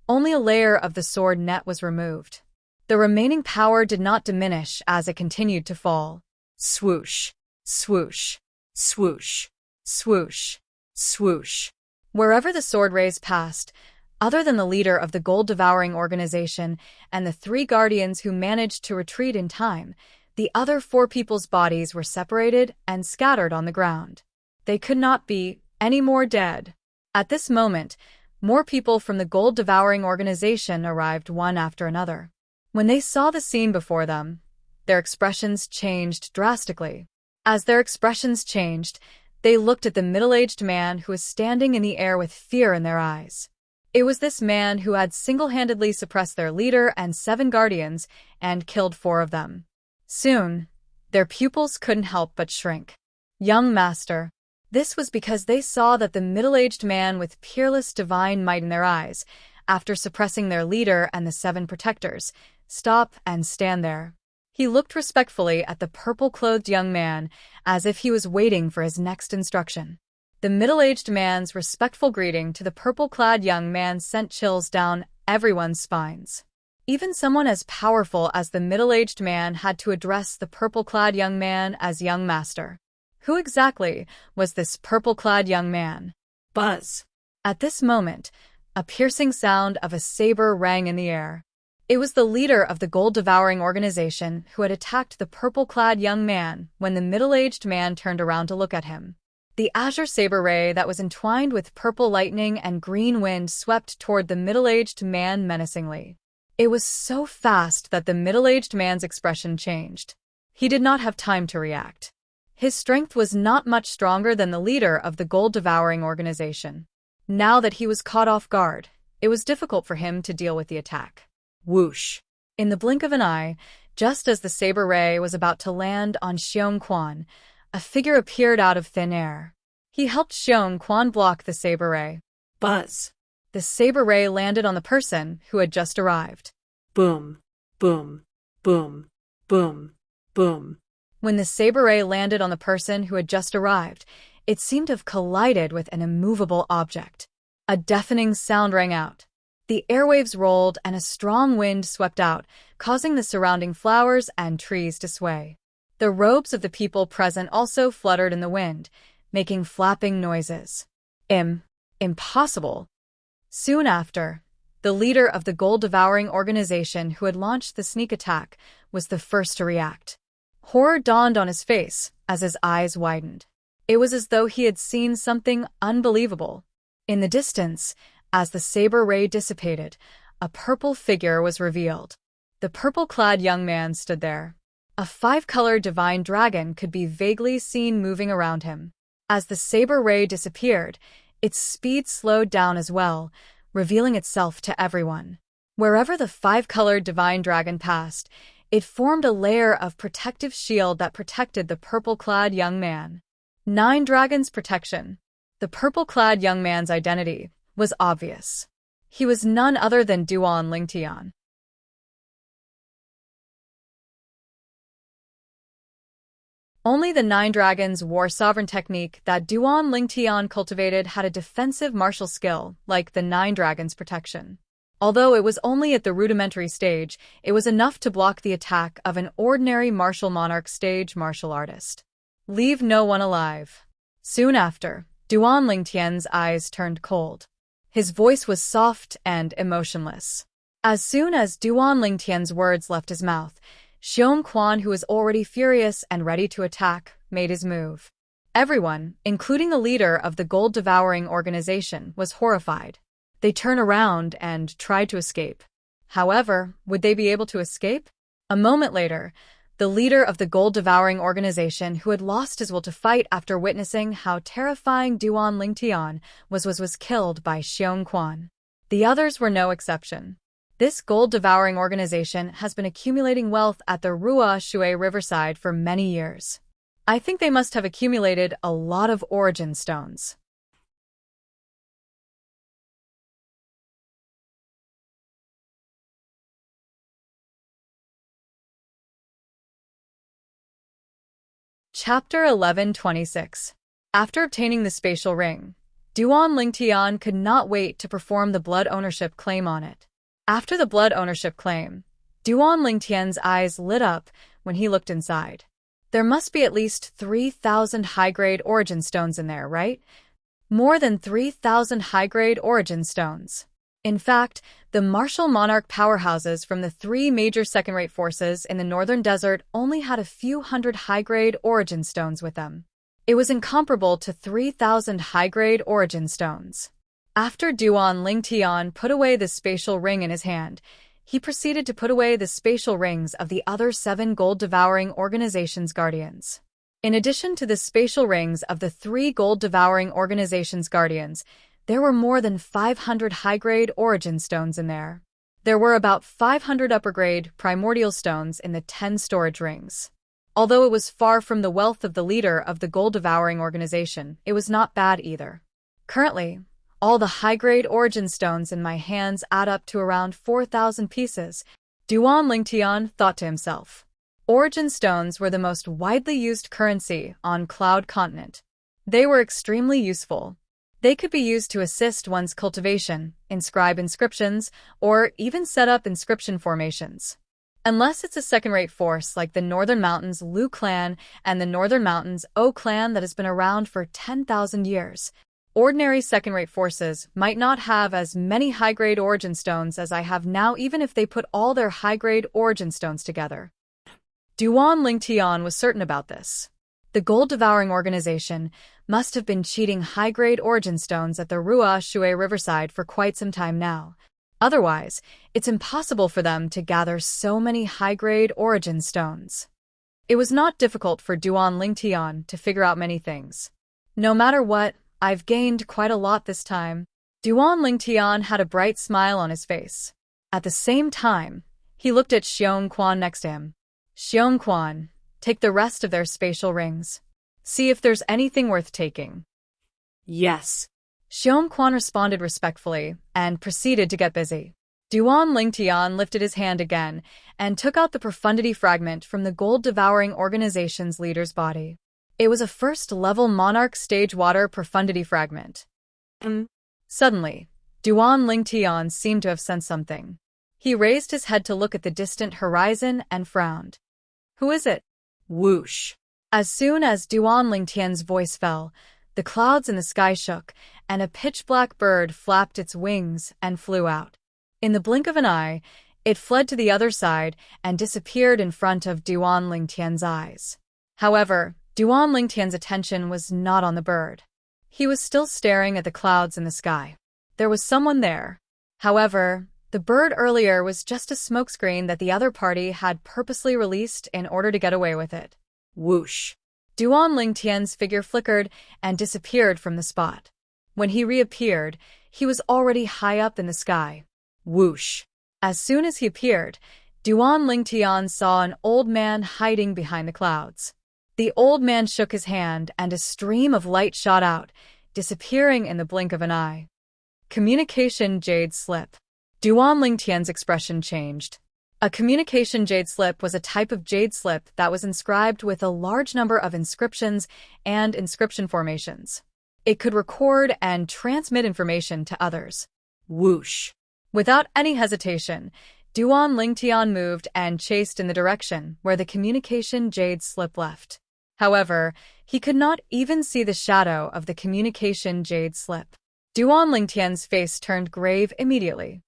only a layer of the sword net was removed. The remaining power did not diminish as it continued to fall. Swoosh, swoosh, swoosh, swoosh, swoosh. Wherever the sword rays passed, other than the leader of the gold-devouring organization and the 3 guardians who managed to retreat in time, the other 4 people's bodies were separated and scattered on the ground. They could not be any more dead. At this moment, more people from the gold-devouring organization arrived one after another. When they saw the scene before them, their expressions changed drastically. As their expressions changed, they looked at the middle-aged man who was standing in the air with fear in their eyes. It was this man who had single-handedly suppressed their leader and 7 guardians and killed 4 of them. Soon, their pupils couldn't help but shrink. Young master. This was because they saw that the middle-aged man with peerless divine might in their eyes, after suppressing their leader and the 7 protectors, stop and stand there. He looked respectfully at the purple-clothed young man, as if he was waiting for his next instruction. The middle-aged man's respectful greeting to the purple-clad young man sent chills down everyone's spines. Even someone as powerful as the middle-aged man had to address the purple-clad young man as young master. Who exactly was this purple-clad young man? Buzz. At this moment, a piercing sound of a saber rang in the air. It was the leader of the gold-devouring organization who had attacked the purple-clad young man when the middle-aged man turned around to look at him. The azure saber ray that was entwined with purple lightning and green wind swept toward the middle-aged man menacingly. It was so fast that the middle-aged man's expression changed. He did not have time to react. His strength was not much stronger than the leader of the gold-devouring organization. Now that he was caught off guard, it was difficult for him to deal with the attack. Whoosh. In the blink of an eye, just as the saber ray was about to land on Xiong Quan, a figure appeared out of thin air. He helped Xiong Quan block the saber ray. Buzz. The saber ray landed on the person who had just arrived. Boom, boom, boom, boom, boom. When the saber ray landed on the person who had just arrived, it seemed to have collided with an immovable object. A deafening sound rang out. The airwaves rolled and a strong wind swept out, causing the surrounding flowers and trees to sway. The robes of the people present also fluttered in the wind, making flapping noises. Impossible. Soon after, the leader of the gold-devouring organization who had launched the sneak attack was the first to react. Horror dawned on his face as his eyes widened. It was as though he had seen something unbelievable. In the distance, as the saber ray dissipated, a purple figure was revealed. The purple-clad young man stood there. A 5-colored divine dragon could be vaguely seen moving around him. As the saber ray disappeared, its speed slowed down as well, revealing itself to everyone. Wherever the 5-colored divine dragon passed, it formed a layer of protective shield that protected the purple-clad young man. 9 Dragons' protection. The purple-clad young man's identity was obvious. He was none other than Duan Lingtian. Only the 9 Dragons' war sovereign technique that Duan Lingtian cultivated had a defensive martial skill, like the 9 Dragons' protection. Although it was only at the rudimentary stage, it was enough to block the attack of an ordinary martial monarch stage martial artist. Leave no one alive. Soon after, Duan Lingtian's eyes turned cold. His voice was soft and emotionless. As soon as Duan Lingtian's words left his mouth, Xiong Quan, who was already furious and ready to attack, made his move. Everyone, including the leader of the gold-devouring organization, was horrified. They turned around and tried to escape. However, would they be able to escape? A moment later, the leader of the gold-devouring organization, who had lost his will to fight after witnessing how terrifying Duan Lingtian was killed by Xiong Quan. The others were no exception. This gold-devouring organization has been accumulating wealth at the Wuxia riverside for many years. I think they must have accumulated a lot of origin stones. Chapter 11:26. After obtaining the spatial ring, Duan Lingtian could not wait to perform the blood ownership claim on it. After the blood ownership claim, Duan Lingtian's eyes lit up when he looked inside. There must be at least 3,000 high-grade origin stones in there, right? More than 3,000 high-grade origin stones. In fact, the martial monarch powerhouses from the three major second-rate forces in the northern desert only had a few hundred high-grade origin stones with them. It was incomparable to 3,000 high-grade origin stones. After Duan Lingtian put away the spatial ring in his hand, he proceeded to put away the spatial rings of the other 7 gold-devouring organizations' guardians. In addition to the spatial rings of the 3 gold-devouring organizations' guardians, there were more than 500 high-grade origin stones in there. There were about 500 upper-grade primordial stones in the 10 storage rings. Although it was far from the wealth of the leader of the gold-devouring organization, it was not bad either. Currently, all the high-grade origin stones in my hands add up to around 4,000 pieces, Duan Lingtian thought to himself. Origin stones were the most widely used currency on Cloud Continent. They were extremely useful. They could be used to assist one's cultivation, inscribe inscriptions, or even set up inscription formations. Unless it's a second-rate force like the Northern Mountains Lu clan and the Northern Mountains O clan that has been around for 10,000 years, ordinary second-rate forces might not have as many high-grade origin stones as I have now even if they put all their high-grade origin stones together. Duan Lingtian was certain about this. The gold-devouring organization must have been cheating high-grade origin stones at the Wuxia riverside for quite some time now. Otherwise, it's impossible for them to gather so many high-grade origin stones. It was not difficult for Duan Lingtian to figure out many things. No matter what, I've gained quite a lot this time. Duan Lingtian had a bright smile on his face. At the same time, he looked at Xiongquan next to him. Xiongquan, take the rest of their spatial rings. See if there's anything worth taking. Yes. Xiongquan responded respectfully and proceeded to get busy. Duan Lingtian lifted his hand again and took out the profundity fragment from the gold-devouring organization's leader's body. It was a first-level Monarch Stage Water profundity fragment. Suddenly, Duan Lingtian seemed to have sensed something. He raised his head to look at the distant horizon and frowned. Who is it? Whoosh. As soon as Duan Lingtian's voice fell, the clouds in the sky shook, and a pitch-black bird flapped its wings and flew out. In the blink of an eye, it fled to the other side and disappeared in front of Duan Lingtian's eyes. However, Duan Lingtian's attention was not on the bird. He was still staring at the clouds in the sky. There was someone there. However, the bird earlier was just a smokescreen that the other party had purposely released in order to get away with it. Whoosh. Duan Lingtian's figure flickered and disappeared from the spot. When he reappeared, he was already high up in the sky. Whoosh. As soon as he appeared, Duan Lingtian saw an old man hiding behind the clouds. The old man shook his hand and a stream of light shot out, disappearing in the blink of an eye. Communication Jade Slip. Duan Lingtian's expression changed. A communication jade slip was a type of jade slip that was inscribed with a large number of inscriptions and inscription formations. It could record and transmit information to others. Whoosh. Without any hesitation, Duan Lingtian moved and chased in the direction where the communication jade slip left. However, he could not even see the shadow of the communication jade slip. Duan Lingtian's face turned grave immediately.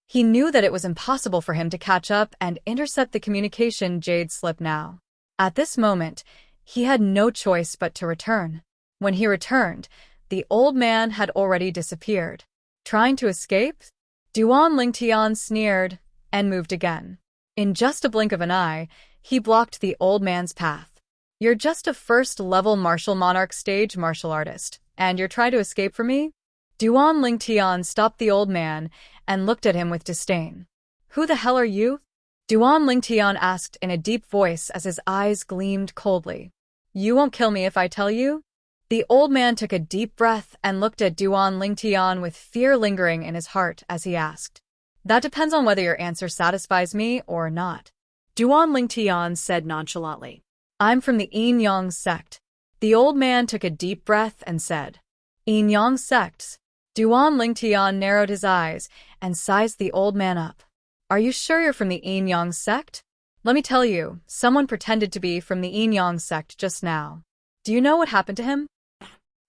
He knew that it was impossible for him to catch up and intercept the communication jade slip now. At this moment, he had no choice but to return. When he returned, the old man had already disappeared. Trying to escape? Duan Lingtian sneered and moved again. In just a blink of an eye, he blocked the old man's path. You're just a first-level martial monarch stage martial artist. And you're trying to escape from me? Duan Lingtian stopped the old man and looked at him with disdain. Who the hell are you? Duan Lingtian asked in a deep voice as his eyes gleamed coldly. You won't kill me if I tell you? The old man took a deep breath and looked at Duan Lingtian with fear lingering in his heart as he asked. That depends on whether your answer satisfies me or not. Duan Lingtian said nonchalantly. I'm from the Yin Yang sect. The old man took a deep breath and said. Yin Yang sects? Duan Lingtian narrowed his eyes and sized the old man up. Are you sure you're from the Yin Yang sect? Let me tell you, someone pretended to be from the Yin Yang sect just now. Do you know what happened to him?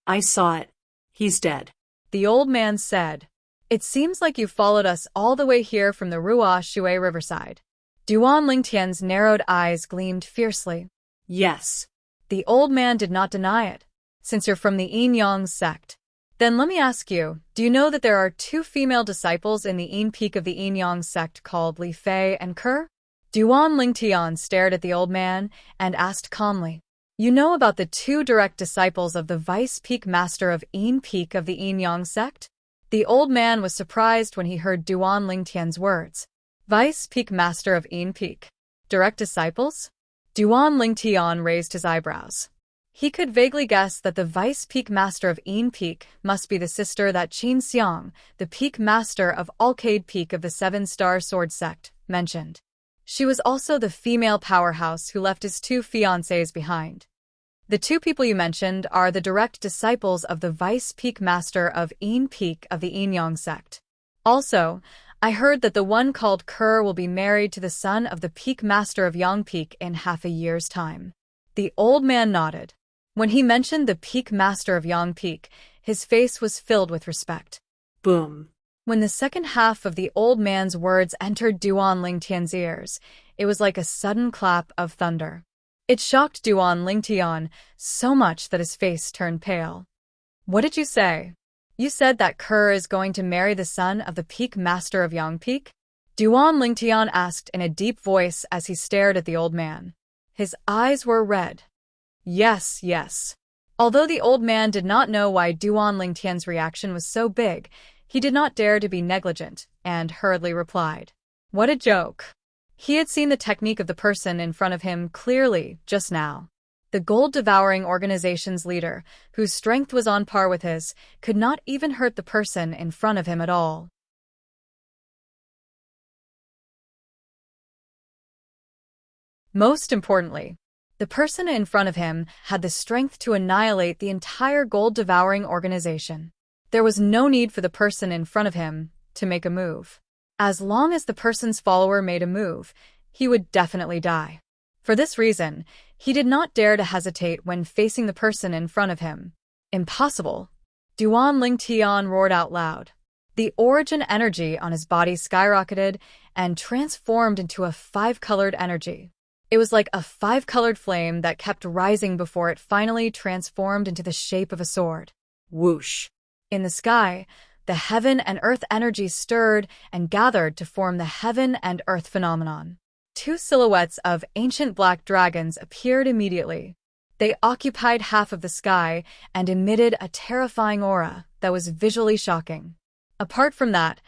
I saw it. He's dead. The old man said. It seems like you followed us all the way here from the Ruo Shui riverside. Duan Lingtian's narrowed eyes gleamed fiercely. Yes. The old man did not deny it. Since you're from the Yin Yang sect, then let me ask you, do you know that there are 2 female disciples in the Yin peak of the Yin Yang sect called Li Fei and Ke? Duan Lingtian stared at the old man and asked calmly. You know about the 2 direct disciples of the Vice Peak Master of Yin Peak of the Yin Yang sect? The old man was surprised when he heard Duan Lingtian's words. Vice Peak Master of Yin Peak. Direct disciples? Duan Lingtian raised his eyebrows. He could vaguely guess that the Vice Peak Master of Yin Peak must be the sister that Qin Xiang, the Peak Master of Alcade Peak of the 7-Star Sword Sect, mentioned. She was also the female powerhouse who left his 2 fiancés behind. The 2 people you mentioned are the direct disciples of the Vice Peak Master of Yin Peak of the Yin Yang sect. Also, I heard that the one called Ke will be married to the son of the Peak Master of Yang Peak in half a year's time. The old man nodded. When he mentioned the Peak Master of Yang Peak, his face was filled with respect. Boom. When the second half of the old man's words entered Duan Lingtian's ears, it was like a sudden clap of thunder. It shocked Duan Lingtian so much that his face turned pale. What did you say? You said that Ke is going to marry the son of the Peak Master of Yang Peak? Duan Lingtian asked in a deep voice as he stared at the old man. His eyes were red. Yes, yes. Although the old man did not know why Duan Lingtian's reaction was so big, he did not dare to be negligent, and hurriedly replied. What a joke. He had seen the technique of the person in front of him clearly just now. The gold-devouring organization's leader, whose strength was on par with his, could not even hurt the person in front of him at all. Most importantly, the person in front of him had the strength to annihilate the entire gold-devouring organization. There was no need for the person in front of him to make a move. As long as the person's follower made a move, he would definitely die. For this reason, he did not dare to hesitate when facing the person in front of him. Impossible! Duan Lingtian roared out loud. The origin energy on his body skyrocketed and transformed into a 5-colored energy. It was like a 5-colored flame that kept rising before it finally transformed into the shape of a sword. Whoosh! In the sky, the heaven and earth energy stirred and gathered to form the heaven and earth phenomenon. 2 silhouettes of ancient black dragons appeared immediately. They occupied half of the sky and emitted a terrifying aura that was visually shocking. Apart from that,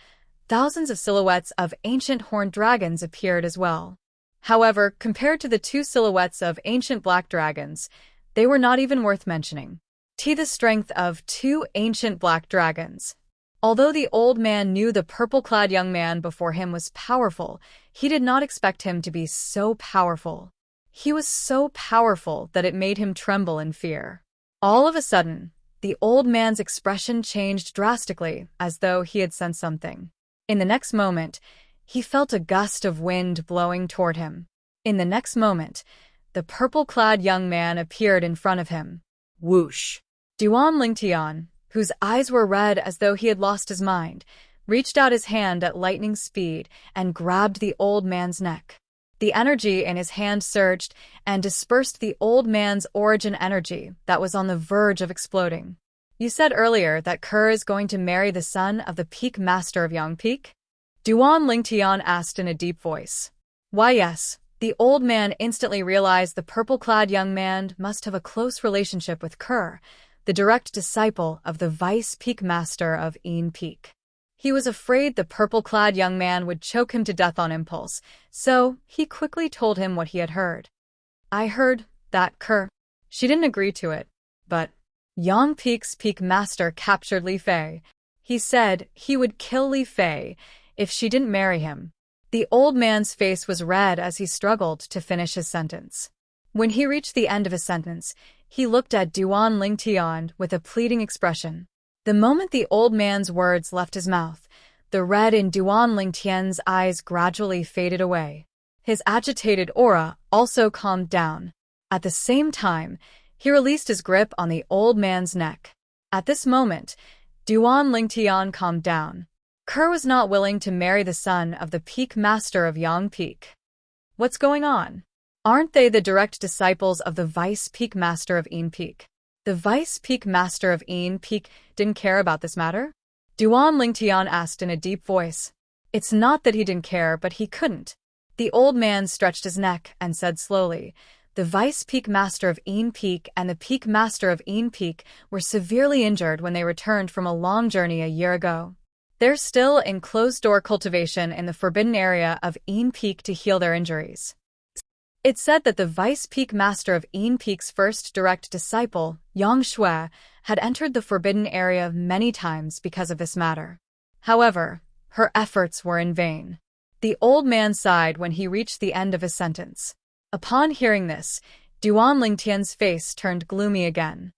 thousands of silhouettes of ancient horned dragons appeared as well. However, compared to the 2 silhouettes of ancient black dragons, they were not even worth mentioning. The strength of 2 ancient black dragons. Although the old man knew the purple-clad young man before him was powerful, he did not expect him to be so powerful. He was so powerful that it made him tremble in fear. All of a sudden, the old man's expression changed drastically, as though he had sensed something. In the next moment, he felt a gust of wind blowing toward him. In the next moment, the purple-clad young man appeared in front of him. Whoosh! Duan Lingtian, whose eyes were red as though he had lost his mind, reached out his hand at lightning speed and grabbed the old man's neck. The energy in his hand surged and dispersed the old man's origin energy that was on the verge of exploding. You said earlier that Ke is going to marry the son of the Peak Master of Yang Peak? Duan Lingtian asked in a deep voice. Why yes, the old man instantly realized the purple-clad young man must have a close relationship with Ke. the direct disciple of the vice peak master of Een Peak. He was afraid the purple-clad young man would choke him to death on impulse, so he quickly told him what he had heard. I heard that Kerr. She didn't agree to it, but Yang Peak's peak master captured Li Fei. He said he would kill Li Fei if she didn't marry him. The old man's face was red as he struggled to finish his sentence. When he reached the end of his sentence, he looked at Duan Lingtian with a pleading expression. The moment the old man's words left his mouth, the red in Duan Lingtian's eyes gradually faded away. His agitated aura also calmed down. At the same time, he released his grip on the old man's neck. At this moment, Duan Lingtian calmed down. Kerr was not willing to marry the son of the peak master of Yang Peak. What's going on? Aren't they the direct disciples of the vice peak master of Een Peak? The vice peak master of Een Peak didn't care about this matter? Duan Lingtian asked in a deep voice. It's not that he didn't care, but he couldn't. The old man stretched his neck and said slowly, the vice peak master of Een Peak and the peak master of Een Peak were severely injured when they returned from a long journey a year ago. They're still in closed-door cultivation in the forbidden area of Een Peak to heal their injuries. It's said that the vice peak master of Een Peak's first direct disciple, Yang Shui, had entered the forbidden area many times because of this matter. However, her efforts were in vain. The old man sighed when he reached the end of his sentence. Upon hearing this, Duan Lingtian's face turned gloomy again.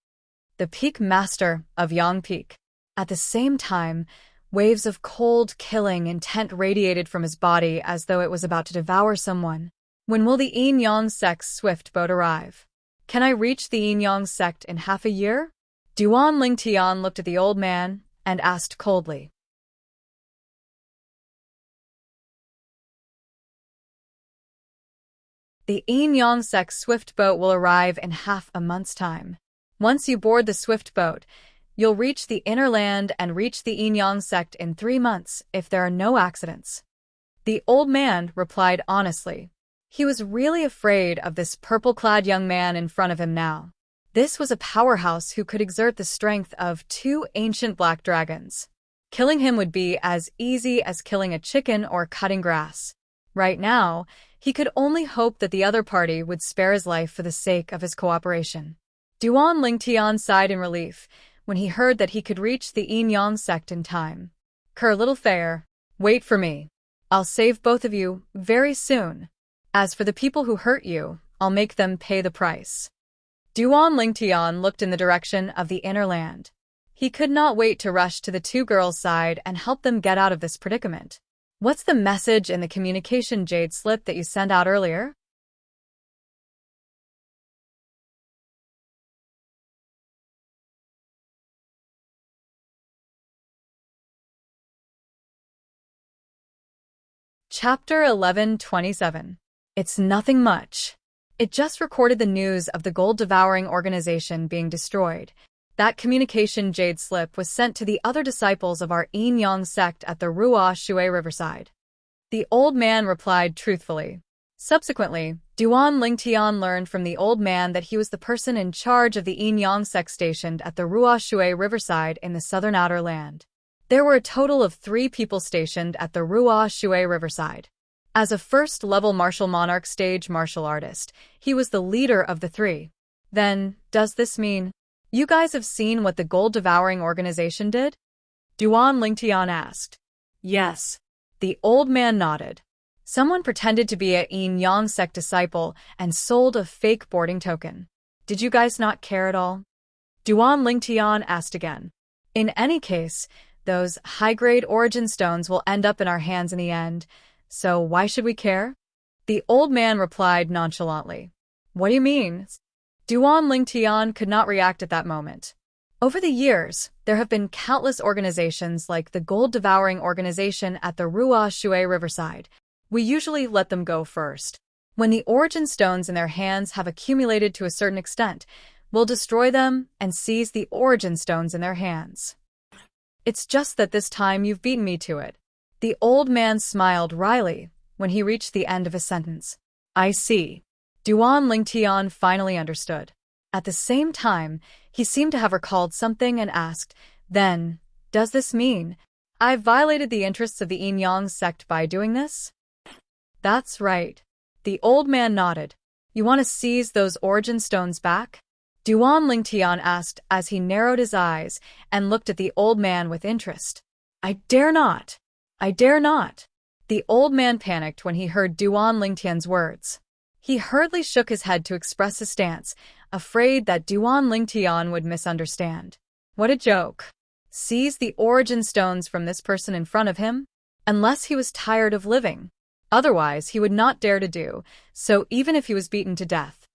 The peak master of Yang Peak. At the same time, waves of cold, killing intent radiated from his body as though it was about to devour someone. When will the Yin Yang sect's swift boat arrive? Can I reach the Yin Yang sect in half a year? Duan Lingtian looked at the old man and asked coldly. The Yin Yang sect's swift boat will arrive in half a month's time. Once you board the swift boat, you'll reach the inner land and reach the Yin Yang sect in 3 months if there are no accidents. The old man replied honestly. He was really afraid of this purple-clad young man in front of him now. This was a powerhouse who could exert the strength of 2 ancient black dragons. Killing him would be as easy as killing a chicken or cutting grass. Right now, he could only hope that the other party would spare his life for the sake of his cooperation. Duan Lingtian sighed in relief when he heard that he could reach the Yin Yang sect in time. Kerr, little fair, wait for me. I'll save both of you very soon. As for the people who hurt you, I'll make them pay the price. Duan Lingtian looked in the direction of the inner land. He could not wait to rush to the 2 girls' side and help them get out of this predicament. What's the message in the communication jade slip that you sent out earlier? Chapter 11:27. It's nothing much. It just recorded the news of the gold-devouring organization being destroyed. That communication jade slip was sent to the other disciples of our Yin Yang sect at the Ruo Shui riverside. The old man replied truthfully. Subsequently, Duan Lingtian learned from the old man that he was the person in charge of the Yin Yang sect stationed at the Ruo Shui riverside in the southern outer land. There were a total of 3 people stationed at the Ruo Shui riverside. As a first-level martial monarch stage martial artist, he was the leader of the 3. Then, does this mean you guys have seen what the gold-devouring organization did? Duan Lingtian asked. Yes. The old man nodded. Someone pretended to be a Yin Yang sect disciple and sold a fake boarding token. Did you guys not care at all? Duan Lingtian asked again. In any case, those high-grade origin stones will end up in our hands in the end. So why should we care? The old man replied nonchalantly. What do you mean? Duan Lingtian could not react at that moment. Over the years, there have been countless organizations like the gold-devouring organization at the Ruo Shui riverside. We usually let them go first. When the origin stones in their hands have accumulated to a certain extent, we'll destroy them and seize the origin stones in their hands. It's just that this time you've beaten me to it. The old man smiled wryly when he reached the end of his sentence. I see. Duan Lingtian finally understood. At the same time, He seemed to have recalled something and asked, "Then, does this mean I've violated the interests of the Yin Yang sect by doing this?" "That's right." The old man nodded. "You want to seize those origin stones back?" Duan Lingtian asked as he narrowed his eyes and looked at the old man with interest. "I dare not. I dare not." The old man panicked when he heard Duan Lingtian's words. He hurriedly shook his head to express his stance, afraid that Duan Lingtian would misunderstand. What a joke. Seize the origin stones from this person in front of him? Unless he was tired of living. Otherwise, he would not dare to do so, even if he was beaten to death.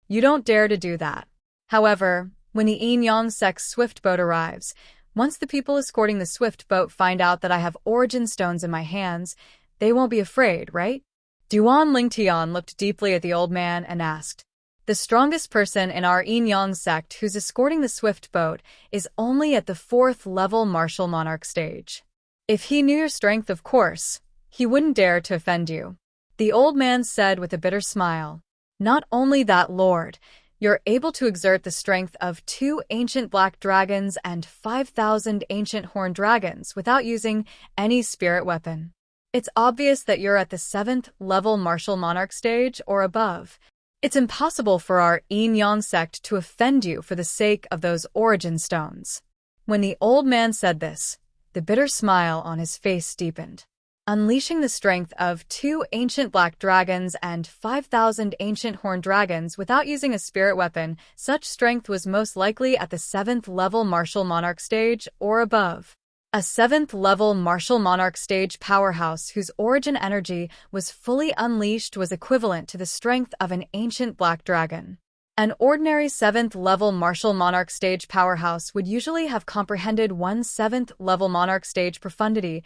You don't dare to do that. However, when the Yin Yang sect's swift boat arrives, once the people escorting the swift boat find out that I have origin stones in my hands, they won't be afraid, right? Duan Lingtian looked deeply at the old man and asked, "The strongest person in our Yin Yang sect who's escorting the swift boat is only at the 4th level martial monarch stage. If he knew your strength, of course, he wouldn't dare to offend you." The old man said with a bitter smile, "Not only that, Lord, you're able to exert the strength of 2 ancient black dragons and 5,000 ancient horned dragons without using any spirit weapon. It's obvious that you're at the 7th level martial monarch stage or above. It's impossible for our Yin Yang sect to offend you for the sake of those origin stones." When the old man said this, the bitter smile on his face deepened. Unleashing the strength of 2 ancient black dragons and 5,000 ancient horned dragons without using a spirit weapon, such strength was most likely at the 7th level martial monarch stage or above. A 7th level martial monarch stage powerhouse whose origin energy was fully unleashed was equivalent to the strength of an ancient black dragon. An ordinary 7th level martial monarch stage powerhouse would usually have comprehended 1 7th level monarch stage profundity,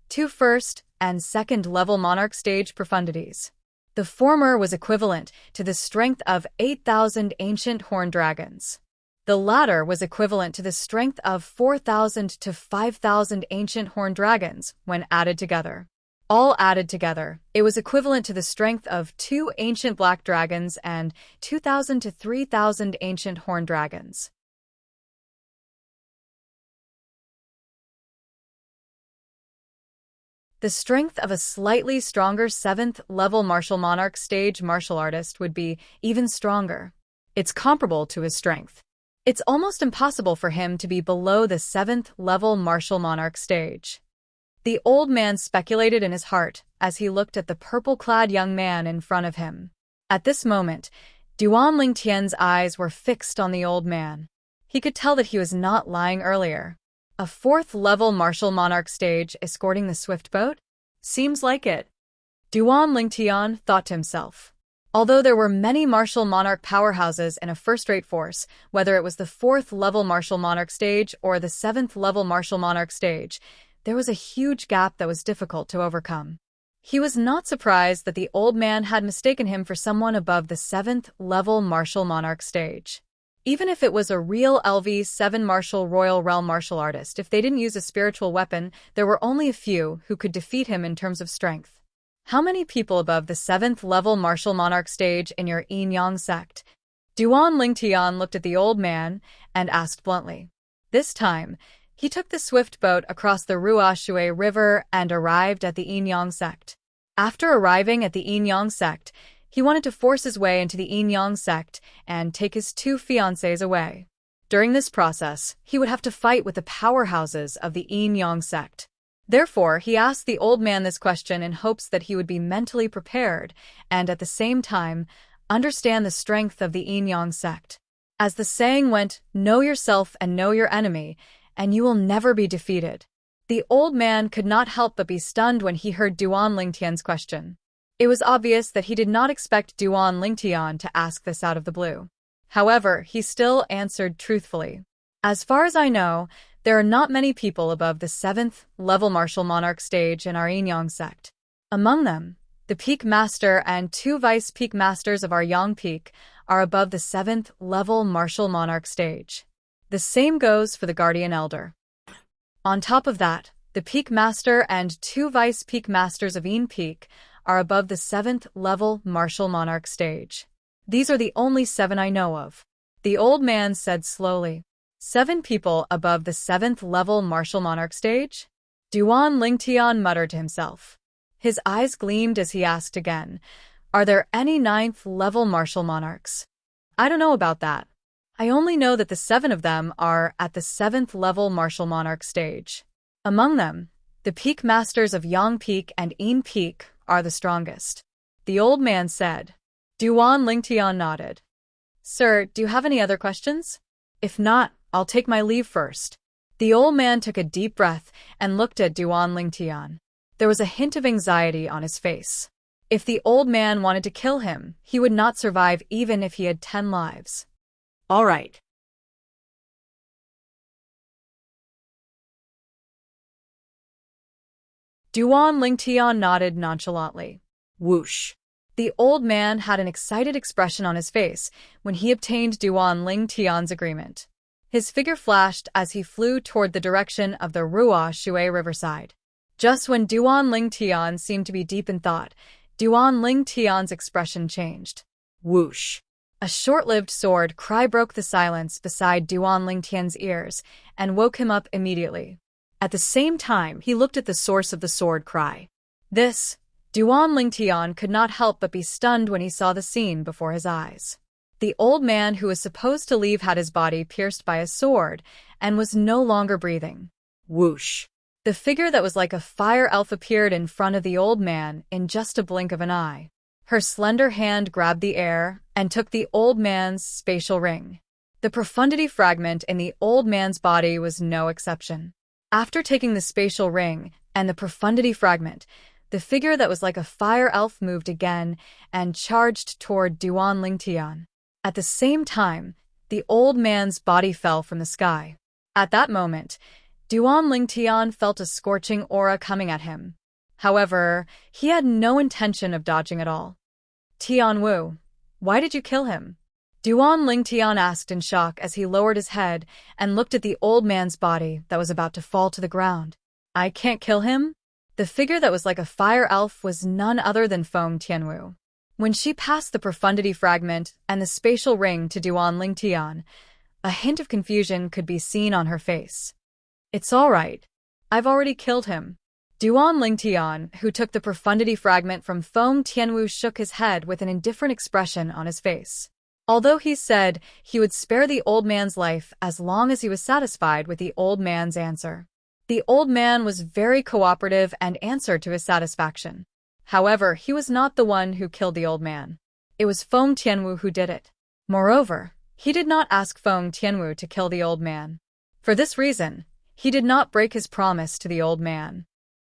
2 first and 2nd level monarch stage profundities. The former was equivalent to the strength of 8,000 ancient horned dragons. The latter was equivalent to the strength of 4,000 to 5,000 ancient horned dragons when added together. All added together, it was equivalent to the strength of 2 ancient black dragons and 2,000 to 3,000 ancient horned dragons. The strength of a slightly stronger 7th level martial monarch stage martial artist would be even stronger. It's comparable to his strength. It's almost impossible for him to be below the 7th level martial monarch stage. The old man speculated in his heart as he looked at the purple-clad young man in front of him. At this moment, Duan Lingtian's eyes were fixed on the old man. He could tell that he was not lying earlier. A 4th level martial monarch stage escorting the swift boat? Seems like it. Duan Lingtian thought to himself. Although there were many martial monarch powerhouses in a first-rate force, whether it was the 4th level martial monarch stage or the 7th level martial monarch stage, there was a huge gap that was difficult to overcome. He was not surprised that the old man had mistaken him for someone above the 7th level martial monarch stage. Even if it was a real LV7 martial royal realm martial artist, if they didn't use a spiritual weapon, there were only a few who could defeat him in terms of strength. How many people above the 7th level martial monarch stage in your Yin Yang sect? Duan Lingtian looked at the old man and asked bluntly. This time, he took the swift boat across the Ruashui River and arrived at the Yin Yang sect. After arriving at the Yin Yang sect, he wanted to force his way into the Yin Yang sect and take his 2 fiancées away. During this process, he would have to fight with the powerhouses of the Yin Yang sect. Therefore, he asked the old man this question in hopes that he would be mentally prepared and, at the same time, understand the strength of the Yin Yang sect. As the saying went, know yourself and know your enemy, and you will never be defeated. The old man could not help but be stunned when he heard Duan Lingtian's question. It was obvious that he did not expect Duan Lingtian to ask this out of the blue. However, he still answered truthfully. As far as I know, there are not many people above the 7th level martial monarch stage in our Yin Yang sect. Among them, the Peak Master and 2 Vice Peak Masters of our Yang Peak are above the 7th level martial monarch stage. The same goes for the Guardian Elder. On top of that, the Peak Master and 2 Vice Peak Masters of Yin Peak are above the 7th level martial monarch stage. These are the only 7 I know of. The old man said slowly. 7 people above the 7th level martial monarch stage? Duan Lingtian muttered to himself. His eyes gleamed as he asked again, are there any 9th level martial monarchs? I don't know about that. I only know that the 7 of them are at the 7th level martial monarch stage. Among them, the peak masters of Yang Peak and Yin Peak are the strongest. The old man said. Duan Lingtian nodded. Sir, do you have any other questions? If not, I'll take my leave first. The old man took a deep breath and looked at Duan Lingtian. There was a hint of anxiety on his face. If the old man wanted to kill him, he would not survive even if he had 10 lives. All right. Duan Lingtian nodded nonchalantly. Whoosh. The old man had an excited expression on his face when he obtained Duan Lingtian's agreement. His figure flashed as he flew toward the direction of the Ruo Shui riverside. Just when Duan Lingtian seemed to be deep in thought, Duan Lingtian's expression changed. Whoosh. A short-lived sword cry broke the silence beside Duan Lingtian's ears and woke him up immediately. At the same time, he looked at the source of the sword cry. Duan Lingtian could not help but be stunned when he saw the scene before his eyes. The old man who was supposed to leave had his body pierced by a sword and was no longer breathing. Whoosh. The figure that was like a fire elf appeared in front of the old man in just a blink of an eye. Her slender hand grabbed the air and took the old man's spatial ring. The profundity fragment in the old man's body was no exception. After taking the spatial ring and the profundity fragment, the figure that was like a fire elf moved again and charged toward Duan Lingtian. At the same time, the old man's body fell from the sky. At that moment, Duan Lingtian felt a scorching aura coming at him. However, he had no intention of dodging at all. Tianwu, why did you kill him? Duan Lingtian asked in shock as he lowered his head and looked at the old man's body that was about to fall to the ground. I can't kill him? The figure that was like a fire elf was none other than Feng Tianwu. When she passed the profundity fragment and the spatial ring to Duan Lingtian, a hint of confusion could be seen on her face. It's all right. I've already killed him. Duan Lingtian, who took the profundity fragment from Feng Tianwu, shook his head with an indifferent expression on his face. Although he said he would spare the old man's life as long as he was satisfied with the old man's answer. The old man was very cooperative and answered to his satisfaction. However, he was not the one who killed the old man. It was Feng Tianwu who did it. Moreover, he did not ask Feng Tianwu to kill the old man. For this reason, he did not break his promise to the old man.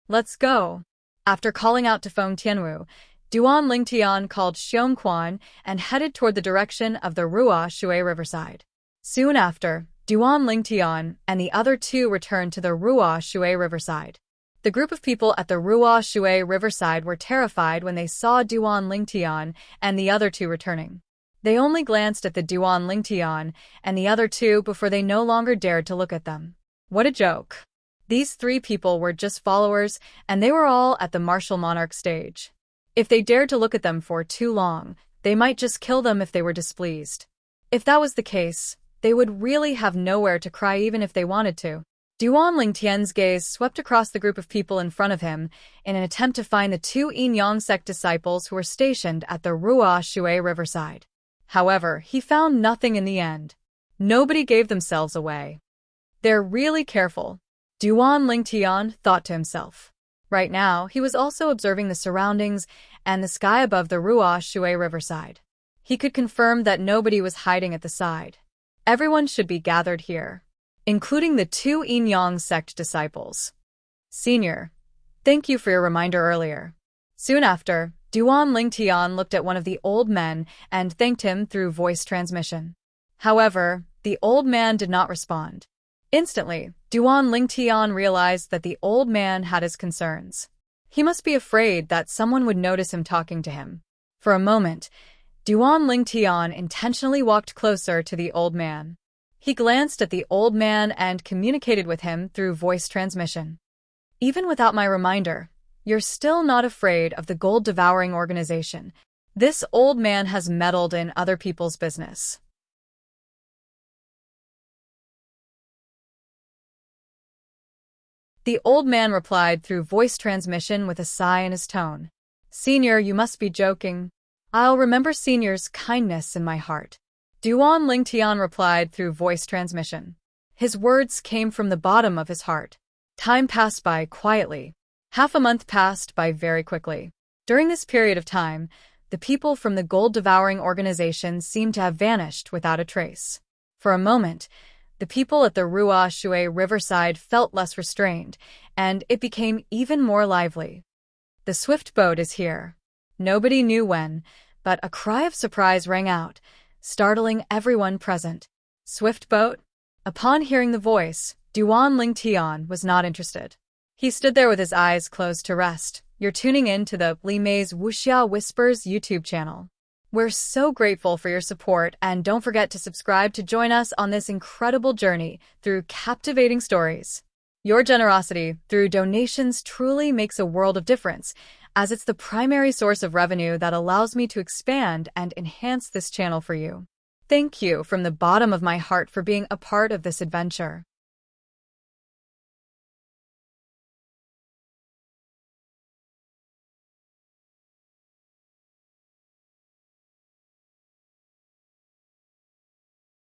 Let's go. After calling out to Feng Tianwu, Duan Lingtian called Xiongquan and headed toward the direction of the Ruo Shui riverside. Soon after, Duan Lingtian and the other 2 returned to the Ruo Shui riverside. The group of people at the Ruo Shui riverside were terrified when they saw Duan Lingtian and the other 2 returning. They only glanced at the Duan Lingtian and the other 2 before they no longer dared to look at them. What a joke. These 3 people were just followers, and they were all at the martial monarch stage. If they dared to look at them for too long, they might just kill them if they were displeased. If that was the case, they would really have nowhere to cry even if they wanted to. Duan Lingtian's gaze swept across the group of people in front of him in an attempt to find the 2 Yin-Yang sect disciples who were stationed at the Ruo Shui riverside. However, he found nothing in the end. Nobody gave themselves away. They're really careful, Duan Lingtian thought to himself. Right now, he was also observing the surroundings and the sky above the Ruo Shui riverside. He could confirm that nobody was hiding at the side. Everyone should be gathered here, including the 2 Yin-Yang sect disciples. Senior, thank you for your reminder earlier. Soon after, Duan Lingtian looked at one of the old men and thanked him through voice transmission. However, the old man did not respond. Instantly, Duan Lingtian realized that the old man had his concerns. He must be afraid that someone would notice him talking to him. For a moment, Duan Lingtian intentionally walked closer to the old man. He glanced at the old man and communicated with him through voice transmission. Even without my reminder, you're still not afraid of the gold-devouring organization. This old man has meddled in other people's business. The old man replied through voice transmission with a sigh in his tone. Senior, you must be joking. I'll remember Senior's kindness in my heart. Duan Lingtian replied through voice transmission. His words came from the bottom of his heart. Time passed by quietly. Half a month passed by very quickly. During this period of time, the people from the gold-devouring organization seemed to have vanished without a trace. For a moment, the people at the Rua Shui riverside felt less restrained, and it became even more lively. The swift boat is here. Nobody knew when, but a cry of surprise rang out, startling everyone present. Swift boat? Upon hearing the voice, Duan Lingtian was not interested. He stood there with his eyes closed to rest. You're tuning in to the Li Mei's Wuxia Whispers YouTube channel. We're so grateful for your support, and don't forget to subscribe to join us on this incredible journey through captivating stories. Your generosity through donations truly makes a world of difference, as it's the primary source of revenue that allows me to expand and enhance this channel for you. Thank you from the bottom of my heart for being a part of this adventure.